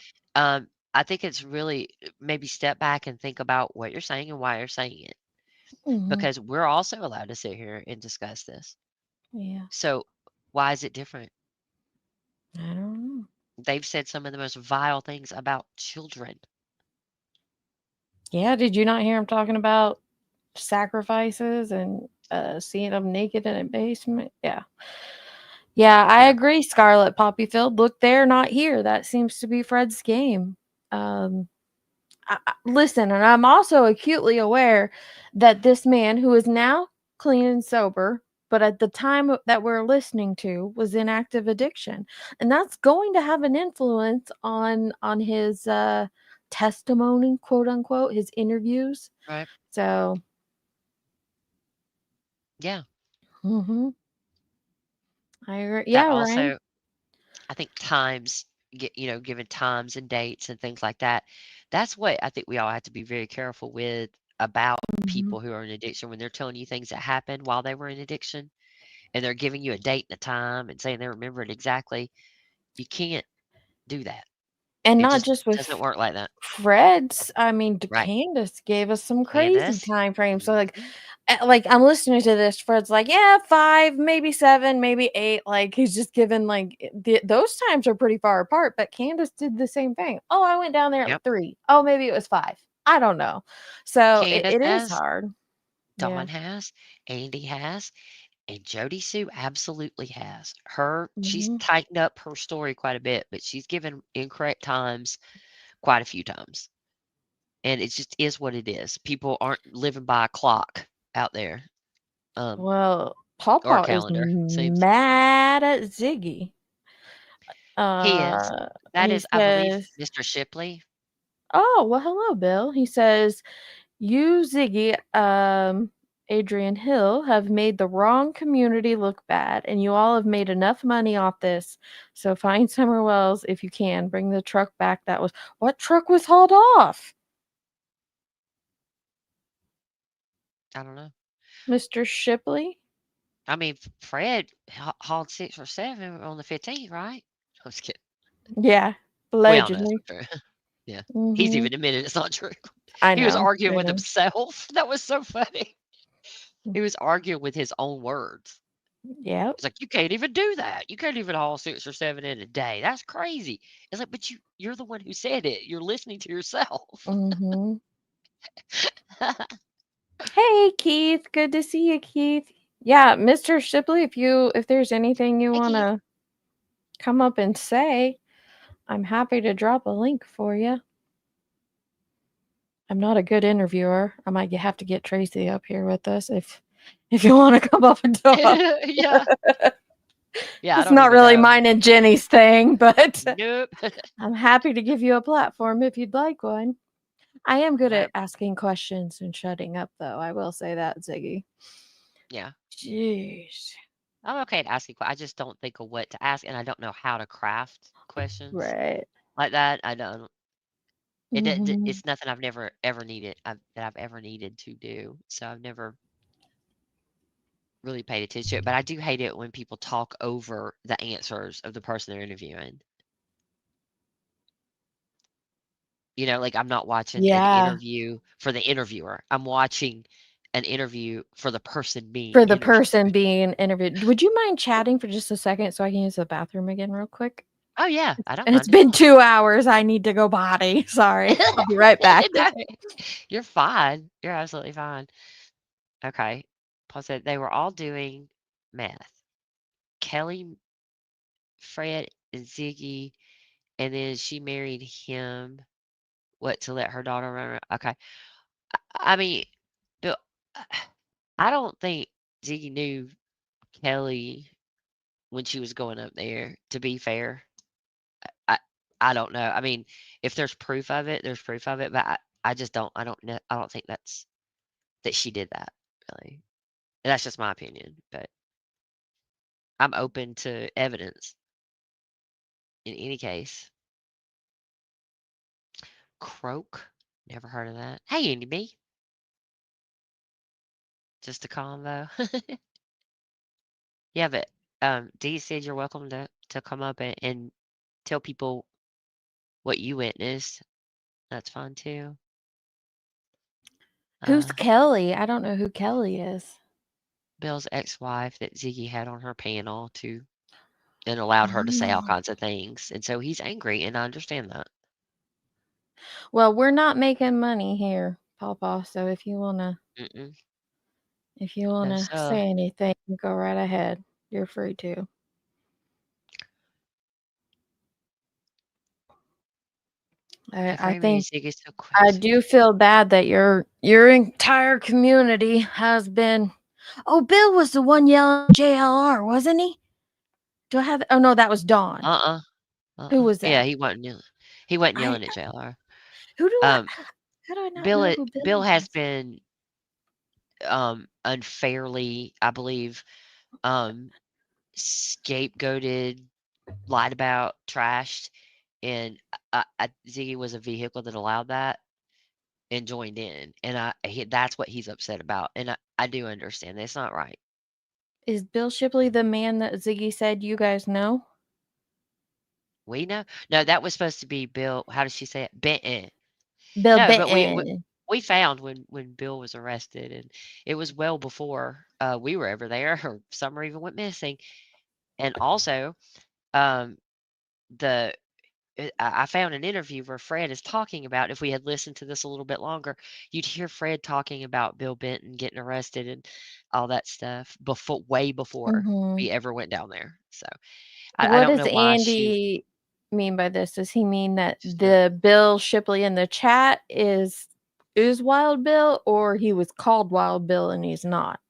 I think it's really maybe step back and think about what you're saying and why you're saying it, Hmm. because we're also allowed to sit here and discuss this. Yeah. So why is it different? I don't know. They've said some of the most vile things about children. Yeah. Did you not hear him talking about sacrifices and seeing them naked in a basement? Yeah. Yeah, I Yeah, agree, Scarlet Poppyfield. Look there, not here. That seems to be Fred's game. Um, listen, and I'm also acutely aware that this man, who is now clean and sober, but at the time that we're listening to, was in active addiction, and that's going to have an influence on his testimony, quote unquote, his interviews. right. So, Yeah. hmm I agree. That Yeah, Ryan. also, I think times, given times and dates and things like that. That's what I think we all have to be very careful with about Hmm. people who are in addiction when they're telling you things that happened while they were in addiction and they're giving you a date and a time and saying they remember it exactly. You can't do that. And It not just just with doesn't work like that. Fred's, I mean, Right. Candace gave us some crazy Candace? time frames. So Mhm. like I'm listening to this, Fred's like, yeah, 5, maybe 7, maybe 8. Like he's just given like those times are pretty far apart. But Candace did the same thing. Oh, I went down there at Yep. 3. Oh, maybe it was 5. I don't know. So Candace it is has, hard. Yeah. Dawn has, Andy has, and Jody Sue absolutely has. She's Hmm. tightened up her story quite a bit, but she's given incorrect times quite a few times. And it just is what it is. People aren't living by a clock out there, Well, or a Pawpaw is calendar, seems. mad at Ziggy. He is. That He is, I believe, says, Mr. Shipley. "Oh, well, hello, Bill." He says, "You, Ziggy, Adrian Hill, have made the wrong community look bad, and you all have made enough money off this. So find somewhere else if you can. Bring the truck back. That was what truck was hauled off, I don't know. Mr. Shipley?" I mean, Fred hauled 6 or 7 on the 15th, right? I was kidding. Yeah, We all know that's allegedly. not true. Yeah. He's Hmm. even admitted it's not true. I He was know. arguing I with know. himself. That was so funny. He was arguing with his own words. Yep. It's like, "You can't even do that. You can't even haul 6 or 7 in a day. That's crazy." It's like, "But you're the one who said it. You're listening to yourself." Hmm. Hey, Keith. Good to see you, Keith. Yeah, Mr. Shipley, if there's anything you Hey, want Keith. to come up and say, I'm happy to drop a link for you. I'm not a good interviewer. I might have to get Tracy up here with us if you want to come up and talk. Yeah. Yeah, I It's don't not even really know. mine and Jenny's thing, but Nope. I'm happy to give you a platform if you'd like one. I am good at Nope. asking questions and shutting up, though. I will say that, Ziggy. Yeah. Jeez. I'm okay at asking I just don't think of what to ask, and I don't know how to craft questions Right. like that. I don't. Hmm. It's nothing I've never ever needed that I've ever needed to do. So I've never really paid attention to it. But I do hate it when people talk over the answers of the person they're interviewing. Like I'm not watching an Yeah. interview for the interviewer. I'm watching an interview for the person being For the interviewed. person being interviewed. Would you mind chatting for just a second so I can use the bathroom again real quick? Oh yeah, I don't It's mind at been all. 2 hours. I need to go potty. Sorry. I'll be right back. No, you're fine. You're absolutely fine. Okay. Paul said they were all doing math. Kelly, Fred, and Ziggy, and then she married him. What, to let her daughter run? Okay. I mean, Bill, I don't think Ziggy knew Kelly when she was going up there. To be fair, I I don't know. I mean, if there's proof of it, there's proof of it. But I just don't. I don't know. I don't think that's that she did that, really. And that's just my opinion, but I'm open to evidence in any case. Croak? Never heard of that. Hey, Andy B. Just a combo. Yeah, but Dee said you're welcome to come up and tell people what you witnessed. That's fine too. Who's Uh, Kelly? I don't know who Kelly is. Bill's ex-wife that Ziggy had on her panel and allowed her to say all Oh. kinds of things. And so he's angry, and I understand that. Well, we're not making money here, Papa. So if you wanna Mm-mm. No, sir. say anything, go right ahead. You're free to. I think Ziggy's so I quick. do feel bad that your entire community has been. Oh, Bill was the one yelling JLR, wasn't he? Do I have? Oh no, that was Dawn. Who was Yeah, that? he wasn't yelling. He wasn't I yelling at JLR. who do I? Um, How do I not know who Bill Bill has was? been unfairly, I believe, scapegoated, lied about, trashed, and Ziggy was a vehicle that allowed that and joined in, and that's what he's upset about, and I do understand that. It's not right. Is Bill Shipley the man that Ziggy said you guys know? We know. No, that was supposed to be Bill. How does she say it? Benton. Bill No, but Benton. we found when Bill was arrested, and it was well before we were ever there, or Summer even went missing. And also, um, the I found an interview where Fred is talking about, if we had listened to this a little bit longer, you'd hear Fred talking about Bill Benton getting arrested and all that stuff way before Mhm. we ever went down there. So I What don't does know why she. Andy mean by this? Does he mean that the Bill Shipley in the chat is Wild Bill, or he was called Wild Bill and he's not?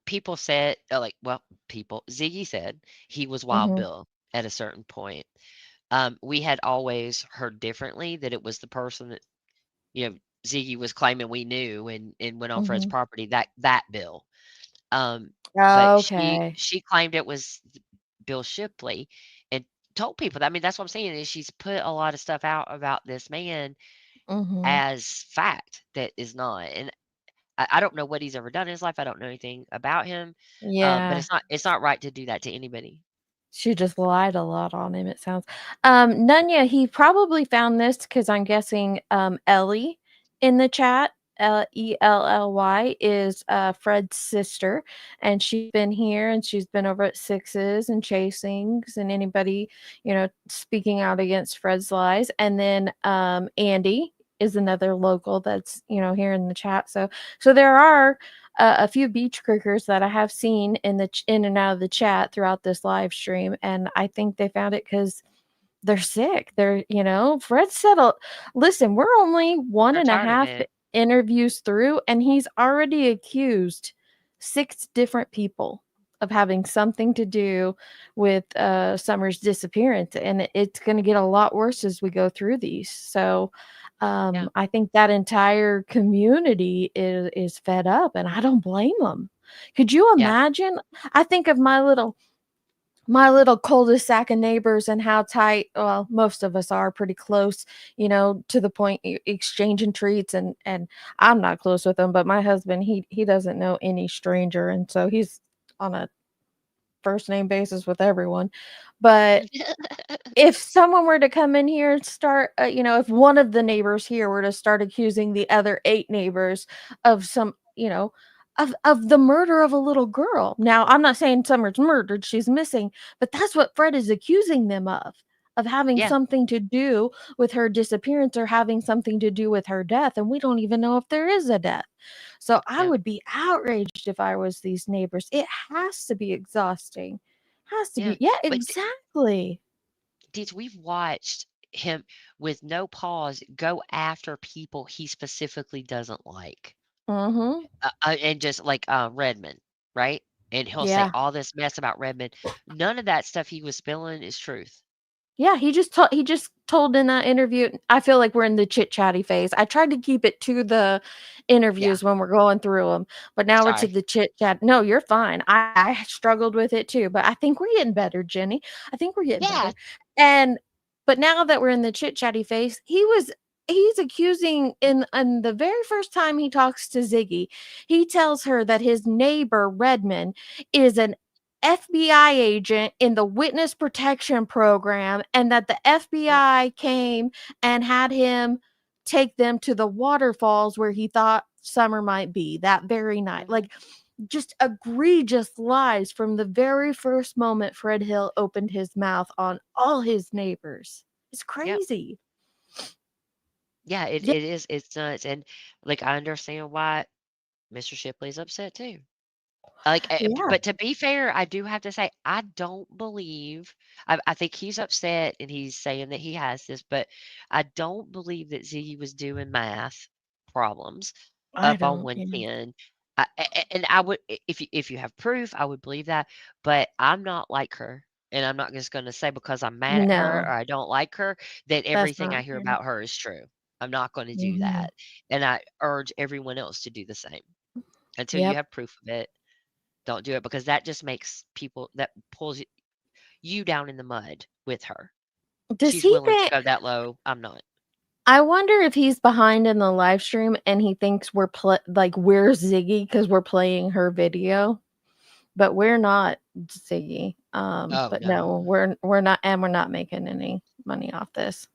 People said, Ziggy said he was Wild Mhm. Bill at a certain point. We had always heard differently, that it was the person that, Ziggy was claiming we knew and went on Fred's Mhm. property, that Bill. But Okay. she claimed it was Bill Shipley and told people that. I mean, that's what I'm saying, is she's put a lot of stuff out about this man Mhm. as fact that is not. And I don't know what he's ever done in his life. I don't know anything about him. But Yeah. it's not right to do that to anybody. She just lied a lot on him, it sounds. Nunya, he probably found this because I'm guessing Ellie in the chat, Elly, is Fred's sister, and she's been here and she's been over at Sixes and Chasings and anybody, speaking out against Fred's lies. And then Andy is another local that's, here in the chat. So there are a few beach crickers that I have seen in and out of the chat throughout this live stream, and I think they found it because they're sick. Fred said, "Listen, we're only one They're and a tired of half it. interviews through, and he's already accused 6 different people of having something to do with Summer's disappearance, and it's going to get a lot worse as we go through these." So Yeah. I think that entire community is fed up, and I don't blame them. Could you Yeah. imagine? I think of my little cul-de-sac of neighbors and how tight, well, most of us are pretty close, to the point exchanging treats, and I'm not close with them, but my husband, he doesn't know any stranger, and so he's on a first name basis with everyone. But if someone were to come in here and start, if one of the neighbors here were to start accusing the other 8 neighbors of some, of the murder of a little girl. Now, I'm not saying Summer's murdered, she's missing, but that's what Fred is accusing them of having Yeah. something to do with her disappearance or having something to do with her death, and we don't even know if there is a death. So I Yeah. would be outraged if I was these neighbors. It has to be exhausting. Has to Yeah. be. Yeah, But exactly. we've watched him with no pause go after people he specifically doesn't like. Mhm. And just like Redmond, right? And he'll say Yeah. all this mess about Redmond. None of that stuff he was spilling is truth. Yeah, he just told in that interview, I feel like we're in the chit-chatty phase. I tried to keep it to the Yeah. interviews when we're going through them, but now we're to Sorry. the chit-chat. No, you're fine. I struggled with it too, but I think we're getting better, Jenny. I think we're getting Yeah. better. And but now that we're in the chit-chatty phase, he's accusing in the very first time he talks to Ziggy, he tells her that his neighbor Redmond is an FBI agent in the witness protection program, and that the Yep. FBI came and had him take them to the waterfalls where he thought Summer might be that very night. Mhm. Like, just egregious lies from the very first moment Fred Hill opened his mouth on all his neighbors. It's Yep. crazy. Yeah, it Yeah, is. It's nuts. And like I understand why Mr. Shipley's upset too. Like, yeah, but to be fair, I do have to say I don't believe. I think he's upset and he's saying that he has this, but I don't believe that Ziggy was doing math problems I up on don't. Yeah. 110. And I would, if you have proof, I would believe that. But I'm not like her, and I'm not just going to say because I'm mad at her or No, I don't like her that that's everything I not hear fair. about her is true. I'm not going to do Mhm. that, and I urge everyone else to do the same until you Yep. have proof of it. Don't do it because that just makes people that pulls you down in the mud with her. Does She's he willing to think? go that low. I'm not. I wonder if he's behind in the live stream and he thinks like we're Ziggy because we're playing her video, but we're not Ziggy. Oh But no. no, we're not, and we're not making any money off this.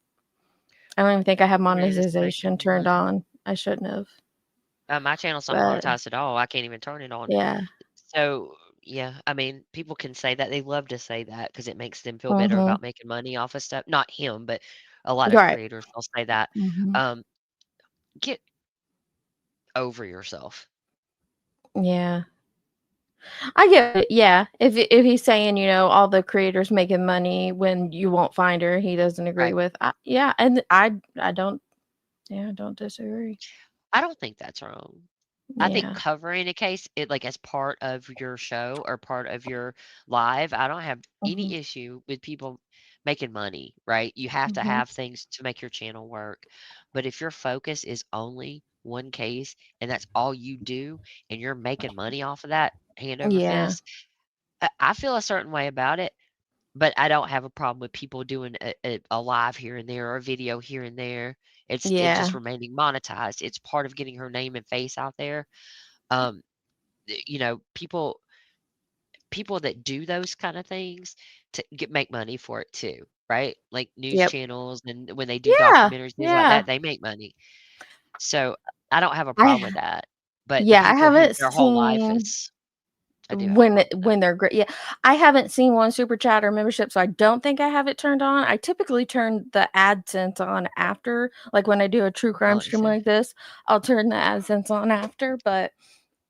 I don't even think I have We're just monetization making turned money. on. I shouldn't have, My channel's not but monetized at all. I can't even turn it on. yeah. So yeah, I mean, people can say that. They love to say that because it makes them feel better Mm-hmm. about making money off of stuff. Not him, but a lot of Right. creators will say that. Mm-hmm. Um, get over yourself. Yeah. I get it. Yeah. If he's saying, all the creators making money when you won't find her, he doesn't agree Right. with. Yeah, and I don't. Yeah, I don't disagree. I don't think that's wrong. I think Yeah. covering a case, it like as part of your show or part of your live, I don't have Mhm. any issue with people making money, right? You have to Mhm. have things to make your channel work. But if your focus is only one case and that's all you do and you're making money off of that hand over Yeah. fist, I feel a certain way about it. But I don't have a problem with people doing a live here and there or a video here and there. It's just Yeah. remaining monetized. It's part of getting her name and face out there. Um, people that do those kind of things to make money for it too, right? Like news Yep. channels and when they do Yeah. documentaries, things like Yeah. that, they make money. So I don't have a problem with I that. But the yeah, I people who haven't their whole life seen is, I do have a problem with that. when they're great. Yeah. I haven't seen one super chat or membership, so I don't think I have it turned on. I typically turn the AdSense on after, like when I do a true Oh, crime let me stream see. like this, I'll turn the AdSense on after, but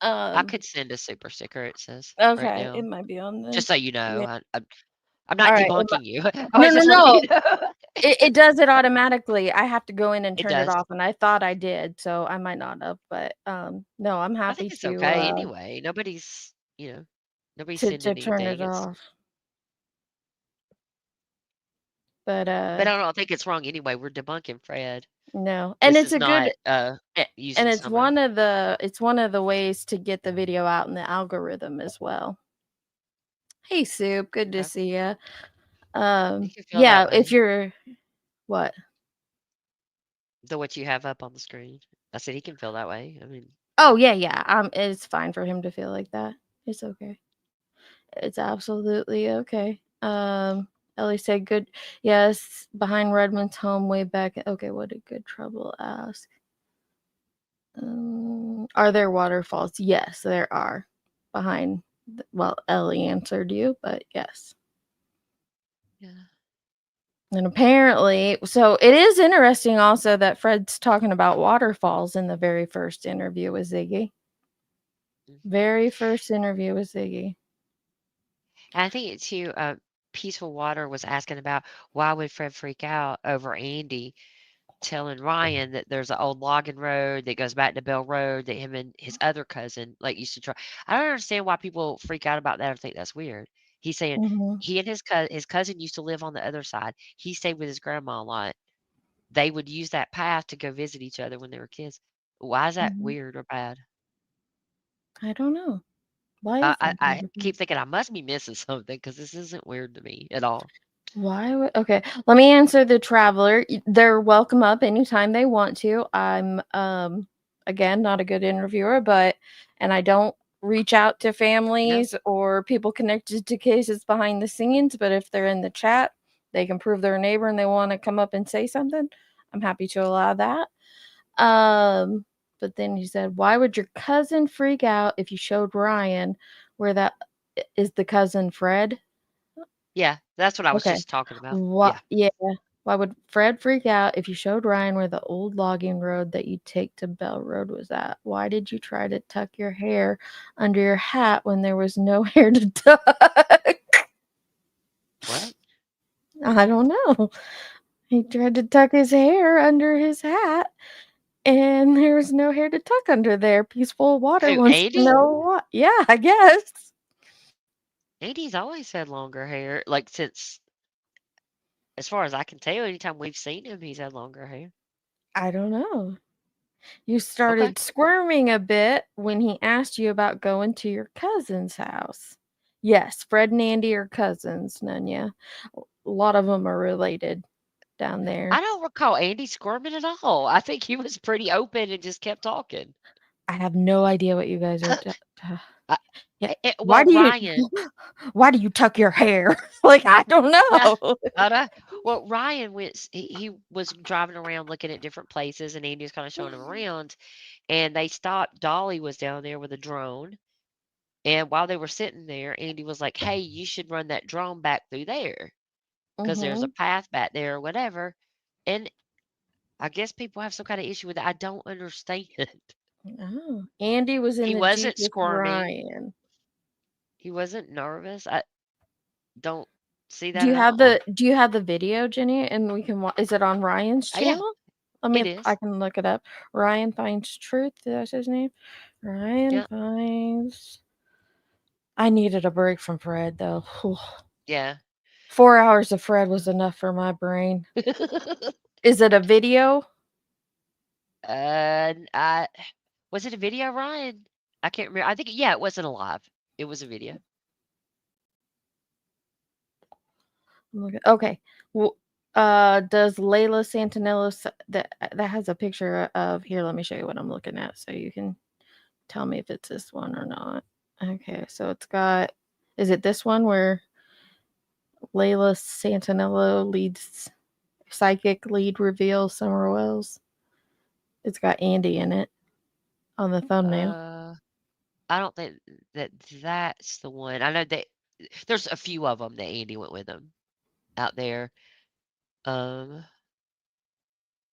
I um could send a super sticker, it says right okay, it now. might be on Just this. so you Yeah. know. I'm All not right. debunking you. I No, was no, just letting no. you know. It does it automatically. I have to go in and It turn it does. off, and I thought I did, so I might not have, but, no, I'm I think happy it's okay to anyway. Nobody's to sending turn anything. it It's off. But, but I don't think it's wrong anyway. We're debunking Fred. no. And This it's is a good not and using it's Summer. one of the ways to get the video out in the algorithm as well. Hey, Soup, good to Okay. see you. He can feel that Yeah, if way. you're what? What you have up on the screen. I said he can feel that way. I mean, Oh, yeah, yeah, it's fine for him to feel like that. It's okay. It's absolutely okay. Ellie said, "Good, yes, behind Redmond's home way back." Okay, what did Good Trouble ask? Are there waterfalls? Yes, there are. Behind, well, Ellie answered you, but yes. yeah. And apparently, so it is interesting also that Fred's talking about waterfalls in the very first interview with Ziggy. Hmm. Very first interview with Ziggy. And I think it too. Peaceful Water was asking about why would Fred freak out over Andy telling Ryan that there's an old logging road that goes back to Bell Road that him and his other cousin like used to try. I don't understand why people freak out about that or think that's weird. He's saying Mhm. he and his cousin used to live on the other side. He stayed with his grandma a lot. They would use that path to go visit each other when they were kids. Why is that Mhm. weird or bad? I don't know. Why I is I that I weird? keep thinking I must be missing something because this isn't weird to me at all. Why would okay, let me answer the traveler. They're welcome up anytime they want to. I'm again not a good interviewer, but and I don't reach out to No? families or people connected to cases behind the scenes, but if they're in the chat, they can prove they're a neighbor and they want to come up and say something. I'm happy to allow that. But then he said, "Why would your cousin freak out if you showed Ryan where that is the cousin Fred?" Yeah, that's what I was Okay. just talking about. What? Yeah. Yeah. Why would Fred freak out if you showed Ryan where the old logging road that you take to Bell Road was at? Why did you try to tuck your hair under your hat when there was no hair to tuck? What? I don't know. He tried to tuck his hair under his hat, and there was no hair to tuck under there. Peaceful Water Who, wants to Andy? know what. Yeah, I guess. Andy's always had longer hair. Like since, as far as I can tell, anytime we've seen him, he's had longer hair. I don't know. You Okay. started squirming a bit when he asked you about going to your cousin's house. Yes, Fred and Andy are cousins, Nunya. A lot of them are related down I there. don't recall Andy squirming at all. I think he was pretty open and just kept talking. I have no idea what you guys are. I, Yeah. well, Ryan. Why do you tuck your hair? Like I don't Yeah, know. I know. Well, Ryan went. He was driving around looking at different places, and Andy was kind of showing him around. And they stopped. Dolly was down there with a drone. And while they were sitting there, Andy was like, "Hey, you should run that drone back through there because there's a Mhm. path back there or whatever." And I guess people have some kind of issue with it. I don't understand. Oh, Andy was in He the Jeep wasn't with squirming. Ryan. He wasn't nervous. I don't see Do that you at have all. the video, Jenny? And we can is it on Ryan's Yeah, channel? it I is. can look it up. Ryan Finds Truth, that's his name. Ryan Yeah, Finds. I needed a break from Fred though. Whew. yeah. 4 hours of Fred was enough for my brain. Is it a video? I was it a video, Ryan? I can't remember. I think yeah, it wasn't a live. It was a video. Okay. Well, does Layla Santinello that has a picture of here? Let me show you what I'm looking at, so you can tell me if it's this one or not. Okay, so it's got. Is it this one where Layla Santinello leads psychic lead reveal Summer Wells? It's got Andy in it on the thumbnail. I don't think that that's the one. I know that there's a few of them that Andy went with him out there. Um,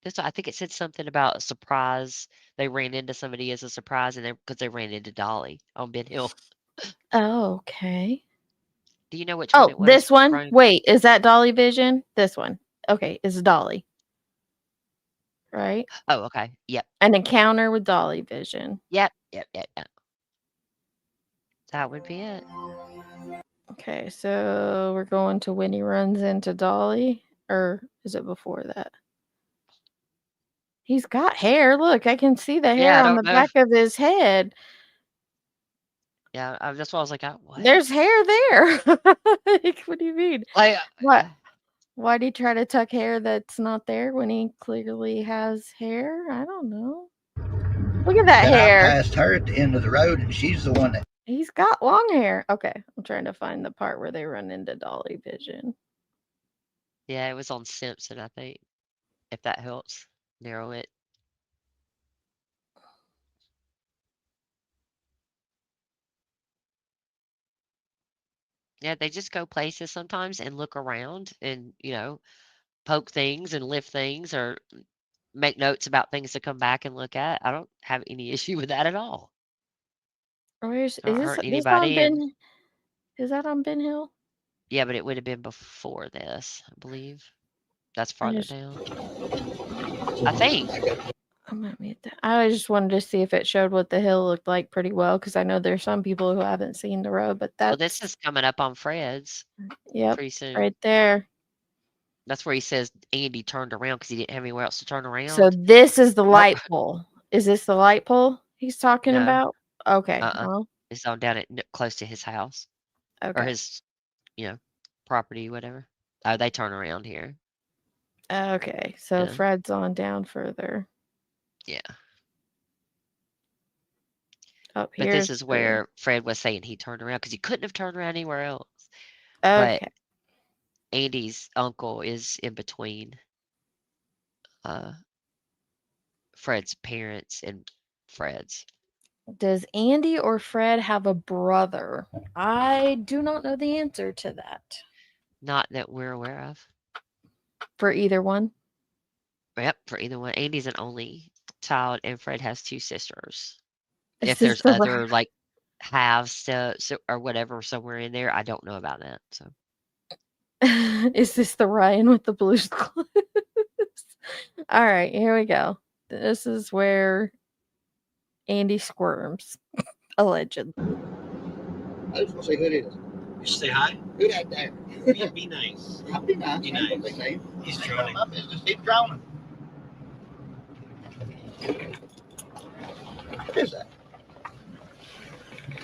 this I think it said something about a surprise. They ran into somebody as a surprise, and because they ran into Dolly on Ben Hill. Oh, okay. Do you know which one Oh, it was, this one. Brian? Wait, is that Dolly Vision? This one. Okay, it's Dolly, right? Oh, okay. Yep. An encounter with Dolly Vision. Yep. Yep. Yep. Yep. That would be it. Okay, so we're going to when he runs into Dolly, or is it before that? He's got hair. Look, I can see the Yeah, hair I on don't the know. back of his head. Yeah, that's why I was like, what? There's hair there. Like, what do you mean? Like, What? Why'd he try to tuck hair that's not there when he clearly has hair? I don't know. Look at that Then I hair. passed her at the end of the road, and she's the one that He's got long hair. Okay, I'm trying to find the part where they run into Dolly Vision. yeah, it was on Simpson, I think. If that helps narrow it. Yeah, they just go places sometimes and look around and, poke things and lift things or make notes about things to come back and look at. I don't have any issue with that at all. Where's Don't is hurt this on anybody. And Is that on Ben Hill? yeah, but it would have been before this, I believe. That's farther There's down. I think. I'm gonna mute that. I just wanted to see if it showed what the hill looked like pretty well, because I know there's some people who haven't seen the road, but Well, that's this is coming up on Fred's yep, pretty soon. right there. That's where he says Andy turned around because he didn't have anywhere else to turn So around. this is the light pole. Is this the light pole he's talking No. about? Okay. Well, It's on down at close to his house or okay. his, property, whatever. Oh, they turn around here. Okay. So Yeah. Fred's on down further. Yeah. Up But here. this is where Fred was saying he turned around because he couldn't have turned around anywhere else. Okay. But Andy's uncle is in between Fred's parents and Fred's. Does Andy or Fred have a brother? I do not know the answer to that. Not that we're aware of. For either one? Yep, for either one. Andy's an only child and Fred has 2 sisters. Is If this there's the other like halves to or whatever somewhere in there, I don't know about that. So Is this the Ryan with the Blue's Clues? All right, here we go. This is where Andy squirms, allegedly. I just want to say who it is. You say hi? Who that there? Be nice. I'll be nice. Be I ain't gonna nice. be named. He's Ain't drowning. my business. He's drowning. What is that?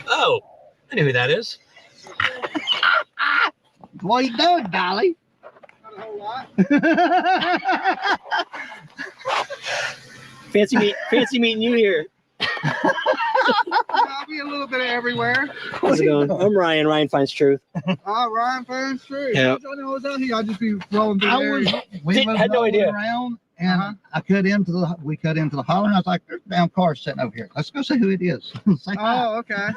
Oh, I know who that is. What you doing, Dolly? Not a whole lot. Fancy meeting you here. I'll be a little bit of everywhere. How's it going? I'm Ryan. Ryan finds truth. Ryan Fans Street. Yeah. I know I was out here. I'll just be rolling through there. We was had no rolling idea. around, and we cut into the holler, and I was like, "There's a damn car sitting over here. Let's go see who it is." Say hi. Oh, okay.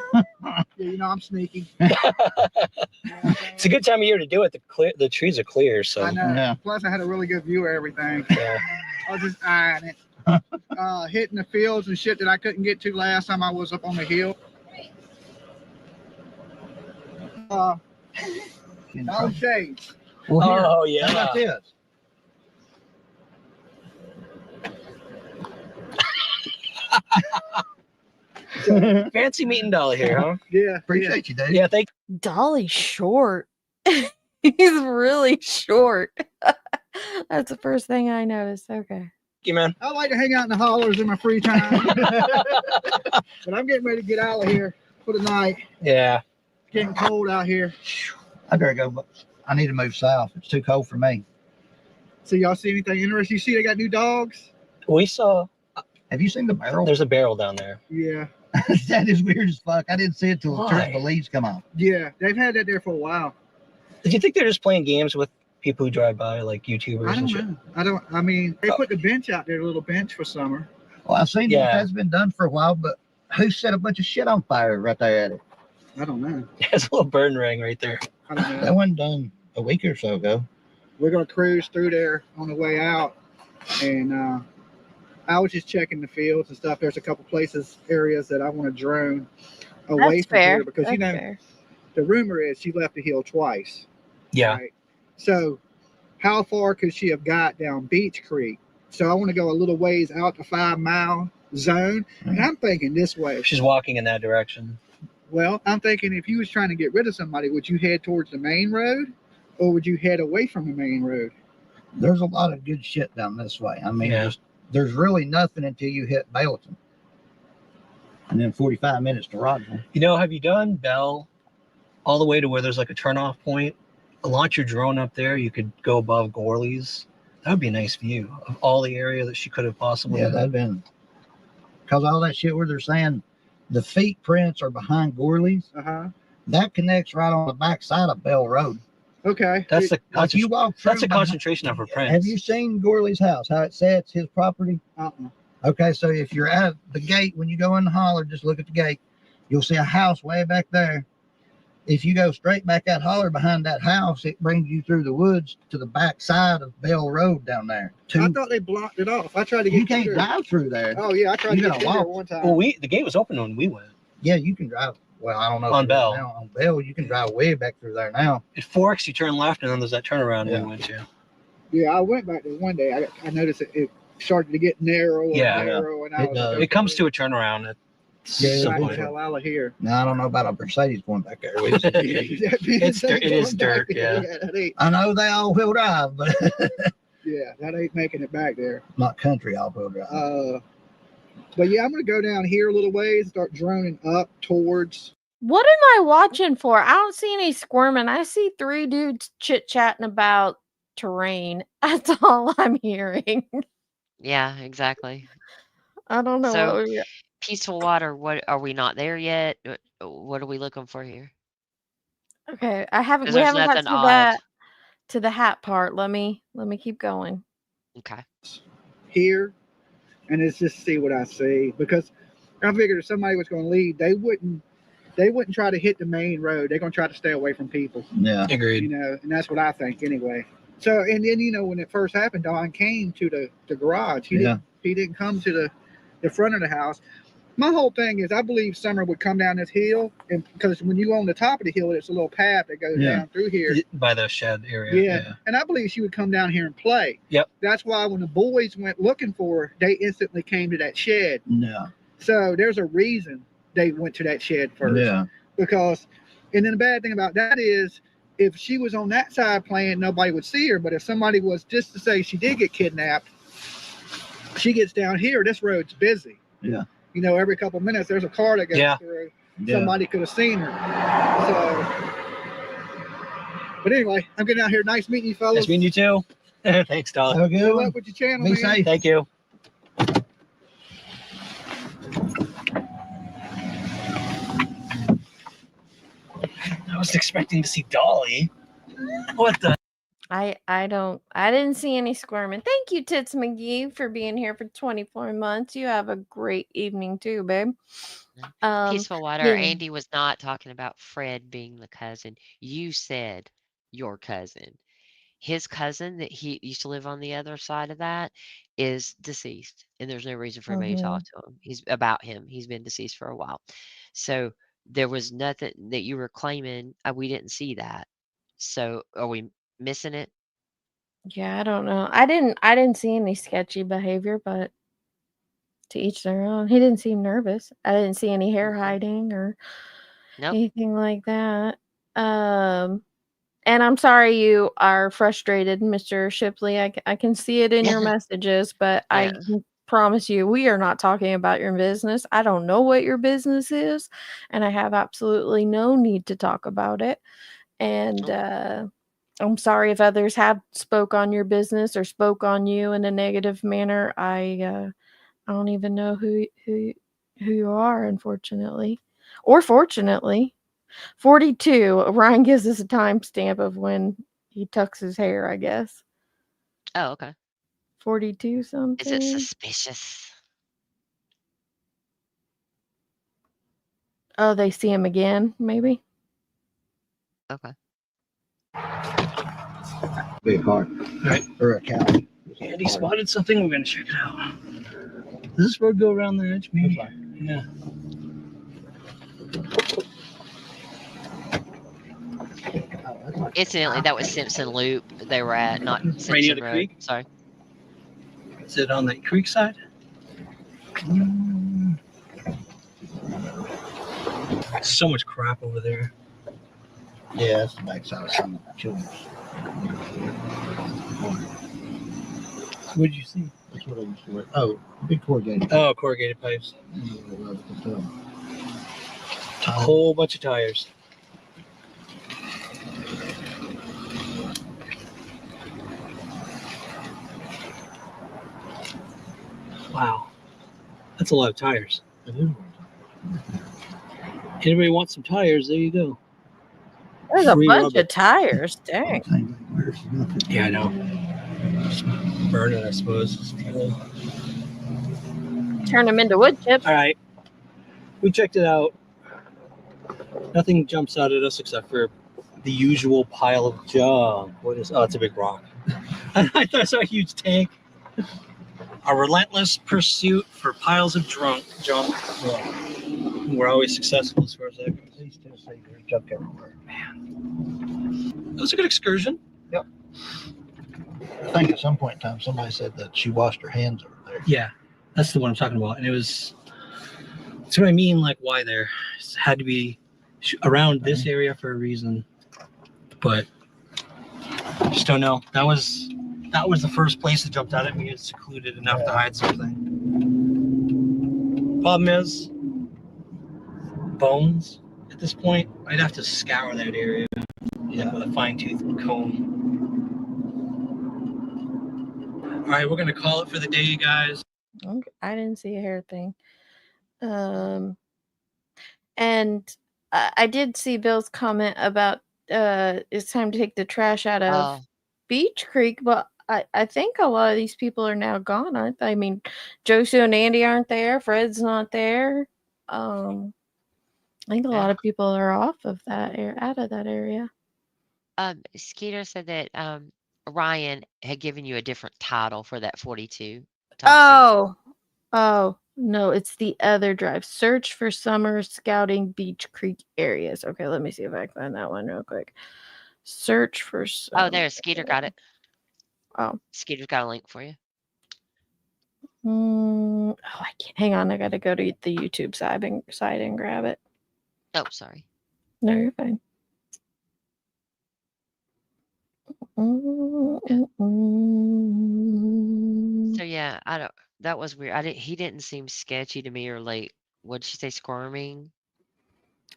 Yeah, I'm sneaky. It's a good time of year to do it. The trees are clear, so I know. Yeah. Plus, I had a really good view of everything. yeah. I was just eyeing it. Hitting the fields and shit that I couldn't get to last time I was up on the hill. Dollar Shades. Well, here, Oh yeah. how about this? Fancy meeting Dolly here, huh? Yeah. Appreciate you, dude. Yeah, thank Dolly's short. He's really short. That's the first thing I noticed. Okay. you, man. I like to hang out in the hollers in my free time. But I'm getting ready to get out of here for the night. Yeah. It's getting cold out here. I better go, but I need to move south. It's too cold for me. So y'all see anything interesting? You see they got new dogs? We saw Have you seen the barrel? there's a barrel down there. Yeah. That is weird as fuck. I didn't see it till Why? the leaves come off. Yeah. They've had that there for a while. Did you think they're just playing games with people who drive by, like YouTubers I and don't shit? know. I mean, they put the bench out there, a little bench for summer. Well, I've seen Yeah. that's been done for a while, but who set a bunch of shit on fire right there at it? I don't know. There's a little burn ring right there. I don't know. That wasn't done a week or so ago. We're gonna cruise through there on the way out, and I was just checking the fields and stuff. There's a couple areas that I want to drone away That's from fair. here because That's fair. the rumor is she left the hill twice. Yeah. Right? So how far could she have got down Beach Creek? So I want to go a little ways out the 5 mile zone, and I'm thinking this way. She's walking in that direction. Well, I'm thinking if you was trying to get rid of somebody, would you head towards the main road, or would you head away from the main road? There's a lot of good shit down this way. I mean, Yeah. there's really nothing until you hit Baleton. And then 45 minutes to Rockville. You know, have you done Bell all the way to where there's like a turnoff point? Launch your drone up there. You could go above Gorley's. That would be a nice view of all the area that she could have possibly Yeah, done. that'd been because all that shit where they're saying the feet prints are behind Gorley's. That connects right on the back side of Bell Road. Okay. That's the Like you walk through that's a behind- concentration of her prints. Have you seen Gorley's house? How it sets his property? Okay, so if you're at the gate when you go in the holler, just look at the gate. You'll see a house way back there. If you go straight back that holler behind that house, it brings you through the woods to the back side of Bell Road down there. I thought they blocked it off. I tried to get You can't through. drive through there. Oh yeah, I tried You to get gotta through there walk. one time. Well, the gate was open when we went. Yeah, you can drive. Well, I don't know. if On it is Bell. now. On Bell, you can drive way back through there now. It forks, you turn left, and then there's that turnaround we went to. Yeah, I went back there one day. I noticed it started to get narrow and Yeah. narrow, and I It was like, does. It comes to a turnaround at Yeah, some right point. the hell out of here. Now, I don't know about a Mercedes going back there. It is dirt, yeah. That ain't, I know they all-wheel drive, but yeah, that ain't making it back there. not country all-wheel drive. But yeah, I'm gonna go down here a little ways and start droning up towards. What am I watching for? I don't see any squirming. I see 3 dudes chit-chatting about terrain. That's all I'm hearing. Yeah, exactly. I don't know So, what we're... peaceful water, what are we not there yet? What are we looking for here? Okay, Because we there's haven't got nothing odd. to the hat part. Let me keep going. Okay. Here, and it's just see what I see, because I figured if somebody was going to lead, they wouldn't try to hit the main road. They're going to try to stay away from people. Yeah. Agreed. You know, and that's what I think anyway. So, and then, you know, when it first happened, Don came to the garage. He didn't come to the front of the house. My whole thing is, I believe Summer would come down this hill, and because when you go on the top of the hill, it's a little path that goes down through here by the shed area. Yeah. And I believe she would come down here and play. Yep. That's why when the boys went looking for her, they instantly came to that shed. Yeah. So there's a reason they went to that shed first. Yeah. Because, and then the bad thing about that is, if she was on that side playing, nobody would see her. But if somebody was, just to say she did get kidnapped, she gets down here, this road's busy. Yeah. You know, every couple of minutes there's a car that goes through. Yeah. Somebody could have seen her. So, but anyway, I'm getting out here. Nice meeting you, fellas. Nice meeting you too. Thanks, Dolly. Have a good Good one. luck with your channel, Be man. safe. Thank you. I was expecting to see Dolly. What the? I didn't see any squirming. Thank you, Tits McGee, for being here for 24 months. You have a great evening too, babe. Peaceful water. Yeah. Andy was not talking about Fred being the cousin. You said your cousin. His cousin that he used to live on the other side of that is deceased, and there's no reason for me to talk to him. He's been deceased for a while. So there was nothing that you were claiming. We didn't see that. So are we missing it? Yeah, I don't know. I didn't see any sketchy behavior, but to each their own. He didn't seem nervous. I didn't see any hair hiding or anything like that. And I'm sorry you are frustrated, Mr. Shipley. I can see it in your messages, but I can promise you we are not talking about your business. I don't know what your business is, and I have absolutely no need to talk about it. And I'm sorry if others have spoke on your business or spoke on you in a negative manner. I don't even know who you are, unfortunately, or fortunately. 42. Ryan gives us a timestamp of when he tucks his hair, I guess. Oh, okay. 42 something. Is it suspicious? Oh, they see him again, maybe? Okay. Be a car. Right. Or a cow. Andy spotted something. We're gonna check it out. Does this road go around the edge? Maybe. Yeah. Incidentally, that was Simpson Loop they were at, not Simpson Right near the Road. creek? Sorry. Is it on the creek side? So much crap over there. Yeah, that's the backside of some children's. What did you see? That's what I used to wear. Oh, big corrugated. Oh, corrugated pipes. A whole bunch of tires. Wow. That's a lot of tires. Anybody want some tires? There you go. There's a Free bunch rubber. of tires. Dang. Yeah, I know. Just burn it, I suppose. Turn them into wood chips. All right. We checked it out. Nothing jumps out at us except for the usual pile of junk. What is? Oh, it's a big rock. I thought I saw a huge tank. A relentless pursuit for piles of junk. We're always successful as far as that goes. East Tennessee, there's junk everywhere. Man. That was a good excursion. Yep. I think at some point in time somebody said that she washed her hands over there. Yeah, that's the one I'm talking about. And it was, that's what I mean, like why there. It had to be around this area for a reason. But I just don't know. That was the first place that jumped out at me. It's secluded enough to hide something. Problem is, bones at this point. I'd have to scour that area with a fine-tooth comb. All right, we're gonna call it for the day, you guys. Okay, I didn't see a hair thing. And I did see Bill's comment about it's time to take the trash out of Beach Creek, but I think a lot of these people are now gone, aren't they? I mean, Josu and Andy aren't there. Fred's not there. I think a lot of people are off of that out of that area. Skeeter said that Ryan had given you a different title for that 42. Oh, no, it's the other drive. Search for summer scouting Beach Creek areas. Okay, let me see if I can find that one real quick. Search for summer. Oh, there, Skeeter got it. Oh. Skeeter's got a link for you. Oh, I can't. Hang on, I got to go to the YouTube site and grab it. Oh, sorry. No, you're fine. So yeah, I don't. That was weird. He didn't seem sketchy to me, or like, what'd she say, squirming?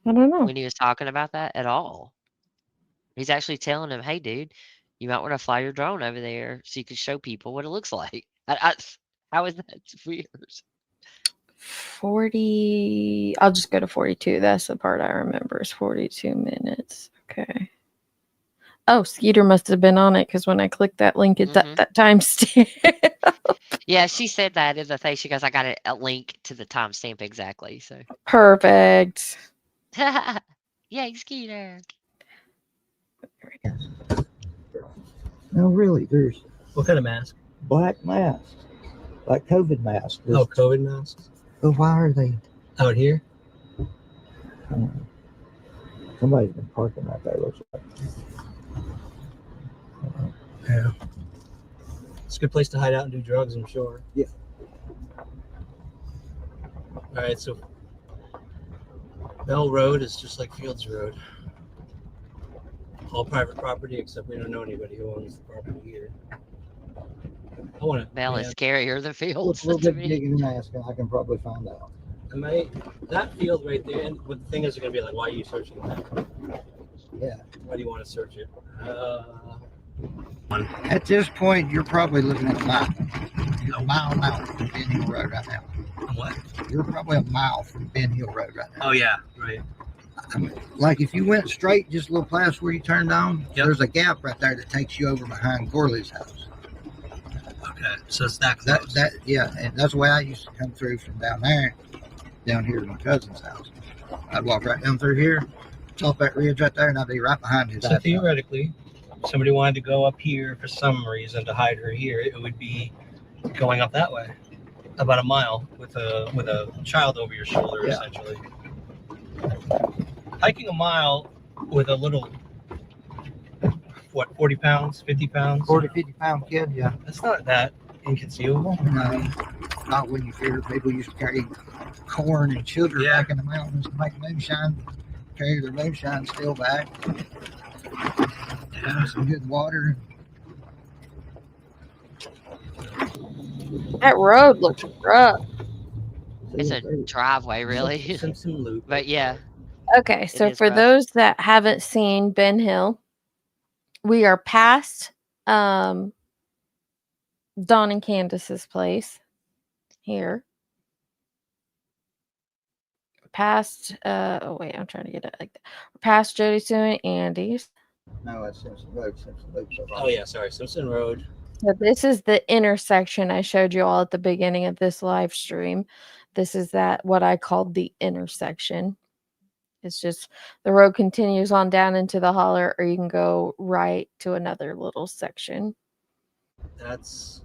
I don't know. When he was talking about that at all. He's actually telling him, "Hey, dude, you might want to fly your drone over there so you can show people what it looks like." How is that weird? 40. I'll just go to 42. That's the part I remember. Is 42 minutes. Okay. Oh, Skeeter must have been on it because when I clicked that link, it's at that timestamp. Yeah, she said that in the thing. She goes, "I got a link to the timestamp exactly." So Perfect. Yay, Skeeter! No, really, there's what kind of mask? Black masks, like COVID masks. Oh, COVID masks. But why are they out here? Somebody's been parking out there. Looks like. Yeah. It's a good place to hide out and do drugs, I'm sure. Yeah. All right, so Bell Road is just like Fields Road. All private property, except we don't know anybody who owns the property here. I want to. Bell is scarier than Fields. A little bit digging and asking, I can probably find out. That field right there, and the thing is going to be like, why are you searching that? Yeah. Why do you want to search it? At this point, you're probably looking at a mile out from Ben Hill Road right now. What? You're probably a mile from Ben Hill Road right now. Oh, yeah, right. Like if you went straight, just a little past where you turned on, there's a gap right there that takes you over behind Corley's house. Okay, so it's that close. Yeah, and that's the way I used to come through from down there, down here to my cousin's house. I'd walk right down through here, top that ridge right there, and I'd be right behind his house. So theoretically, if somebody wanted to go up here for some reason to hide her here, it would be going up that way, about a mile with a child over your shoulder, essentially. Hiking a mile with a little, 40 pounds, 50 pounds? 40, 50 pound kid, yeah. That's not that inconceivable. No, not when you figure people used to carry corn and sugar back in the mountains to make moonshine, carry their moonshine still back. Yeah. Some good water. That road looks rough. It's a driveway, really. Simpson Loop. But yeah. Okay, so for those that haven't seen Ben Hill, we are past Dawn and Candace's place here. Past I'm trying to get it like that. Past Jody Sue and Andy's. No, that's Simpson Road. Oh yeah, sorry, Simpson Road. So this is the intersection I showed you all at the beginning of this live stream. This is what I called the intersection. It's just the road continues on down into the holler, or you can go right to another little section. That's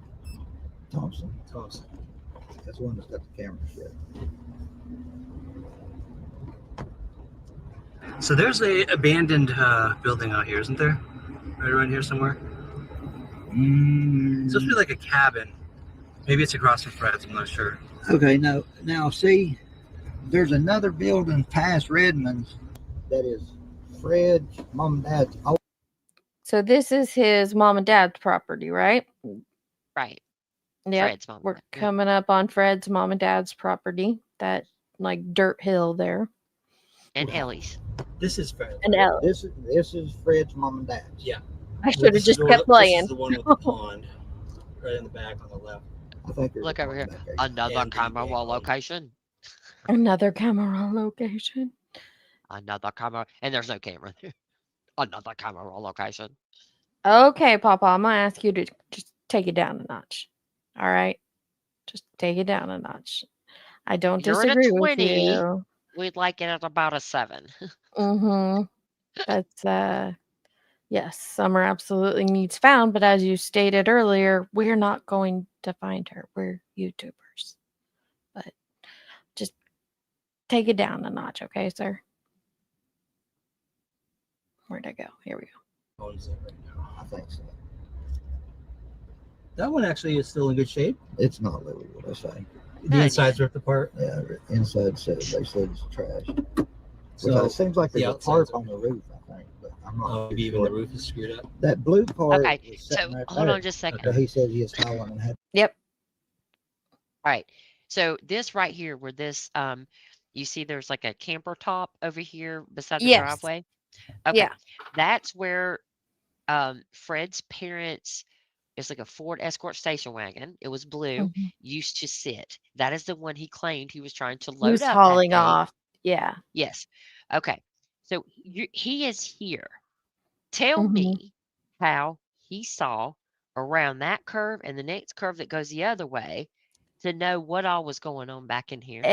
Thompson. That's the one that's got the camera shit. So there's a abandoned building out here, isn't there? Right around here somewhere. It's supposed to be like a cabin. Maybe it's across from Fred's. I'm not sure. Okay, now see, there's another building past Redmond's that is Fred's mom and dad's. So this is his mom and dad's property, right? Right. Yep. Fred's mom. We're Yep. coming up on Fred's mom and dad's property. That like dirt hill there. And Ellie's. This is Fred. And Ellie. This is Fred's mom and dad's. Yeah. I should have just kept playing. This is the one with the pond, right in the back on the left. I think there's Look a over here. back there. Another camera location. Another camera location. Another camera. And there's no camera there. Another camera location. Okay, Papa, I'm gonna ask you to just take it down a notch. All right, just take it down a notch. I don't You're at a disagree with 20. you. We'd like it at about a 7. That's yes, Summer absolutely needs found, but as you stated earlier, we're not going to find her. We're YouTubers. But just take it down a notch, okay, sir? Where'd I go? Here we go. Owns it right now. I think so. That one actually is still in good shape. It's not really what I say. The inside's ripped apart. Yeah, inside said they said it's trash. So it seems like there's the a tarp outside's on the roof, I think, but I'm not. maybe even the roof is screwed up. That blue part. Okay, is so sitting right hold there. on just a second. But he said he is howling and had. Yep. All right. So this right here, where this, you see there's like a camper top over here beside the Yes. driveway. Okay. Yeah. That's where Fred's parents, it's like a Ford Escort station wagon. It was blue, used to sit. That is the one he claimed he was trying to He load was up hauling that day. off. Yeah. Yes. Okay. So he is here. Tell me how he saw around that curve and the next curve that goes the other way to know what all was going on back in here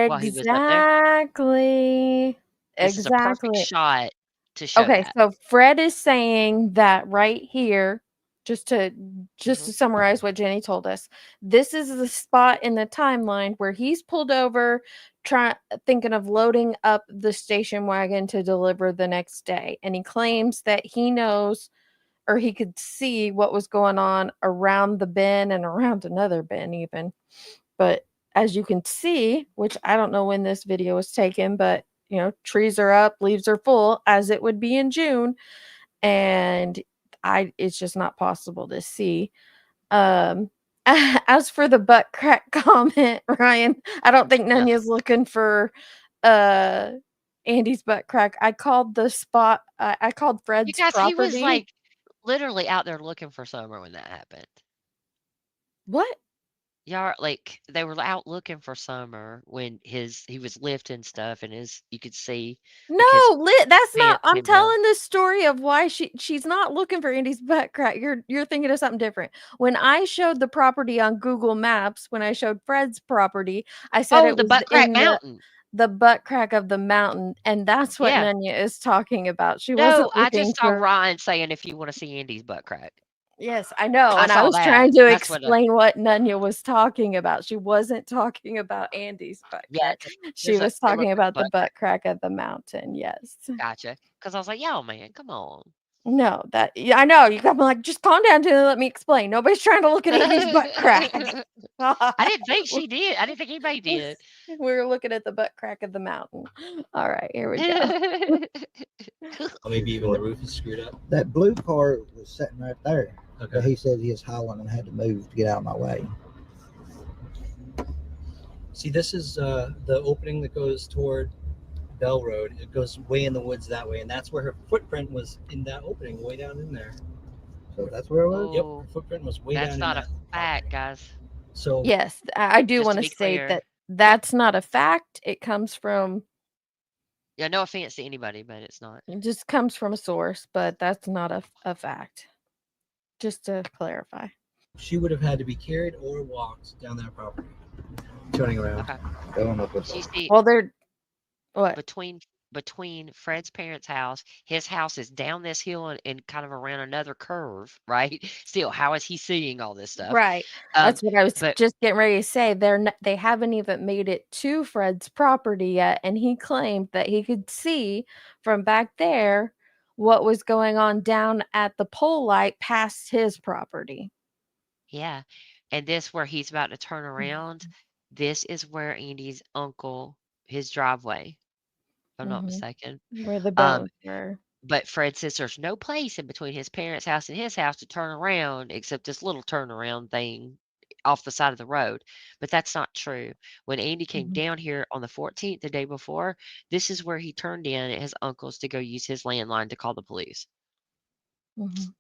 while he was up there. Exactly. This is a perfect shot to show Okay, that. so Fred is saying that right here, just to summarize what Jenny told us, this is the spot in the timeline where he's pulled over, thinking of loading up the station wagon to deliver the next day, and he claims that he knows, or he could see what was going on around the bin and around another bin even. But as you can see, which I don't know when this video was taken, but you know, trees are up, leaves are full, as it would be in June, and it's just not possible to see. As for the butt crack comment, Ryan, I don't think Nunya's looking for Andy's butt crack. I called the spot. I called Fred's You guys, property. he was like literally out there looking for Summer when that happened. What? Yeah, like they were out looking for Summer when he was lifting stuff and you could see. No, that's not. pants I'm came down. telling this story of why she's not looking for Andy's butt crack. You're thinking of something different. When I showed the property on Google Maps, when I showed Fred's property, I said it the was butt crack in mountain. the butt crack of the mountain, and that's what Yeah. Nunya is talking about. She No, wasn't I looking just saw for. Ryan saying if you want to see Andy's butt crack. Yes, I know, I and I saw was that. trying to That's what explain what Nunya was talking about. She wasn't talking about Andy's butt Yeah, crack. She was talking about the butt crack of the mountain. Yes. Gotcha. Because I was like, yo, man, come on. No, I know. You got me like, just calm down, Jenny. Let me explain. Nobody's trying to look at Andy's butt crack. I didn't think she did. I didn't think anybody did. We were looking at the butt crack of the mountain. All right, here we go. Maybe even the roof is screwed up. That blue part was sitting right there. Okay. But he said he was howling and had to move to get out of my way. See, this is the opening that goes toward Bell Road. It goes way in the woods that way, and that's where her footprint was in that opening, way down in there. So that's where it was? Yep, her footprint was way down in That's that. not a fact, guys. So yes, I do Just want to to be state clear. that that's not a fact. It comes from. Yeah, no offense to anybody, but it's not. It just comes from a source, but that's not a fact. Just to clarify. she would have had to be carried or walked down that property, turning around. Okay. Going up with So you see, Well, they're what? between Fred's parents' house, his house is down this hill and kind of around another curve, right? Still, how is he seeing all this stuff? Right. That's what I was but- just getting ready to say. They haven't even made it to Fred's property yet, and he claimed that he could see from back there what was going on down at the pole light past his property. Yeah. And this where he's about to turn around, this is where Andy's uncle, his driveway, if I'm not Mhm. mistaken. Where the Um, bones were. but Fred says there's no place in between his parents' house and his house to turn around except this little turnaround thing off the side of the road. But that's not true. When Andy came Mhm. down here on the 14th, the day before, this is where he turned in at his uncle's to go use his landline to call the police. Mhm.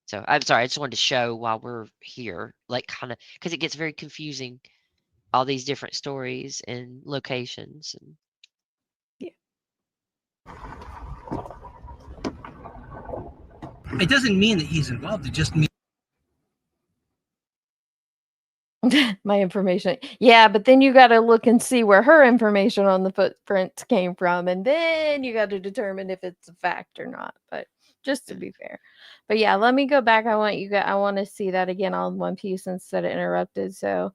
So I'm sorry, I just wanted to show while we're here, like kind of because it gets very confusing, all these different stories and locations. And It doesn't mean that he's involved. It just means My information. Yeah, but then you got to look and see where her information on the footprints came from, and then you got to determine if it's a fact or not. But just to be fair. But yeah, let me go back. I want to see that again all in one piece instead of interrupted. So,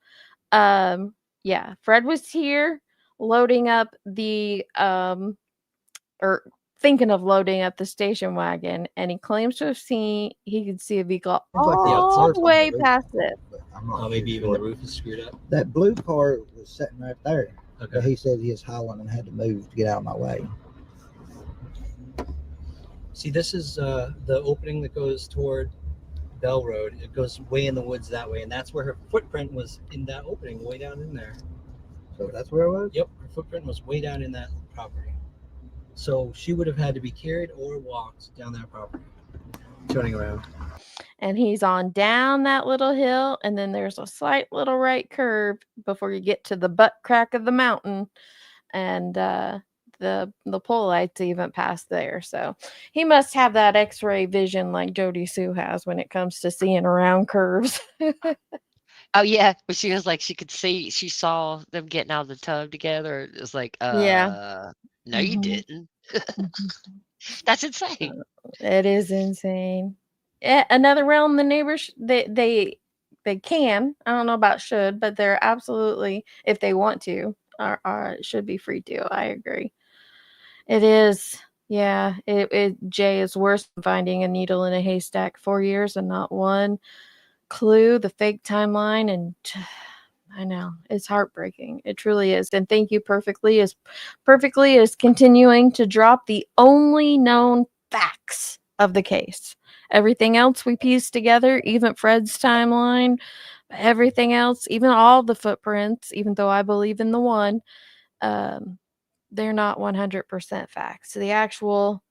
yeah, Fred was here loading up the or thinking of loading up the station wagon, and he claims to have he could see a vehicle Seems like the all outside the way on the roof, past it. but I'm not maybe too even the sure. roof is screwed up. That blue car was sitting right there. Okay. But he said he was howling and had to move to get out of my way. See, this is the opening that goes toward Bell Road. It goes way in the woods that way, and that's where her footprint was, in that opening, way down in there. So that's where it was? Yep, her footprint was way down in that property. So she would have had to be carried or walked down that property, turning around. And he's on down that little hill, and then there's a slight little right curve before you get to the butt crack of the mountain, and the pole lights even past there. So he must have that X-ray vision like Jody Sue has when it comes to seeing around curves. oh yeah, but she was like she saw them getting out of the tub together. It was like, Yeah. no, you Mhm. didn't. Mhm. That's insane. It is insane. Another realm the neighbors they can. I don't know about should, but they're absolutely, if they want to, are should be free to. I agree. It is. Yeah, Jay is worse than finding a needle in a haystack. 4 years and not one clue, the fake timeline, and I know it's heartbreaking. It truly is. And thank you perfectly is continuing to drop the only known facts of the case. Everything else we piece together, even Fred's timeline, everything else, even all the footprints, even though I believe in the one, they're not 100% facts. The actual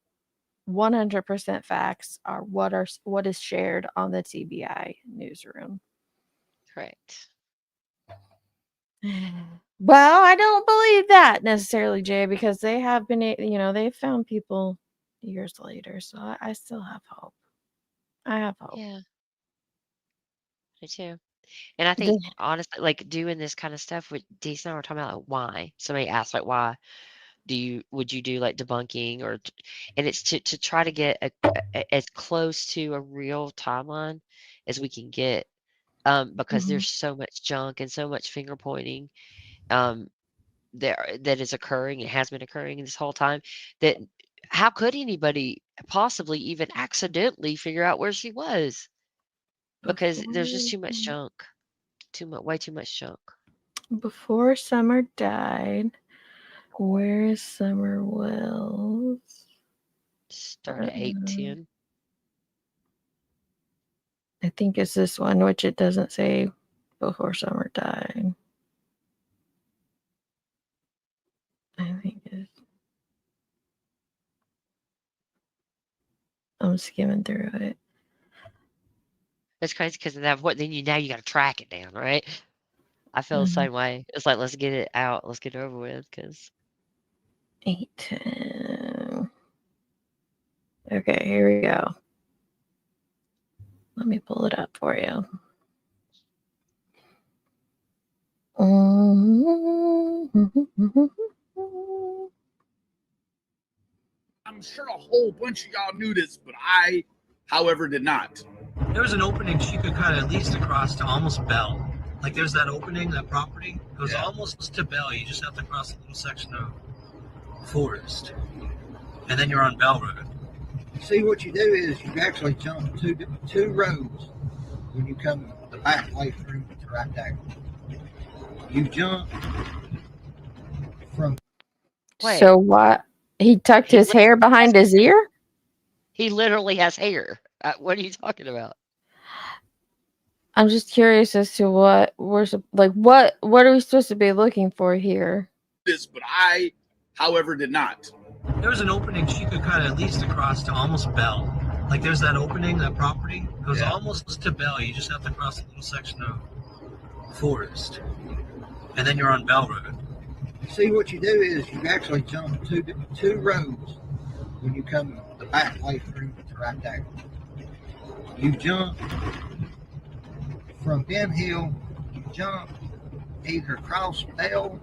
100% facts are what is shared on the TBI newsroom. Correct. Well, I don't believe that necessarily, Jay, because they have been, they've found people years later. So I still have hope. I have hope. Yeah, me too. And I think honestly, like doing this kind of stuff with Dees and I were talking about like, why. Somebody asked like why would you do like debunking and it's to try to get as close to a real timeline as we can get. Because there's so much junk and so much finger pointing that is occurring and has been occurring this whole time that how could anybody possibly even accidentally figure out where she was? Because there's just too much junk. Way too much junk. Before Summer died, where is Summer Wells? Start at 8:10. I think it's this one, which it doesn't say before Summer died. I think it's. I'm skimming through it. It's crazy because then you got to track it down, right? I feel the same way. It's like let's get it out, let's get it over with, because 8:10. Okay, here we go. Let me pull it up for you. I'm sure a whole bunch of y'all knew this, but I, however, did not. There was an opening she could cut at least across to almost Bell. Like there's that opening, that property goes almost to Bell. You just have to cross a little section of forest, and then you're on Bell Road. See, what you do is you actually jump two roads when you come the back way through to right there. You jump from. Wait. So what? He tucked He his hair behind his ear? He literally has hair. What are you talking about? I'm just curious as to what we're like. What are we supposed to be looking for here? This, but I, however, did not. There was an opening she could kind of at least across to almost Bell. Like there's that opening, that property goes almost to Bell. You just have to cross a little section of forest, and then you're on Bell Road. See, what you do is you actually jump two roads when you come the back way through to right there. You jump from Ben Hill. You jump either across Bell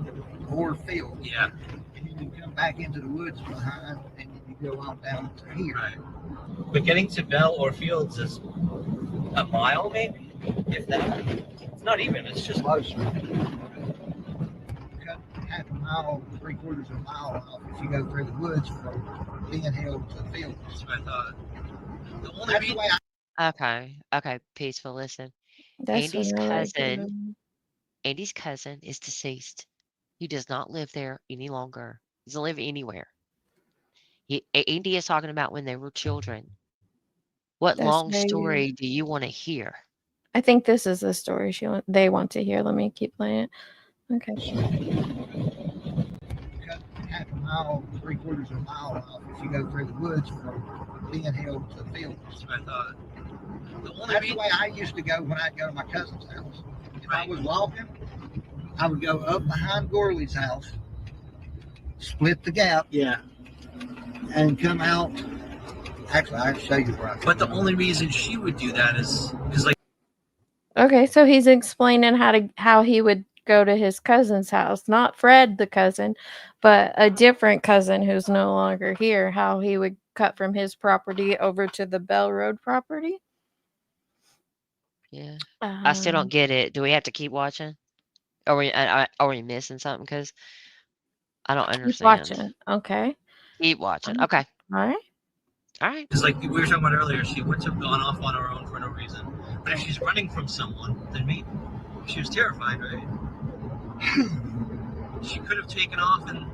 or Field. Yeah. And then you come back into the woods behind, and then you go on down to here. Right. But getting to Bell or Fields is a mile, maybe, if that. It's not even. It's just closer. Cut half a mile, 3/4 of a mile off if you go through the woods from Ben Hill to Fields. That's what I thought. The only That's the way Okay, peaceful. Listen, That's Andy's what I like cousin. Andy's cousin is deceased. He does not live there any longer. He doesn't live anywhere. Andy is talking about when they were children. What That's long very- story do you want to hear? I think this is the story they want to hear. Let me keep playing it. Okay. Cut half a mile, 3/4 of a mile off if you go through the woods from Ben Hill to Fields. That's what I thought. That's the way I used to go when I'd go to my cousin's house. If I was walking, I would go up behind Gorley's house, split the gap, and come out. Actually, I can show you where I But the only reason she would do that is because, like, Okay, so he's explaining how he would go to his cousin's house, not Fred the cousin, but a different cousin who's no longer here, how he would cut from his property over to the Bell Road property. Yeah. I still don't get it. Do we have to keep watching? Are we missing something? Because I don't Keep understand. watching. Okay. Keep watching. Okay. All right. All right. it's like we were talking about earlier, she wouldn't have gone off on her own for no reason. But if she's running from someone, then maybe she was terrified, right? She could have taken off and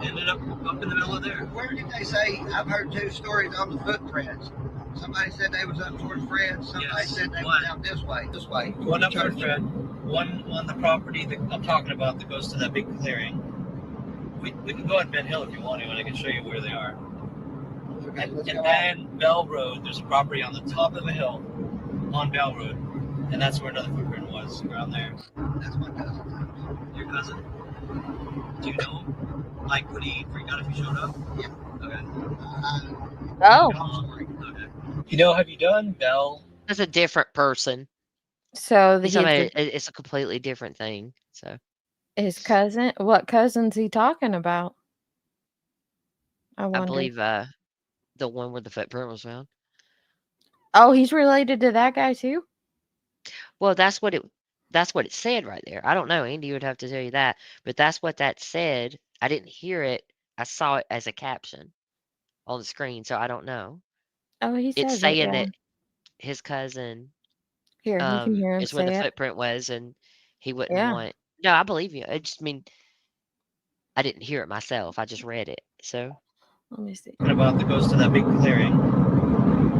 ended up in the middle of there. Where did they say? I've heard two stories on the footprints. Somebody said they was up towards Fred. Somebody said they were down this way. One up towards Fred. One on the property that I'm talking about that goes to that big clearing. We can go on Ben Hill if you want to, and I can show you where they are. Okay, And then Bell Road, there's a property on the top of a hill on Bell Road, and that's where another footprint was, around there. That's my cousin's house. Your cousin? Do you know him? Like, would he freak out if he showed up? Yeah. Okay. Oh. Okay. You know, have you done Bell? That's a different person. So It's a completely different thing. So his cousin. What cousin's he talking about? I I wonder. believe the one where the footprint was found. Oh, he's related to that guy too? Well, that's what it said right there. I don't know. Andy would have to tell you that, but that's what that said. I didn't hear it. I saw it as a caption on the screen, so I don't know. Oh, he says It's saying it, yeah. that his cousin Here, you can hear him is where say the it. footprint was, and he wouldn't Yeah. want. No, I believe you. I just mean I didn't hear it myself. I just read it. So Let me see. About that goes to that big clearing.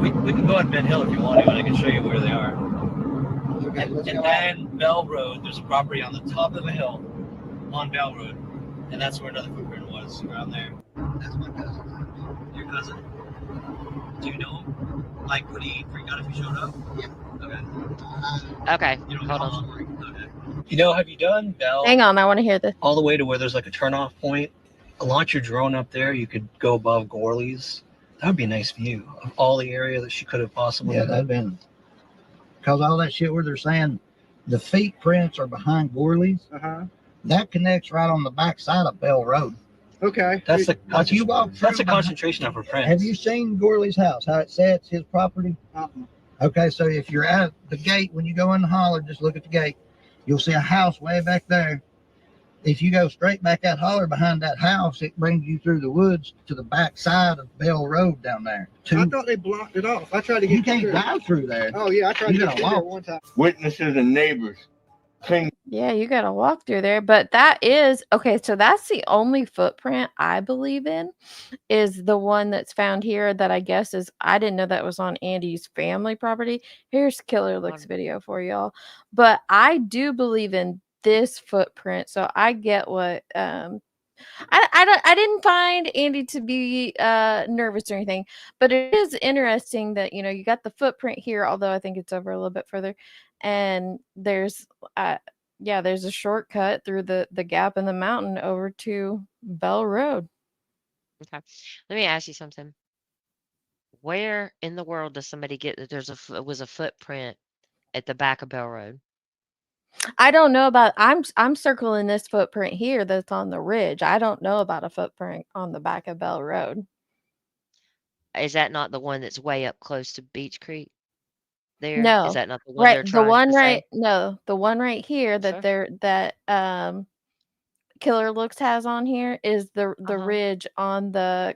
We can go on Ben Hill if you want to, and I can show you where they are. Okay, And then Bell Road, there's a property on the top of a hill on Bell Road, and that's where another footprint was, around there. That's my cousin's house. Your cousin? Do you know him? Like, would he freak out if he showed up? Yeah. Okay. okay, You don't hold know on. the story? Okay. You know, have you done Bell? Hang on, I want to hear this. All the way to where there's like a turnoff point. Launch your drone up there. You could go above Gorley's. That would be a nice view of all the area that she could have possibly. Yeah, that'd been. Because all that shit where they're saying the feet prints are behind Gorley's. That connects right on the back side of Bell Road. Okay. That's the Like you walk through that's a concentration of her prints. Have you seen Gorley's house? How it sets his property? Okay, so if you're at the gate when you go in the holler, just look at the gate. You'll see a house way back there. If you go straight back that holler behind that house, it brings you through the woods to the back side of Bell Road down there. I thought they blocked it off. I tried to get You can't drive through there. Oh yeah, I tried You to gotta get through there walk. one time. Witnesses and neighbors. Clean. Yeah, you gotta walk through there. But that is okay, so that's the only footprint I believe in, is the one that's found here that I guess is I didn't know that was on Andy's family property. Here's Killer Looks video for y'all. But I do believe in this footprint, so I get what I didn't find Andy to be nervous or anything, but it is interesting that you got the footprint here, although I think it's over a little bit further, and there's yeah, there's a shortcut through the gap in the mountain over to Bell Road. Okay. Let me ask you something. Where in the world does somebody get that was a footprint at the back of Bell Road? I don't know about I'm circling this footprint here that's on the ridge. I don't know about a footprint on the back of Bell Road. Is that not the one that's way up close to Beach Creek there? Is No. that not the one Right, they're the trying one to say? the one right here that Killer Looks has on here is the ridge on the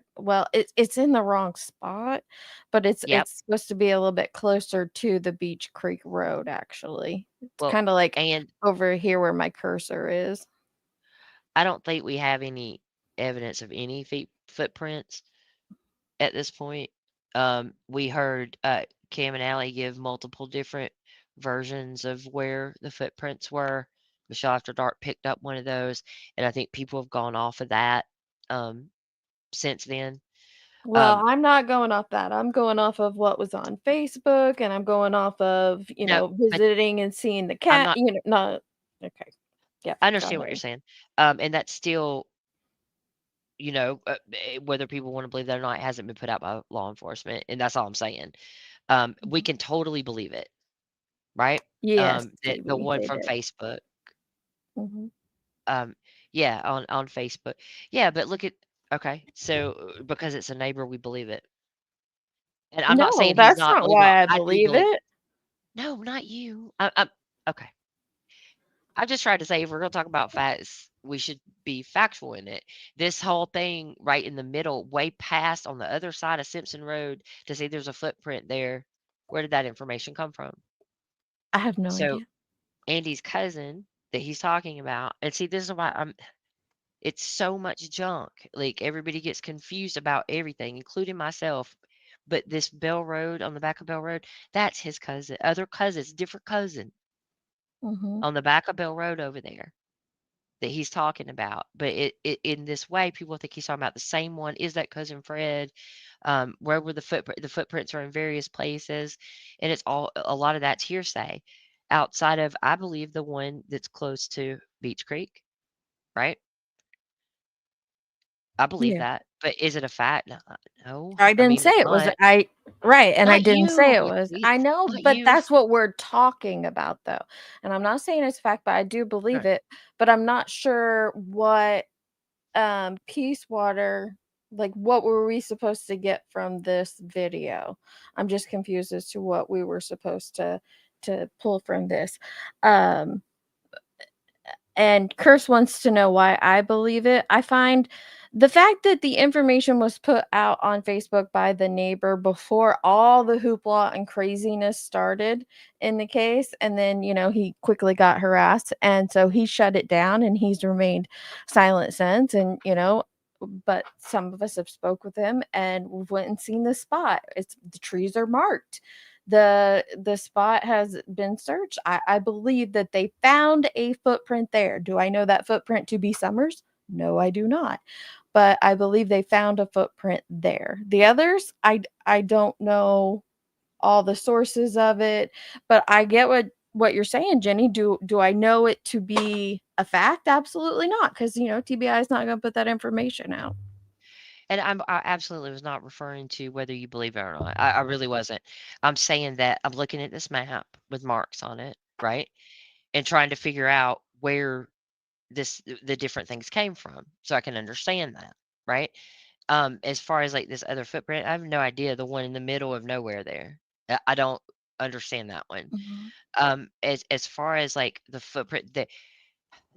it's in the wrong spot, but Yep. it's supposed to be a little bit closer to the Beach Creek Road, actually. It's Well, kind of like and over here where my cursor is. I don't think we have any evidence of any footprints at this point. We heard Cam and Allie give multiple different versions of where the footprints were. Michelle After Dark picked up one of those, and I think people have gone off of that since then. Well, I'm not going off that. I'm going off of what was on Facebook, and I'm going off of, No, but visiting and seeing the I'm cat, not. not okay. Yeah, I go understand what you're ahead. saying, and that's still, whether people want to believe that or not, it hasn't been put out by law enforcement, and that's all I'm saying. We can totally believe it, right? Yes, That the we one did from it. Facebook. Mhm. Yeah, on Facebook. Yeah, but look at okay, so because it's a neighbor, we believe it. And I'm not No, saying he's that's not not believable. why I I do believe believe. it. No, not you. I'm okay. I just tried to say if we're gonna talk about facts, we should be factual in it. This whole thing right in the middle, way past on the other side of Simpson Road, to say there's a footprint there. Where did that information come from? I have no So idea. Andy's cousin that he's talking about, and see, this is why it's so much junk. Like everybody gets confused about everything, including myself. But this Bell Road on the back of Bell Road, that's his cousin, other cousins, different cousin Mhm. on the back of Bell Road over there that he's talking about. But it in this way, people think he's talking about the same one. Is that cousin Fred? Where were the footprints are in various places, and it's all a lot of that's hearsay. Outside of, I believe, the one that's close to Beach Creek, right? I believe Yeah. that, but is it a fact? No. I I didn't mean, say it's it was not. right, and I Not didn't say you, it you was. thief. I know, Not but you. that's what we're talking about though. And I'm not saying it's a fact, but I do believe Right. it. But I'm not sure what Peace Water, like what were we supposed to get from this video? I'm just confused as to what we were supposed to pull from this. Um and Curse wants to know why I believe it. I find the fact that the information was put out on Facebook by the neighbor before all the hoopla and craziness started in the case, and then he quickly got harassed, and so he shut it down, and he's remained silent since. And but some of us have spoke with him, and we went and seen the spot. It's the trees are marked, the spot has been searched. I believe that they found a footprint there. Do I know that footprint to be Summers? No, I do not. But I believe they found a footprint there. The others, I don't know all the sources of it, but I get what you're saying, Jenny. Do I know it to be a fact? Absolutely not, because TBI is not going to put that information out. And I absolutely was not referring to whether you believe it or not. I really wasn't. I'm saying that I'm looking at this map with marks on it, right? And trying to figure out where the different things came from so I can understand that, right? As far as like this other footprint, I have no idea. The one in the middle of nowhere there. I don't understand that one. Mhm. As far as like the footprint,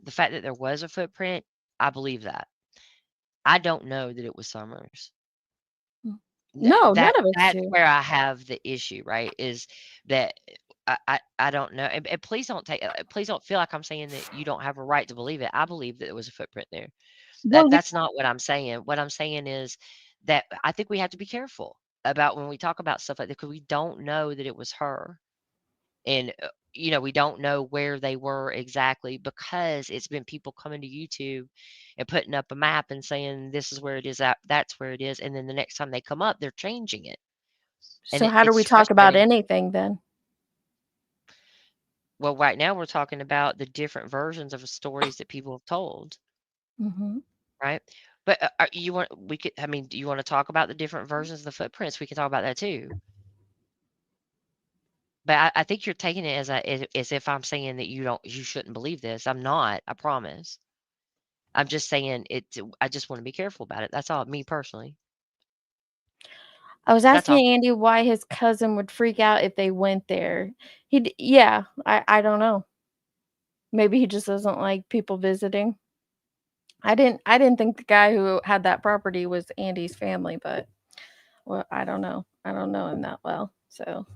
the fact that there was a footprint, I believe that. I don't know that it was Summers. No, none of us That's do. where I have the issue, right? Is that I don't know, and please don't feel like I'm saying that you don't have a right to believe it. I believe that there was a footprint there. Well, That's not what I'm saying. What I'm saying is that I think we have to be careful about when we talk about stuff like that because we don't know that it was her, and we don't know where they were exactly because it's been people coming to YouTube and putting up a map and saying this is where it is that's where it is, and then the next time they come up, they're changing it, and so how do it's we talk about frustrating. anything then? Well, right now we're talking about the different versions of stories that people have told, Mm-hmm. right? But do you want to talk about the different versions of the footprints? We can talk about that too. But I think you're taking it as if I'm saying that you shouldn't believe this. I'm not, I promise. I'm just saying I just want to be careful about it. That's all, me personally. I was That's all. asking Andy why his cousin would freak out if they went there. Yeah, I don't know. Maybe he just doesn't like people visiting. I didn't think the guy who had that property was Andy's family, but well, I don't know. I don't know him that well, so.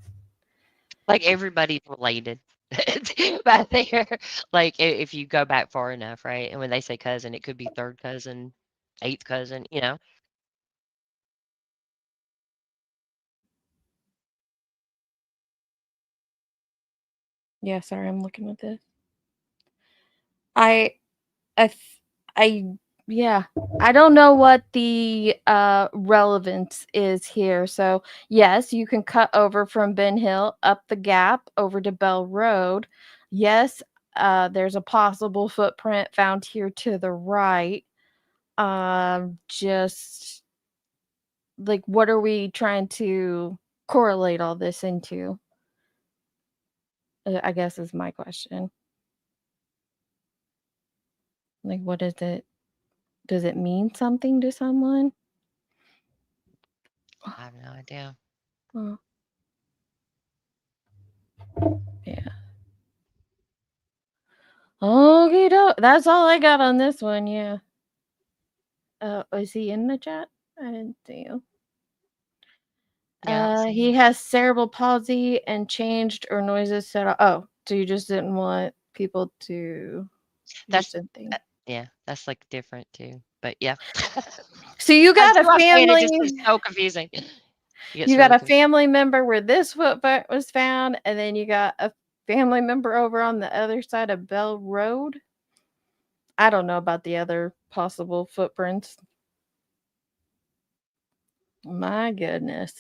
Like everybody's related. Back there. Like if you go back far enough, right? And when they say cousin, it could be third cousin, eighth cousin, Yeah, sorry, I'm looking at this. I th- I yeah, I don't know what the relevance is here. So yes, you can cut over from Ben Hill up the gap over to Bell Road. Yes, there's a possible footprint found here to the right. Just like what are we trying to correlate all this into? I guess is my question. Like, what is it? Does it mean something to someone? I have no idea. Oh, yeah. Okay, that's all I got on this one. Yeah. Is he in the chat? I didn't see him. Yeah, I don't see He him. has cerebral palsy and changed or noises set off. Oh, so you just didn't want people to hear That's something. yeah, that's like different too. But yeah. So you I got see a what I'm saying, it family. just is so confusing. It gets You got really a confusing. family member where this footprint was found, and then you got a family member over on the other side of Bell Road. I don't know about the other possible footprints. My goodness.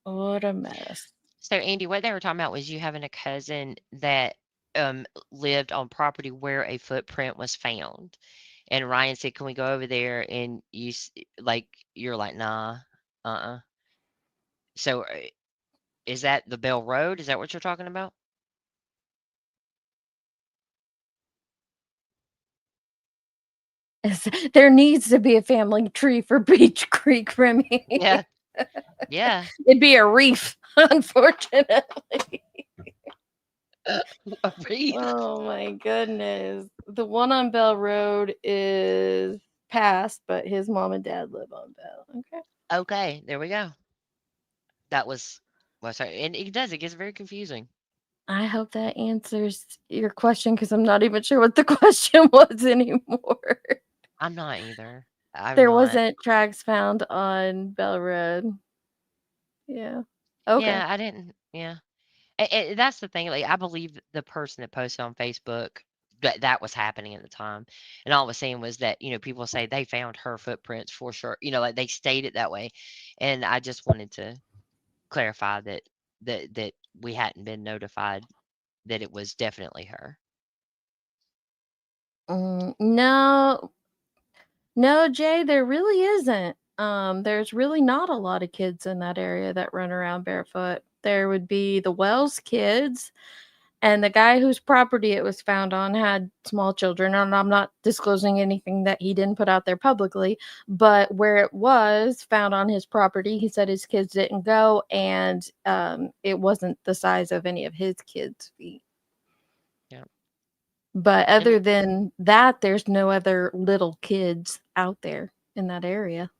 What a mess. So Andy, what they were talking about was you having a cousin that lived on property where a footprint was found. And Ryan said, "Can we go over there?" And you're like, "Nah, uh-uh." So is that the Bell Road? Is that what you're talking about? There needs to be a family tree for Beach Creek, Remy. Yeah. Yeah. It'd be a reef, unfortunately. A reef. Oh my goodness. The one on Bell Road is past, but his mom and dad live on Bell. Okay. Okay, there we go. That was well, sorry, and it gets very confusing. I hope that answers your question because I'm not even sure what the question was anymore. I'm not either. I'm There not. wasn't tracks found on Bell Road. Yeah. Okay. Yeah, I didn't. Yeah. That's the thing. Like, I believe the person that posted on Facebook that was happening at the time, and all I was saying was that people say they found her footprints for sure. Like they stated that way, and I just wanted to clarify that we hadn't been notified that it was definitely her. No, no, Jay, there really isn't. There's really not a lot of kids in that area that run around barefoot. There would be the Wells kids, and the guy whose property it was found on had small children. And I'm not disclosing anything that he didn't put out there publicly, but where it was found on his property, he said his kids didn't go, and it wasn't the size of any of his kids' feet. Yeah. But other than that, there's no other little kids out there in that area.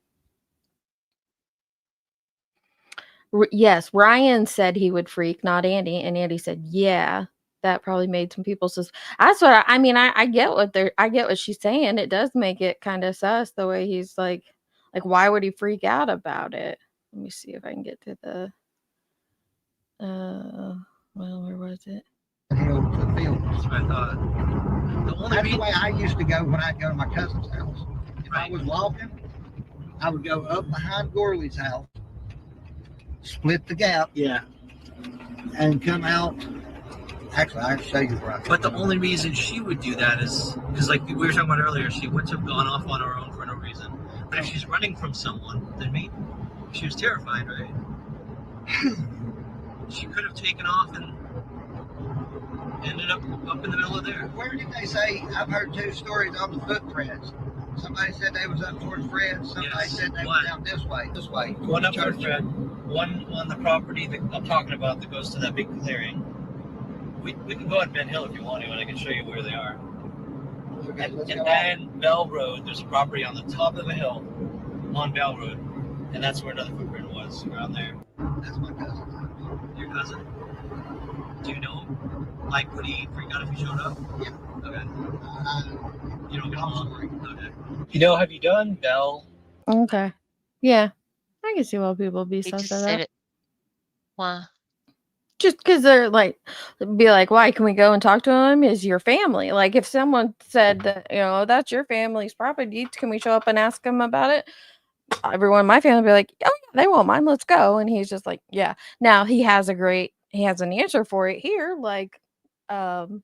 Yes, Ryan said he would freak, not Andy, and Andy said, "Yeah." That probably made some people sus. That's what I mean. I get what she's saying. It does make it kind of sus the way he's like, why would he freak out about it? Let me see if I can get to the. Well, where was it? Hill to the field. That's what I thought. That's the way I used to go when I'd go to my cousin's house. If I was walking, I would go up behind Gorley's house, split the gap, and come out. Actually, I can show you where I But the only reason she would do that is because, like we were talking about earlier, she wouldn't have gone off on her own for no reason. But if she's running from someone, then maybe she was terrified, right? She could have taken off and ended up in the middle of there. Where did they say? I've heard two stories on the footprints. Somebody said they was up towards Fred. Somebody said they were down this way. One up towards Fred. One on the property that I'm talking about that goes to that big clearing. We can go on Ben Hill if you want to, and I can show you where they are. Okay, and then Bell Road, there's a property on the top of the hill on Bell Road, and that's where another footprint was, around there. That's my cousin. Your cousin? Do you know him? Like, would he freak out if he showed up? Yeah. Okay. You don't get along? Okay. You know, have you done Bell? Okay. Yeah. I can see why people be He sus just of said that. it. Why? Just because they're like, be like, why can we go and talk to him? Is your family. Like, if someone said that, that's your family's property, can we show up and ask them about it? Everyone in my family would be like, oh, yeah, they won't mind. Let's go. And he's just like, yeah. Now he has an answer for it here. Like, well,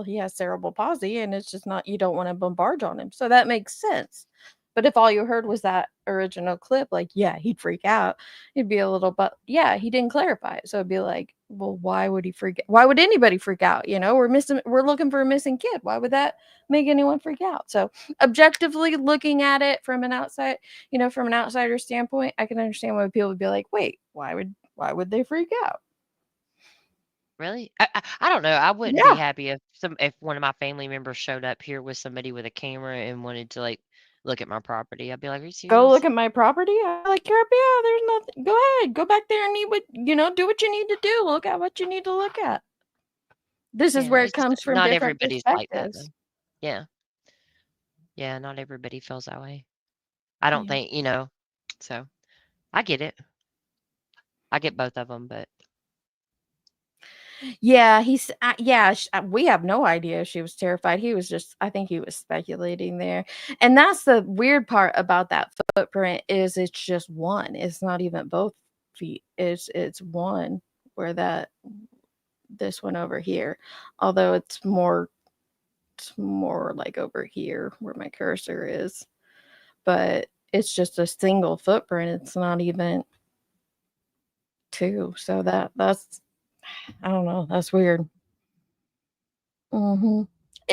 he has cerebral palsy and it's just not, you don't want to bombard on him. So that makes sense. But if all you heard was that original clip, like, yeah, he'd freak out. It'd be a little, but yeah, he didn't clarify it. So it'd be like, well, why would he freak out? Why would anybody freak out? We're looking for a missing kid. Why would that make anyone freak out? So objectively looking at it from an outside, from an outsider standpoint, I can understand why people would be like, wait, why would they freak out? Really? I don't know. I wouldn't be Yeah. happy if one of my family members showed up here with somebody with a camera and wanted to look at my property. I'd be like, "Are you Go serious?" look at my property. I'm like, yeah, there's nothing. Go ahead. Go back there and do what you need to do. Look at what you need to look at. This is Yeah, where it it's just comes from not different everybody's like that though. perspectives. Yeah. Yeah, not everybody feels that way. I don't Yeah. think, so I get it. I get both of them, but Yeah, we have no idea she was terrified. I think he was speculating there. And that's the weird part about that footprint is it's just one. It's not even both feet. It's one where this one over here. Although it's more like over here where my cursor is. But it's just a single footprint. It's not even two. So that's I don't know. That's weird.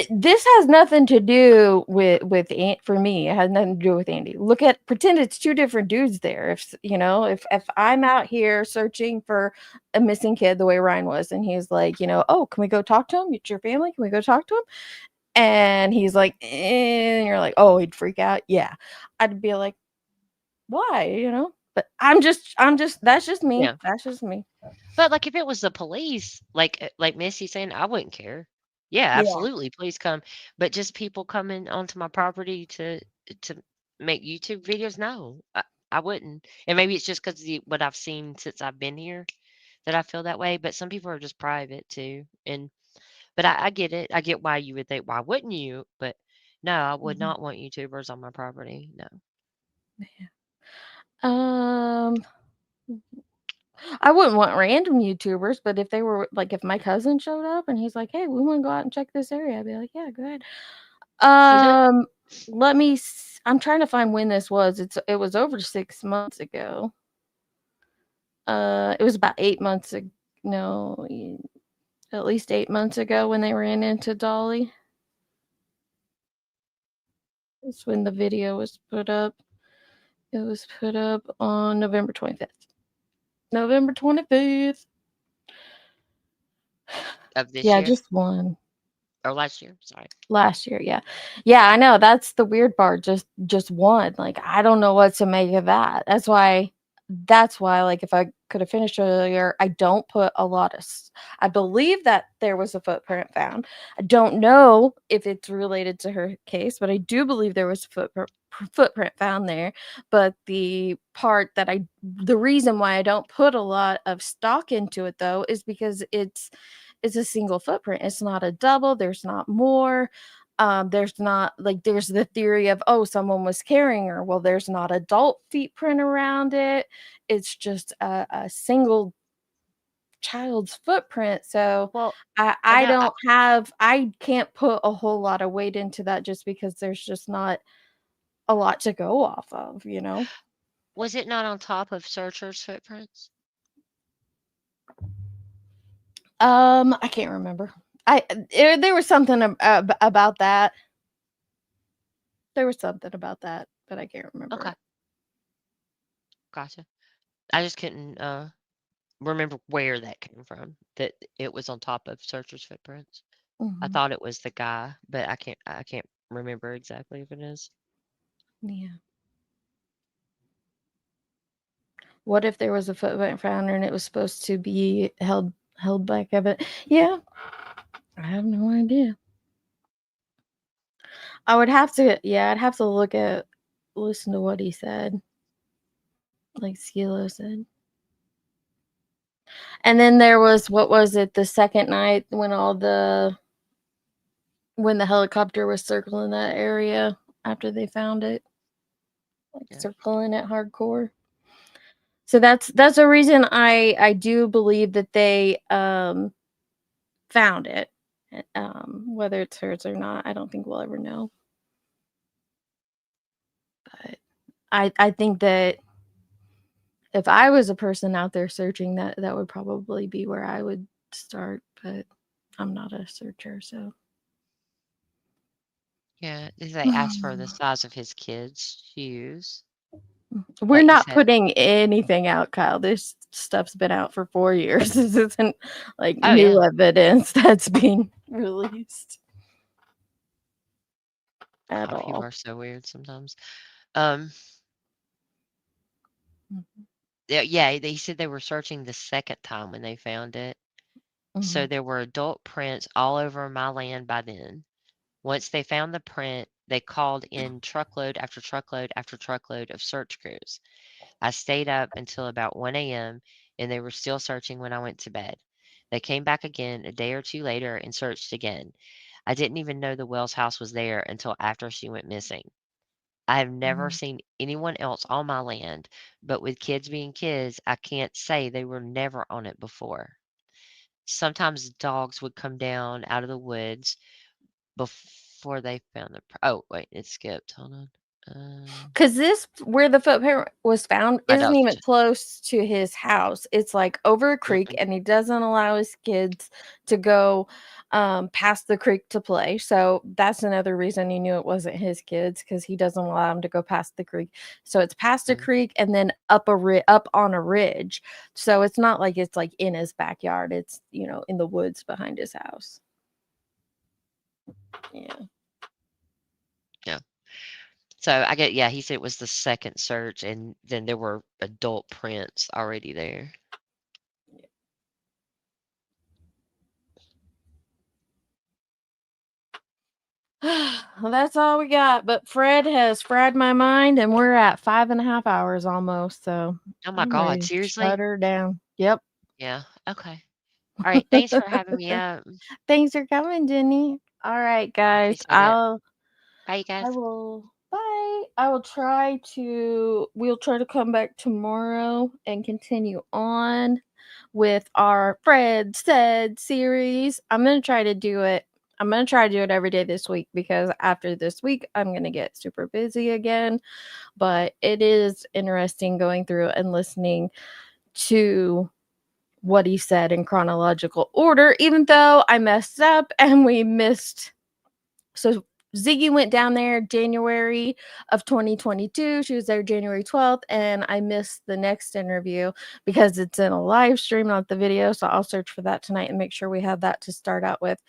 This has nothing to do with for me. It has nothing to do with Andy. Pretend it's two different dudes there. If I'm out here searching for a missing kid the way Ryan was, and he's like, oh, can we go talk to him? It's your family. Can we go talk to him? And he's like, and you're like, oh, he'd freak out. Yeah, I'd be like, why? But I'm just that's just me. yeah. That's just me. But if it was the police, like Missy saying, I wouldn't care. Yeah, Yeah. absolutely, please come. But just people coming onto my property to make YouTube videos, no, I wouldn't. And maybe it's just because what I've seen since I've been here that I feel that way. But some people are just private too, but I get it. I get why you would think, why wouldn't you? But no, I would not want YouTubers on my property. No. I wouldn't want random YouTubers, but if they were if my cousin showed up and he's like, "Hey, we want to go out and check this area," I'd be like, "Yeah, go ahead." I'm trying to find when this was. It was over 6 months ago. It was about 8 months ago. No, at least 8 months ago when they ran into Dolly. That's when the video was put up. It was put up on November 25th. November 25th. Of this Yeah, year? just one. or last year. Sorry. Last year, yeah. Yeah, I know. That's the weird part. Just one. Like, I don't know what to make of that. That's why, like, if I could have finished earlier, I don't put a lot of I believe that there was a footprint found. I don't know if it's related to her case, but I do believe there was a footprint found there. But the reason why I don't put a lot of stock into it, though, is because it's a single footprint. It's not a double. There's not more. There's not like there's the theory of, oh, someone was carrying her. Well, there's not adult feet print around it. It's just a single child's footprint. So Well, I don't have I can't put a whole lot of weight into that just because there's just not a lot to go off of, you know. Was it not on top of Searcher's footprints? I can't remember. There was something about that. There was something about that, but I can't remember. Okay. Gotcha. I just couldn't remember where that came from. That it was on top of Searcher's footprints. I thought it was the guy, but I can't remember exactly if it is. Yeah. What if there was a footprint found and it was supposed to be held back of it? Yeah. I have no idea. I'd have to listen to what he said. Like Skilo said. And then there was, what was it, the second night when when the helicopter was circling that area after they found it. Like circling it hardcore. So that's a reason I do believe that they found it. Whether it's hers or not, I don't think we'll ever know. But I think that if I was a person out there searching, that would probably be where I would start, but I'm not a searcher, so. Yeah, they asked for the size of his kids' shoes. We're Like you not said. putting anything out, Kyle. This stuff's been out for 4 years. This isn't like Oh, new yeah. evidence that's being released at God, people all. are so weird sometimes. Yeah, they said they were searching the second time when they found it. So there were adult prints all over my land by then. Once they found the print, they called in truckload after truckload after truckload of search crews. I stayed up until about 1 a.m. and they were still searching when I went to bed. They came back again a day or two later and searched again. I didn't even know the Wells house was there until after she went missing. I have never seen anyone else on my land, but with kids being kids, I can't say they were never on it before. Sometimes dogs would come down out of the woods before they found the. Oh, wait, it skipped. Hold on. Because where the footprint was found, I know. isn't even close to his house. It's like over a creek, and he doesn't allow his kids to go past the creek to play. So that's another reason he knew it wasn't his kids, because he doesn't allow them to go past the creek. So it's past a creek and then up on a ridge. So it's not like it's like in his backyard. It's, in the woods behind his house. Yeah. Yeah. So he said it was the second search, and then there were adult prints already there. Well, that's all we got. But Fred has fried my mind, and we're at 5.5 hours almost. So Oh my I'm God, ready to seriously? shut her down. Yep. Yeah. Okay. All right. Thanks for having me up. Thanks for coming, Jenny. All right, guys. Appreciate it. Bye, I guys. will. Bye. We'll try to come back tomorrow and continue on with our Fred Said series. I'm going to try to do it every day this week, because after this week, I'm going to get super busy again. But it is interesting going through and listening to what he said in chronological order, even though I messed up and we missed. So Ziggy went down there January of 2022. She was there January 12th, and I missed the next interview because it's in a live stream, not the video. So I'll search for that tonight and make sure we have that to start out with.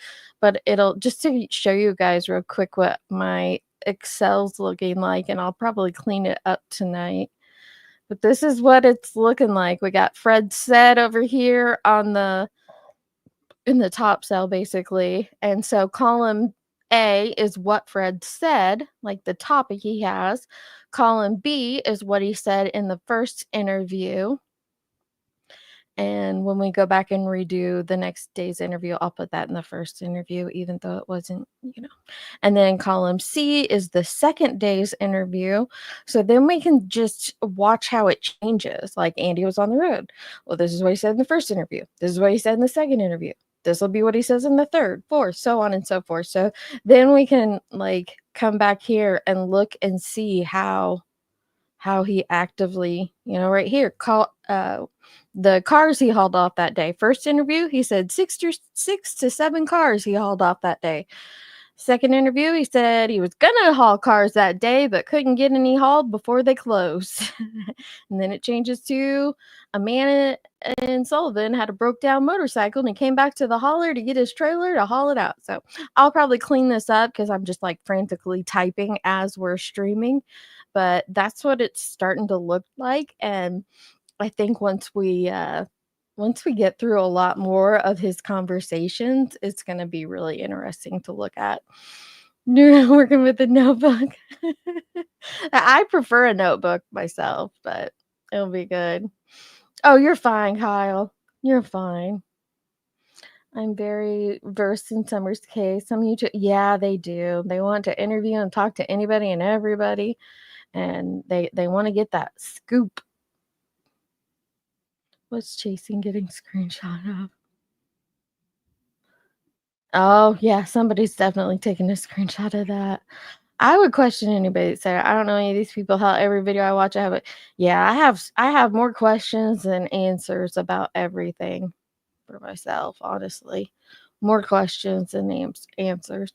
But it'll just to show you guys real quick what my Excel's looking like, and I'll probably clean it up tonight. But this is what it's looking like. We got Fred said over here on in the top cell, basically. And so column A is what Fred said, like the topic he has. Column B is what he said in the first interview. And when we go back and redo the next day's interview, I'll put that in the first interview, even though it wasn't, And then column C is the second day's interview. So then we can just watch how it changes. Like Andy was on the road. Well, this is what he said in the first interview. This is what he said in the second interview. This will be what he says in the third, fourth, so on and so forth. So then we can come back here and look and see how he actively, right here, the cars he hauled off that day. First interview, he said 6 to 7 cars he hauled off that day. Second interview, he said he was gonna haul cars that day, but couldn't get any hauled before they closed. And then it changes to a man in Sullivan had a broke down motorcycle and he came back to the hauler to get his trailer to haul it out. So I'll probably clean this up because I'm just frantically typing as we're streaming. But that's what it's starting to look like. And I think once we get through a lot more of his conversations, it's going to be really interesting to look at. Working with a notebook. I prefer a notebook myself, but it'll be good. Oh, you're fine, Kyle. You're fine. I'm very versed in Summer's case. Some YouTube, yeah, they do. They want to interview and talk to anybody and everybody, and they want to get that scoop. What's Chasing getting screenshot of? Oh, yeah, somebody's definitely taking a screenshot of that. I would question anybody that said, I don't know any of these people. How every video I watch, I have it. Yeah, I have more questions than answers about everything for myself, honestly. More questions than answers.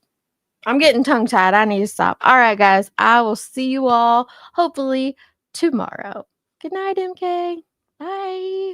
I'm getting tongue-tied. I need to stop. All right, guys. I will see you all hopefully tomorrow. Good night, MK. Bye.